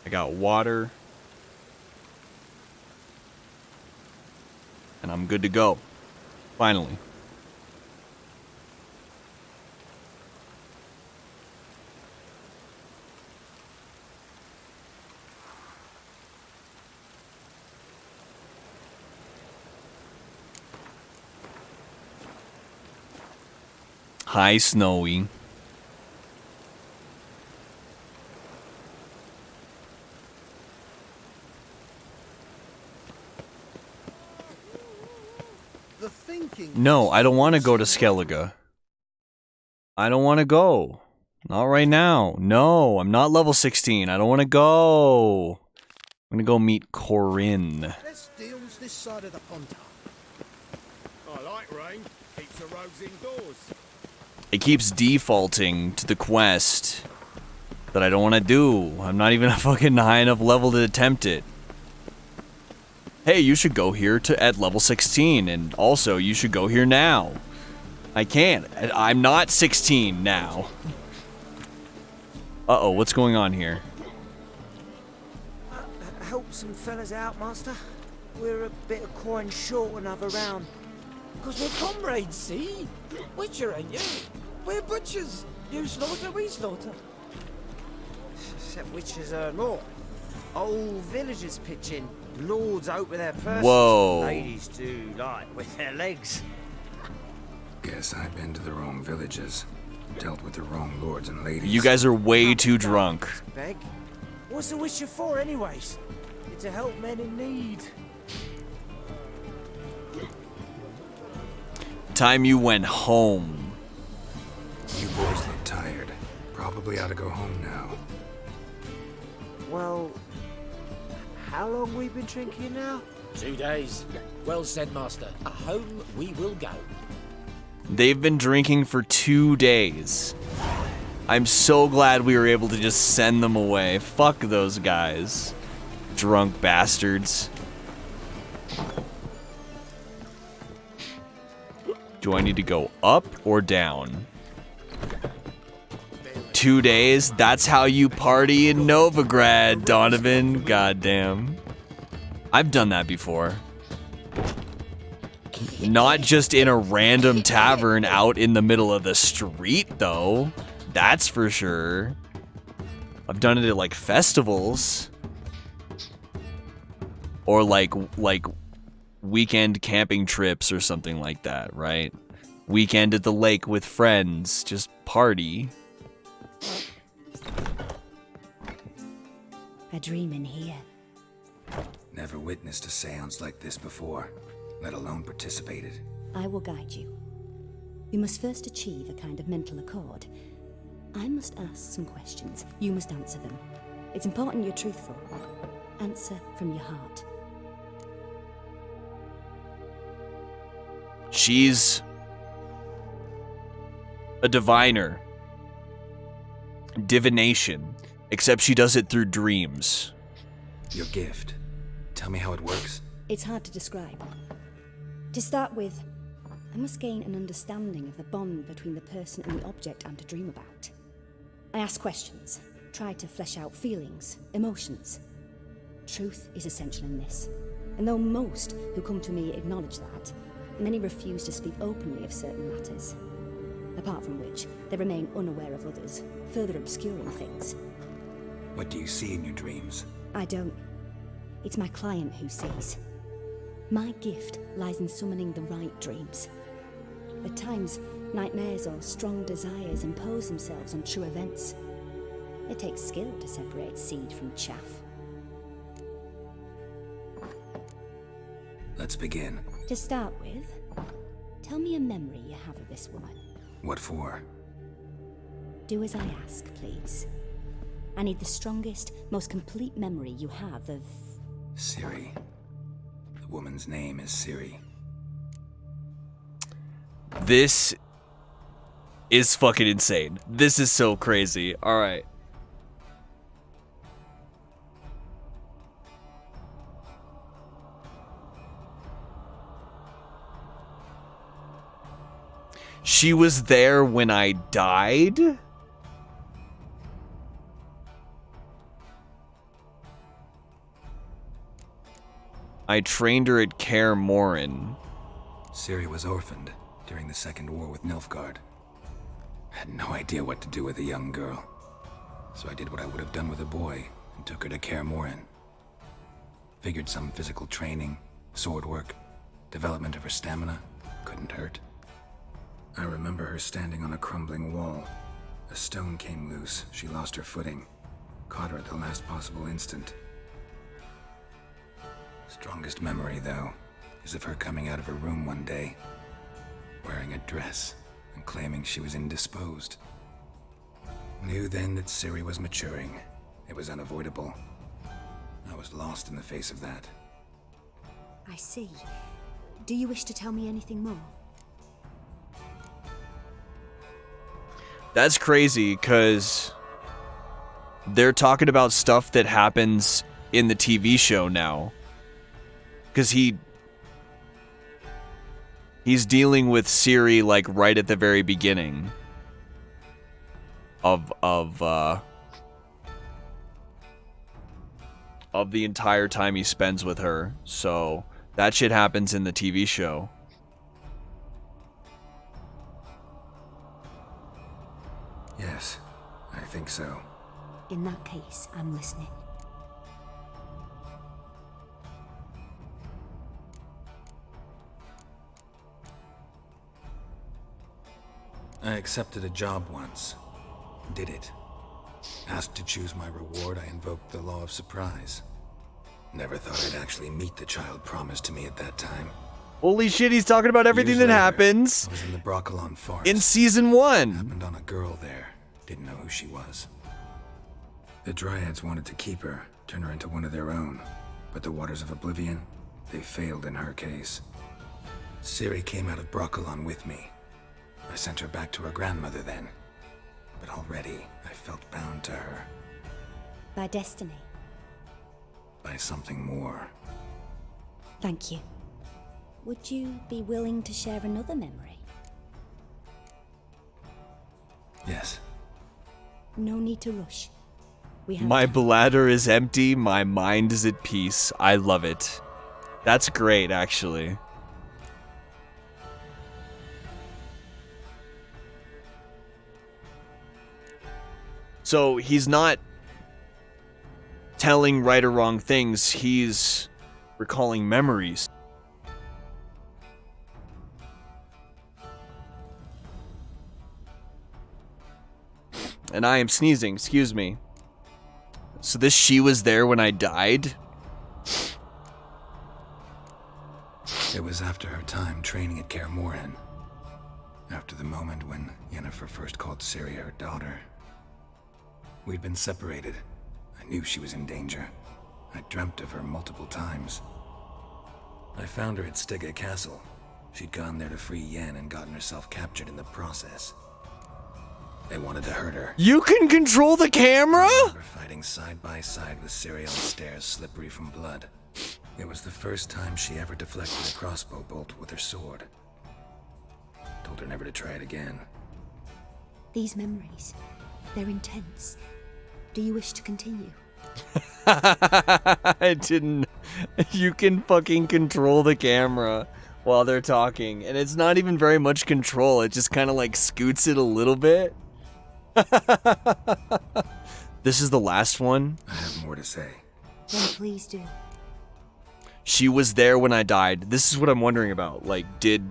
I got water. And I'm good to go. Finally. Hi, Snowy. No, I don't want to go to Skellige. I don't want to go. Not right now. No, I'm not level 16. I don't want to go. I'm going to go meet Corinne. Let's deals this side of the pond. I like rain. Keeps the rogues indoors. It keeps defaulting to the quest that I don't want to do. I'm not even a fucking high enough level to attempt it. Hey, you should go here at level 16, and also you should go here now. I can't. I'm not 16 now. Uh-oh, what's going on here? Help some fellas out, master. We're a bit of coin short another round. Because we're comrades, see? Witcher, ain't you? We're butchers. You slaughter, we slaughter. Except witchers earn more. Old villagers pitch in. Lords out with their purses. Whoa. Ladies do like with their legs. Guess I've been to the wrong villages. Dealt with the wrong lords and ladies. You guys are way too drunk. Beg. What's the witcher for, anyways? It's to help men in need. Time you went home. You boys look tired. Probably ought to go home now. Well, how long we been drinking now? 2 days. Well said, master. Home we will go. They've been drinking for 2 days. I'm so glad we were able to just send them away. Fuck those guys. Drunk bastards. Do I need to go up or down? 2 days? That's how you party in Novigrad, Donovan. Goddamn. I've done that before. Not just in a random tavern out in the middle of the street, though. That's for sure. I've done it at, like, festivals. Or, like weekend camping trips or something like that, right? Weekend at the lake with friends. Just party. A dream in here. Never witnessed a seance like this before, let alone participated. I will guide you. We must first achieve a kind of mental accord. I must ask some questions. You must answer them. It's important you're truthful. Answer from your heart. She's a diviner. Divination. Except she does it through dreams. Your gift. Tell me how it works. It's hard to describe. To start with, I must gain an understanding of the bond between the person and the object I'm to dream about. I ask questions, try to flesh out feelings, emotions. Truth is essential in this, and though most who come to me acknowledge that, many refuse to speak openly of certain matters. Apart from which, they remain unaware of others, further obscuring things. What do you see in your dreams? I don't. It's my client who sees. My gift lies in summoning the right dreams. At times, nightmares or strong desires impose themselves on true events. It takes skill to separate seed from chaff. Let's begin. To start with, tell me a memory you have of this woman. What for? Do as I ask, please. I need the strongest, most complete memory you have of... Ciri. The woman's name is Ciri. This is fucking insane. This is so crazy. Alright. She was there when I died? I trained her at Kaer Morhen. Ciri was orphaned during the Second War with Nilfgaard. Had no idea what to do with a young girl. So I did what I would have done with a boy and took her to Kaer Morhen. Figured some physical training, sword work, development of her stamina couldn't hurt. I remember her standing on a crumbling wall. A stone came loose, she lost her footing. Caught her at the last possible instant. Strongest memory, though, is of her coming out of her room one day, wearing a dress and claiming she was indisposed. Knew then that Ciri was maturing. It was unavoidable. I was lost in the face of that. I see. Do you wish to tell me anything more? That's crazy, because they're talking about stuff that happens in the TV show now. Because he's dealing with Ciri, like, right at the very beginning of the entire time he spends with her. So that shit happens in the TV show. Yes, I think so. In that case, I'm listening. I accepted a job once. Did it. Asked to choose my reward, I invoked the law of surprise. Never thought I'd actually meet the child promised to me at that time. Holy shit, he's talking about everything Years that later, happens I was in the Broccolon forest. in season 1. Happened on a girl there. Didn't know who she was. The Dryads wanted to keep her, turn her into one of their own. But the Waters of Oblivion, they failed in her case. Ciri came out of Broccolon with me. I sent her back to her grandmother then. But already, I felt bound to her. By destiny. By something more. Thank you. Would you be willing to share another memory? Yes. No need to rush. We have My bladder is empty, my mind is at peace. I love it. That's great, actually. So he's not telling right or wrong things, he's recalling memories. And I am sneezing, excuse me. So this she was there when I died? It was after her time training at Kaer Morhen. After the moment when Yennefer first called Ciri her daughter. We'd been separated. I knew she was in danger. I dreamt of her multiple times. I found her at Stygga Castle. She'd gone there to free Yen and gotten herself captured in the process. They wanted to hurt her. You can control the camera? I remember fighting side by side with Ciri on stairs slippery from blood. It was the first time she ever deflected a crossbow bolt with her sword. Told her never to try it again. These memories, they're intense. Do you wish to continue? I didn't. You can fucking control the camera while they're talking, and it's not even very much control. It just kind of like scoots it a little bit. This is the last one. I have more to say. Then please do. She was there when I died. This is what I'm wondering about. Like, did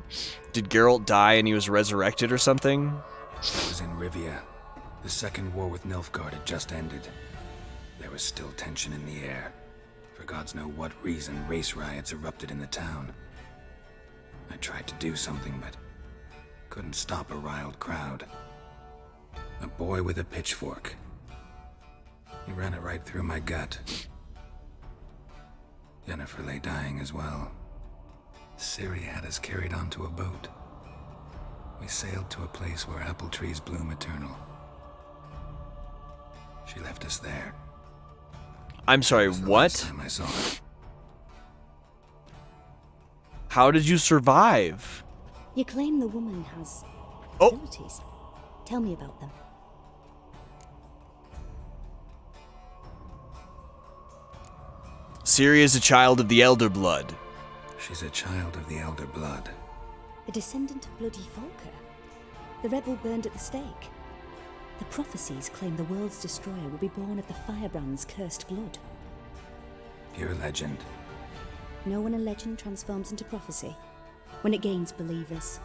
Geralt die and he was resurrected or something? I was in Rivia. The second war with Nilfgaard had just ended. There was still tension in the air. For gods know what reason, race riots erupted in the town. I tried to do something, but couldn't stop a riled crowd. A boy with a pitchfork. He ran it right through my gut. Yennefer lay dying as well. Ciri had us carried onto a boat. We sailed to a place where apple trees bloom eternal. She left us there. I'm sorry, what? Last time I saw her. How did you survive? You claim the woman has abilities. Tell me about them. Ciri is a child of the Elder Blood. She's a child of the Elder Blood. A descendant of bloody Volker. The rebel burned at the stake. The prophecies claim the world's destroyer will be born of the Firebrand's cursed blood. Pure legend. No one in legend transforms into prophecy when it gains believers.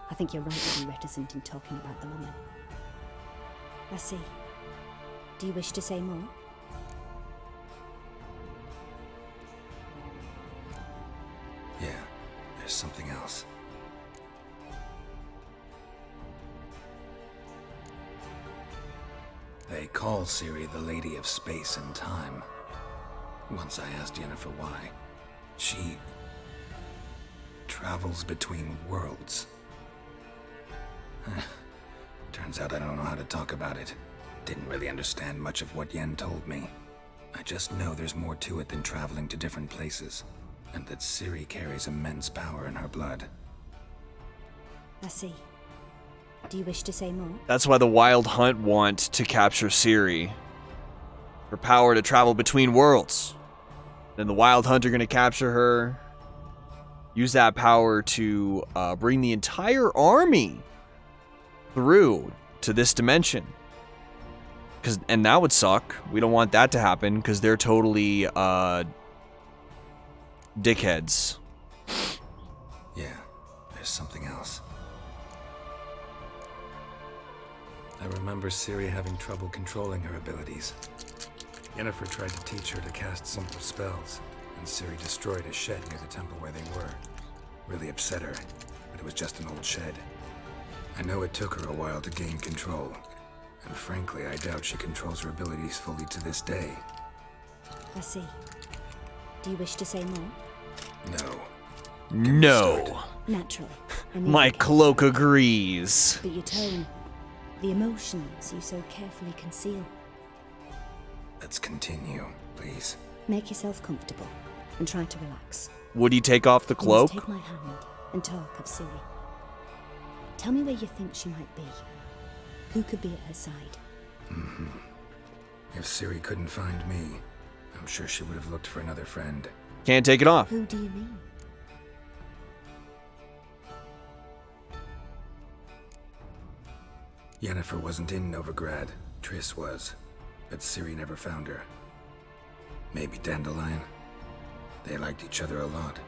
I think you're right to be reticent in talking about the woman. I see. Do you wish to say more? Yeah, there's something else. They call Ciri the Lady of Space and Time. Once I asked Yennefer why. She travels between worlds. Turns out I don't know how to talk about it. Didn't really understand much of what Yen told me. I just know there's more to it than traveling to different places, and that Ciri carries immense power in her blood. I see. Do you wish to say more? That's why the Wild Hunt want to capture Ciri. Her power to travel between worlds. Then the Wild Hunt are going to capture her. Use that power to bring the entire army through to this dimension. And that would suck. We don't want that to happen because they're totally dickheads. Yeah, there's something else. I remember Ciri having trouble controlling her abilities. Yennefer tried to teach her to cast simple spells, and Ciri destroyed a shed near the temple where they were. Really upset her, but it was just an old shed. I know it took her a while to gain control, and frankly, I doubt she controls her abilities fully to this day. I see. Do you wish to say more? No. No. Naturally. My cloak agrees. But your tone, the emotions you so carefully conceal. Let's continue, please. Make yourself comfortable and try to relax. Would he take off the You cloak? must take my hand and talk of Ciri. Tell me where you think she might be. Who could be at her side? If Ciri couldn't find me, I'm sure she would have looked for another friend. Can't take it off. Who do you mean? Yennefer wasn't in Novigrad. Triss was. But Ciri never found her. Maybe Dandelion. They liked each other a lot.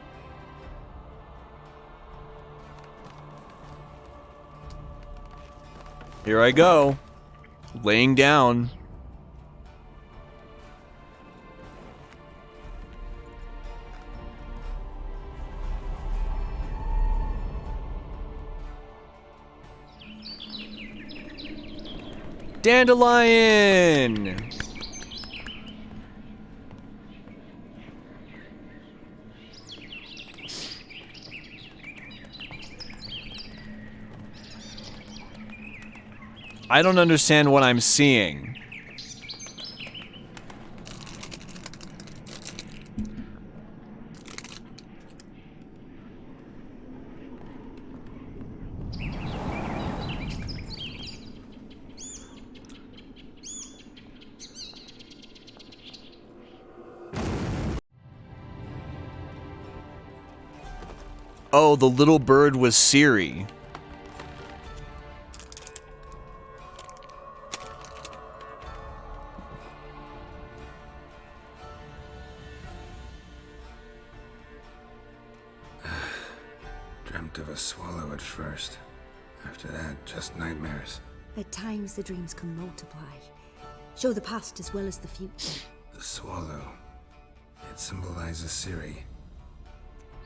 Here I go. Laying down. Dandelion! I don't understand what I'm seeing. Oh, the little bird was Siri. Dreamt of a swallow at first. After that, just nightmares. At times, the dreams can multiply. Show the past as well as the future. The swallow. It symbolizes Siri.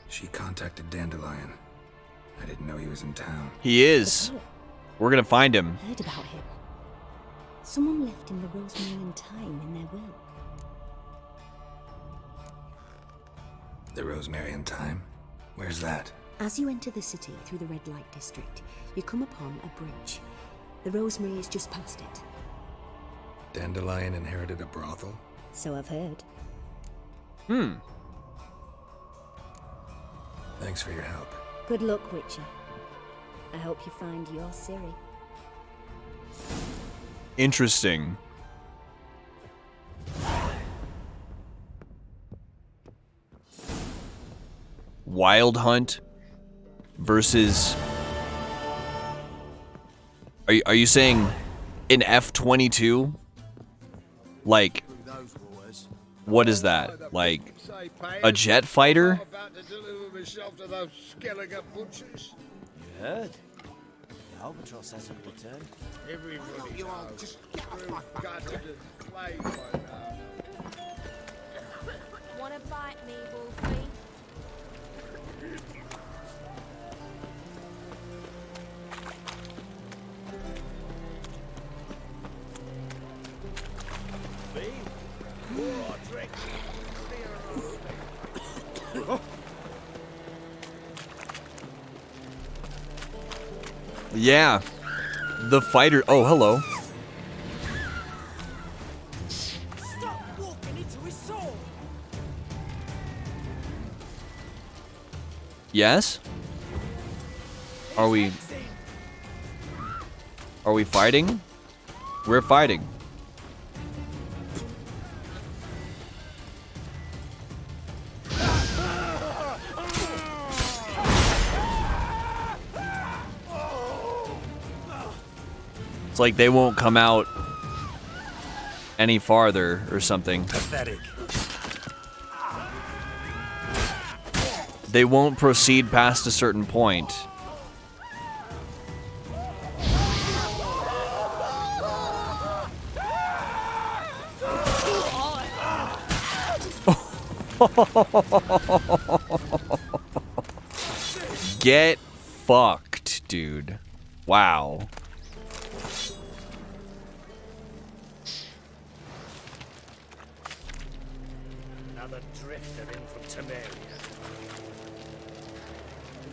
She contacted Dandelion. I didn't know he was in town. He is. We're gonna find him. Heard about him. Someone left him the rosemary and thyme in their will. The rosemary and thyme? Where's that? As you enter the city through the red light district, you come upon a bridge. The rosemary is just past it. Dandelion inherited a brothel? So I've heard. Thanks for your help. Good luck, Witcher. I hope you find your Siri. Interesting. Wild Hunt versus... Are you saying an F-22? Like, what is that? Like, a jet fighter? You heard? The albatross hasn't returned. Everybody, you all just get off my back. Wanna bite me, Wolfie? Yeah. The fighter. Oh, hello. Stop walking into his soul. Yes? Are we fighting? We're fighting. It's like they won't come out any farther or something. Pathetic. They won't proceed past a certain point. Get fucked, dude. Wow. Another drifter in from Temeria.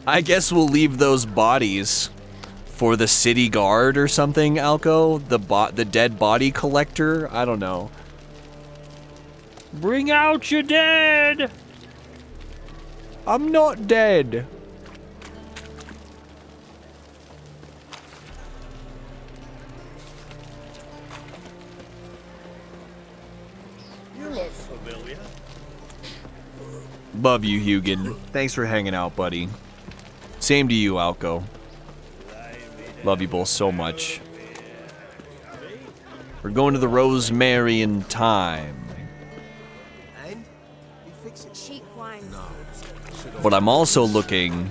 I guess we'll leave those bodies for the city guard or something, Alco? The dead body collector? I don't know. Bring out your dead! I'm not dead. You look familiar. Love you, Hugin. Thanks for hanging out, buddy. Same to you, Alco. Love you both so much. We're going to the Rosemary in time. And? You fix it? Cheap wine. But I'm also looking...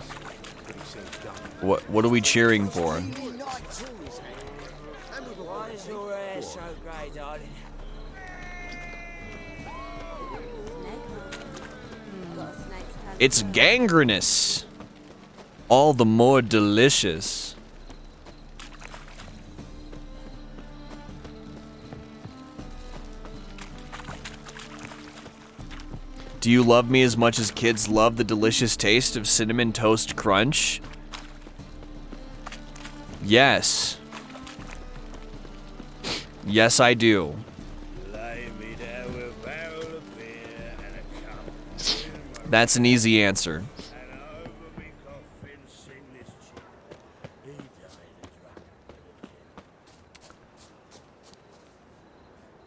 What are we cheering for? Why is your hair so grey, darling? It's gangrenous. All the more delicious. Do you love me as much as kids love the delicious taste of Cinnamon Toast Crunch? Yes. Yes, I do. That's an easy answer.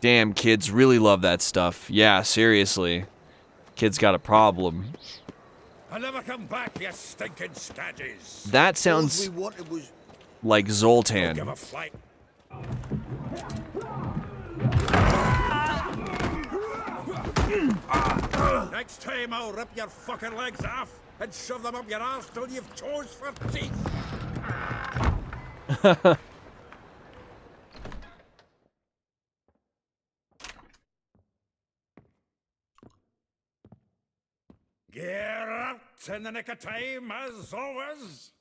Damn, kids really love that stuff. Yeah, seriously. Kids got a problem. I'll never come back, you stinking staggies. That sounds like Zoltan. Give a flight. Next time I'll rip your fucking legs off and shove them up your arse till you've toes for teeth. Get out in the nick of time, as always.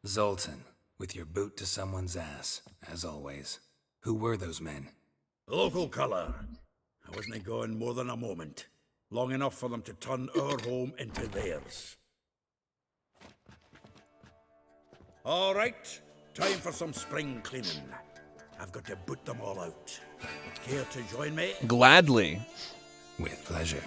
Zoltan, with your boot to someone's ass, as always. Who were those men? Local colour. I wasn't gone more than a moment. Long enough for them to turn our home into theirs. All right, time for some spring cleaning. I've got to boot them all out. Care to join me? Gladly. With pleasure.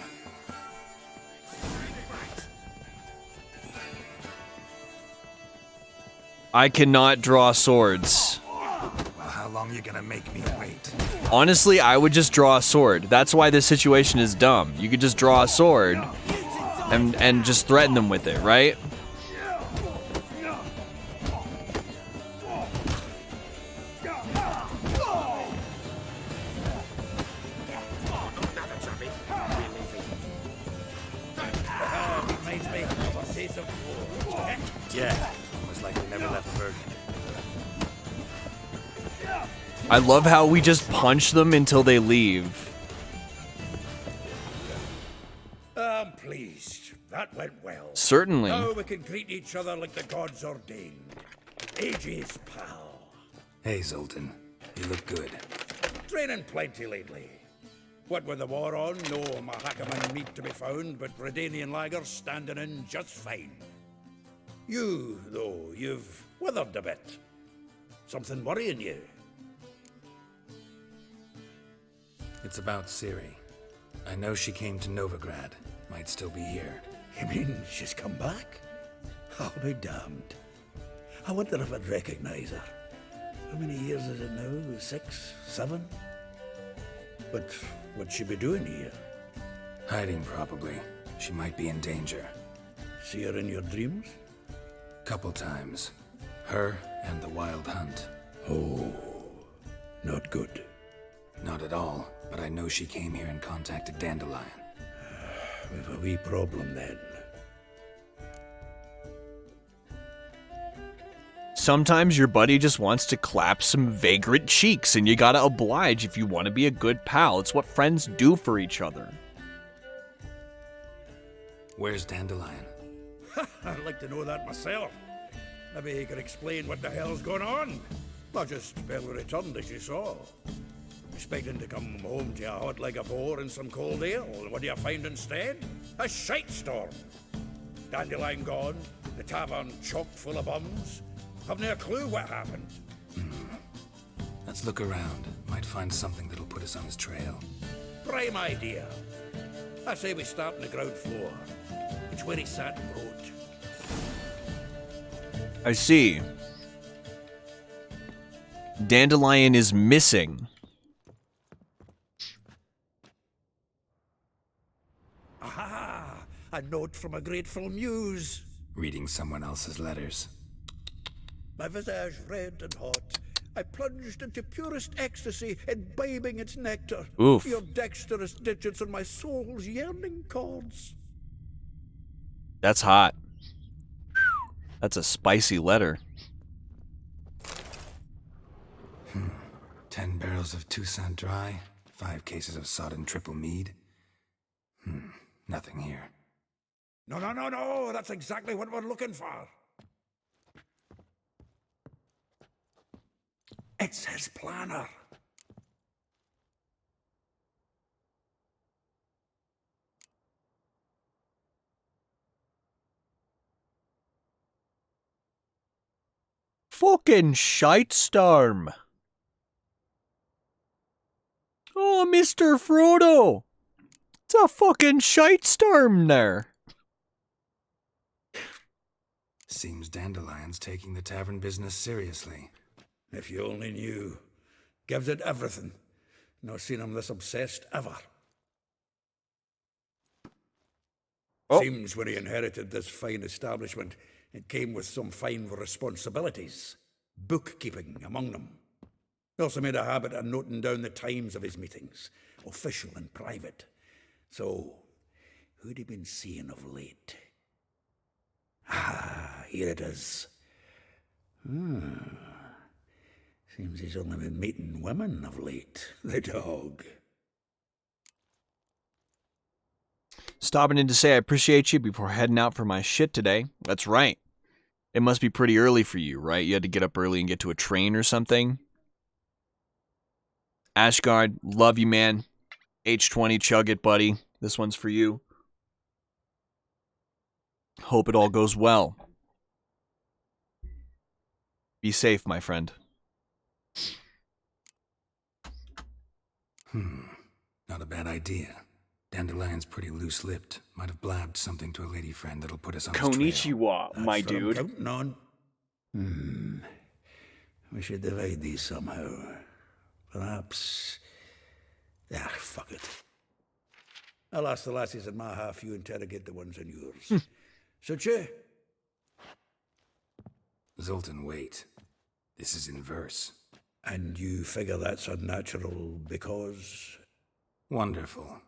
I cannot draw swords. Well, how long you gonna make me wait? Honestly, I would just draw a sword. That's why this situation is dumb. You could just draw a sword and just threaten them with it, right? Yeah, almost like we never left Bergen. I love how we just punch them until they leave. I'm pleased. That went well. Certainly. Now we can greet each other like the gods ordained. Ages, pal. Hey, Zoltan. You look good. Training plenty lately. What with the war on, no Mahakaman meat to be found, but Redanian lagers standing in just fine. You, though, you've withered a bit. Something worrying you? It's about Ciri. I know she came to Novigrad. Might still be here. You mean she's come back? I'll be damned. I wonder if I'd recognize her. How many years is it now? 6, 7? But what'd she be doing here? Hiding, probably. She might be in danger. See her in your dreams? Couple times. Her and the Wild Hunt. Oh, not good. Not at all, but I know she came here and contacted Dandelion. We've a wee problem then. Sometimes your buddy just wants to clap some vagrant cheeks, and you gotta oblige if you want to be a good pal. It's what friends do for each other. Where's Dandelion? I'd like to know that myself. Maybe he could explain what the hell's going on. Not just barely returned as you saw. Expecting to come home to a hot like a boar and some cold ale. What do you find instead? A shite storm. Dandelion gone, the tavern chock full of bums. Haven't a clue what happened. Let's look around. Might find something that'll put us on his trail. Prime idea. I say we start on the ground floor. It's where he sat and wrote. I see. Dandelion is missing. Aha! A note from a grateful muse. Reading someone else's letters. My visage red and hot. I plunged into purest ecstasy, imbibing its nectar. Oof. Your dexterous digits on my soul's yearning chords. That's hot. That's a spicy letter. 10 barrels of Toussaint Dry, 5 cases of sodden triple mead. Nothing here. No. That's exactly what we're looking for. It's his planner. fucking shitestorm. Oh, Mr. Frodo. It's a fucking shitestorm there. Seems Dandelion's taking the tavern business seriously. If you only knew. Gives it everything. Not seen him this obsessed ever. Seems when he inherited this fine establishment, it came with some fine responsibilities. Bookkeeping among them. He also made a habit of noting down the times of his meetings, official and private. So, who'd he been seeing of late? Ah, here it is. Seems he's only been meeting women of late, the dog. Stopping in to say I appreciate you before heading out for my shit today. That's right. It must be pretty early for you, right? You had to get up early and get to a train or something. Ashgard, love you, man. H20, chug it, buddy. This one's for you. Hope it all goes well. Be safe, my friend. Not a bad idea. Dandelion's pretty loose-lipped. Might have blabbed something to a lady friend that'll put us on his trail. Konnichiwa, my That's what I'm dude. counting on. We should divide these somehow. Perhaps... Ah, fuck it. I'll ask the lassies in my half, you interrogate the ones in yours. Suche? Zoltan, wait. This is in verse. And you figure that's unnatural because... Wonderful.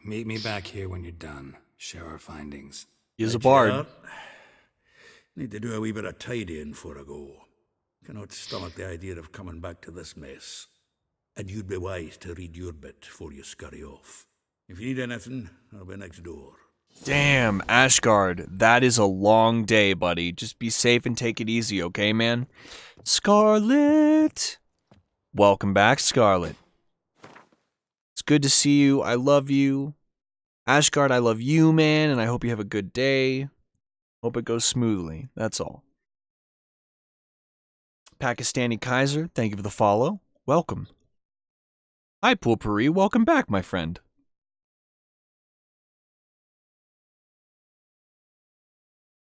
Meet me back here when you're done. Share our findings. He's a bard. Need to do a wee bit of tidying before I go. Cannot stomach the idea of coming back to this mess. And you'd be wise to read your bit before you scurry off. If you need anything, I'll be next door. Damn, Ashgard, that is a long day, buddy. Just be safe and take it easy, okay, man? Scarlet! Welcome back, Scarlet. It's good to see you. I love you. Ashgard, I love you, man, and I hope you have a good day. Hope it goes smoothly. That's all. Pakistani Kaiser, thank you for the follow. Welcome. Hi, Poolpuri. Welcome back, my friend.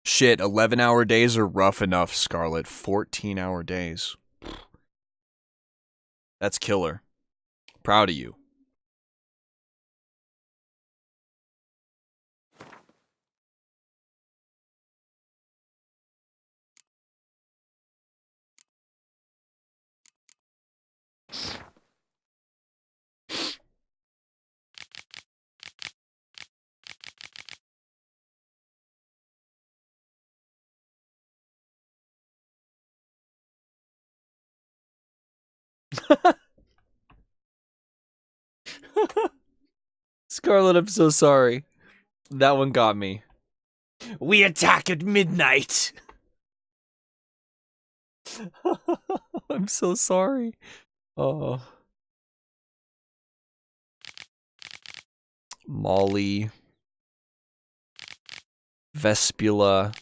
Shit, 11-hour days are rough enough, Scarlet. 14-hour days. That's killer. Proud of you. Scarlet, I'm so sorry. That one got me. We attack at midnight. I'm so sorry. Oh. Molly. Vespula.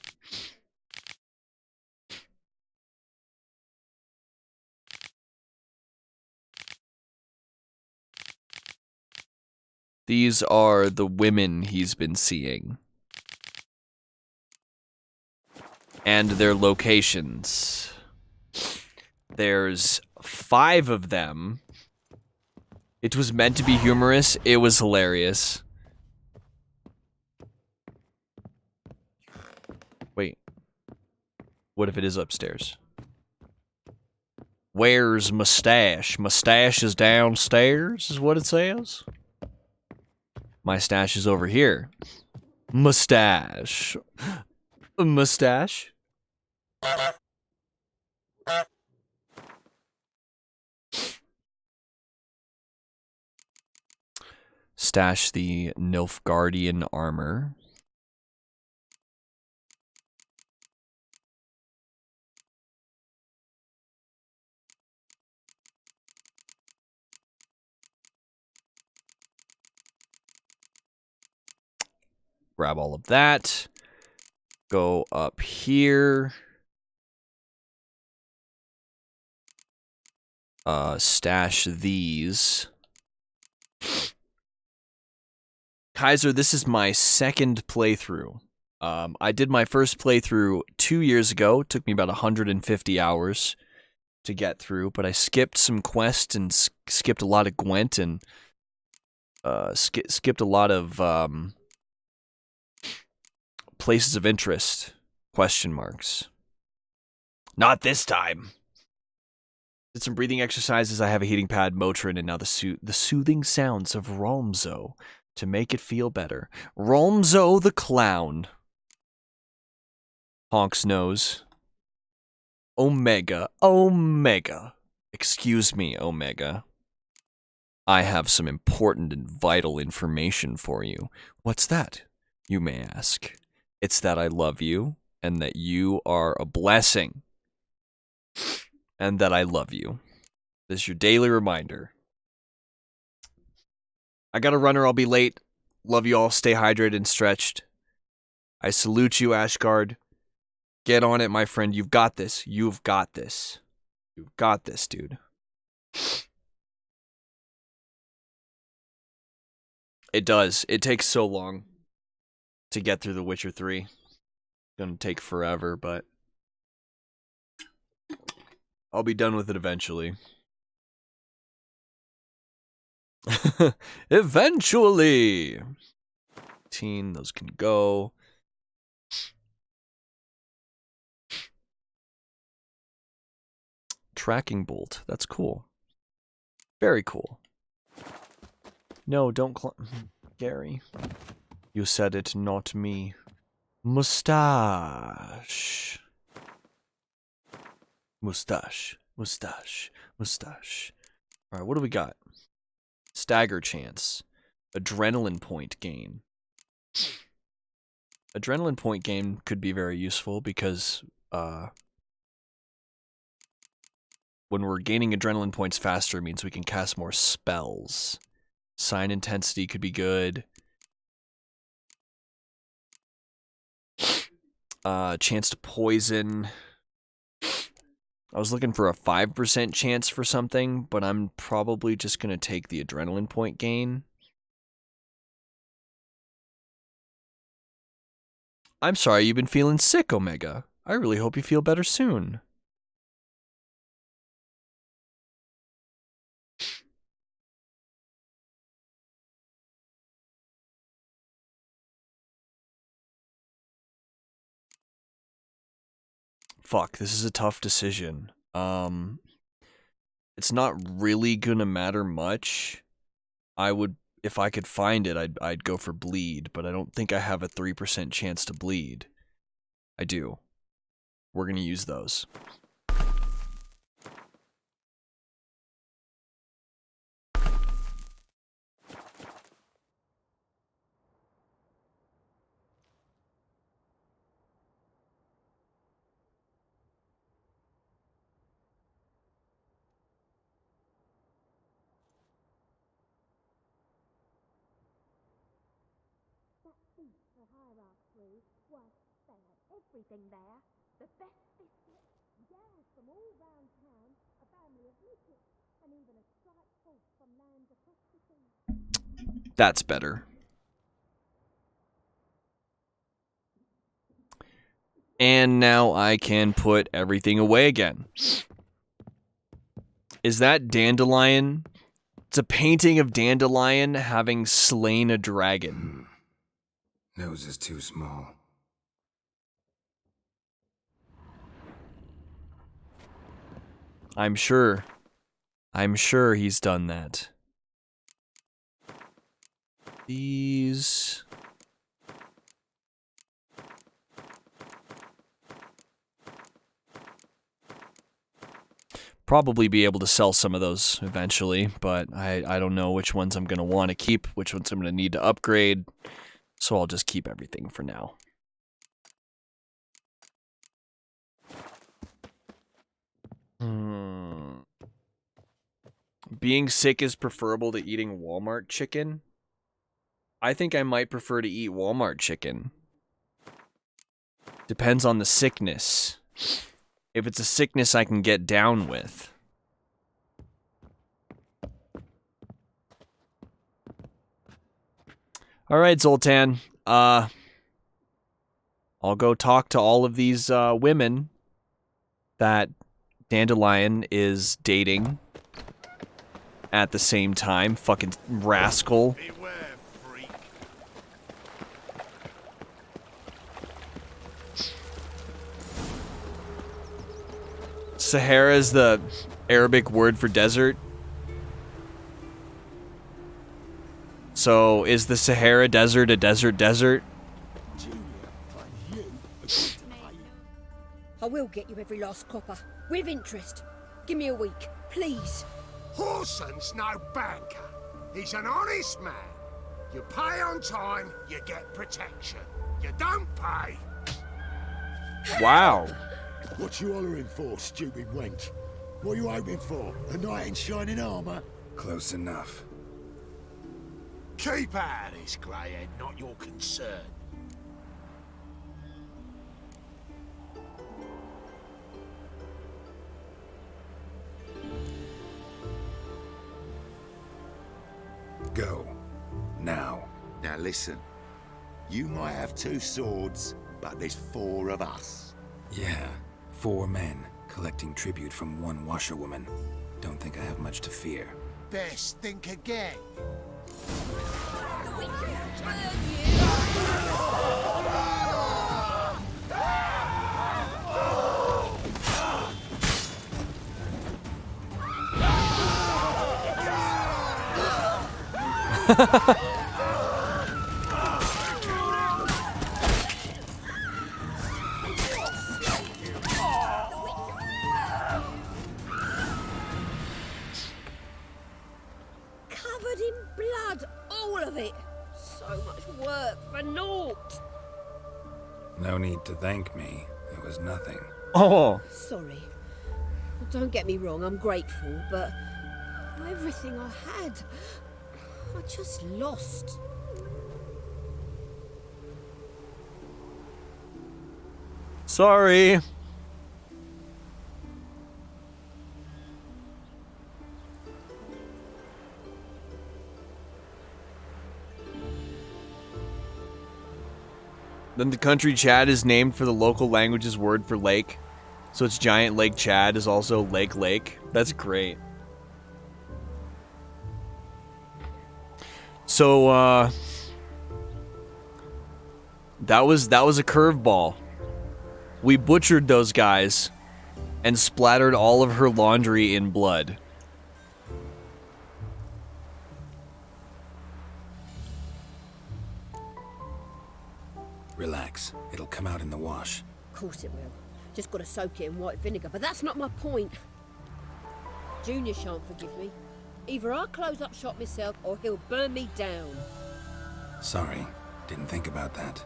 These are the women he's been seeing. And their locations. There's 5 of them. It was meant to be humorous. It was hilarious. Wait. What if it is upstairs? Where's Mustache? Mustache is downstairs, is what it says. My stash is over here. Mustache. Mustache? Stash the Nilfgaardian armor. Grab all of that. Go up here. stash these. Kaiser, this is my second playthrough. I did my first playthrough 2 years ago. It took me about 150 hours to get through, but I skipped some quests and skipped a lot of Gwent and skipped a lot of places of interest, question marks. Not this time. Did some breathing exercises. I have a heating pad, Motrin, and now the soothing sounds of Rolmzo to make it feel better. Rolmzo the clown. Honk's nose. Omega. Omega. Excuse me, Omega. I have some important and vital information for you. What's that, you may ask? It's that I love you, and that you are a blessing. And that I love you. This is your daily reminder. I got a runner, I'll be late. Love you all, stay hydrated and stretched. I salute you, Ashgard. Get on it, my friend. You've got this. You've got this. You've got this, dude. It does. It takes so long to get through The Witcher 3. It's gonna take forever, but I'll be done with it eventually. Eventually! 18, those can go. Tracking bolt. That's cool. Very cool. No, don't Gary. You said it, not me. Mustache. Mustache. Mustache. Mustache. Alright, what do we got? Stagger chance. Adrenaline point gain. Adrenaline point gain could be very useful because when we're gaining adrenaline points faster, it means we can cast more spells. Sign intensity could be good. Chance to poison. I was looking for a 5% chance for something, but I'm probably just going to take the adrenaline point gain. I'm sorry you've been feeling sick, Omega. I really hope you feel better soon. Fuck, this is a tough decision. It's not really gonna matter much. If I could find it, I'd go for bleed, but I don't think I have a 3% chance to bleed. I do. We're gonna use those. Everything there. The best biscuits, jams from all round town, a family of midgets, and even a striped horse from lands across the sea. That's better. And now I can put everything away again. Is that Dandelion? It's a painting of Dandelion having slain a dragon. Nose is too small. I'm sure he's done that. These... Probably be able to sell some of those eventually, but I don't know which ones I'm going to want to keep, which ones I'm going to need to upgrade, so I'll just keep everything for now. Being sick is preferable to eating Walmart chicken? I think I might prefer to eat Walmart chicken. Depends on the sickness. If it's a sickness I can get down with. All right, Zoltan. I'll go talk to all of these women that Dandelion is dating at the same time. Fucking rascal. Beware, freak. Sahara is the Arabic word for desert. So, is the Sahara Desert a desert? I will get you every last copper, with interest. Give me a week, please. Horson's no banker. He's an honest man. You pay on time, you get protection. You don't pay. Wow. What you hollering for, stupid wench? What you hoping for? A knight in shining armor? Close enough. Keep out of this, greyhead, not your concern. Go. Now. Now listen. You might have 2 swords, but there's 4 of us. Yeah, 4 men collecting tribute from 1 washerwoman. Don't think I have much to fear. Best think again. Covered in blood, all of it. So much work for naught. No need to thank me. It was nothing. Oh. Sorry. Well, don't get me wrong, I'm grateful, but everything I had, I just lost. Sorry. Then the country Chad is named for the local language's word for lake. So it's Giant Lake Chad is also Lake. That's great. So, that was a curveball. We butchered those guys and splattered all of her laundry in blood. Relax. It'll come out in the wash. Of course it will. Just gotta soak it in white vinegar, but that's not my point. Junior shan't forgive me. Either I'll close up shop myself or he'll burn me down. Sorry. Didn't think about that.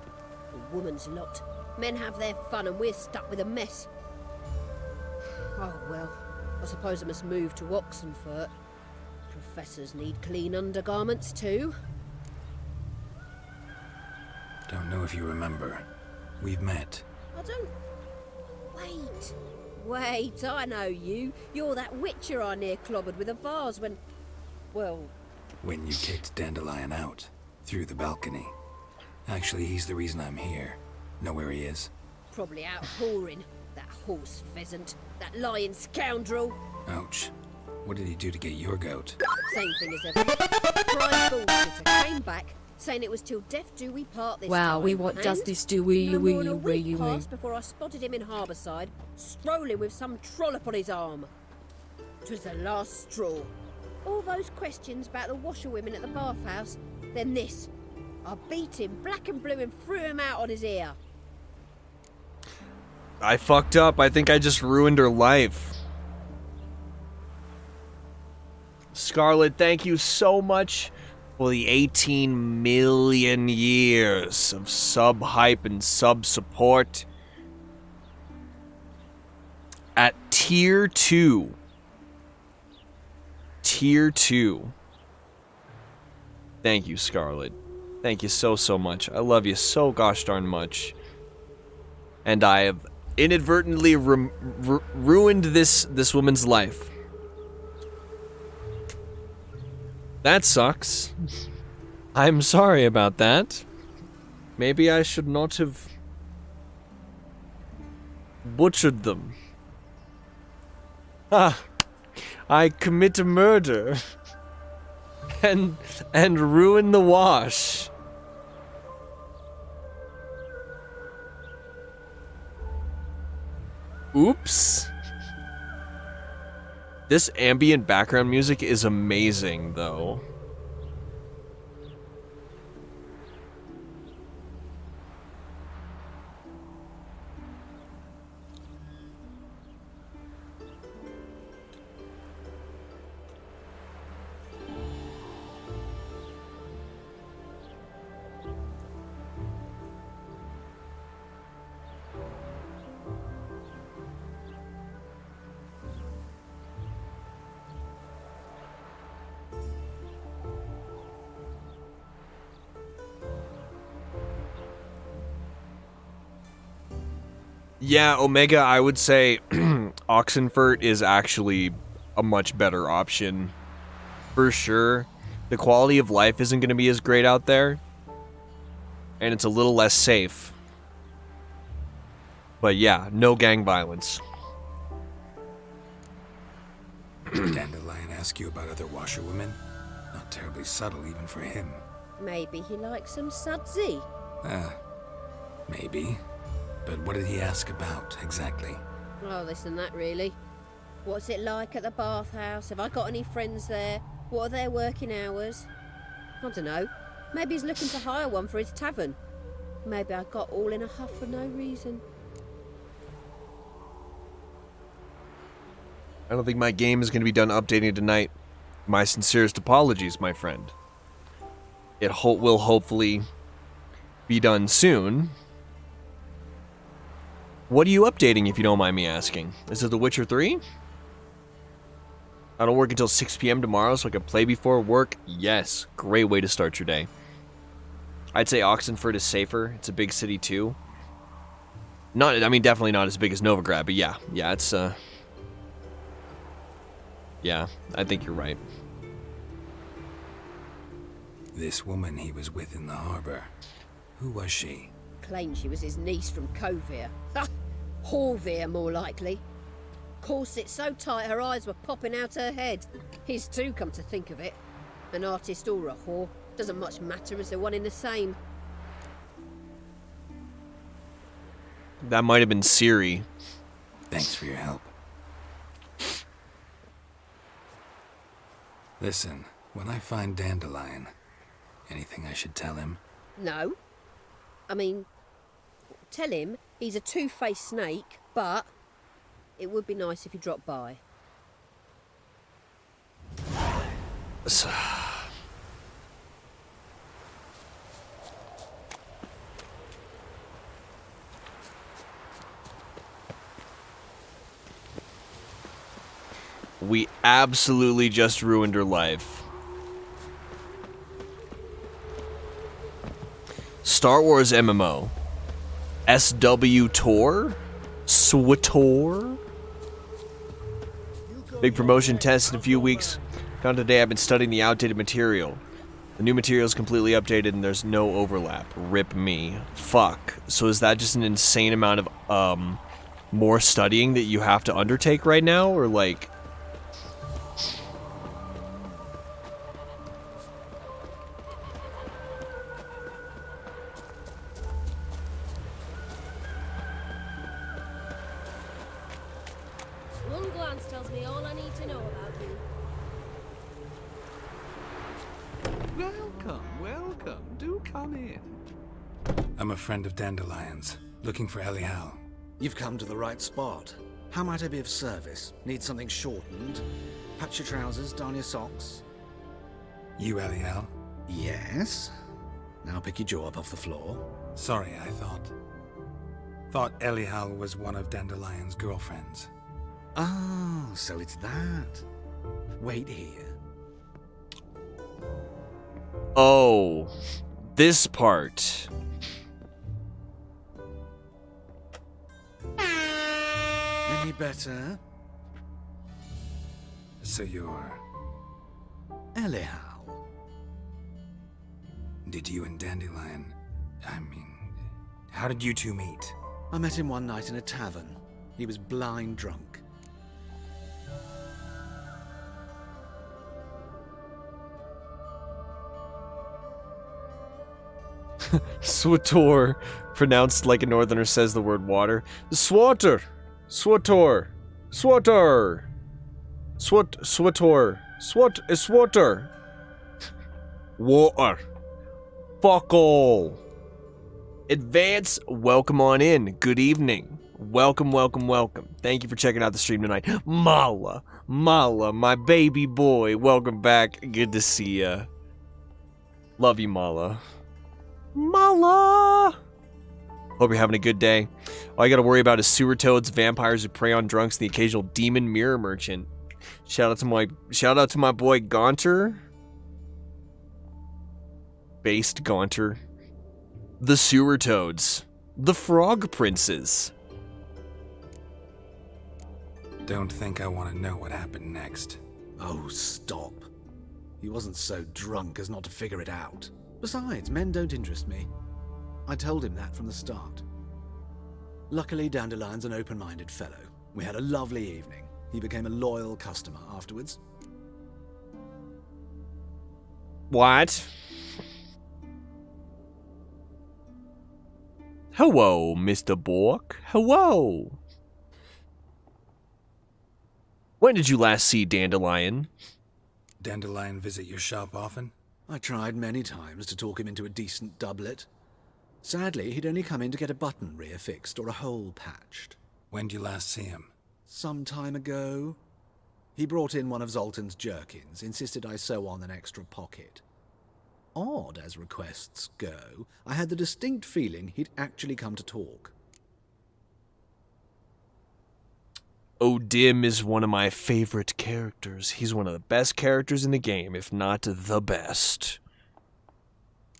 A woman's lot. Men have their fun and we're stuck with a mess. Oh well, I suppose I must move to Oxenfurt. Professors need clean undergarments too. Don't know if you remember. We've met. I don't... Wait, I know you. You're that witcher I near clobbered with a vase when... Well... When you kicked Dandelion out. Through the balcony. Actually, he's the reason I'm here. Know where he is? Probably out whoring. That horse pheasant. That lying scoundrel. Ouch. What did he do to get your goat? Same thing as ever. Prize bullshitter came back, saying it was till death do we part this time. What does this do we no more than a week passed before I spotted him in Harbourside, strolling with some trollop on his arm. 'Twas the last straw. All those questions about the washerwomen at the bathhouse, then this. I beat him black and blue and threw him out on his ear. I fucked up. I think I just ruined her life. Scarlet, thank you so much for the 18 million years of sub-hype and sub-support. At Tier 2. Tier 2. Thank you, Scarlet. Thank you so much. I love you so gosh darn much. And I have inadvertently ruined this woman's life. That sucks. I'm sorry about that. Maybe I should not have butchered them. Ah, I commit a murder and ruin the wash. Oops. This ambient background music is amazing, though. Yeah, Omega, I would say Oxenfurt is actually a much better option. For sure. The quality of life isn't going to be as great out there. And it's a little less safe. But yeah, no gang violence. Dandelion ask you about other washerwomen? Not terribly subtle even for him. Maybe he likes some sudsy. Maybe. But what did he ask about, exactly? Oh, this and that, really. What's it like at the bathhouse? Have I got any friends there? What are their working hours? I don't know. Maybe he's looking to hire one for his tavern. Maybe I got all in a huff for no reason. I don't think my game is going to be done updating tonight. My sincerest apologies, my friend. It will hopefully be done soon. What are you updating, if you don't mind me asking? Is it The Witcher 3? I don't work until 6 p.m. tomorrow, so I can play before work. Yes, great way to start your day. I'd say Oxenfurt is safer. It's a big city, too. Definitely not as big as Novigrad, but yeah, it's, yeah, I think you're right. This woman he was with in the harbor, who was she? Claimed she was his niece from Kovir. Ha! Horvir, more likely. Corset so tight her eyes were popping out her head. His too, come to think of it. An artist or a whore. Doesn't much matter as they're one in the same. That might have been Siri. Thanks for your help. Listen, when I find Dandelion, anything I should tell him? No. Tell him he's a two-faced snake, but it would be nice if he dropped by. We absolutely just ruined her life. Star Wars MMO. SW Tor? SWTOR? Big promotion test in a few weeks. Found today I've been studying the outdated material. The new material is completely updated and there's no overlap. Rip me. Fuck. So is that just an insane amount of, more studying that you have to undertake right now? Or like... One glance tells me all I need to know about you. Welcome. Do come in. I'm a friend of Dandelion's, looking for Elihal. You've come to the right spot. How might I be of service? Need something shortened? Patch your trousers, darn your socks. You Elihal? Yes. Now pick your jaw up off the floor. Sorry, I thought Elihal was one of Dandelion's girlfriends. Oh, so it's that. Wait here. Oh, this part. Any better? So you're... Elihal. Did you and Dandelion... I mean... How did you two meet? I met him one night in a tavern. He was blind drunk. Swator, pronounced like a northerner says the word water. Swator, Swator, Swator, Swator, Swator. Water. Fuck all. Advance, welcome on in. Good evening. Welcome, welcome, welcome. Thank you for checking out the stream tonight. Mala, my baby boy. Welcome back. Good to see ya. Love you, Mala. Mala! Hope you're having a good day. All you gotta worry about is sewer toads, vampires who prey on drunks, and the occasional demon mirror merchant. Shout out to my boy Gaunter. Based Gaunter. The sewer toads. The frog princes. Don't think I want to know what happened next. Oh, stop. He wasn't so drunk as not to figure it out. Besides, men don't interest me. I told him that from the start. Luckily, Dandelion's an open-minded fellow. We had a lovely evening. He became a loyal customer afterwards. What? Hello, Mr. Bork. Hello. When did you last see Dandelion? Dandelion visit your shop often? I tried many times to talk him into a decent doublet. Sadly, he'd only come in to get a button reaffixed or a hole patched. When did you last see him? Some time ago. He brought in one of Zoltan's jerkins, insisted I sew on an extra pocket. Odd as requests go, I had the distinct feeling he'd actually come to talk. Odim is one of my favorite characters. He's one of the best characters in the game, if not the best.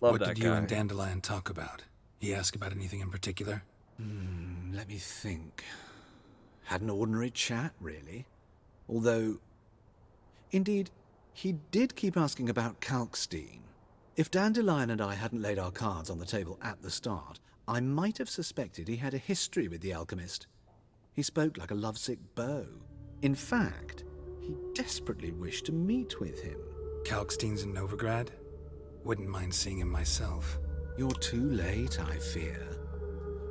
Love what that did guy. you and Dandelion talk about? He asked about anything in particular? Let me think. Had an ordinary chat, really. Although, indeed, he did keep asking about Kalkstein. If Dandelion and I hadn't laid our cards on the table at the start, I might have suspected he had a history with the alchemist. He spoke like a lovesick beau. In fact, he desperately wished to meet with him. Kalkstein's in Novigrad? Wouldn't mind seeing him myself. You're too late, I fear.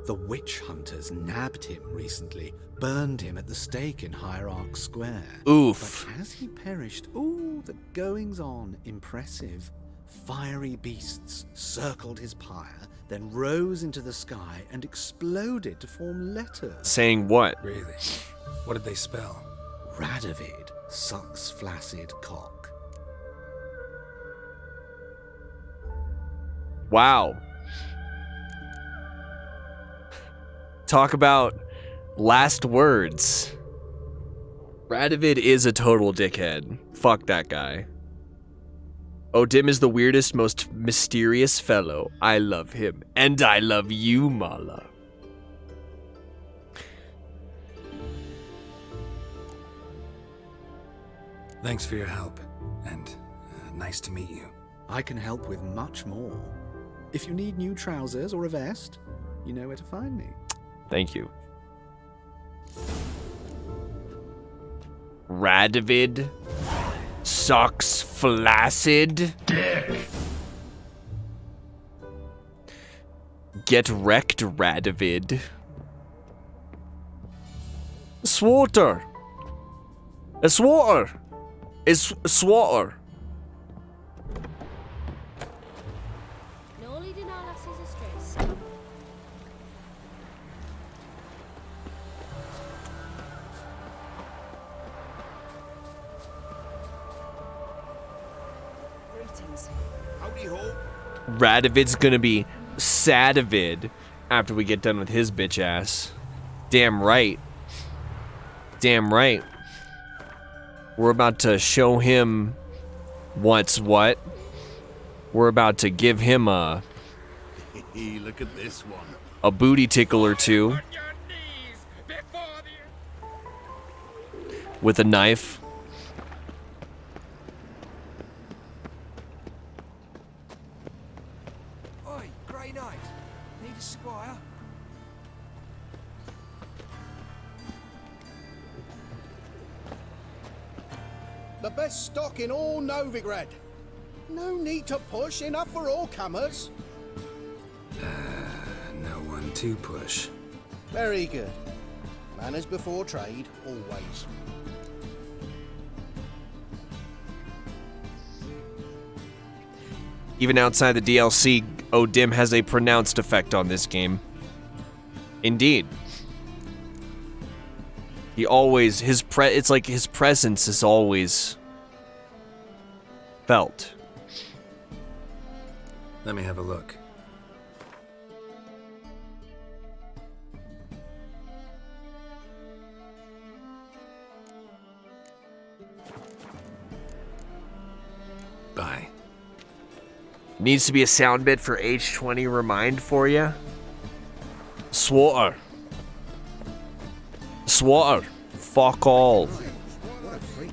The witch hunters nabbed him recently, burned him at the stake in Hierarch Square. Oof. But as he perished, ooh, the goings-on, impressive. Fiery beasts circled his pyre, then rose into the sky and exploded to form letters. Saying what? Really? What did they spell? Radovid sucks flaccid cock. Wow. Talk about last words. Radovid is a total dickhead. Fuck that guy. Odim is the weirdest, most mysterious fellow. I love him. And I love you, Mala. Thanks for your help, and nice to meet you. I can help with much more. If you need new trousers or a vest, you know where to find me. Thank you. Radovid sucks flaccid. Get wrecked, Radovid. Swatter. A swatter. It's swatter. No leading our lasses astray. Greetings. Howdy ho. Radovid's gonna be Sadavid after we get done with his bitch ass. Damn right. Damn right. We're about to show him what's what. We're about to give him a Look at this one. booty tickle or two. With a knife. Need a squire? The best stock in all Novigrad. No need to push, enough for all comers. No one to push. Very good. Manners before trade, always. Even outside the DLC, O'Dim has a pronounced effect on this game. Indeed. He always, it's like his presence is always felt. Let me have a look. Bye. Needs to be a sound bit for H20 remind for you. Swatter. Swatter. Fuck all. What a freak.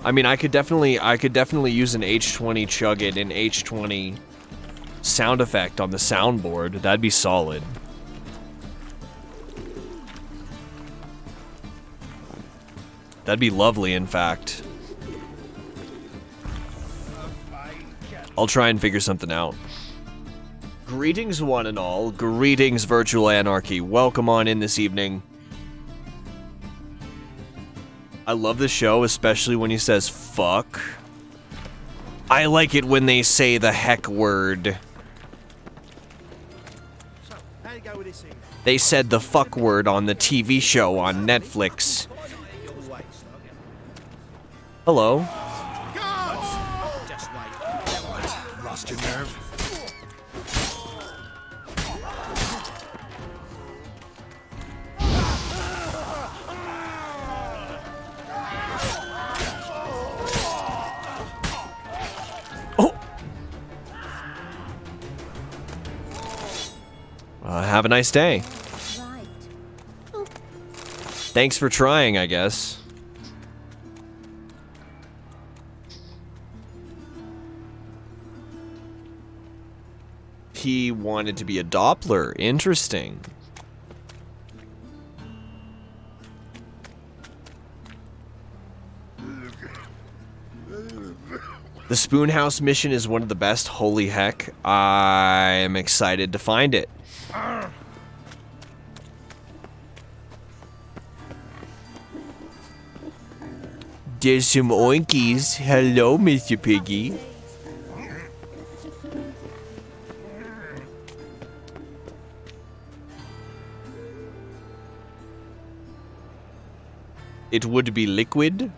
I mean, I could definitely use an H20 chug it and H20 sound effect on the soundboard. That'd be solid. That'd be lovely, in fact. I'll try and figure something out. Greetings, one and all. Greetings, Virtual Anarchy. Welcome on in this evening. I love the show, especially when he says fuck. I like it when they say the heck word. So, how you go with this thing? They said the fuck word on the TV show on Netflix. Hello. Just wait. Lost your nerve? Have a nice day. Thanks for trying, I guess. He wanted to be a Doppler. Interesting. The Spoon House mission is one of the best. Holy heck. I am excited to find it. There's some oinkies. Hello, Mr. Piggy. It would be liquid.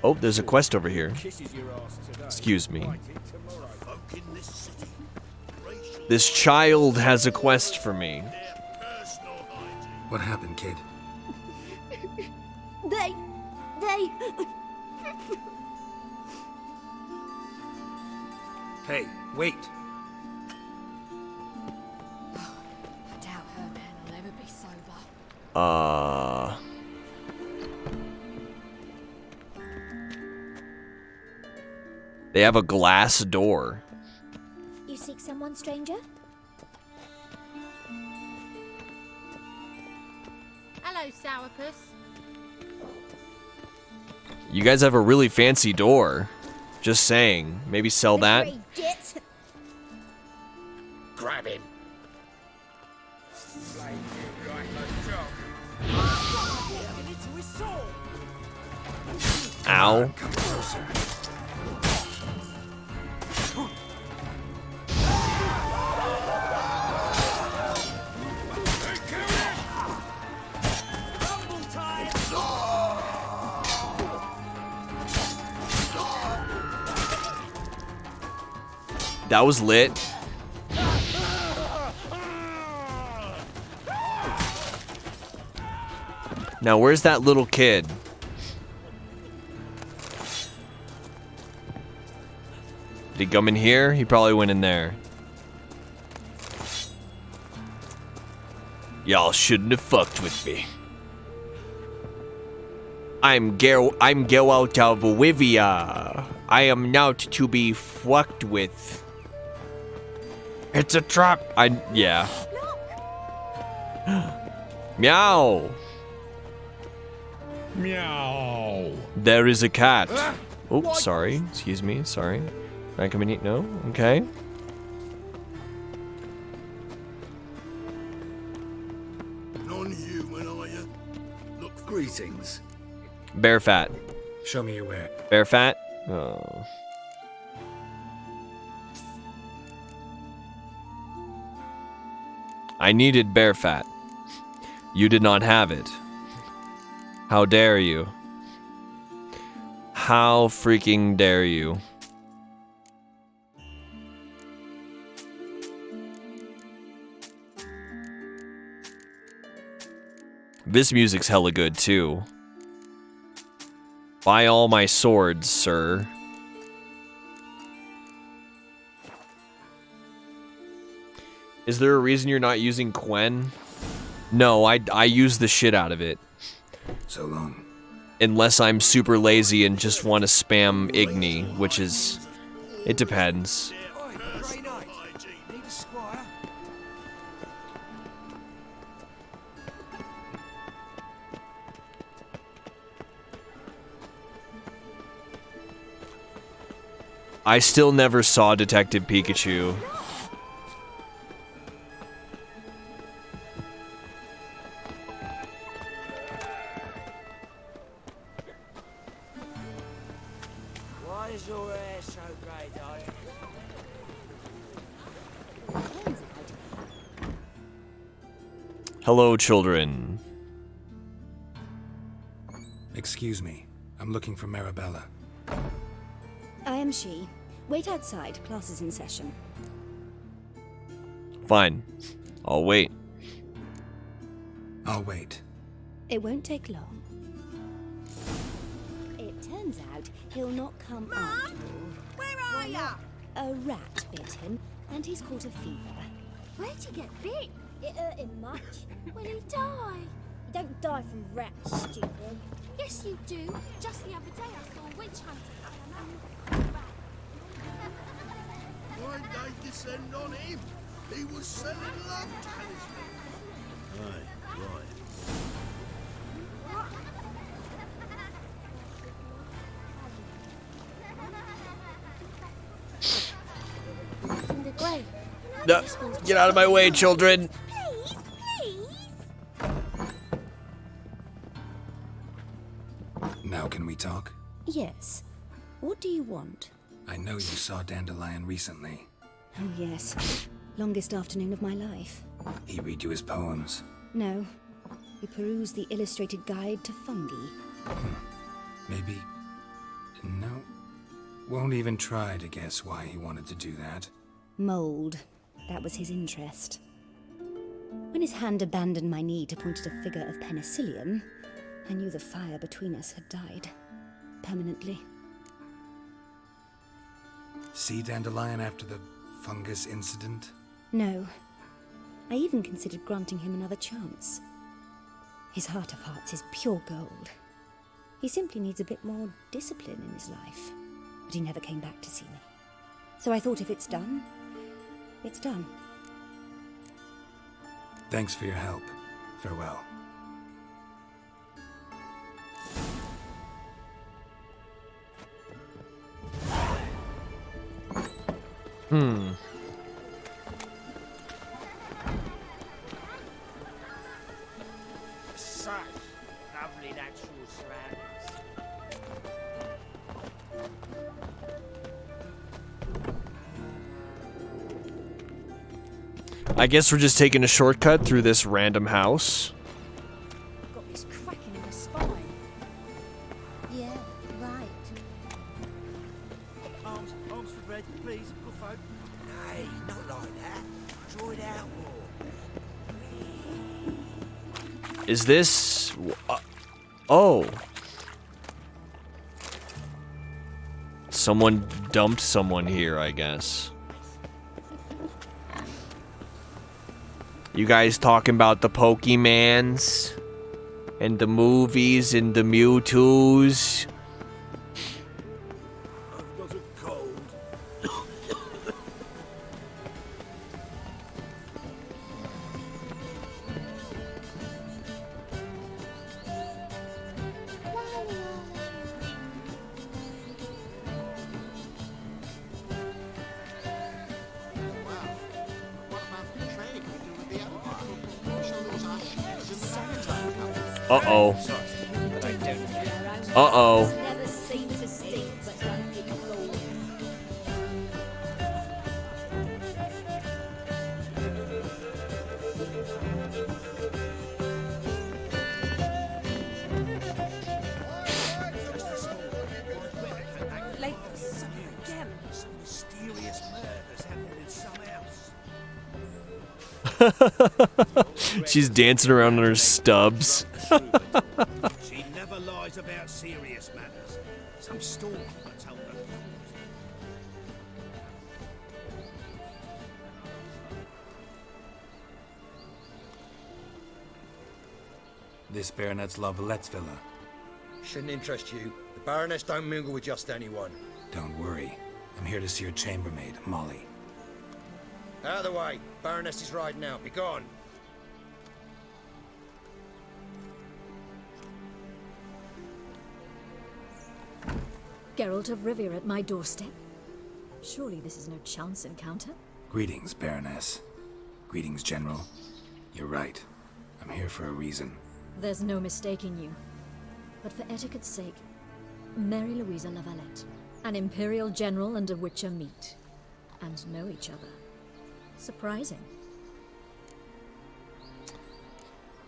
Oh, there's a quest over here. Excuse me. This child has a quest for me. What happened, kid? They... Hey, wait. I doubt her man will ever be sober. They have a glass door. You seek someone, stranger? Hello, Sourpuss. You guys have a really fancy door. Just saying. Maybe sell that. Grab him. Ow. Come closer. That was lit. Now, where's that little kid? Did he come in here? He probably went in there. Y'all shouldn't have fucked with me. I'm Geralt of Rivia. I am not to be fucked with. It's a trap. Yeah. Meow. Meow. There is a cat. Oh, sorry. Excuse me. Sorry. Can I come in here? No? Okay. Non-human, are you? Look, Greetings. Bear fat. Show me your way. Bear fat? Oh. I needed bear fat. You did not have it. How dare you? How freaking dare you? This music's hella good too. Buy all my swords, sir. Is there a reason you're not using Quen? No, I use the shit out of it. So long. Unless I'm super lazy and just want to spam Igni, which is... It depends. I still never saw Detective Pikachu. Why is your hair so grey, darling? Hello, children. Excuse me. I'm looking for Marabella. I am she. Wait outside. Class is in session. Fine. I'll wait. I'll wait. It won't take long. It turns out he'll not come after all. Where are ya? A rat bit him, and he's caught a fever. Where'd you get bit? It hurt him much. Will he die? You don't die from rats, stupid. Yes, you do. Just the other day I saw a witch hunter. Why'd they descend on him? He was selling love talismans. Aye, right. In the grave. No, get out of my way, children. Please, please. Now can we talk? Yes. What do you want? I know you saw Dandelion recently. Oh, yes. Longest afternoon of my life. He read you his poems. No. He perused the illustrated guide to fungi. Maybe... No. Won't even try to guess why he wanted to do that. Mold. That was his interest. When his hand abandoned my knee to point at a figure of penicillium, I knew the fire between us had died. Permanently. See Dandelion after the fungus incident? No. I even considered granting him another chance. His heart of hearts is pure gold. He simply needs a bit more discipline in his life. But he never came back to see me. So I thought if it's done, it's done. Thanks for your help. Farewell. Such lovely natural surroundings. I guess we're just taking a shortcut through this random house. Got this cracking in the spine. Yeah, right. Arms for bread, please, good folk. Hey, not like that. Draw it out more. Is this... oh. Someone dumped someone here, I guess. You guys talking about the Pokemans? And the movies and the Mewtwo's? I've Uh-oh. Uh-oh. Never seem to stink, but don't get fooled. Late for supper again. Some mysterious murders happening in some house. She's dancing around on her stubs. She never lies about serious matters. Some storekeeper told her. This Baronet's Lavalettes villa. Shouldn't interest you. The Baroness don't mingle with just anyone. Don't worry. I'm here to see your chambermaid, Molly. Out of the way. Baroness is riding out. Be gone. Geralt of Rivia at my doorstep? Surely this is no chance encounter? Greetings, Baroness. Greetings, General. You're right. I'm here for a reason. There's no mistaking you. But for etiquette's sake, Mary Louisa Lavalette, an Imperial General and a Witcher meet, and know each other. Surprising.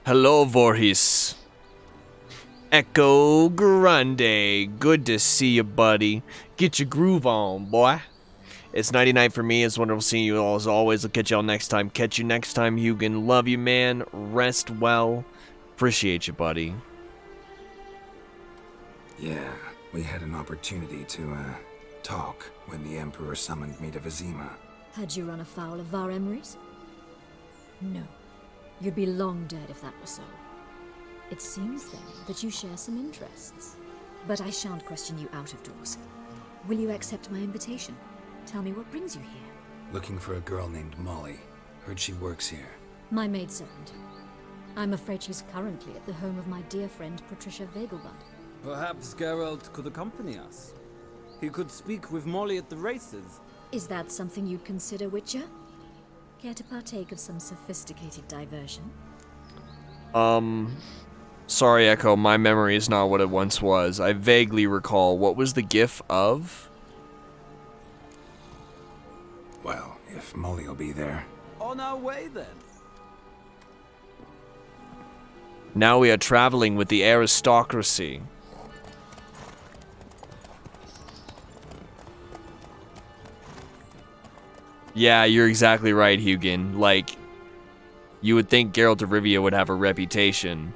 Hello, Voorhees. Echo Grande. Good to see you, buddy. Get your groove on, boy. It's 99 for me. It's wonderful seeing you all as always. I'll catch y'all next time. Catch you next time, Hugin. Love you, man. Rest well. Appreciate you, buddy. Yeah, we had an opportunity to, talk when the Emperor summoned me to Vizima. Had you run afoul of Var Emrys? No. You'd be long dead if that were so. It seems, then, that you share some interests. But I shan't question you out of doors. Will you accept my invitation? Tell me what brings you here. Looking for a girl named Molly. Heard she works here. My maidservant. I'm afraid she's currently at the home of my dear friend Patricia Vegelbud. Perhaps Geralt could accompany us. He could speak with Molly at the races. Is that something you'd consider, Witcher? Care to partake of some sophisticated diversion? Sorry, Echo, my memory is not what it once was. I vaguely recall. What was the gif of? Well, if Molly will be there. On our way, then. Now we are traveling with the aristocracy. Yeah, you're exactly right, Hugin. Like, you would think Geralt of Rivia would have a reputation.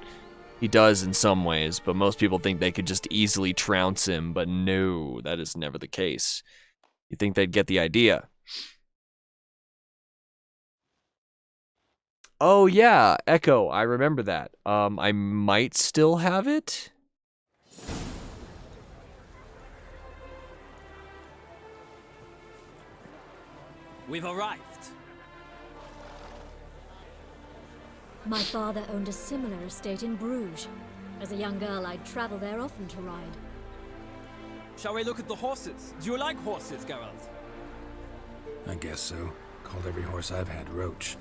He does in some ways, but most people think they could just easily trounce him, but no, that is never the case. You think they'd get the idea. Oh yeah, Echo, I remember that. I might still have it. We've arrived. My father owned a similar estate in Bruges. As a young girl, I'd travel there often to ride. Shall we look at the horses? Do you like horses, Geralt? I guess so. Called every horse I've had Roach.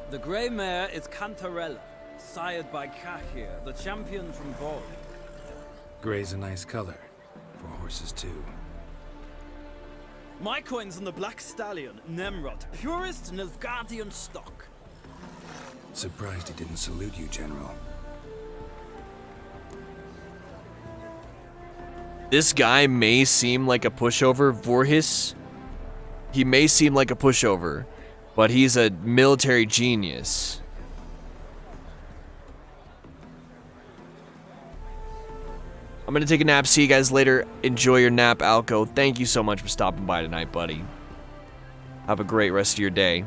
The grey mare is Cantarella, sired by Cahir, the champion from Vol. Gray's a nice color. For horses, too. My coin's on the Black Stallion, Nemrod, purest Nilfgaardian stock. Surprised he didn't salute you, General. This guy may seem like a pushover, Voorhees. He may seem like a pushover, but he's a military genius. I'm gonna take a nap. See you guys later. Enjoy your nap, Alco. Thank you so much for stopping by tonight, buddy. Have a great rest of your day.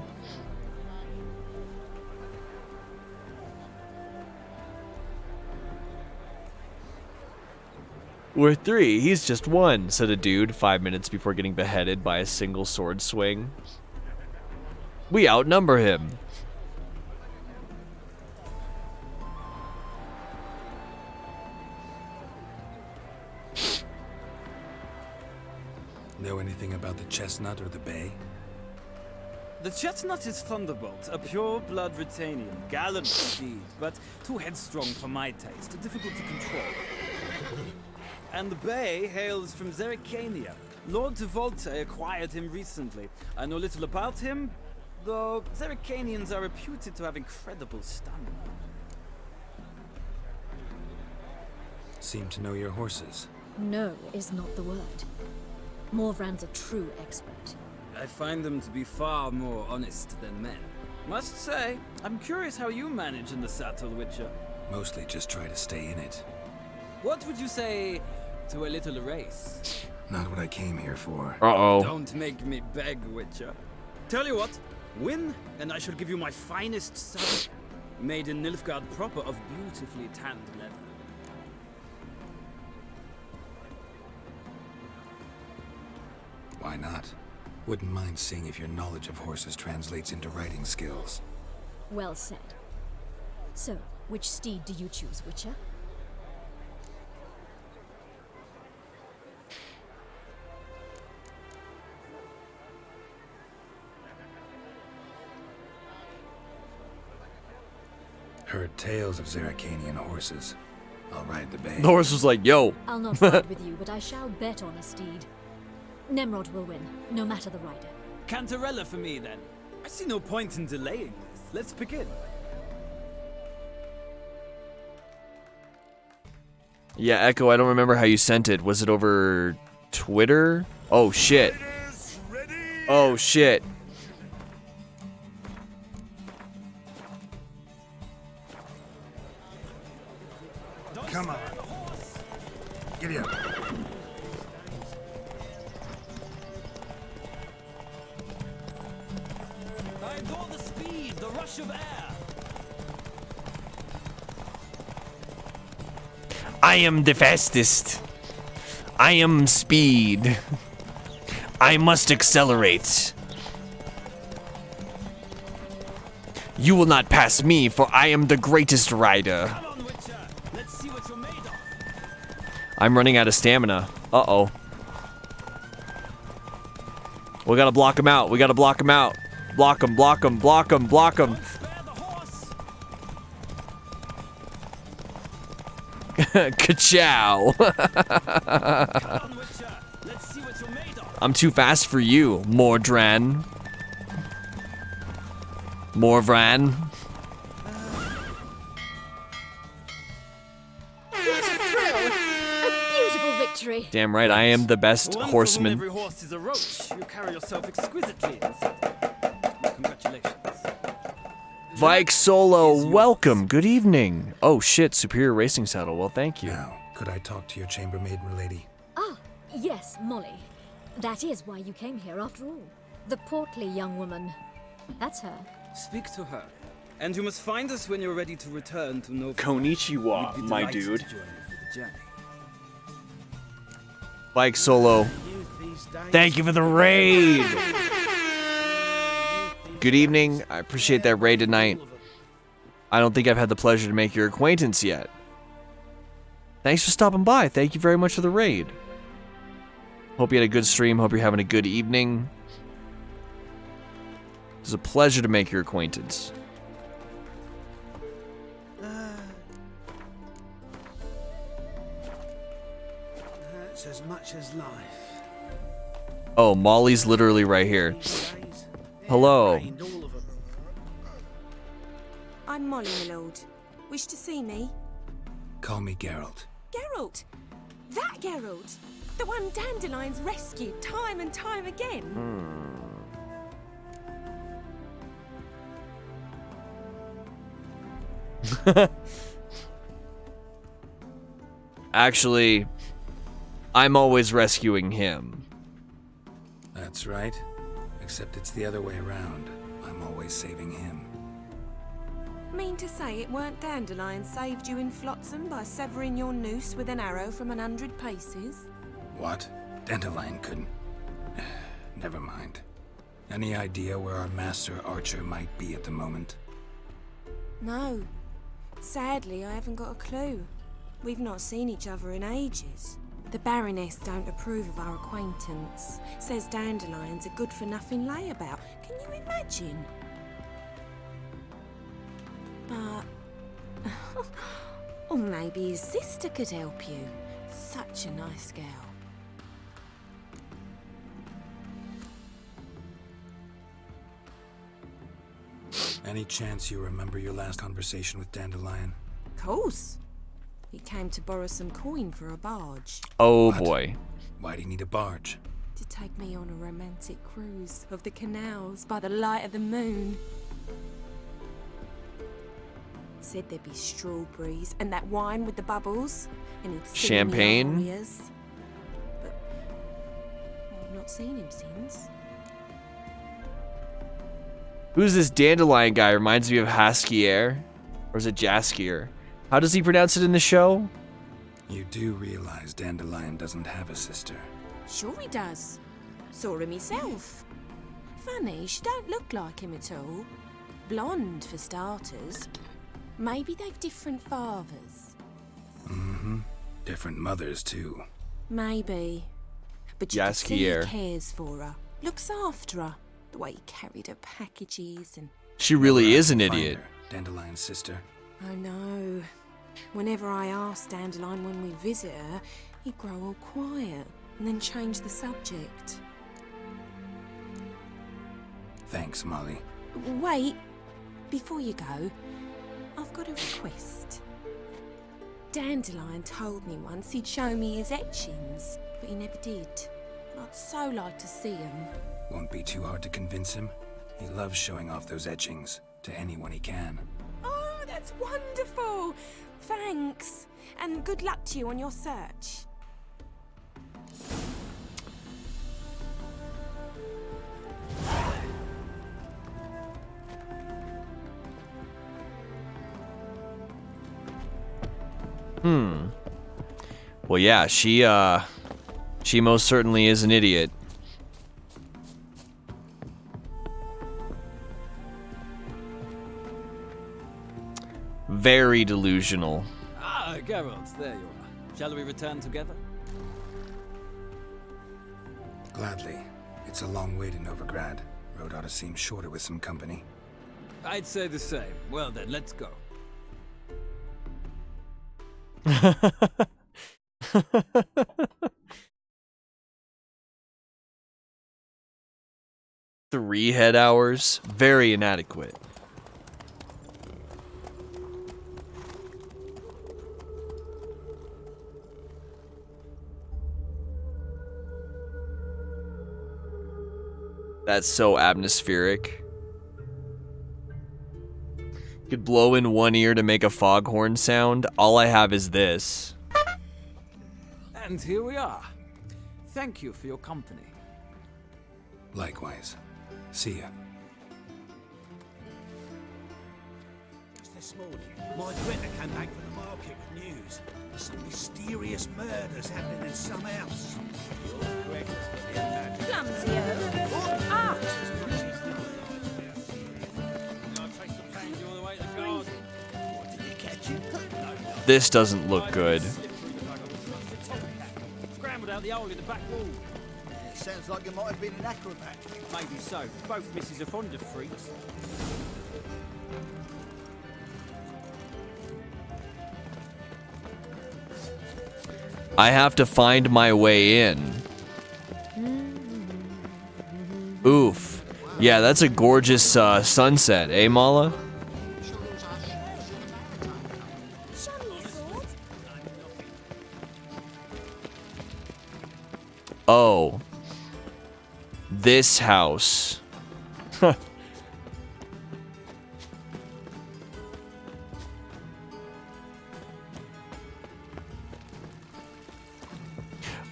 We're three, he's just one, said a dude 5 minutes before getting beheaded by a single sword swing. We outnumber him. Know anything about the chestnut or the bay? The chestnut is Thunderbolt, a pure-blood Britannian, gallant steed, but too headstrong for my taste, difficult to control. And the bay hails from Zerrikania. Lord de Volte acquired him recently. I know little about him, though Zerrikanians are reputed to have incredible stamina. Seem to know your horses. No is not the word. Morvran's a true expert. I find them to be far more honest than men. Must say, I'm curious how you manage in the saddle, Witcher. Mostly just try to stay in it. What would you say to a little race? Not what I came here for. Uh-oh. Don't make me beg, Witcher. Tell you what, win, and I shall give you my finest saddle, made in Nilfgaard proper of beautifully tanned leather. Why not? Wouldn't mind seeing if your knowledge of horses translates into riding skills. Well said. So, which steed do you choose, Witcher? Heard tales of Zerrikanian horses. I'll ride the bay. The horse was like, yo. I'll not ride with you, but I shall bet on a steed. Nemrod will win, no matter the rider. Cantarella for me, then. I see no point in delaying this. Let's begin. Yeah, Echo, I don't remember how you sent it. Was it over Twitter? Oh, shit. Oh, shit. Come on. Giddy up. I adore the speed, the rush of air. I am the fastest. I am speed. I must accelerate. You will not pass me, for I am the greatest rider. Come on, Witcher. Let's see what you're made of. I'm running out of stamina. Uh-oh. We gotta block him out. We gotta block him out. Block him, block him, block him, block him. Ka-chow. I'm too fast for you, Mordran. Morvran. What a thrill! A beautiful victory. Damn right, I am the best One for whom horseman. every horse is a roach. You carry yourself exquisitely in saddle. Congratulations. Vike Solo, welcome. Good evening. Oh shit, superior racing saddle. Well, thank you. Now, could I talk to your chambermaid, milady? Ah, yes, Molly. That is why you came here after all. The portly young woman. That's her. Speak to her. And you must find us when you're ready to return to Nova. Konnichiwa, We'd be my delighted dude. to join you for the journey. Vike Solo, thank you for the raid. Good evening. I appreciate that raid tonight. I don't think I've had the pleasure to make your acquaintance yet. Thanks for stopping by. Thank you very much for the raid. Hope you had a good stream. Hope you're having a good evening. It's a pleasure to make your acquaintance. That's as much as life. Oh, Molly's literally right here. Hello. I'm Molly, my lord. Wish to see me? Call me Geralt. Geralt! That Geralt! The one Dandelion's rescued time and time again. Actually, I'm always rescuing him. That's right. Except it's the other way around. I'm always saving him. Mean to say it weren't Dandelion saved you in Flotsam by severing your noose with an arrow from 100 paces? What? Dandelion couldn't. Never mind. Any idea where our master archer might be at the moment? No. Sadly, I haven't got a clue. We've not seen each other in ages. The Baroness don't approve of our acquaintance. Says Dandelion's a good-for-nothing layabout. Can you imagine? But... or maybe his sister could help you. Such a nice girl. Any chance you remember your last conversation with Dandelion? Of course. He came to borrow some coin for a barge. Oh boy. Why do you need a barge? To take me on a romantic cruise of the canals by the light of the moon. Said there'd be strawberries and that wine with the bubbles, and he'd sing Champagne? me arias. But I've not seen him since. Who's this Dandelion guy? Reminds me of Haskier. Or is it Jaskier? How does he pronounce it in the show? You do realize Dandelion doesn't have a sister. Sure he does. Saw him myself. Funny, she don't look like him at all. Blonde, for starters. Maybe they've different fathers. Mm-hmm. Different mothers, too. Maybe. But you can see he Jaskier. cares for her. Looks after her. The way he carried her packages and... She really is an Find idiot. her, Dandelion's sister. I know. Whenever I ask Dandelion when we visit her, he'd grow all quiet and then change the subject. Thanks, Molly. Wait, before you go, I've got a request. Dandelion told me once he'd show me his etchings, but he never did. I'd so like to see them. Won't be too hard to convince him. He loves showing off those etchings to anyone he can. Oh, that's wonderful! Thanks, and good luck to you on your search. Well, yeah, she most certainly is an idiot. Very delusional. Ah, Geralt, there you are. Shall we return together? Gladly. It's a long way to Novigrad. Road ought to seem shorter with some company. I'd say the same. Well then, let's go. Three head hours? Very inadequate. That's so atmospheric. You could blow in one ear to make a foghorn sound. All I have is this. And here we are. Thank you for your company. Likewise. See ya. Just this morning, my Greta came back from the market with news. Some mysterious murders happening in some house. Your Greta's got the imagine. Clumsy Ah! This doesn't look good. Scrambled out the hole in the back wall. It sounds like you might have been an acrobat. Maybe so. Both misses are fond of freaks. I have to find my way in. Oof. Yeah, that's a gorgeous sunset, eh, Mala? Oh. This house.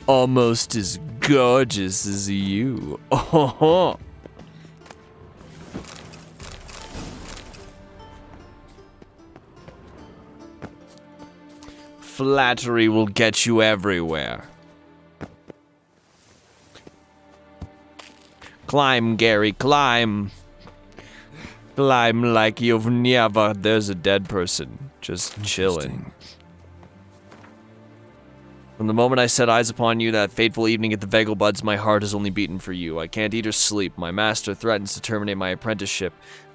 Almost as gorgeous as you. Oh. Flattery will get you everywhere. Climb, Gary, climb. Climb like you've never. There's a dead person just chilling. From the moment I set eyes upon you that fateful evening at the Vegelbuds, my heart has only beaten for you. I can't eat or sleep. My master threatens to terminate my apprenticeship.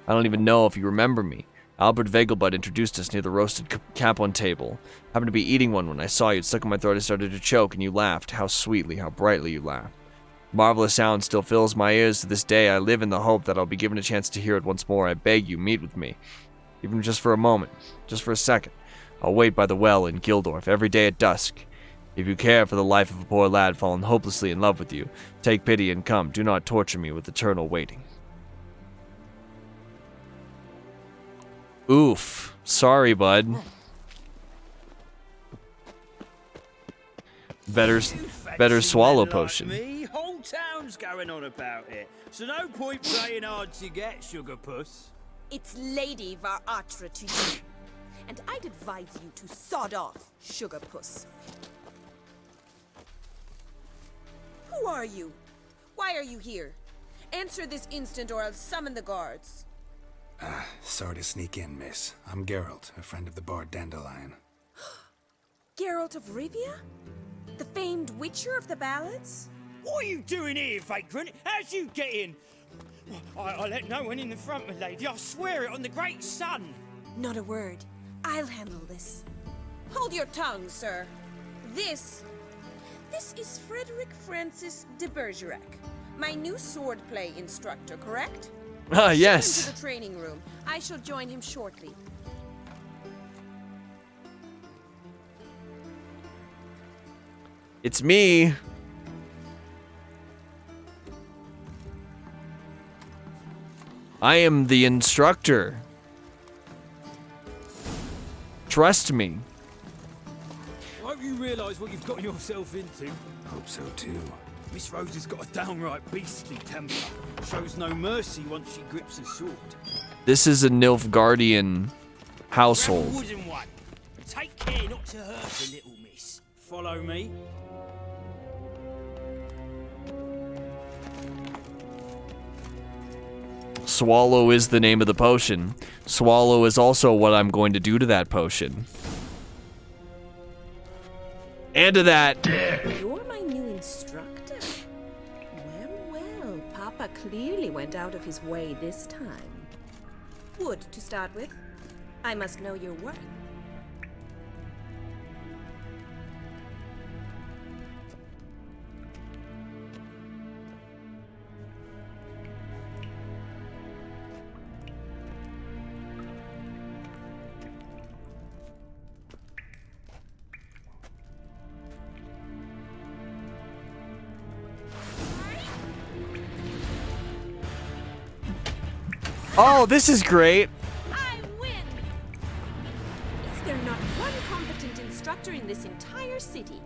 I don't even know if you remember me. Albert Vegelbud introduced us near the roasted capon table. Happened to be eating one when I saw you. It stuck in my throat and started to choke, and you laughed. How sweetly, how brightly you laughed. Marvelous sound still fills my ears to this day. I live in the hope that I'll be given a chance to hear it once more. I beg you, meet with me. Even just for a moment. Just for a second. I'll wait by the well in Gildorf every day at dusk. If you care for the life of a poor lad fallen hopelessly in love with you, take pity and come. Do not torture me with eternal waiting. Oof. Sorry, bud. Better swallow potion. Me, whole town's going on about it. So no point playing hard to get, sugar puss. It's Lady Varatra to you. And I'd advise you to sod off, sugar puss. Who are you? Why are you here? Answer this instant or I'll summon the guards. Sorry to sneak in, miss. I'm Geralt, a friend of the bard Dandelion. Geralt of Rivia? The famed witcher of the ballads? What are you doing here, vagrant? How'd you get in? I let no one in the front, my lady. I swear it on the great sun. Not a word. I'll handle this. Hold your tongue, sir. This is Frederick Francis de Bergerac, my new swordplay instructor, correct? Ah, Show yes. him to the training room. I shall join him shortly. It's me. I am the instructor. Trust me. I hope you realise what you've got yourself into. Hope so too. Miss Rose has got a downright beastly temper. Shows no mercy once she grips a sword. This is a Nilfgaardian household. Grab a wooden one. Take care not to hurt the little miss. Follow me. Swallow is the name of the potion. Swallow is also what I'm going to do to that potion. And to that. You're my new instructor. Well, Papa clearly went out of his way this time. Wood, to start with. I must know your worth. Oh, this is great. I win! Is there not one competent instructor in this entire city?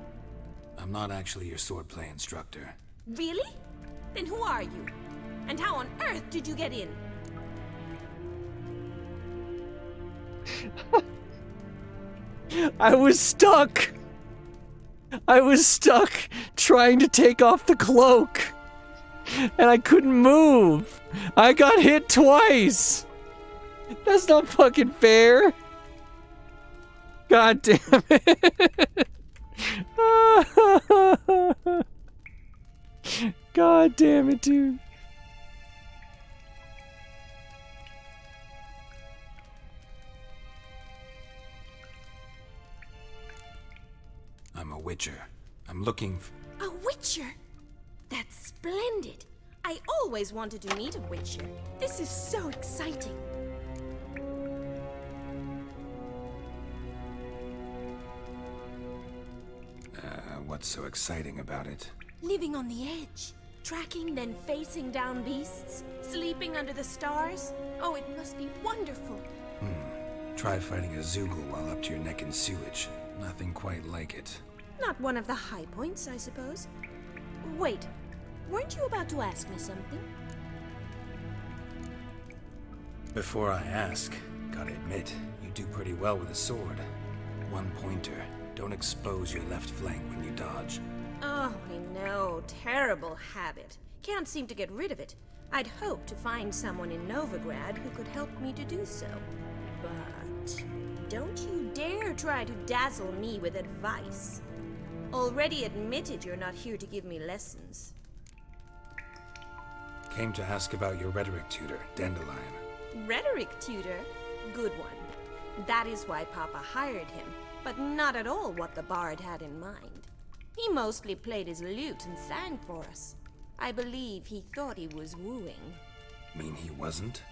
I'm not actually your swordplay instructor. Really? Then who are you? And how on earth did you get in? I was stuck. I was stuck trying to take off the cloak. And I couldn't move. I got hit twice. That's not fucking fair. God damn it. God damn it, dude. I'm a witcher. I'm looking for... A witcher? That's splendid. I always wanted to meet a witcher. This is so exciting. What's so exciting about it? Living on the edge. Tracking, then facing down beasts. Sleeping under the stars. Oh, it must be wonderful. Try fighting a Zoogle while up to your neck in sewage. Nothing quite like it. Not one of the high points, I suppose. Wait, weren't you about to ask me something? Before I ask, gotta admit, you do pretty well with a sword. One pointer. Don't expose your left flank when you dodge. Oh, I know. Terrible habit. Can't seem to get rid of it. I'd hoped to find someone in Novigrad who could help me to do so. But don't you dare try to dazzle me with advice. Already admitted you're not here to give me lessons. Came to ask about your rhetoric tutor, Dandelion. Rhetoric tutor? Good one. That is why Papa hired him, but not at all what the bard had in mind. He mostly played his lute and sang for us. I believe he thought he was wooing. Mean he wasn't?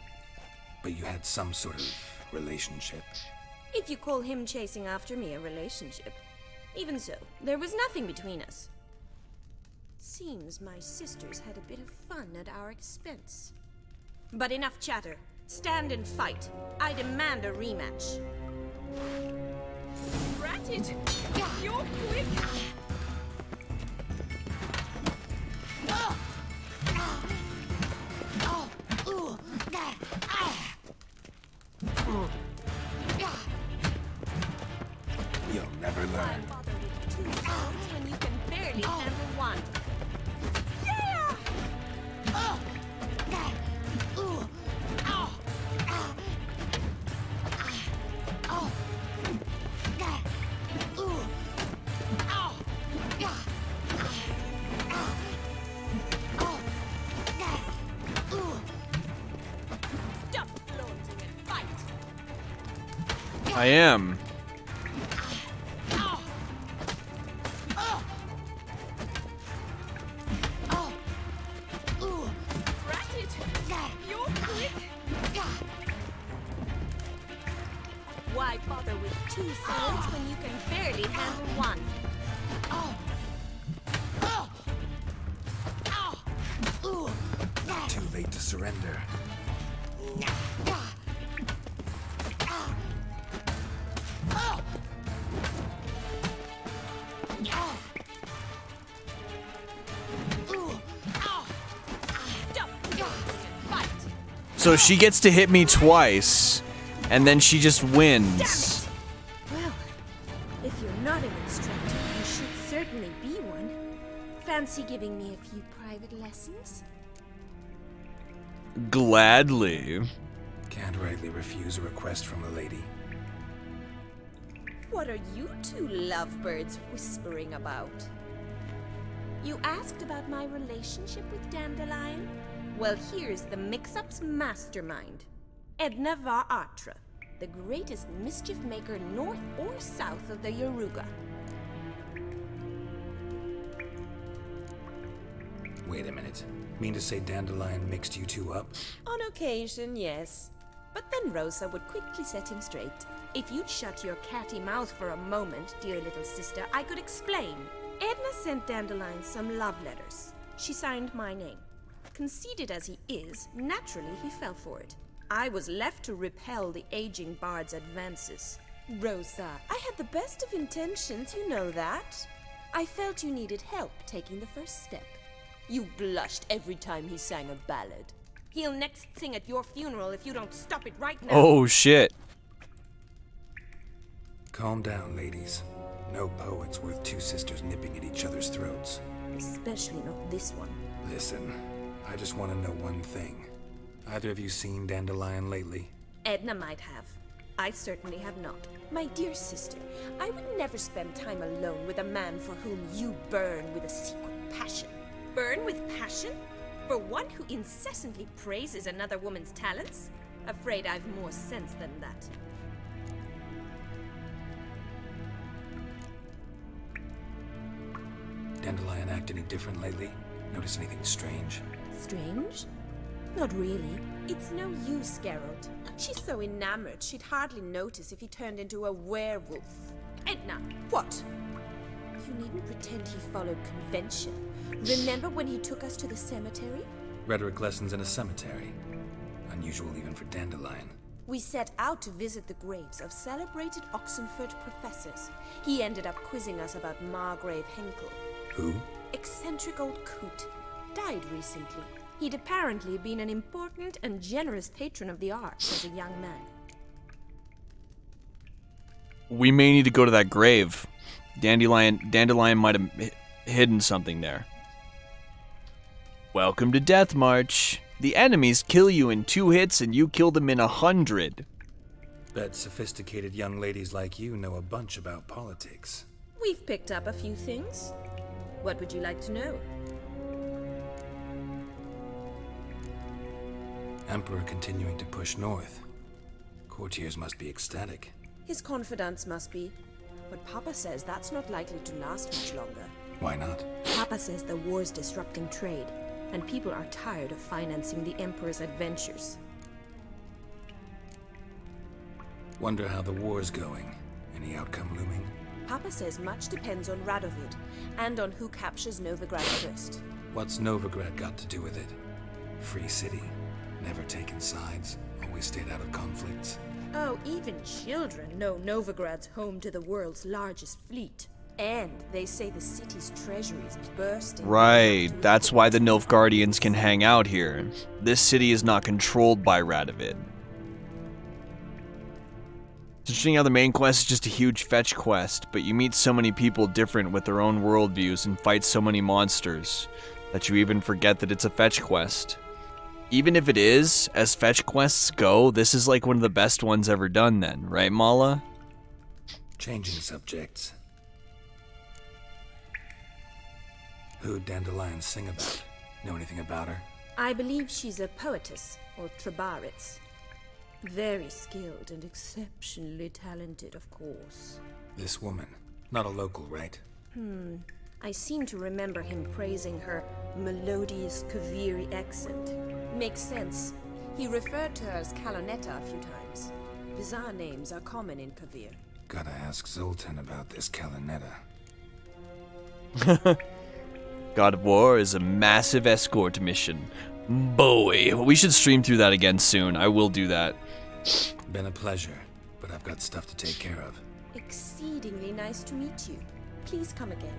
But you had some sort of relationship? If you call him chasing after me a relationship. Even so, there was nothing between us. Seems my sisters had a bit of fun at our expense. But enough chatter. Stand and fight. I demand a rematch. Rat it! You're quick! You'll never learn. Two swords when you can barely handle one. Yeah! Stop flaunting and fight! I am. Why bother with two swords when you can barely handle one? Too late to surrender. So she gets to hit me twice, and then she just wins. Well, if you're not an instructor, you should certainly be one. Fancy giving me a few private lessons? Gladly. Can't rightly refuse a request from a lady. What are you two lovebirds whispering about? You asked about my relationship with Dandelion? Well, here's the mix-up's mastermind. Edna var Atra, the greatest mischief maker north or south of the Yaruga. Wait a minute. Mean to say Dandelion mixed you two up? On occasion, yes. But then Rosa would quickly set him straight. If you'd shut your catty mouth for a moment, dear little sister, I could explain. Edna sent Dandelion some love letters. She signed my name. Conceited as he is, naturally he fell for it. I was left to repel the aging bard's advances. Rosa, I had the best of intentions, you know that. I felt you needed help taking the first step. You blushed every time he sang a ballad. He'll next sing at your funeral if you don't stop it right now. Oh, shit. Calm down, ladies. No poet's worth two sisters nipping at each other's throats. Especially not this one. Listen, I just want to know one thing. Either of you seen Dandelion lately? Edna might have. I certainly have not. My dear sister, I would never spend time alone with a man for whom you burn with a secret passion. Burn with passion? For one who incessantly praises another woman's talents? Afraid I've more sense than that. Dandelion act any different lately? Notice anything strange? Strange? Not really. It's no use, Geralt. She's so enamored she'd hardly notice if he turned into a werewolf. Edna, what? You needn't pretend he followed convention. Remember when he took us to the cemetery? Rhetoric lessons in a cemetery. Unusual even for Dandelion. We set out to visit the graves of celebrated Oxenford professors. He ended up quizzing us about Margrave Henkel. Who? Eccentric old coot. Died recently. He'd apparently been an important and generous patron of the arts as a young man. We may need to go to that grave. Dandelion might have hidden something there. Welcome to Death March. The enemies kill you in 2 hits and you kill them in 100. Bet sophisticated young ladies like you know a bunch about politics. We've picked up a few things. What would you like to know? Emperor continuing to push north. Courtiers must be ecstatic. His confidants must be. But Papa says that's not likely to last much longer. Why not? Papa says the war's disrupting trade, and people are tired of financing the Emperor's adventures. Wonder how the war's going. Any outcome looming? Papa says much depends on Radovid, and on who captures Novigrad first. What's Novigrad got to do with it? Free city. Never taken sides. Always stayed out of conflicts. Oh, even children know Novigrad's home to the world's largest fleet. And they say the city's treasury is bursting. Right, that's why the Nilfgaardians can hang out here. This city is not controlled by Radovid. It's interesting how the main quest is just a huge fetch quest, but you meet so many people different with their own worldviews and fight so many monsters that you even forget that it's a fetch quest. Even if it is, as fetch quests go, this is like one of the best ones ever done then, right, Mala? Changing subjects. Who'd Dandelion sing about? Know anything about her? I believe she's a poetess, or Trabaritz. Very skilled and exceptionally talented, of course. This woman. Not a local, right? I seem to remember him praising her melodious Kaviri accent. Makes sense. He referred to her as Kalonetta a few times. Bizarre names are common in Kavir. Gotta ask Zoltan about this Kalonetta. God of War is a massive escort mission. Boy, we should stream through that again soon. I will do that. Been a pleasure, but I've got stuff to take care of. Exceedingly nice to meet you. Please come again.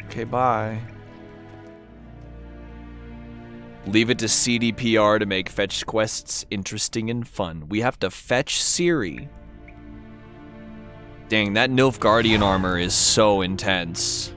Okay, bye. Leave it to CDPR to make fetch quests interesting and fun. We have to fetch Ciri. Dang, that Nilfgaardian armor is so intense.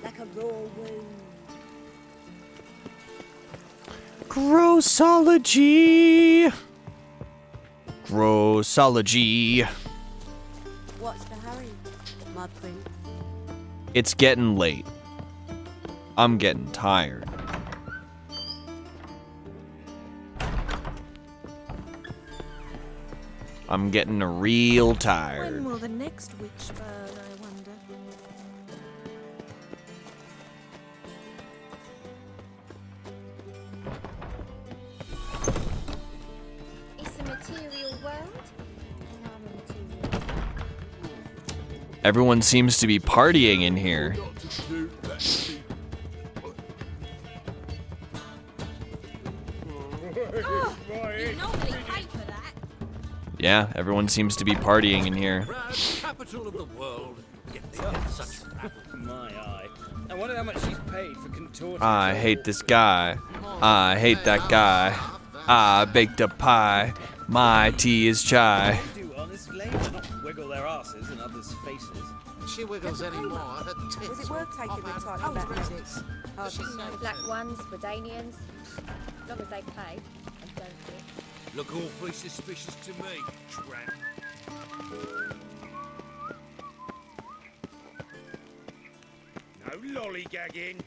Like a raw wound. Grossology. Grossology. What's the hurry, my prince? It's getting late. I'm getting tired. I'm getting real tired. When will the next witch burn, I wonder? It's a material world, and I'm a material. Everyone seems to be partying in here. Oh, you normally pay for that. Yeah, everyone seems to be partying in here. Capital of the world. Get such My eye. I wonder how much she's paid for contorting. I hate this guy. I hate that guy. I baked a pie. My tea is chai. Do honest labour, not wiggle their asses in others' faces. She wiggles anymore. Her tits. Was it worth taking the time for that medics? Black ones, Redanians. As long as they pay and don't get. Look awfully suspicious to me, tramp. No lollygagging.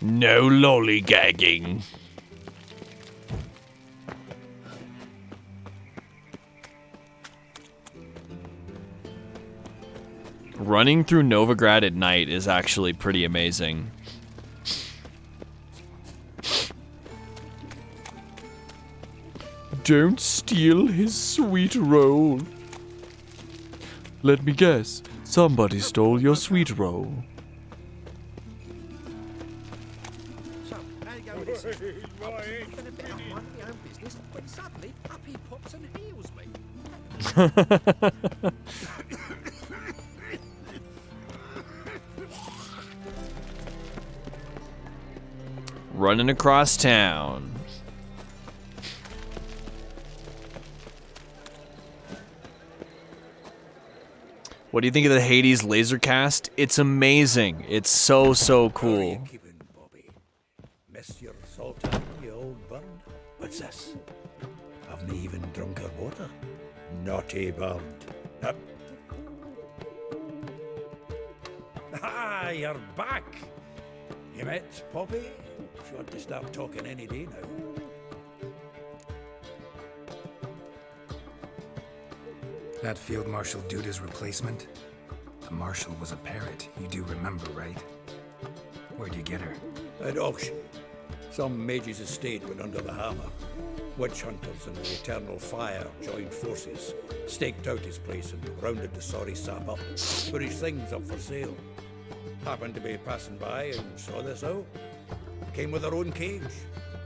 No lollygagging. Running through Novigrad at night is actually pretty amazing. Don't steal his sweet roll. Let me guess. Somebody stole your sweet roll. this. I've been a bit of mind my own business when suddenly up he pops and heals me. Running across town. What do you think of the Hades laser cast? It's amazing. It's so cool. Miss your sultan, you old bird? What's this? Haven't even drunk her water? Naughty bird. Up. Ah, you're back. You met Poppy? She ought to start talking any day now. That Field Marshal Duda's replacement? The Marshal was a parrot, you do remember, right? Where'd you get her? At auction. Some mage's estate went under the hammer. Witch hunters and the Eternal Fire joined forces, staked out his place and rounded the sorry sap up, put his things up for sale. Happened to be passing by and saw this out. Came with her own cage.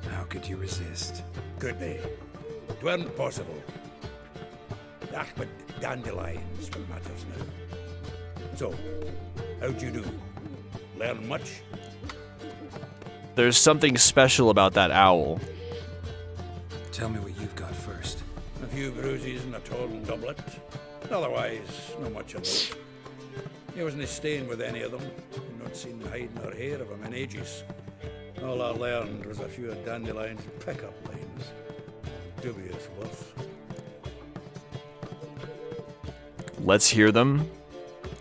How could you resist? Could they? It weren't possible. Ah, but dandelions what matters now. So, how'd you do? Learn much? There's something special about that owl. Tell me what you've got first. A few bruises and a torn doublet. Otherwise, not much of it. He wasn't staying with any of them. I'd not seen hiding or hair of him in ages. All I learned was a few of Dandelion's pickup lines. Dubious worth. Let's hear them.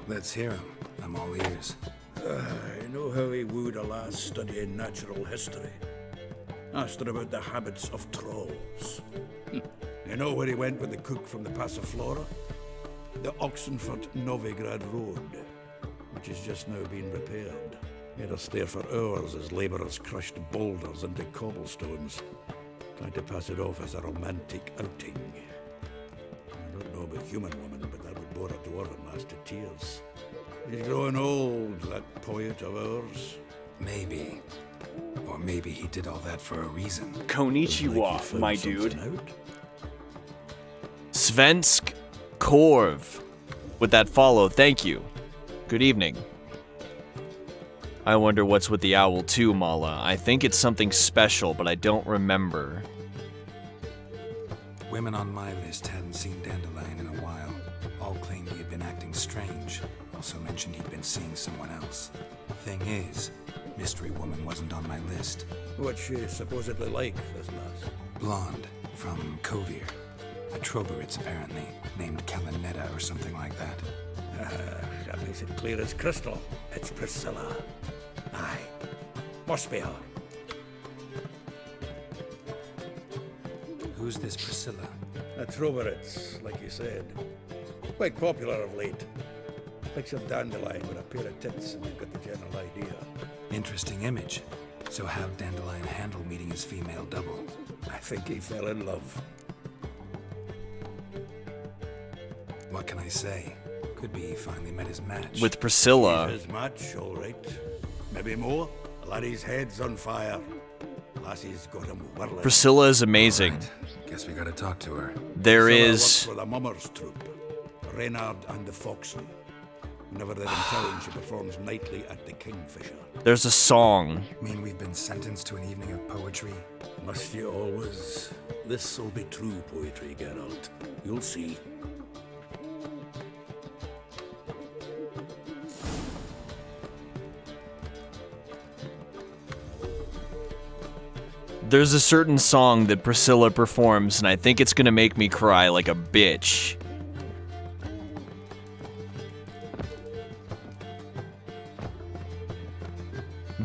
Let's hear him. I'm all ears. I know how he wooed a lass studying natural history. Asked her about the habits of trolls. You know where he went with the cook from the Passiflora? The Oxenford Novigrad Road, which is just now being repaired. He had to stare for hours as labourers crushed boulders into cobblestones, trying to pass it off as a romantic outing. I don't know about human woman, but that would bore a dwarven lass to tears. He's growing old, that poet of ours. Maybe. Or maybe he did all that for a reason. Konnichiwa, my dude. Svensk Korv. With that follow, thank you. Good evening. I wonder what's with the owl too, Mala. I think it's something special, but I don't remember. Women on my list hadn't seen Dandelion in a while. All claimed he had been acting strange. Also mentioned he'd been seeing someone else. Thing is, Mystery Woman wasn't on my list. What's she supposedly like, this lass? Blonde, from Kovir. A Troberitz, apparently, named Kalanetta or something like that. That makes it clear as crystal. It's Priscilla. Aye. Must be her. Who's this Priscilla? A Troberitz, like you said. Quite popular of late. Picture Dandelion with a pair of tits and you've got the general idea. Interesting image. So how'd Dandelion handle meeting his female double? I think he fell in love. What can I say? Could be he finally met his match. With Priscilla. His match, all right. Maybe more. Laddie's head's on fire. Lassie's got him whirling. Priscilla is amazing. Right. Guess we gotta talk to her. There Priscilla is... works for the Mummers troupe. Reynard and the Foxen. Whenever they're in town, she performs nightly at the Kingfisher. There's a song. Mean we've been sentenced to an evening of poetry? Must you always? This'll be true poetry, Geralt. You'll see. There's a certain song that Priscilla performs, and I think it's gonna make me cry like a bitch.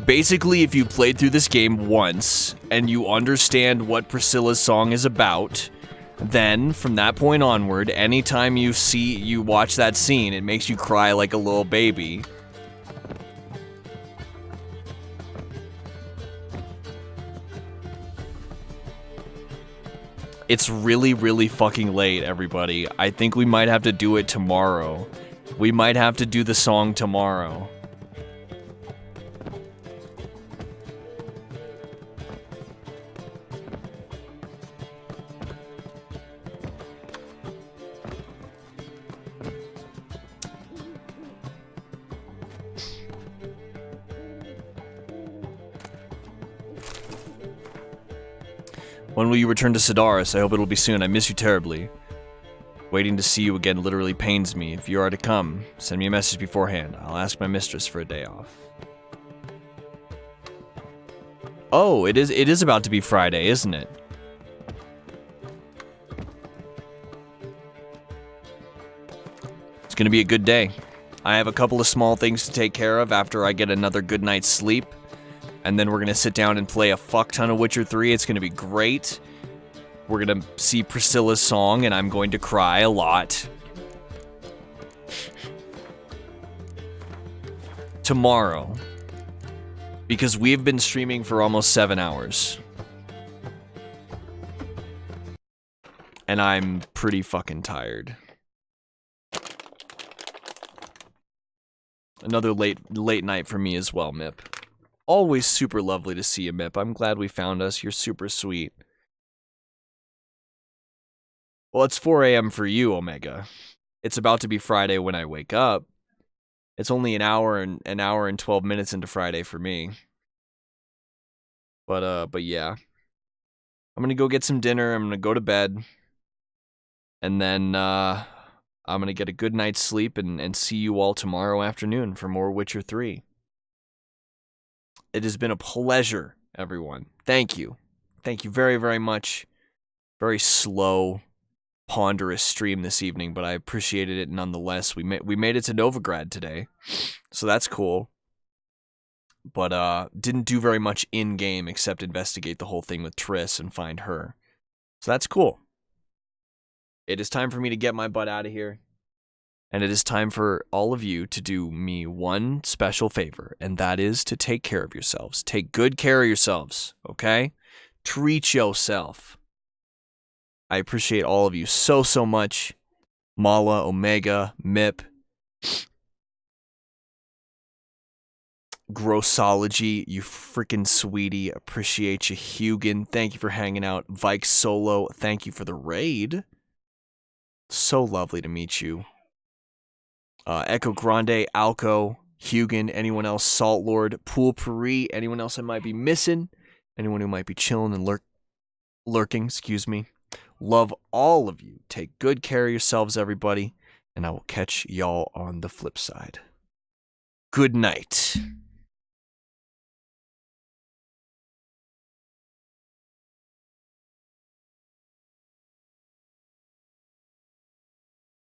Basically, if you played through this game once, and you understand what Priscilla's song is about, then, from that point onward, anytime you watch that scene, it makes you cry like a little baby. It's really, really fucking late, everybody. I think we might have to do it tomorrow. We might have to do the song tomorrow. When will you return to Sidaris? I hope it'll be soon. I miss you terribly. Waiting to see you again literally pains me. If you are to come, send me a message beforehand. I'll ask my mistress for a day off. Oh, it is about to be Friday, isn't it? It's gonna be a good day. I have a couple of small things to take care of after I get another good night's sleep. And then we're gonna sit down and play a fuck ton of Witcher 3. It's gonna be great. We're gonna see Priscilla's song, and I'm going to cry a lot. Tomorrow. Because we've been streaming for almost 7 hours. And I'm pretty fucking tired. Another late night for me as well, Mip. Always super lovely to see you, Mip. I'm glad we found us. You're super sweet. Well, it's 4 a.m. for you, Omega. It's about to be Friday when I wake up. It's only an hour and 12 minutes into Friday for me. But yeah. I'm gonna go get some dinner. I'm gonna go to bed. And then, I'm gonna get a good night's sleep and see you all tomorrow afternoon for more Witcher 3. It has been a pleasure, everyone. Thank you. Thank you very, very much. Very slow, ponderous stream this evening, but I appreciated it nonetheless. We made it to Novigrad today, so that's cool. But didn't do very much in-game except investigate the whole thing with Triss and find her. So that's cool. It is time for me to get my butt out of here. And it is time for all of you to do me one special favor, and that is to take care of yourselves. Take good care of yourselves, okay? Treat yourself. I appreciate all of you so, so much. Mala, Omega, Mip, Grossology, you freaking sweetie. Appreciate you. Hugin, thank you for hanging out. Vike Solo, thank you for the raid. So lovely to meet you. Echo Grande, Alco, Hugin, anyone else, Salt Lord, Pool Puri, anyone else I might be missing, anyone who might be chilling and lurking, excuse me. Love all of you. Take good care of yourselves, everybody, and I will catch y'all on the flip side. Good night.